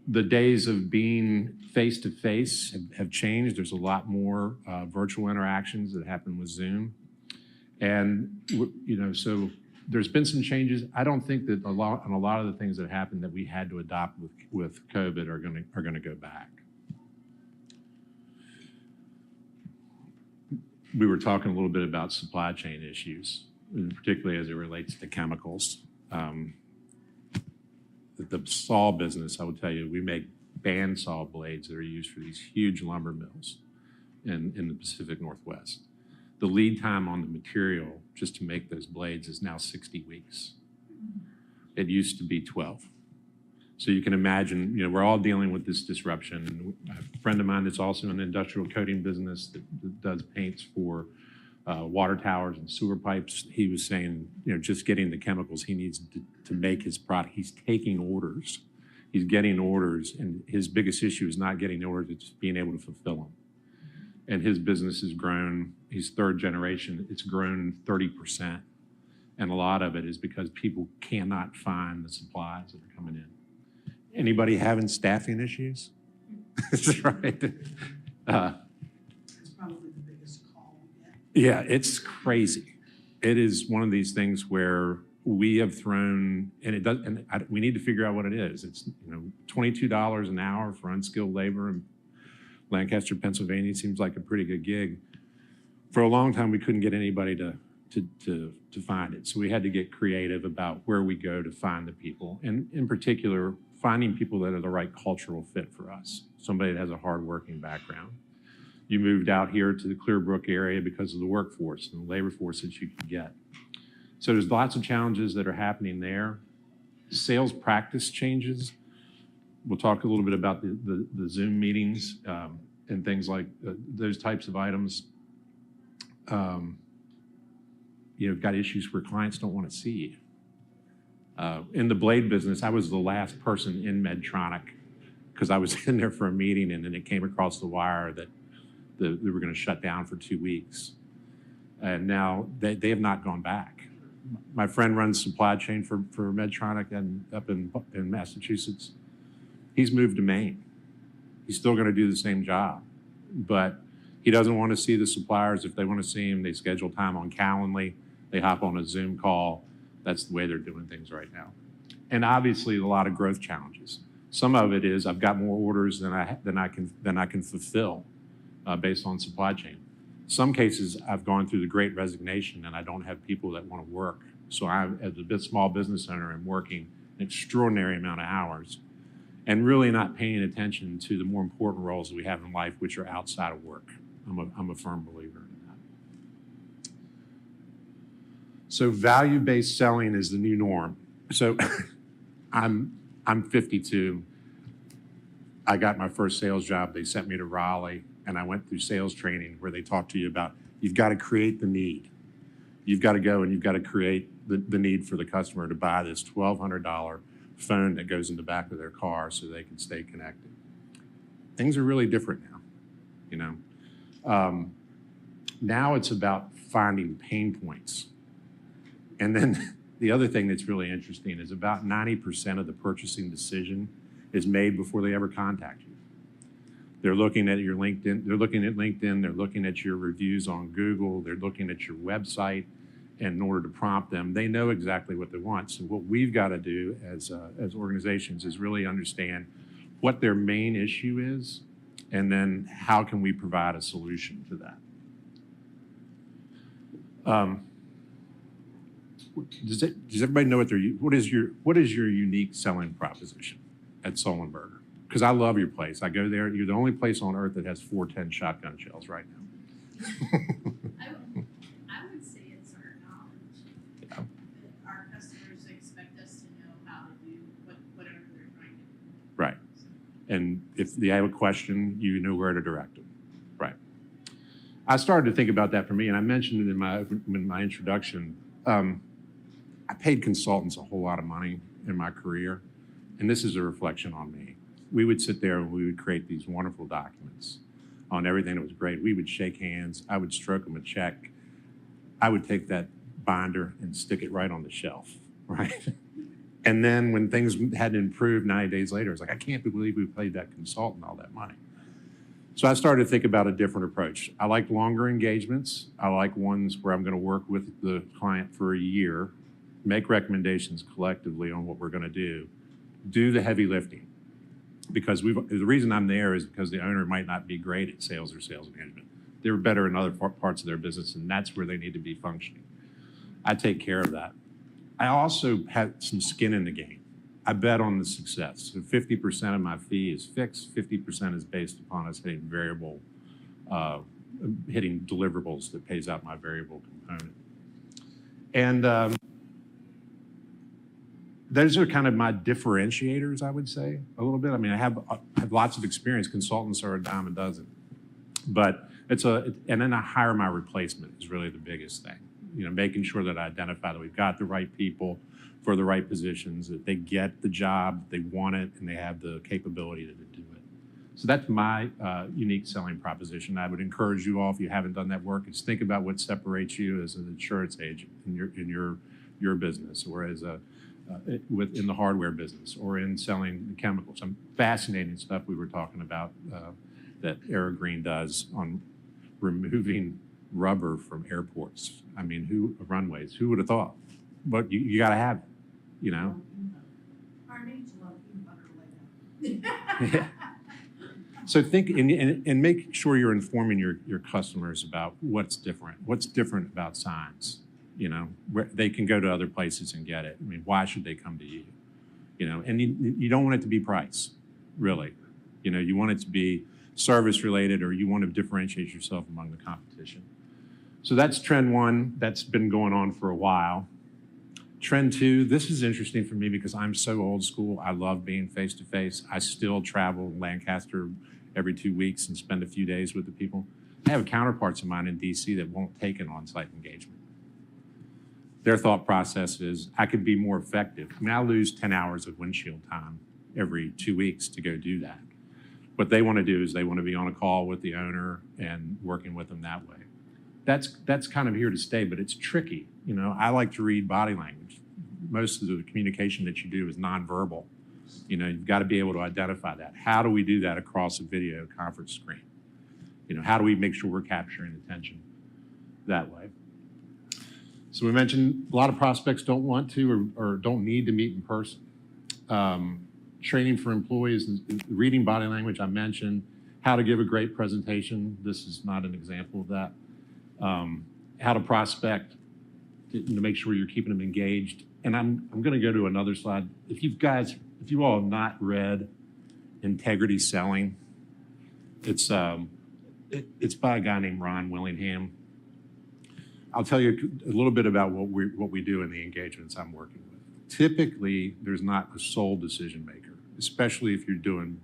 The days of being face-to-face have changed. There's a lot more virtual interactions that happen with Zoom. And, you know, so there's been some changes. I don't think that a lot of the things that happened that we had to adopt with COVID are going to go back. We were talking a little bit about supply chain issues, and particularly as it relates to chemicals. The saw business, I will tell you, we make bandsaw blades that are used for these huge lumber mills in the Pacific Northwest. The lead time on the material just to make those blades is now 60 weeks. It used to be 12. So you can imagine, you know, we're all dealing with this disruption. A friend of mine that's also in the industrial coating business that does paints for water towers and sewer pipes, he was saying, you know, just getting the chemicals he needs to make his product. He's taking orders. He's getting orders, and his biggest issue is not getting orders, it's being able to fulfill them. And his business has grown. He's 3rd generation. It's grown 30%. And a lot of it is because people cannot find the supplies that are coming in. Anybody having staffing issues? That's right. It's probably the biggest call yet. Yeah, it's crazy. It is one of these things where we have thrown, and it does, and we need to figure out what it is. It's, you know, $22 an hour for unskilled labor in Lancaster, Pennsylvania seems like a pretty good gig. For a long time, we couldn't get anybody to find it. So we had to get creative about where we go to find the people. And in particular, finding people that are the right cultural fit for us. Somebody that has a hardworking background. You moved out here to the Clearbrook area because of the workforce and the labor force that you could get. So there's lots of challenges that are happening there. Sales practice changes. We'll talk a little bit about the Zoom meetings and things like those types of items. You know, got issues where clients don't want to see you. In the blade business, I was the last person in Medtronic because I was in there for a meeting, and then it came across the wire that they were going to shut down for 2 weeks. And now they have not gone back. My friend runs supply chain for Medtronic and up in Massachusetts. He's moved to Maine. He's still going to do the same job, but he doesn't want to see the suppliers. If they want to see him, they schedule time on Calendly. They hop on a Zoom call. That's the way they're doing things right now. And obviously, a lot of growth challenges. Some of it is I've got more orders than I can fulfill based on supply chain. Some cases, I've gone through the Great Resignation, and I don't have people that want to work. So I, as a small business owner, am working an extraordinary amount of hours and really not paying attention to the more important roles that we have in life, which are outside of work. I'm a firm believer in that. So value-based selling is the new norm. So I'm 52. I got my first sales job. They sent me to Raleigh, and I went through sales training where they talk to you about you've got to create the need. You've got to go and you've got to create the need for the customer to buy this $1,200 phone that goes in the back of their car so they can stay connected. Things are really different now, you know. Now it's about finding pain points. And then the other thing that's really interesting is about 90% of the purchasing decision is made before they ever contact you. They're looking at your LinkedIn, they're looking at LinkedIn, they're looking at your reviews on Google, they're looking at your website, and in order to prompt them, they know exactly what they want. So what we've got to do as organizations is really understand what their main issue is, and then how can we provide a solution to that. Does everybody know what is your unique selling proposition at Sullenberger? Because I love your place. I go there. You're the only place on earth that has 410 shotgun shells right now. I would say it's our knowledge. Yeah. Our customers expect us to know how to do whatever they're trying to do. Right. And if they have a question, you know where to direct them. Right. I started to think about that for me, and I mentioned it in my introduction. I paid consultants a whole lot of money in my career, and this is a reflection on me. We would sit there and we would create these wonderful documents on everything that was great. We would shake hands. I would stroke them a check. I would take that binder and stick it right on the shelf, right? And then when things hadn't improved 90 days later, I was like, I can't believe we paid that consultant all that money. So I started to think about a different approach. I like longer engagements. I like ones where I'm going to work with the client for a year, make recommendations collectively on what we're going to do the heavy lifting. Because the reason I'm there is because the owner might not be great at sales or sales management. They're better in other parts of their business, and that's where they need to be functioning. I take care of that. I also have some skin in the game. I bet on the success. So 50% of my fee is fixed, 50% is based upon us hitting hitting deliverables that pays out my variable component. And those are kind of my differentiators, I would say, a little bit. I mean, I have lots of experience. Consultants are a dime a dozen. But and then I hire my replacement is really the biggest thing. You know, making sure that I identify that we've got the right people for the right positions, that they get the job, they want it, and they have the capability to do it. So that's my unique selling proposition. I would encourage you all, if you haven't done that work, is think about what separates you as an insurance agent in your business, or as in the hardware business, or in selling chemicals. Some fascinating stuff we were talking about that Green does on removing rubber from airports. I mean, runways, who would have thought? But you got to have it, you know? Our needs love peanut butter like that. So think and make sure you're informing your customers about what's different about signs. You know, where they can go to other places and get it. I mean, why should they come to you? You know, and you don't want it to be price, really. You know, you want it to be service related, or you want to differentiate yourself among the competition. So that's trend one. That's been going on for a while. Trend two, this is interesting for me because I'm so old school. I love being face to face. I still travel Lancaster every 2 weeks and spend a few days with the people. I have counterparts of mine in DC that won't take an on-site engagement. Their thought process is, I could be more effective. I mean, I lose 10 hours of windshield time every 2 weeks to go do that. What they want to do is they want to be on a call with the owner and working with them that way. That's kind of here to stay, but it's tricky. You know, I like to read body language. Most of the communication that you do is nonverbal. You know, you've got to be able to identify that. How do we do that across a video conference screen? You know, how do we make sure we're capturing attention that way? So we mentioned a lot of prospects don't want to or don't need to meet in person. Training for employees, reading body language, I mentioned. How to give a great presentation. This is not an example of that. How to prospect, to make sure you're keeping them engaged. And I'm going to go to another slide. If you all have not read Integrity Selling, it's by a guy named Ron Willingham. I'll tell you a little bit about what we do in the engagements I'm working with. Typically, there's not a sole decision maker, especially if you're doing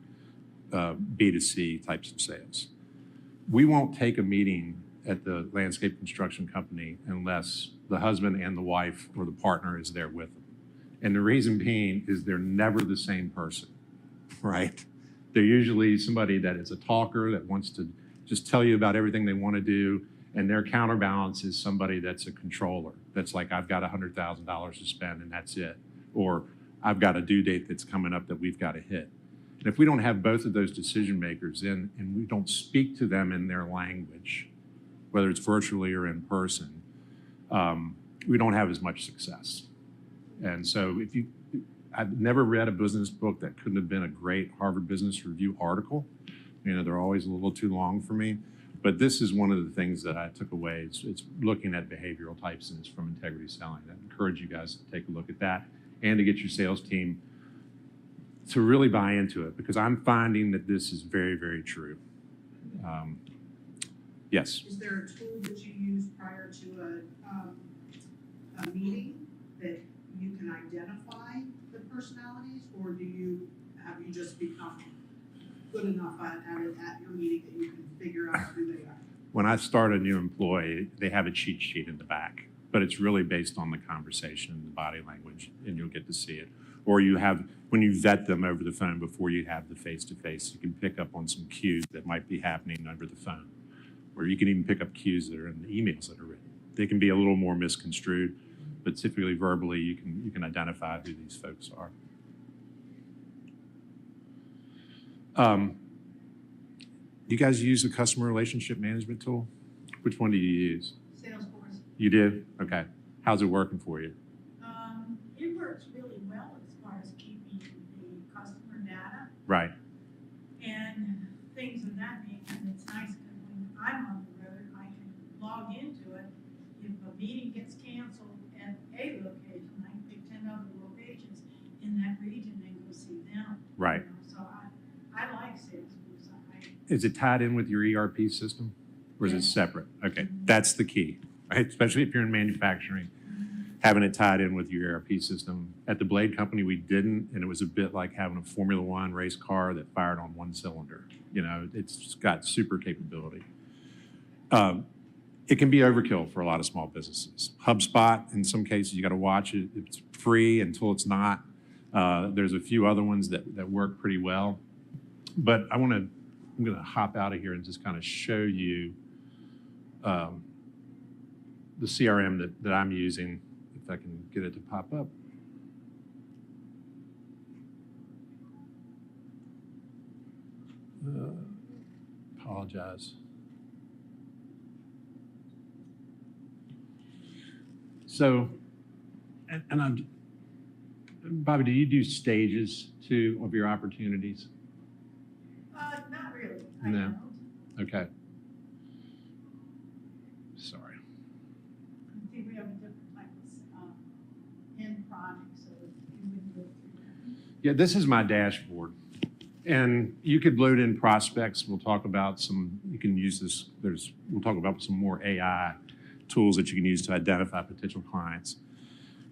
B2C types of sales. We won't take a meeting at the landscape construction company unless the husband and the wife or the partner is there with them. And the reason being is they're never the same person, right? They're usually somebody that is a talker that wants to just tell you about everything they want to do. And their counterbalance is somebody that's a controller. That's like, I've got $100,000 to spend and that's it. Or I've got a due date that's coming up that we've got to hit. And if we don't have both of those decision makers in, and we don't speak to them in their language, whether it's virtually or in person, we don't have as much success. And so I've never read a business book that couldn't have been a great Harvard Business Review article. You know, they're always a little too long for me. But this is one of the things that I took away. It's looking at behavioral types and it's from integrity selling. I encourage you guys to take a look at that and to get your sales team to really buy into it, because I'm finding that this is very, very true. Yes. Is there a tool that you use prior to a meeting that you can identify the personalities, or have you just become good enough at it at your meeting that you can figure out who they are? When I start a new employee, they have a cheat sheet in the back, but it's really based on the conversation and the body language, and you'll get to see it. Or when you vet them over the phone before you have the face-to-face, you can pick up on some cues that might be happening over the phone. Or you can even pick up cues that are in the emails that are written. They can be a little more misconstrued, but typically verbally you can identify who these folks are. You guys use the customer relationship management tool? Which one do you use? Salesforce. You do? Okay. How's it working for you? It works really well as far as keeping the customer data Right. and things of that nature. And it's nice because when I'm on the road, I can log into it. If a meeting gets canceled at a location, I can pick 10 other locations in that region and go see them. Right. You know, so I like Salesforce. Is it tied in with your ERP system, or is it separate? Okay, Mm-hmm. that's the key, right? Especially if you're in manufacturing, having it tied in with your ERP system. At the Blade Company, we didn't, and it was a bit like having a Formula One race car that fired on one cylinder. You know, it's got super capability. It can be overkill for a lot of small businesses. HubSpot, in some cases, you got to watch it. It's free until it's not. There's a few other ones that work pretty well. But I'm going to hop out of here and just kind of show you the CRM that I'm using, if I can get it to pop up. Apologize. So, and I'm, Bobby, do you do stages too of your opportunities? Not really. No. Okay. Sorry. I think we have a different type of end product, so we wouldn't go through that. Yeah, this is my dashboard. And you could load in prospects. We'll talk about you can use this. We'll talk about some more AI tools that you can use to identify potential clients.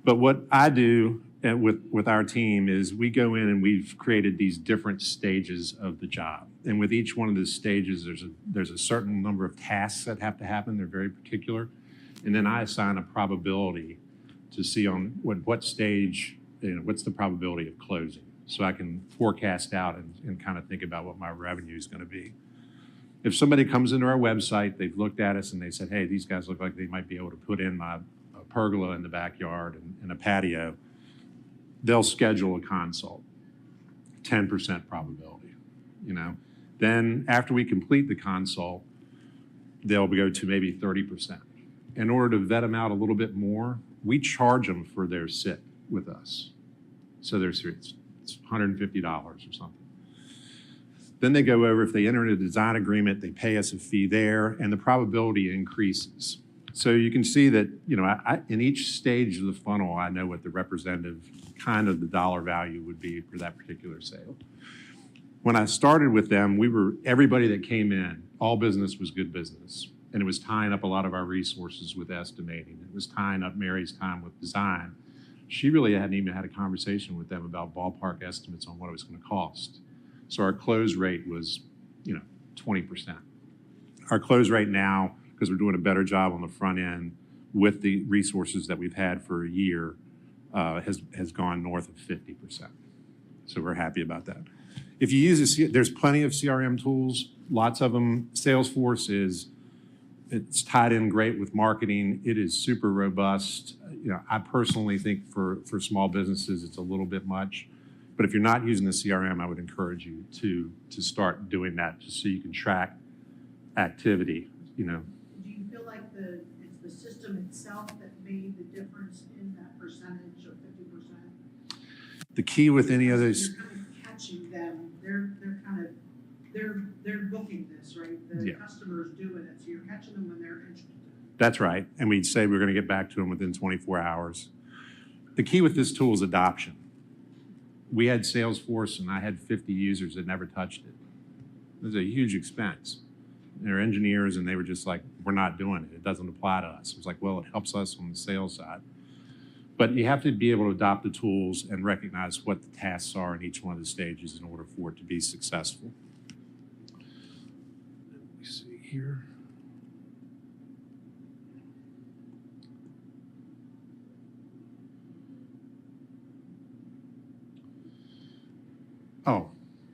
But what I do with our team is we go in and we've created these different stages of the job. And with each one of the stages, there's a certain number of tasks that have to happen. They're very particular. And then I assign a probability to see on what stage, what's the probability of closing. So I can forecast out and kind of think about what my revenue is going to be. If somebody comes into our website, they've looked at us and they said, hey, these guys look like they might be able to put in a pergola in the backyard and a patio, they'll schedule a consult, 10% probability, Then after we complete the consult, they'll go to maybe 30%. In order to vet them out a little bit more, we charge them for their sit with us. So it's $150 or something. Then they go over, if they enter into a design agreement, they pay us a fee there, and the probability increases. So you can see that, in each stage of the funnel, I know what the representative kind of the dollar value would be for that particular sale. When I started with them, everybody that came in, all business was good business. And it was tying up a lot of our resources with estimating. It was tying up Mary's time with design. She really hadn't even had a conversation with them about ballpark estimates on what it was going to cost. So our close rate was, 20%. Our close rate now, because we're doing a better job on the front end with the resources that we've had for a year, has gone north of 50%. So we're happy about that. If you use there's plenty of CRM tools, lots of them. Salesforce it's tied in great with marketing. It is super robust. I personally think for small businesses, it's a little bit much. But if you're not using the CRM, I would encourage you to start doing that just so you can track activity, you know. Do you feel like it's the system itself that made the difference in that percentage of 50%? The key with any of those, You're kind of catching them, they're booking this, right? The Yeah. customer's doing it, so you're catching them when they're interested. that's right. And we'd say we're going to get back to them within 24 hours. The key with this tool is adoption. We had Salesforce and I had 50 users that never touched it. It was a huge expense. They're engineers and they were just like, we're not doing it. It doesn't apply to us. It was like, well, it helps us on the sales side. But you have to be able to adopt the tools and recognize what the tasks are in each one of the stages in order for it to be successful. Let me see here. Oh,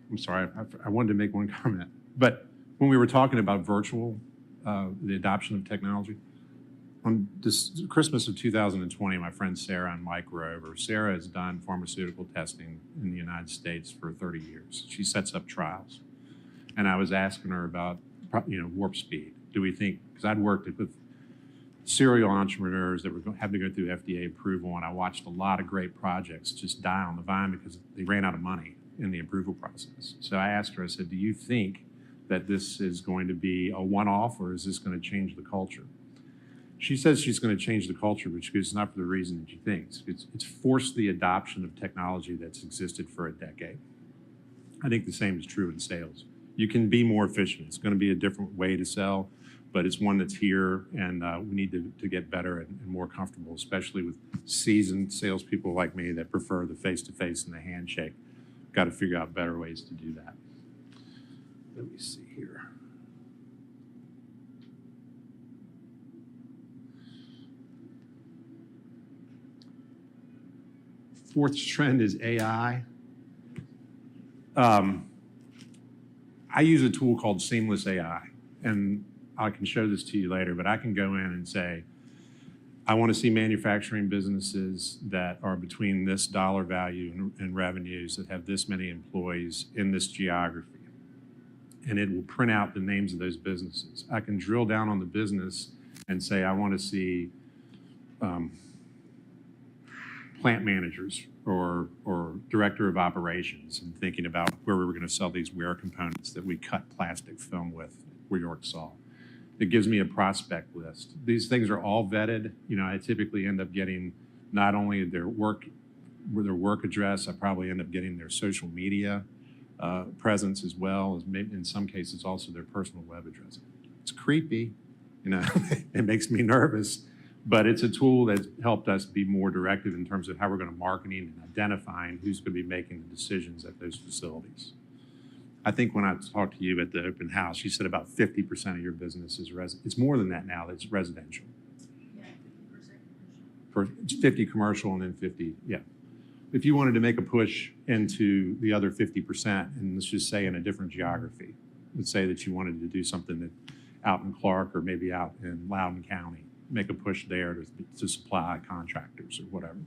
I'm sorry. I wanted to make one comment. But when we were talking about virtual, the adoption of technology, on this Christmas of 2020, my friends Sarah and Mike were over. Sarah has done pharmaceutical testing in the United States for 30 years. She sets up trials. And I was asking her about, warp speed. Do we think, because I'd worked with serial entrepreneurs that were having to go through FDA approval, and I watched a lot of great projects just die on the vine because they ran out of money in the approval process. So I asked her, I said, do you think that this is going to be a one-off or is this going to change the culture? She says she's going to change the culture, but it's not for the reason that she thinks. It's forced the adoption of technology that's existed for a decade. I think the same is true in sales. You can be more efficient. It's going to be a different way to sell, but it's one that's here, and we need to get better and more comfortable, especially with seasoned salespeople like me that prefer the face-to-face and the handshake. Got to figure out better ways to do that. Let me see here. Fourth trend is AI. I use a tool called Seamless AI, and I can show this to you later, but I can go in and say, I want to see manufacturing businesses that are between this dollar value and revenues that have this many employees in this geography. And it will print out the names of those businesses. I can drill down on the business and say, I want to see plant managers or director of operations, and thinking about where we were going to sell these wear components that we cut plastic film with, where York saw. It gives me a prospect list. These things are all vetted. I typically end up getting not only their work address, I probably end up getting their social media presence as well as maybe in some cases also their personal web address. It's creepy, it makes me nervous, but it's a tool that's helped us be more directive in terms of how we're going to marketing and identifying who's going to be making the decisions at those facilities. I think when I talked to you at the open house, you said about 50% of your business is it's more than that now, it's residential. Yeah, 50% For it's 50 commercial and then 50, yeah. If you wanted to make a push into the other 50%, and let's just say in a different geography, let's say that you wanted to do something that out in Clark or maybe out in Loudoun County, make a push there to supply contractors or whatever.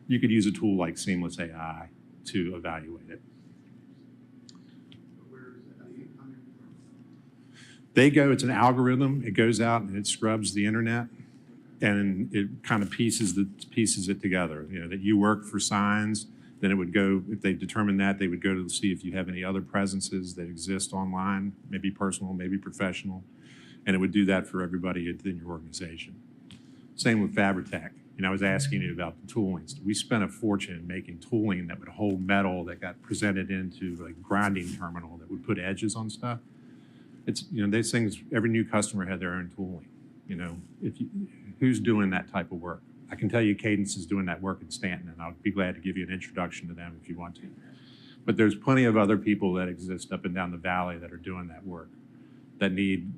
You could use a tool like Seamless AI to evaluate it. It's an algorithm. It goes out and it scrubs the internet, and it kind of pieces it together. That you work for signs, then it would go, if they determine that, they would go to see if you have any other presences that exist online, maybe personal, maybe professional, and it would do that for everybody within your organization. Same with Fabritech. I was asking you about the toolings. We spent a fortune making tooling that would hold metal that got presented into a grinding terminal that would put edges on stuff. It's, these things, every new customer had their own tooling. Who's doing that type of work? I can tell you Cadence is doing that work in Stanton, and I'll be glad to give you an introduction to them if you want to. But there's plenty of other people that exist up and down the valley that are doing that work, that need,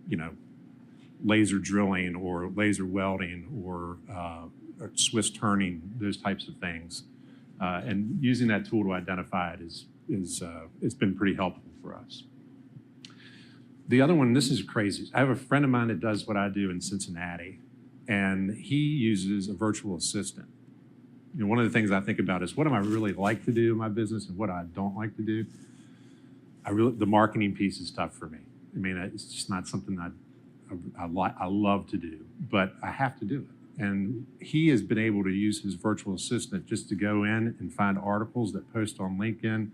laser drilling or laser welding or Swiss turning, those types of things. And using that tool to identify it it's been pretty helpful for us. The other one, this is crazy. I have a friend of mine that does what I do in Cincinnati, and he uses a virtual assistant. You know, one of the things I think about is what do I really like to do in my business and what I don't like to do. The marketing piece is tough for me. I mean, it's just not something I love to do, but I have to do it. And he has been able to use his virtual assistant just to go in and find articles that post on LinkedIn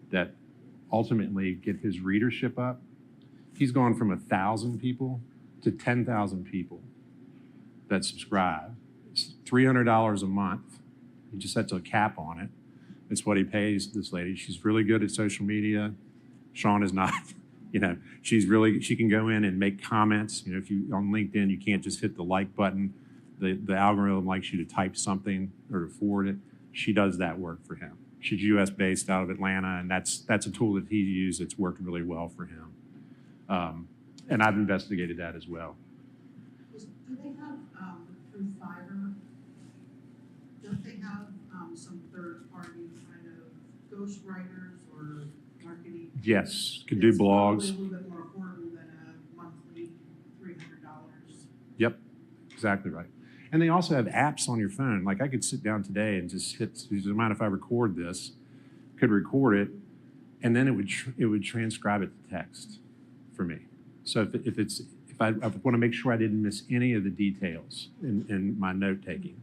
that ultimately get his readership up. He's gone from 1,000 people to 10,000 people that subscribe. It's $300 a month. He just sets a cap on it. It's what he pays this lady. She's really good at social media. Sean is not. You know, she can go in and make comments. You know, if you on LinkedIn, you can't just hit the like button. The algorithm likes you to type something or to forward it. She does that work for him. She's U.S. based out of Atlanta, and that's a tool that he used that's worked really well for him. And I've investigated that as well. Do they have, through Fiverr, don't they have some third-party kind of ghostwriters or marketing? Yes, could do blogs. It's probably a little bit more affordable than a monthly $300. Yep, exactly right. And they also have apps on your phone. Like I could sit down today and just hit, does it mind if I record this? Could record it, and then it would transcribe it to text for me. So if I want to make sure I didn't miss any of the details in my note taking,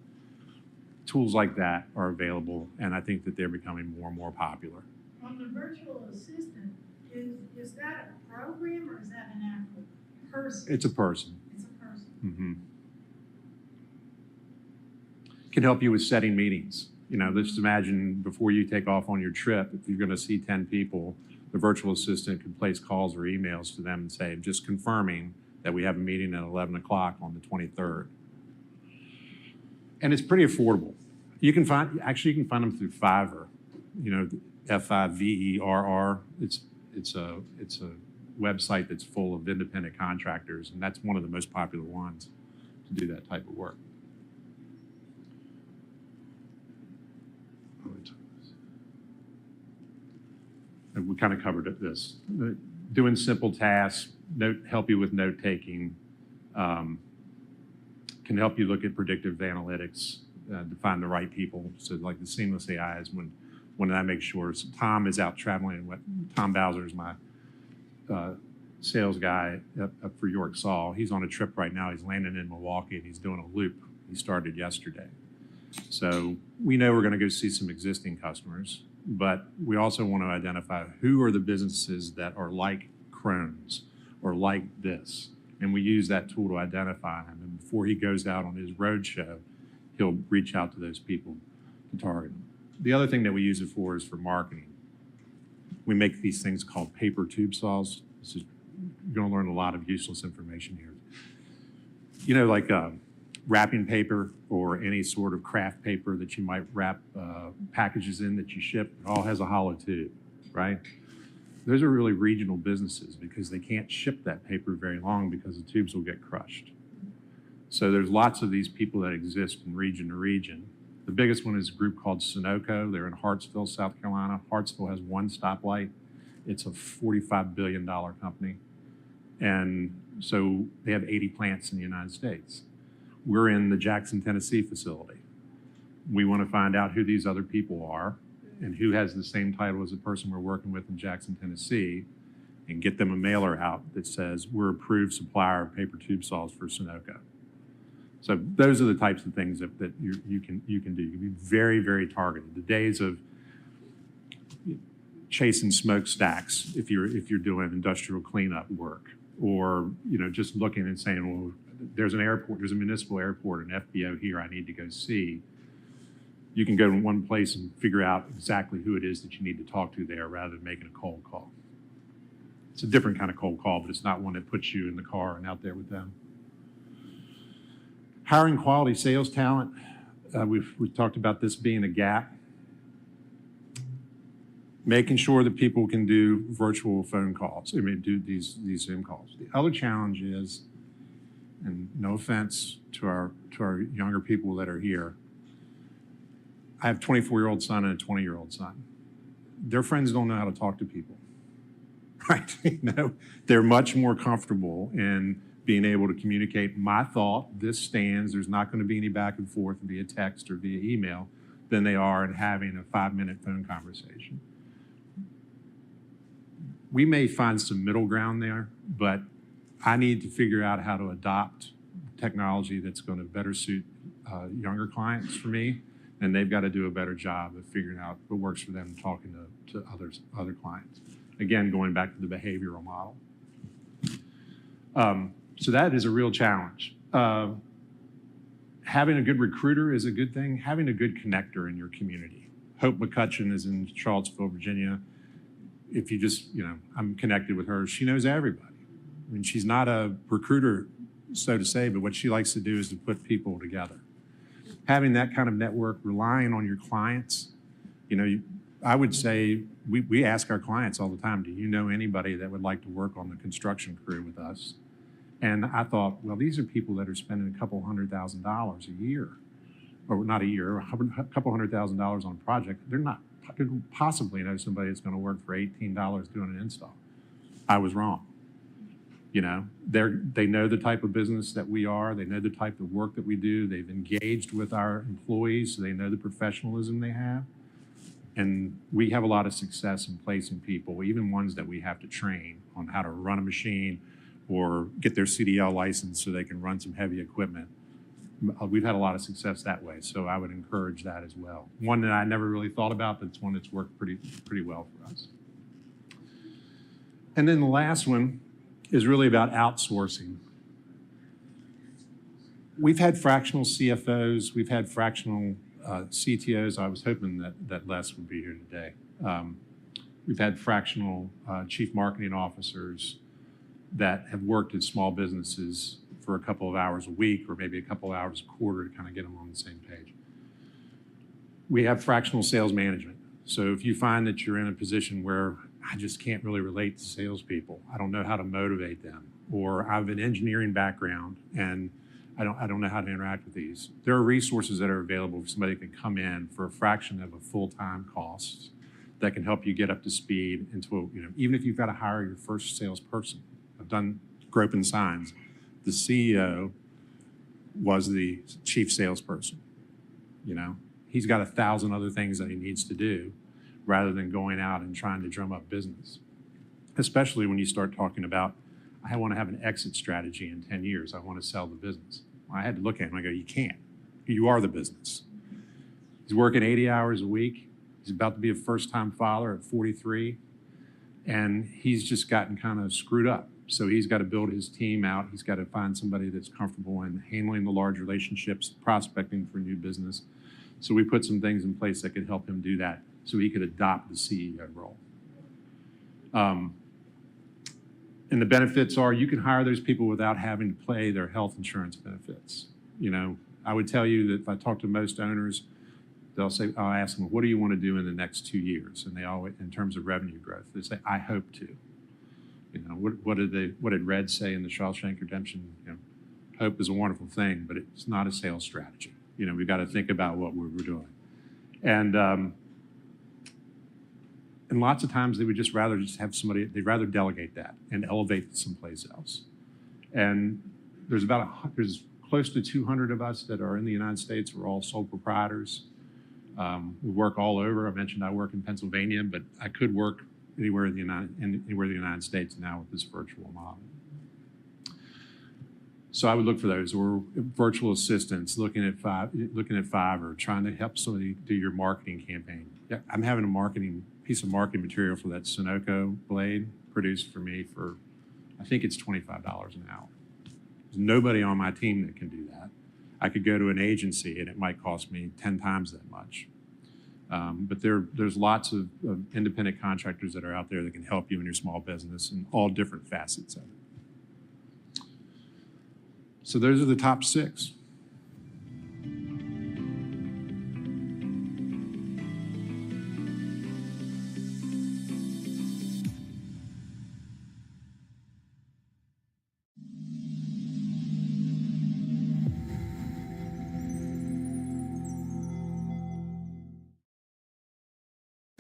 tools like that are available, and I think that they're becoming more and more popular. On the virtual assistant, is that a program or is that an actual person? It's a person. It's a person. Mm-hmm. Can help you with setting meetings. You know, let's imagine before you take off on your trip, if you're going to see 10 people, the virtual assistant can place calls or emails to them and say, just confirming that we have a meeting at 11 o'clock on the 23rd. And it's pretty affordable. You can find them through Fiverr, you know, Fiverr. It's a website that's full of independent contractors, and that's one of the most popular ones to do that type of work. And we kind of covered this. Doing simple tasks, help you with note taking, can help you look at predictive analytics to find the right people. So like the seamless AI is when I make sure. So Tom is out traveling. Tom Bowser is my sales guy up for York Saw. He's on a trip right now. He's landing in Milwaukee and he's doing a loop. He started yesterday. So we know we're going to go see some existing customers, but we also want to identify who are the businesses that are like Crohn's or like this. And we use that tool to identify him. And before he goes out on his road show, he'll reach out to those people to target them. The other thing that we use it for is for marketing. We make these things called paper tube saws. You're going to learn a lot of useless information here. You know, like wrapping paper or any sort of craft paper that you might wrap packages in that you ship, it all has a hollow tube, right? Those are really regional businesses because they can't ship that paper very long because the tubes will get crushed. So there's lots of these people that exist from region to region. The biggest one is a group called Sunoco. They're in Hartsville, South Carolina. Hartsville has one stoplight. It's a $45 billion company. And so they have 80 plants in the United States. We're in the Jackson, Tennessee facility. We want to find out who these other people are and who has the same title as the person we're working with in Jackson, Tennessee, and get them a mailer out that says we're approved supplier of paper tube saws for Sunoco. So those are the types of things that you can do. You can be very, very targeted. The days of chasing smokestacks, if you're doing industrial cleanup work, or just looking and saying, well, there's an airport, there's a municipal airport, an FBO here I need to go see. You can go to one place and figure out exactly who it is that you need to talk to there rather than making a cold call. It's a different kind of cold call, but it's not one that puts you in the car and out there with them. Hiring quality sales talent. We've talked about this being a gap. Making sure that people can do virtual phone calls. I mean, do these Zoom calls. The other challenge is, and no offense to our younger people that are here, I have a 24-year-old son and a 20-year-old son. Their friends don't know how to talk to people, right? They're much more comfortable in being able to communicate my thought, this stands, there's not going to be any back and forth via text or via email. than they are in having a 5-minute phone conversation. We may find some middle ground there, but I need to figure out how to adopt technology that's going to better suit younger clients for me, and they've got to do a better job of figuring out what works for them talking to other clients. Again, going back to the behavioral model. So that is a real challenge. Having a good recruiter is a good thing. Having a good connector in your community. Hope McCutcheon is in Charlottesville, Virginia. If you just, I'm connected with her. She knows everybody. I mean, she's not a recruiter, so to say, but what she likes to do is to put people together. Having that kind of network, relying on your clients, I would say we ask our clients all the time, do you know anybody that would like to work on the construction crew with us? And I thought, well, these are people that are spending a couple $100,000 a year, or not a year, a couple $100,000 on a project. They're not could possibly know somebody that's going to work for $18 doing an install. I was wrong. They know the type of business that we are. They know the type of work that we do. They've engaged with our employees, so they know the professionalism they have. And we have a lot of success in placing people, even ones that we have to train on how to run a machine or get their CDL license so they can run some heavy equipment. We've had a lot of success that way, so I would encourage that as well. One that I never really thought about, but it's one that's worked pretty well for us. And then the last one is really about outsourcing. We've had fractional CFOs, we've had fractional CTOs. I was hoping that Les would be here today. We've had fractional chief marketing officers that have worked at small businesses for a couple of hours a week or maybe a couple of hours a quarter to kind of get them on the same page. We have fractional sales management. So if you find that you're in a position where I just can't really relate to salespeople, I don't know how to motivate them, or I have an engineering background and I don't know how to interact with these. There are resources that are available for somebody that can come in for a fraction of a full-time cost that can help you get up to speed into, even if you've got to hire your first salesperson. I've done Gropin Signs. The CEO was the chief salesperson. He's got 1,000 other things that he needs to do rather than going out and trying to drum up business. Especially when you start talking about, I want to have an exit strategy in 10 years. I want to sell the business. I had to look at him and I go, you can't. You are the business. He's working 80 hours a week. He's about to be a first-time father at 43. And he's just gotten kind of screwed up. So he's got to build his team out. He's got to find somebody that's comfortable in handling the large relationships, prospecting for new business. So we put some things in place that could help him do that so he could adopt the CEO role. And the benefits are you can hire those people without having to pay their health insurance benefits. I would tell you that if I talk to most owners, they'll say, I'll ask them, what do you want to do in the next 2 years? And they always, in terms of revenue growth, they say, I hope to. What did Red say in the Shawshank Redemption? Hope is a wonderful thing, but it's not a sales strategy. We've got to think about what we're doing. And lots of times they would just rather have somebody, they'd rather delegate that and elevate someplace else. And there's close to 200 of us that are in the United States. We're all sole proprietors. We work all over. I mentioned I work in Pennsylvania, but I could work anywhere in the United States now with this virtual model. So I would look for those, or virtual assistants, looking at Fiverr, trying to help somebody do your marketing campaign. Yeah, I'm having a piece of marketing material for that Sunoco blade produced for me for, I think it's $25 an hour. There's nobody on my team that can do that. I could go to an agency and it might cost me 10 times that much. But there's lots of independent contractors that are out there that can help you in your small business in all different facets of it. So those are the top 6.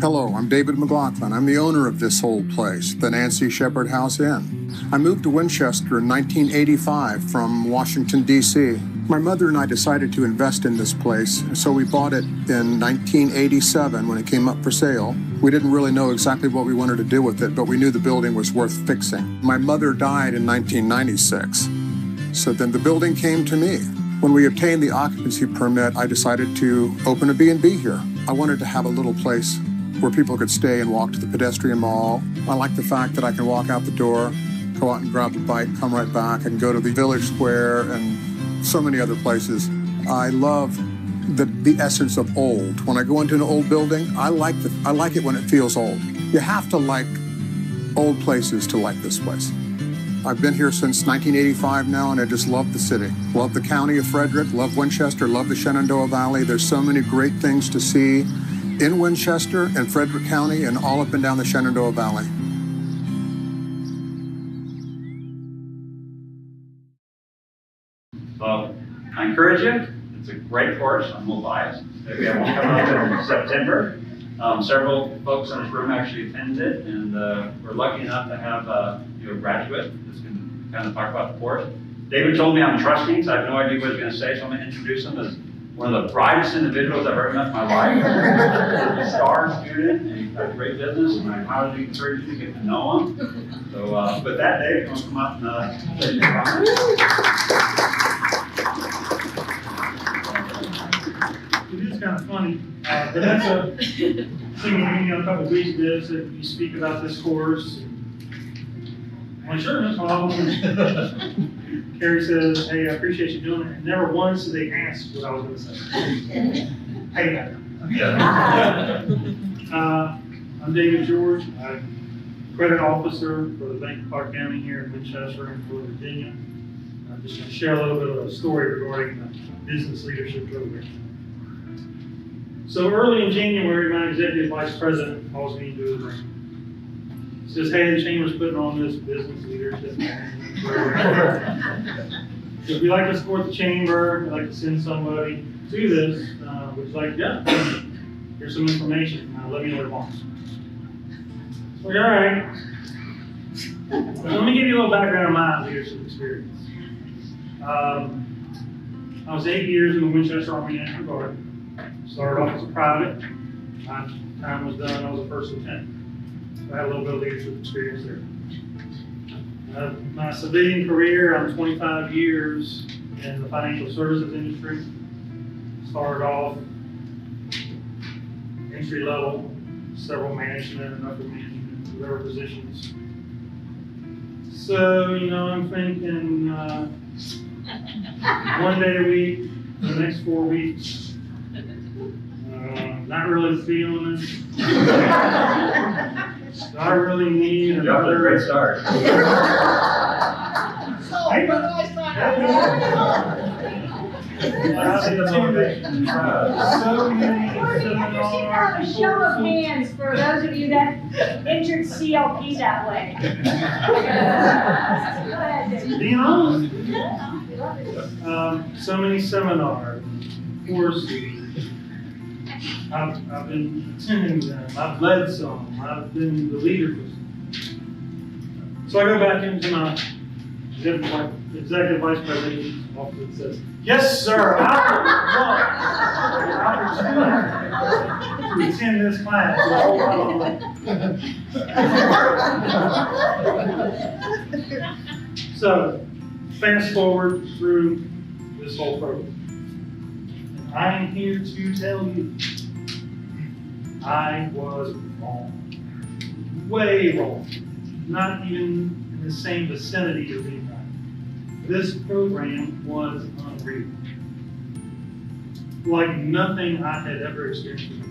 Hello, I'm David McLaughlin. I'm the owner of this old place, the Nancy Shepherd House Inn. I moved to Winchester in 1985 from Washington, D.C. My mother and I decided to invest in this place, so we bought it in 1987 when it came up for sale. We didn't really know exactly what we wanted to do with it, but we knew the building was worth fixing. My mother died in 1996, so then the building came to me. When we obtained the occupancy permit, I decided to open a B&B here. I wanted to have a little place where people could stay and walk to the pedestrian mall. I like the fact that I can walk out the door, go out and grab a bite, come right back, and go to the Village Square and so many other places. I love the essence of old. When I go into an old building, I like it when it feels old. You have to like old places to like this place. I've been here since 1985 now, and I just love the city. Love the county of Frederick, love Winchester, love the Shenandoah Valley. There's so many great things to see in Winchester and Frederick County and all up and down the Shenandoah Valley. Well, I encourage you. It's a great course. I'm a little biased. We have one coming up in September. Several folks in this room actually attended it, and we're lucky enough to have a graduate that's going to kind of talk about the course. David told me I'm trusting, so I have no idea what he's going to say, so I'm going to introduce him as one of the brightest individuals I've ever met in my life. He's a star student, and he's got great business, and I highly encourage you to get to know him. So with that, Dave, you want to come up and say your comments? It is kind of funny. Vanessa singing me a couple of weeks ago said you speak about this course. Well, sure, no problem. Carrie says, hey, I appreciate you doing it. And never once did they ask what I was going to say. Hey, I'm David George. I'm credit officer for the Bank of Clark County here in Winchester and for Virginia. I'm just going to share a little bit of a story regarding the business leadership program. So early in January, my executive vice president calls me into his room. He says, hey, the chamber's putting on this business leadership management program. If we'd like to support the chamber, we'd like to send somebody to this, which is like, yeah, here's some information. Let me know what it wants. So, all right. Let me give you a little background on my leadership experience. I was 8 years in the Winchester Army National Guard. Started off as a private. My time was done, I was a first lieutenant. So I had a little bit of leadership experience there. My civilian career, I'm 25 years in the financial services industry. Started off entry level, several management and upper management, whatever positions. So, I'm thinking one day a week, for the next 4 weeks. Not really feeling it. I really need another great start. A show of hands for those of you that entered CLP that way. Go ahead, David. Being honest. So many seminars, courses. I've been attending them. I've led some. I've been the leader for some. So I go back into my executive vice president's office and says, yes, sir, I would love to attend this class. So, fast forward through this whole program. I am here to tell you, I was wrong. Way wrong. Not even in the same vicinity of being right. This program was unreal. Like nothing I had ever experienced before.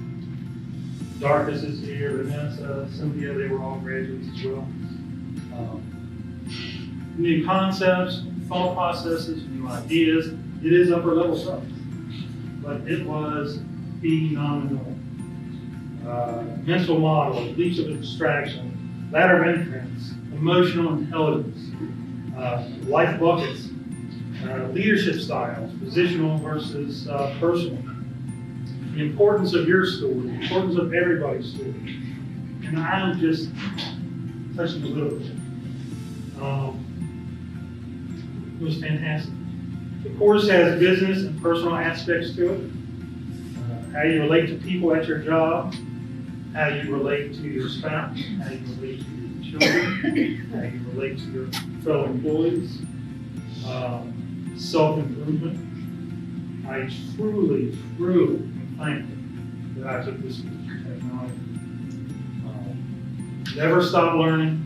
Darkus is here, Vanessa, Cynthia, they were all graduates as well. New concepts, thought processes, new ideas. It is upper level stuff. But it was phenomenal. Mental models, leaps of abstraction, ladder of inference, emotional intelligence, life buckets, leadership styles, positional versus personal, the importance of your story, the importance of everybody's story. And I'm just touching a little bit. It was fantastic. The course has business and personal aspects to it. How you relate to people at your job, how you relate to your spouse, how you relate to your children, how you relate to your fellow employees, self-improvement. I truly, truly am thankful that I took this course in technology. Never stop learning.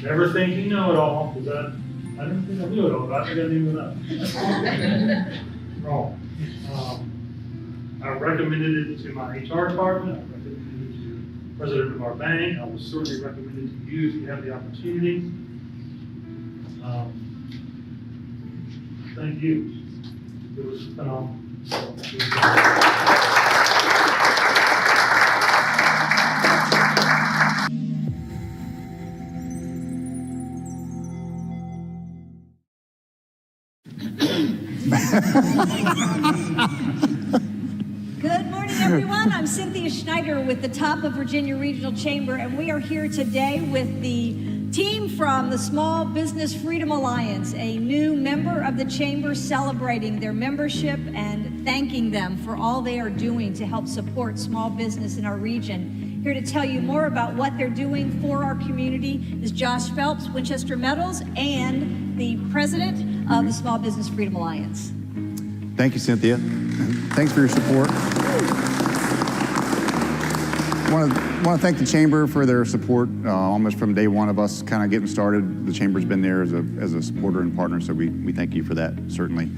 Never think you know it all, because I didn't think I knew it all, but I think I knew enough. Wrong. I recommended it to my HR department. I recommended it to the president of our bank. I would certainly recommend it to you if you have the opportunity. Thank you. It was phenomenal. Good morning, everyone. I'm Cynthia Schneider with the top of Virginia Regional Chamber, and we are here today with the team from the Small Business Freedom Alliance, a new member of the Chamber celebrating their membership and thanking them for all they are doing to help support small business in our region. Here to tell you more about what they're doing for our community is Josh Phelps, Winchester Metals, and the president of the Small Business Freedom Alliance. Thank you, Cynthia. Thanks for your support. I want to thank the Chamber for their support almost from day one of us kind of getting started. The Chamber's been there as a supporter and partner, so we thank you for that, certainly.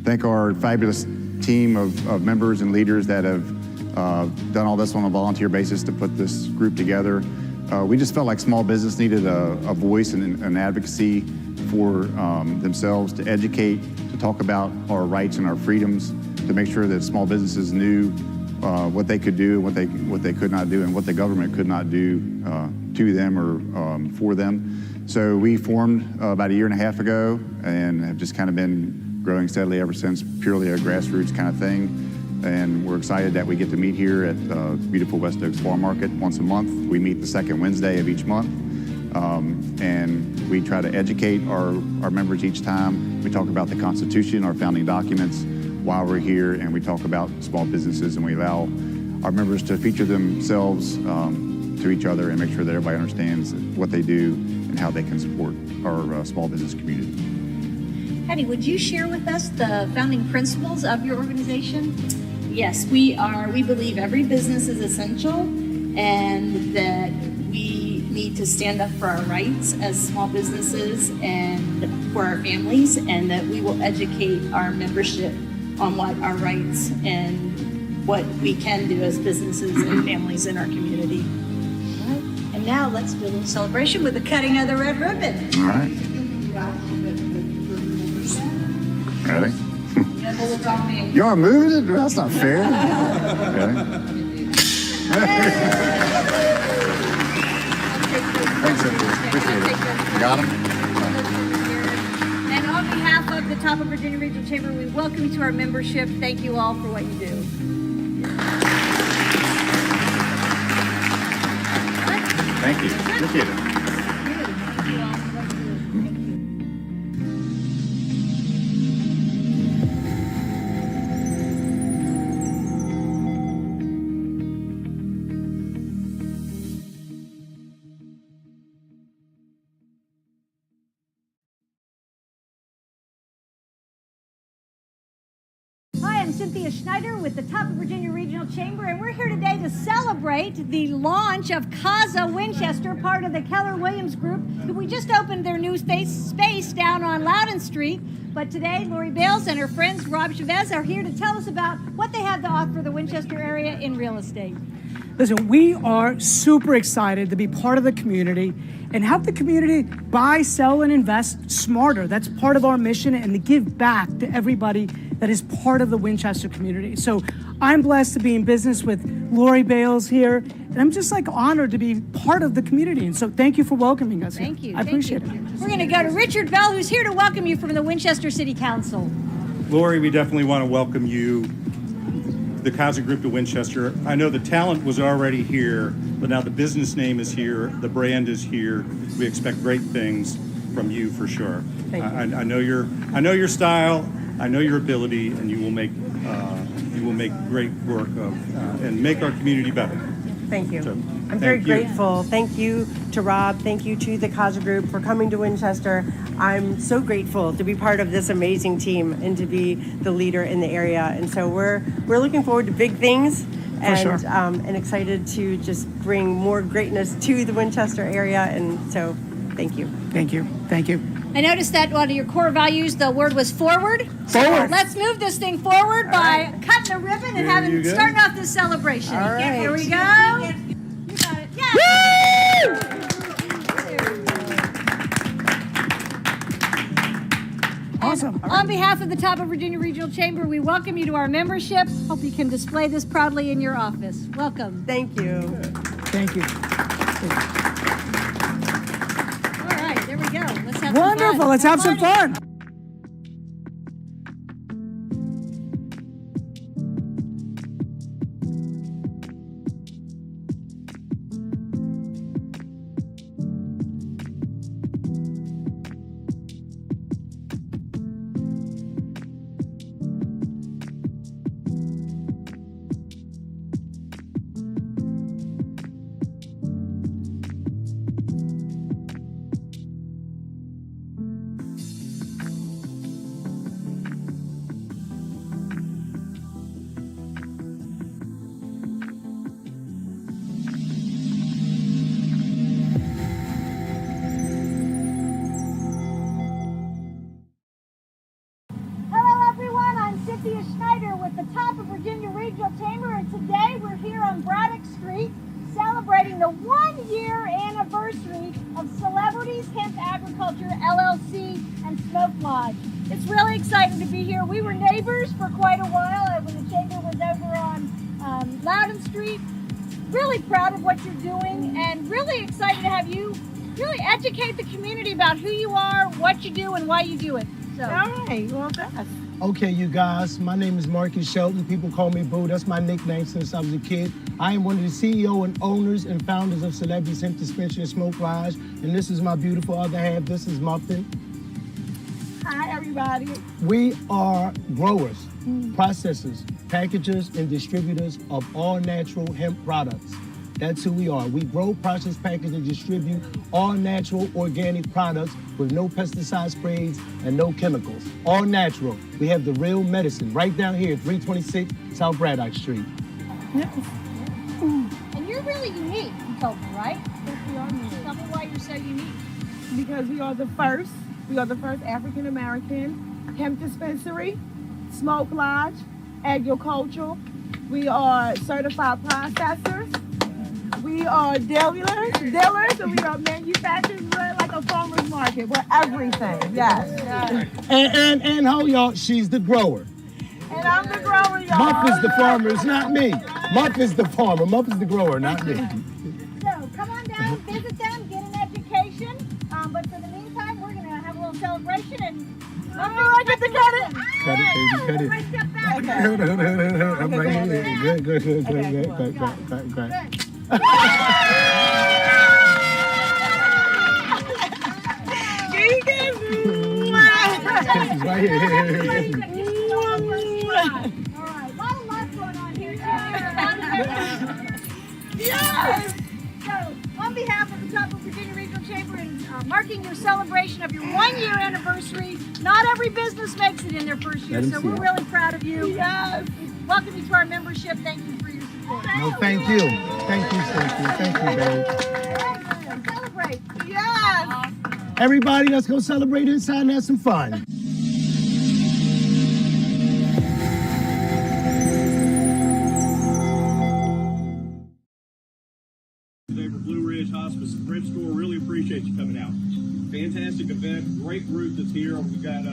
Thank our fabulous team of members and leaders that have done all this on a volunteer basis to put this group together. We just felt like small business needed a voice and an advocacy for themselves to educate, to talk about our rights and our freedoms, to make sure that small businesses knew what they could do, what they could not do, and what the government could not do to them or for them. So we formed about a year and a half ago and have just kind of been growing steadily ever since, purely a grassroots kind of thing. And we're excited that we get to meet here at beautiful West Oaks Farm Market once a month. We meet the second Wednesday of each month. And we try to educate our members each time. We talk about the Constitution, our founding documents while we're here, and we talk about small businesses, and we allow our members to feature themselves to each other and make sure that everybody understands what they do and how they can support our small business community. Patty, would you share with us the founding principles of your organization? Yes, we believe every business is essential and that we need to stand up for our rights as small businesses and for our families, and that we will educate our membership on what our rights and what we can do as businesses and families in our community. All right. And now let's do a little celebration with the cutting of the red ribbon. All right. Ready? Y'all moving it? That's not fair. Okay. Thanks, Cynthia. Appreciate it. Got them? And on behalf of the top of Virginia Regional Chamber, we welcome you to our membership. Thank you all for what you do. Thank you. Appreciate it. Hi, I'm Cynthia Schneider with the top of Virginia Regional Chamber, and we're here today to celebrate the launch of Casa Winchester, part of the Keller Williams Group, who we just opened their new space down on Loudon Street. But today, Lori Bales and her friends, Rob Chavez, are here to tell us about what they have to offer the Winchester area in real estate. Listen, we are super excited to be part of the community and help the community buy, sell, and invest smarter. That's part of our mission, and to give back to everybody that is part of the Winchester community. So I'm blessed to be in business with Lori Bales here, and I'm just honored to be part of the community. And so thank you for welcoming us. Thank you. I appreciate it. We're going to go to Richard Bell, who's here to welcome you from the Winchester City Council. Lori, we definitely want to welcome you, the Casa Group to Winchester. I know the talent was already here, but now the business name is here, the brand is here. We expect great things from you for sure. Thank you. I know your style. I know your ability, and you will make great work and make our community better. Thank you. So, I'm very thank you. grateful. Thank you to Rob. Thank you to the Kaza Group for coming to Winchester. I'm so grateful to be part of this amazing team and to be the leader in the area. And so we're looking forward to big things and and excited to just bring more greatness to the Winchester area. And so thank you. Thank you. Thank you. I noticed that one of your core values, the word was forward. Forward. Let's move this thing forward by cutting a ribbon and starting off this celebration. All right. Here we go. You got it. Yeah. Awesome. On behalf of the Top of Virginia Regional Chamber, we welcome you to our membership. Hope you can display this proudly in your office. Welcome. Thank you. Thank you. All right, there we go. Let's have Wonderful. some fun. Let's have some fun. Hello, everyone. I'm Cynthia Schneider with the Top of Virginia Regional Chamber, and today we're here on Braddock Street celebrating the 1-year anniversary of Celebrities Hemp Agriculture LLC and Smoke Lodge. It's really exciting to be here. We were neighbors for quite a while when the chamber was over on Loudon Street. Really proud of what you're doing and really excited to have you really educate the community about who you are, what you do, and why you do it. So. All right. Well done. Okay, you guys, my name is Marcus Shelton. People call me Boo. That's my nickname since I was a kid. I am one of the CEO and owners and founders of Celebrities Hemp Dispensary and Smoke Lodge. And this is my beautiful other half. This is Muffin. Hi, everybody. We are growers, processors, packagers, and distributors of all natural hemp products. That's who we are. We grow, process, package, and distribute all natural organic products with no pesticide sprays and no chemicals. All natural. We have the real medicine right down here, 326 South Braddock Street. And you're really unique, you told me, right? Yes, we are unique. Tell me why you're so unique. Because we are the first African American hemp dispensary, smoke lodge, agricultural. We are certified processors. We are dealers, and we are manufacturers. We're like a farmer's market. We're everything, yes. And how y'all, she's the grower. And I'm the grower, y'all. Muff is the farmer, it's not me. Muff is the farmer, Muff is the grower, not me. So come on down, visit them, get an education. But for the meantime, we're going to have a little celebration and I get to cut it. Cut it, baby, cut it. Right step back. I'm right here. Good. Kisses right here. All right, a lot of love going on here. Yes. So, on behalf of the Top of Virginia Regional Chamber and marking your celebration of your 1-year anniversary, not every business makes it in their first year, so we're really proud of you. Yes. Welcome you to our membership. Thank you for your support. No, thank you. Thank you, Cynthia. Thank you, babe. Celebrate. Yes. Everybody, let's go celebrate inside and have some fun. Today for Blue Ridge Hospice Thrift Store. Really appreciate you coming out. Fantastic event. Great group that's here. We've got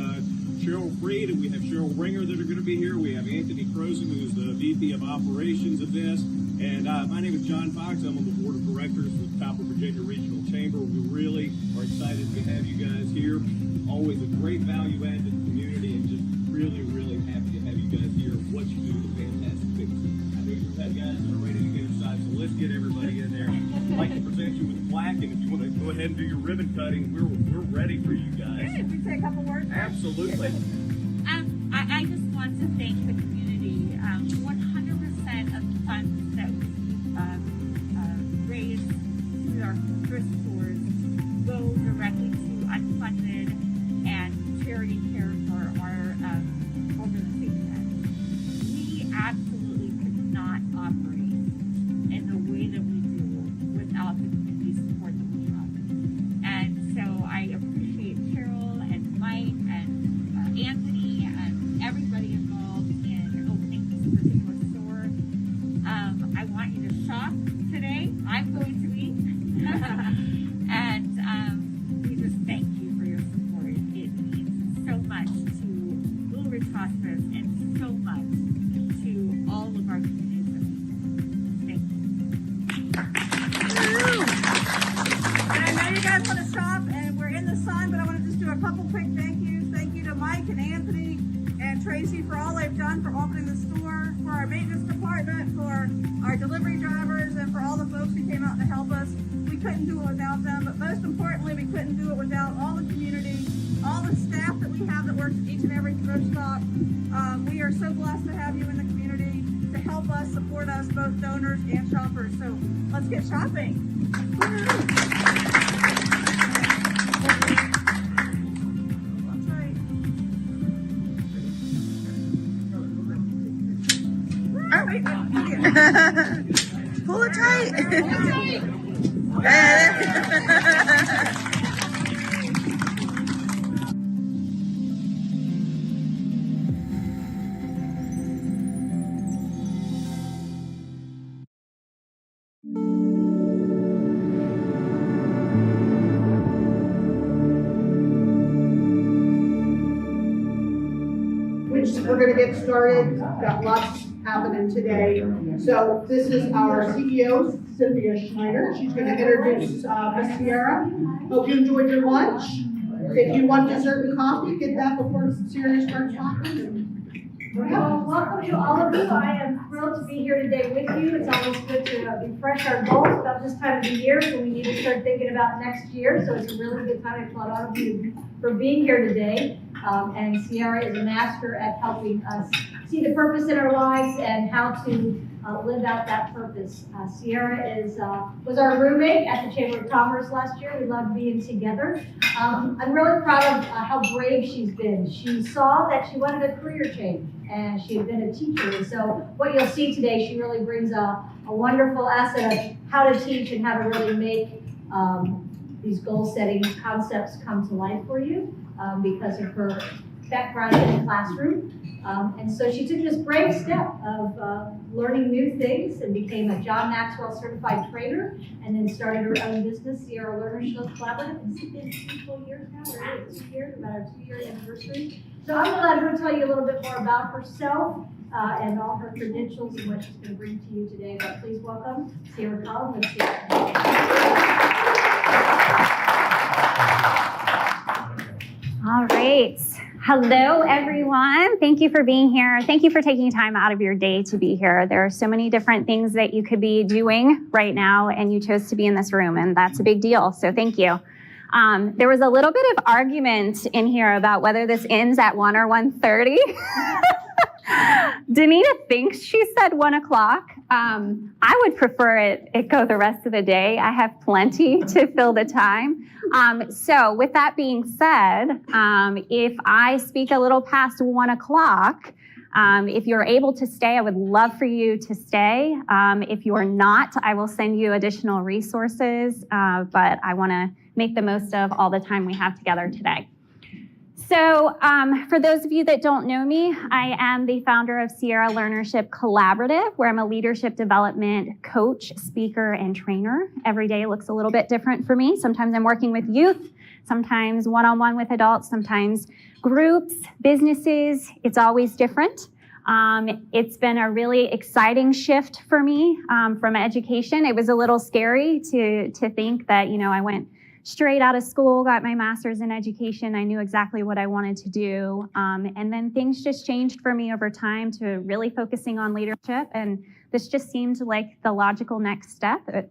Cheryl Freed and we have Cheryl Ringer that are going to be here. We have Anthony Croson, who's the VP of Operations of this. And my name is John Fox. I'm on the board of directors for the Top of Virginia Regional Chamber. We really are excited to have you guys here. Always a great value add to the community and just really, really happy to have you guys here. What you do is fantastic things. I know you've had guys that are ready to get inside, so let's get everybody in there. I'd like to present you with a plaque, and if you want to go ahead and do your ribbon cutting, we're ready for you guys. If we say a couple words. Absolutely. I I just want to thank the community. 100% of the funds that we raise through our thrift stores go directly to unfunded and charity care for our organization. We absolutely could not operate in the way that we do without the community support that we have. And so I appreciate Carol and Mike and Anthony and everybody involved in opening this particular store. I want you to shop today. I'm going to be. And we just thank you for your support. It means so much to Blue Ridge Hospice and so much to all of our communities. Thank you. And I know you guys want to shop, and we're in the sun, but I want to just do a couple quick thank yous. Thank you to Mike and Anthony and Tracy for all they've done for opening the store, for our maintenance department, for our delivery drivers, and for all the folks who came out to help us. We couldn't do it without them, but most importantly, we couldn't do it without all the community, all the staff that we have that works at each and every thrift stop. We are so blessed to have you in the community to help us, support us, both donors and shoppers. So let's get shopping. Oh, wait, pull it tight. We're going to get started. Got lots happening today. So this is our CEO, Cynthia Schneider. She's going to introduce Miss Sierra. Hope you enjoyed your lunch. If you want dessert and coffee, get that before Sierra starts talking. Well, welcome to all of you. I am thrilled to be here today with you. It's always good to refresh our goals about this time of the year, so we need to start thinking about next year. So it's a really good time. I applaud all of you for being here today. And Sierra is a master at helping us see the purpose in our lives and how to live out that purpose. Sierra was our roommate at the Chamber of Commerce last year. We loved being together. I'm really proud of how brave she's been. She saw that she wanted a career change, and she had been a teacher. And so what you'll see today, she really brings a wonderful asset of how to teach and how to really make these goal-setting concepts come to life for you because of her background in the classroom. And so she took this brave step of learning new things and became a John Maxwell certified trainer, and then started her own business, Sierra Learnership Collaborative. It's been 2 full years now, or 2 years, about our 2-year anniversary. So I'm gonna let her tell you a little bit more about herself and all her credentials and what she's gonna bring to you today. But please welcome Sierra Collins. All right. Hello, everyone. Thank you for being here. Thank you for taking time out of your day to be here. There are so many different things that you could be doing right now, and you chose to be in this room, and that's a big deal. So thank you. There was a little bit of argument in here about whether this ends at 1 or 1:30. Danita thinks she said 1 o'clock. I would prefer it go the rest of the day. I have plenty to fill the time. So with that being said, if I speak a little past 1 o'clock, if you're able to stay, I would love for you to stay. If you're not, I will send you additional resources, but I want to make the most of all the time we have together today. So for those of you that don't know me, I am the founder of Sierra Learnership Collaborative, where I'm a leadership development coach, speaker, and trainer. Every day looks a little bit different for me. Sometimes I'm working with youth, sometimes one-on-one with adults, sometimes groups, businesses. It's always different. It's been a really exciting shift for me from education. It was a little scary to think that, I went straight out of school, got my master's in education. I knew exactly what I wanted to do. And then things just changed for me over time to really focusing on leadership. And this just seemed like the logical next step. It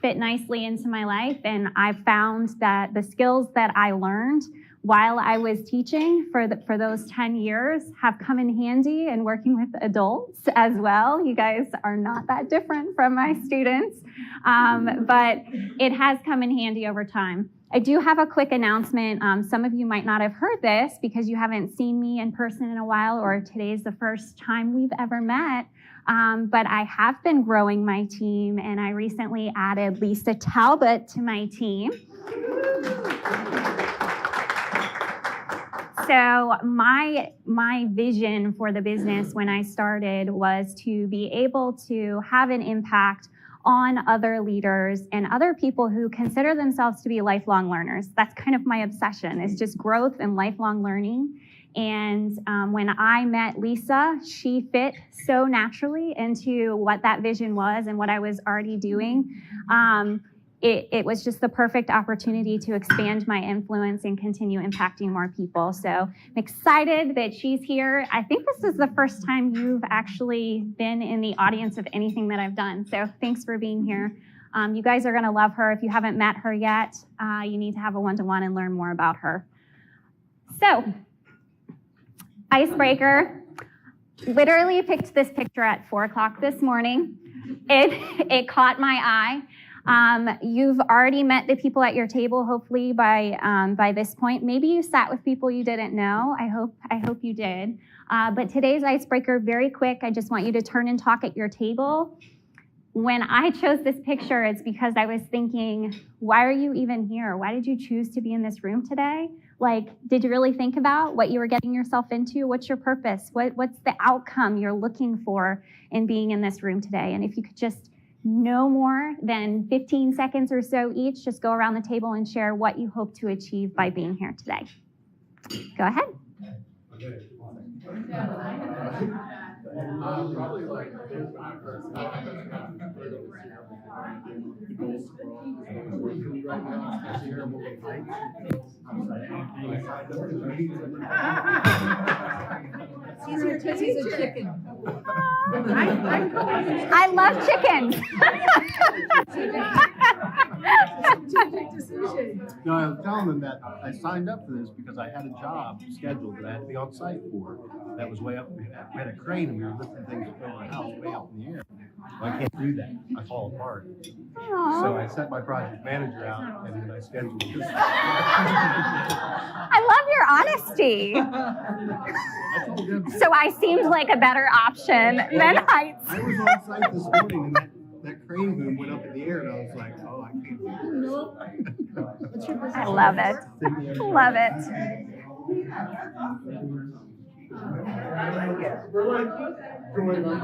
fit nicely into my life. And I found that the skills that I learned while I was teaching for those 10 years have come in handy in working with adults as well. You guys are not that different from my students, but it has come in handy over time. I do have a quick announcement. Some of you might not have heard this because you haven't seen me in person in a while, or today's the first time we've ever met. But I have been growing my team, and I recently added Lisa Talbot to my team. So my vision for the business when I started was to be able to have an impact on other leaders and other people who consider themselves to be lifelong learners. That's kind of my obsession, is just growth and lifelong learning. And when I met Lisa, she fit so naturally into what that vision was and what I was already doing. It was just the perfect opportunity to expand my influence and continue impacting more people. So I'm excited that she's here. I think this is the first time you've actually been in the audience of anything that I've done. So thanks for being here. You guys are gonna love her. If you haven't met her yet, you need to have a one-to-one and learn more about her. So, icebreaker. Literally picked this picture at 4 o'clock this morning. It caught my eye. You've already met the people at your table, hopefully by this point. Maybe you sat with people you didn't know. I hope you did. But today's icebreaker, very quick. I just want you to turn and talk at your table. When I chose this picture, it's because I was thinking, why are you even here? Why did you choose to be in this room today? Like, did you really think about what you were getting yourself into? What's your purpose? What's the outcome you're looking for in being in this room today? And if you could just no more than 15 seconds or so each, just go around the table and share what you hope to achieve by being here today. Go ahead. Probably like when I first got He's a chicken. I love chickens. No, I was telling them that I signed up for this because I had a job scheduled that I had to be on site for. That was way up. We had a crane and we were lifting things from our house way up in the air. Well, I can't do that. I fall apart. Aww. So I sent my project manager out and then I scheduled this. I love your honesty. So I seemed like a better option than Heights. I was on site this morning and that crane boom went up in the air and I was like, oh, I can't do this. Nope. I love it. Love it. We're like going on.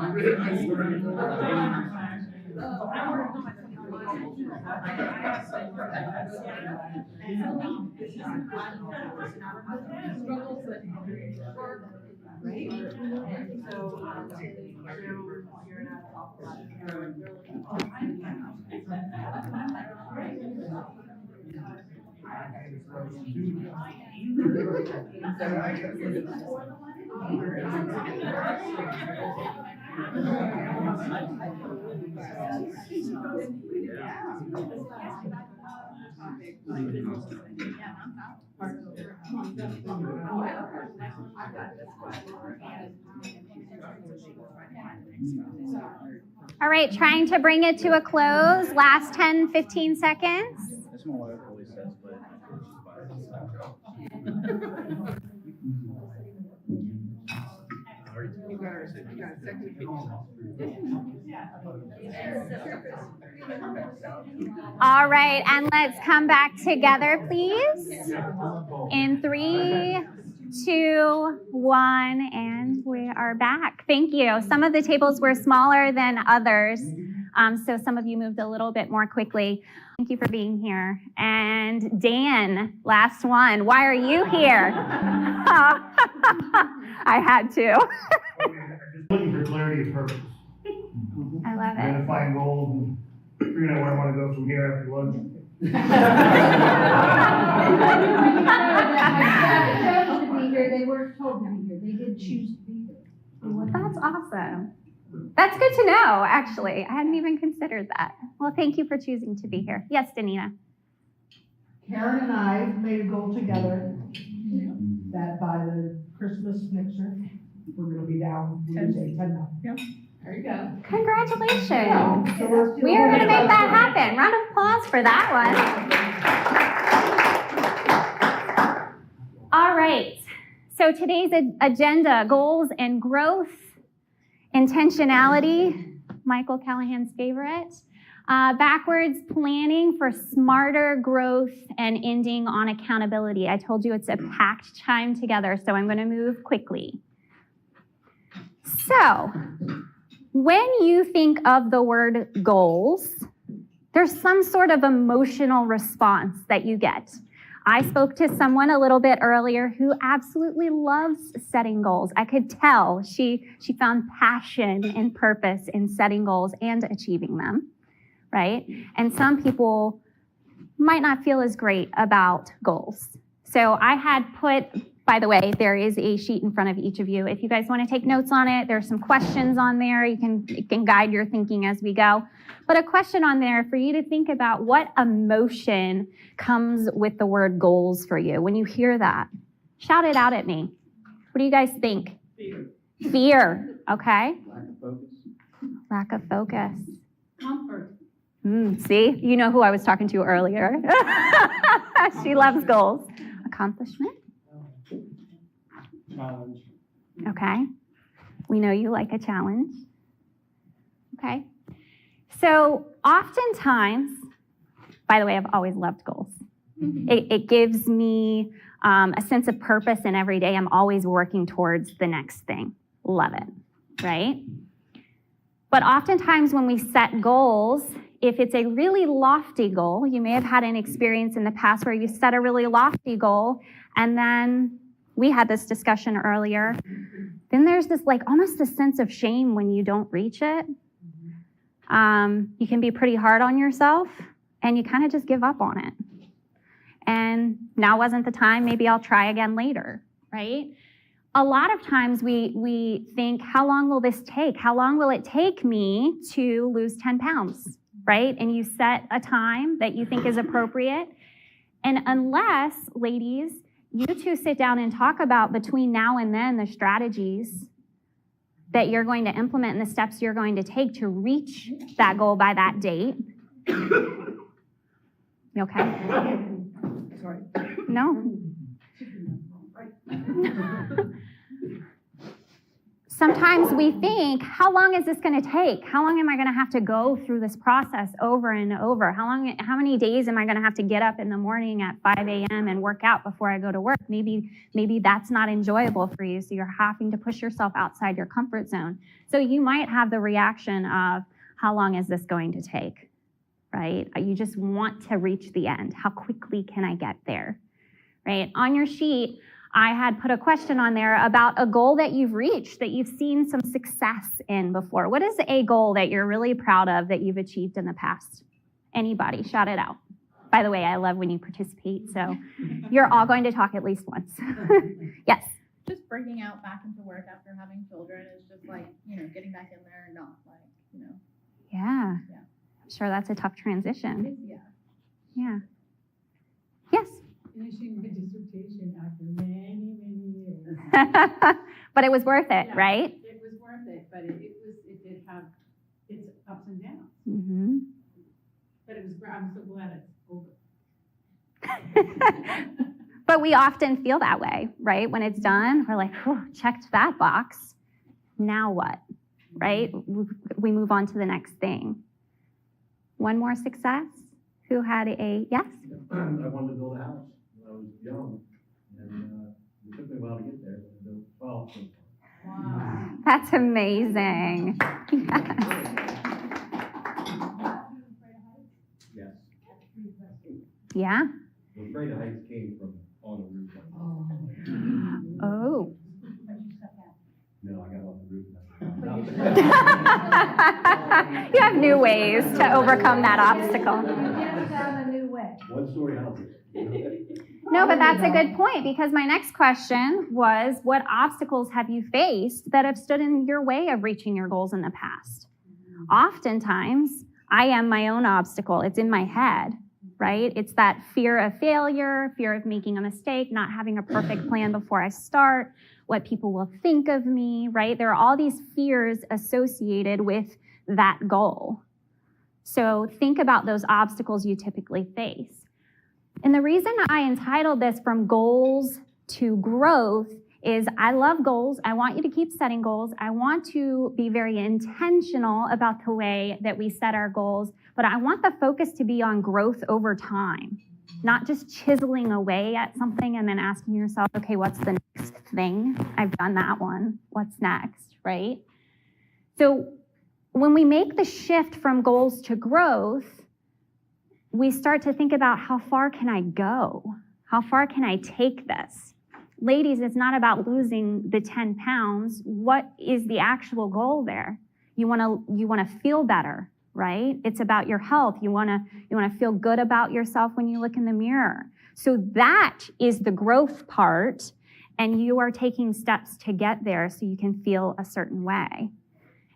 All right, trying to bring it to a close. Last 10, 15 seconds. All right, and let's come back together, please. In 3, 2, 1, and we are back. Thank you. Some of the tables were smaller than others, so some of you moved a little bit more quickly. Thank you for being here. And Dan, last one. Why are you here? I had to. Looking for clarity of purpose. I love it. Identifying goals and figuring out where I want to go from here after lunch. They weren't told to be here. They did choose to be here. That's awesome. That's good to know, actually. I hadn't even considered that. Well, thank you for choosing to be here. Yes, Danita. Karen and I made a goal together that by the Christmas mixer, we're gonna be down, we would say 10 now. Yep. There you go. Congratulations. Yeah, so We are going to make that happen. Round of applause for that one. All right. So today's agenda, goals and growth, intentionality, Michael Callahan's favorite, backwards planning for smarter growth, and ending on accountability. I told you it's a packed time together, so I'm going to move quickly. So, when you think of the word goals, there's some sort of emotional response that you get. I spoke to someone a little bit earlier who absolutely loves setting goals. I could tell she found passion and purpose in setting goals and achieving them, right? And some people might not feel as great about goals. So I had put, by the way, there is a sheet in front of each of you. If you guys want to take notes on it, there's some questions on there. It can guide your thinking as we go. But a question on there for you to think about: what emotion comes with the word goals for you when you hear that? Shout it out at me. What do you guys think? Fear. Fear, okay. Lack of focus. Lack of focus. Comfort. See, you know who I was talking to earlier. She loves goals. Accomplishment. Challenge. Okay. We know you like a challenge. Okay. So oftentimes, by the way, I've always loved goals. It gives me a sense of purpose, and every day I'm always working towards the next thing. Love it, right? But oftentimes when we set goals, if it's a really lofty goal, you may have had an experience in the past where you set a really lofty goal, and then we had this discussion earlier, then there's this almost a sense of shame when you don't reach it. You can be pretty hard on yourself, and you kind of just give up on it. And now wasn't the time, maybe I'll try again later, right? A lot of times we think, how long will this take? How long will it take me to lose 10 pounds, right? And you set a time that you think is appropriate. And unless, ladies, you two sit down and talk about between now and then the strategies that you're going to implement and the steps you're going to take to reach that goal by that date. You okay? Sorry. No? Sometimes we think, how long is this going to take? How long am I going to have to go through this process over and over? How many days am I going to have to get up in the morning at 5 a.m. and work out before I go to work? Maybe that's not enjoyable for you, so you're having to push yourself outside your comfort zone. So you might have the reaction of, how long is this going to take, right? You just want to reach the end. How quickly can I get there, right? On your sheet, I had put a question on there about a goal that you've reached, that you've seen some success in before. What is a goal that you're really proud of that you've achieved in the past? Anybody, shout it out. By the way, I love when you participate, so you're all going to talk at least once. Yes? Just breaking out back into work after having children is just getting back in there and not Yeah. I'm sure that's a tough transition. Yeah. Yeah. Yes? Finishing my dissertation after many, many years. But it was worth it, Yeah, right? It was worth it, but it did have its ups and downs. Mm-hmm. But it was, I'm so glad it's over. But we often feel that way, right? When it's done, we're like, oh, checked that box. Now what, right? We move on to the next thing. One more success? Who had a yes? I wanted to build a house when I was young, and it took me a while to get there, but I built 12 so far. Wow. That's amazing. Yes. Yeah? The afraid of heights came from on the roof. Oh. No, I got off the roof. You have new ways to overcome that obstacle. Found a new way. One-story houses. No, but that's a good point, because my next question was, what obstacles have you faced that have stood in your way of reaching your goals in the past? Oftentimes, I am my own obstacle. It's in my head, right? It's that fear of failure, fear of making a mistake, not having a perfect plan before I start, what people will think of me, right? There are all these fears associated with that goal. So think about those obstacles you typically face. And the reason I entitled this From Goals to Growth is I love goals. I want you to keep setting goals. I want to be very intentional about the way that we set our goals, but I want the focus to be on growth over time, not just chiseling away at something and then asking yourself, okay, what's the next thing? I've done that one. What's next, right? So when we make the shift from goals to growth, we start to think about how far can I go? How far can I take this? Ladies, it's not about losing the 10 pounds. What is the actual goal there? You want to feel better, right? It's about your health. You want to feel good about yourself when you look in the mirror. So that is the growth part, and you are taking steps to get there so you can feel a certain way.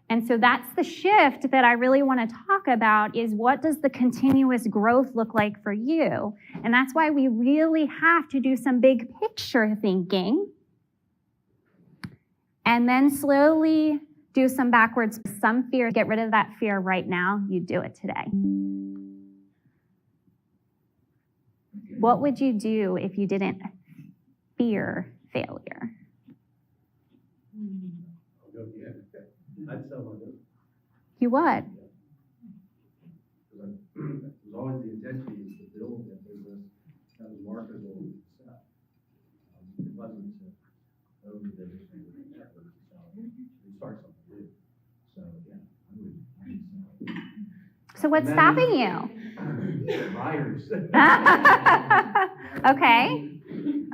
And so that's the shift that I really want to talk about, is what does the continuous growth look like for you? And that's why we really have to do some big picture thinking and then slowly do some backwards, some fear. Get rid of that fear right now. You do it today. What would you do if you didn't fear failure? I'll go, yeah. I'd sell my business. You would? Because it was always the intention is to build a business that was marketable to sell. It wasn't to own the business and effort to sell it. To start something new. So yeah, I would sell. So what's stopping you? Buyers.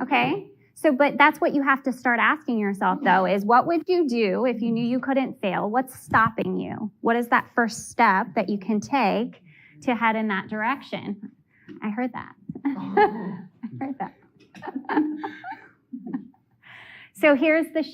Okay. So, but that's what you have to start asking yourself, though, is what would you do if you knew you couldn't fail? What's stopping you? What is that first step that you can take to head in that direction? I heard that. I heard that. So here's the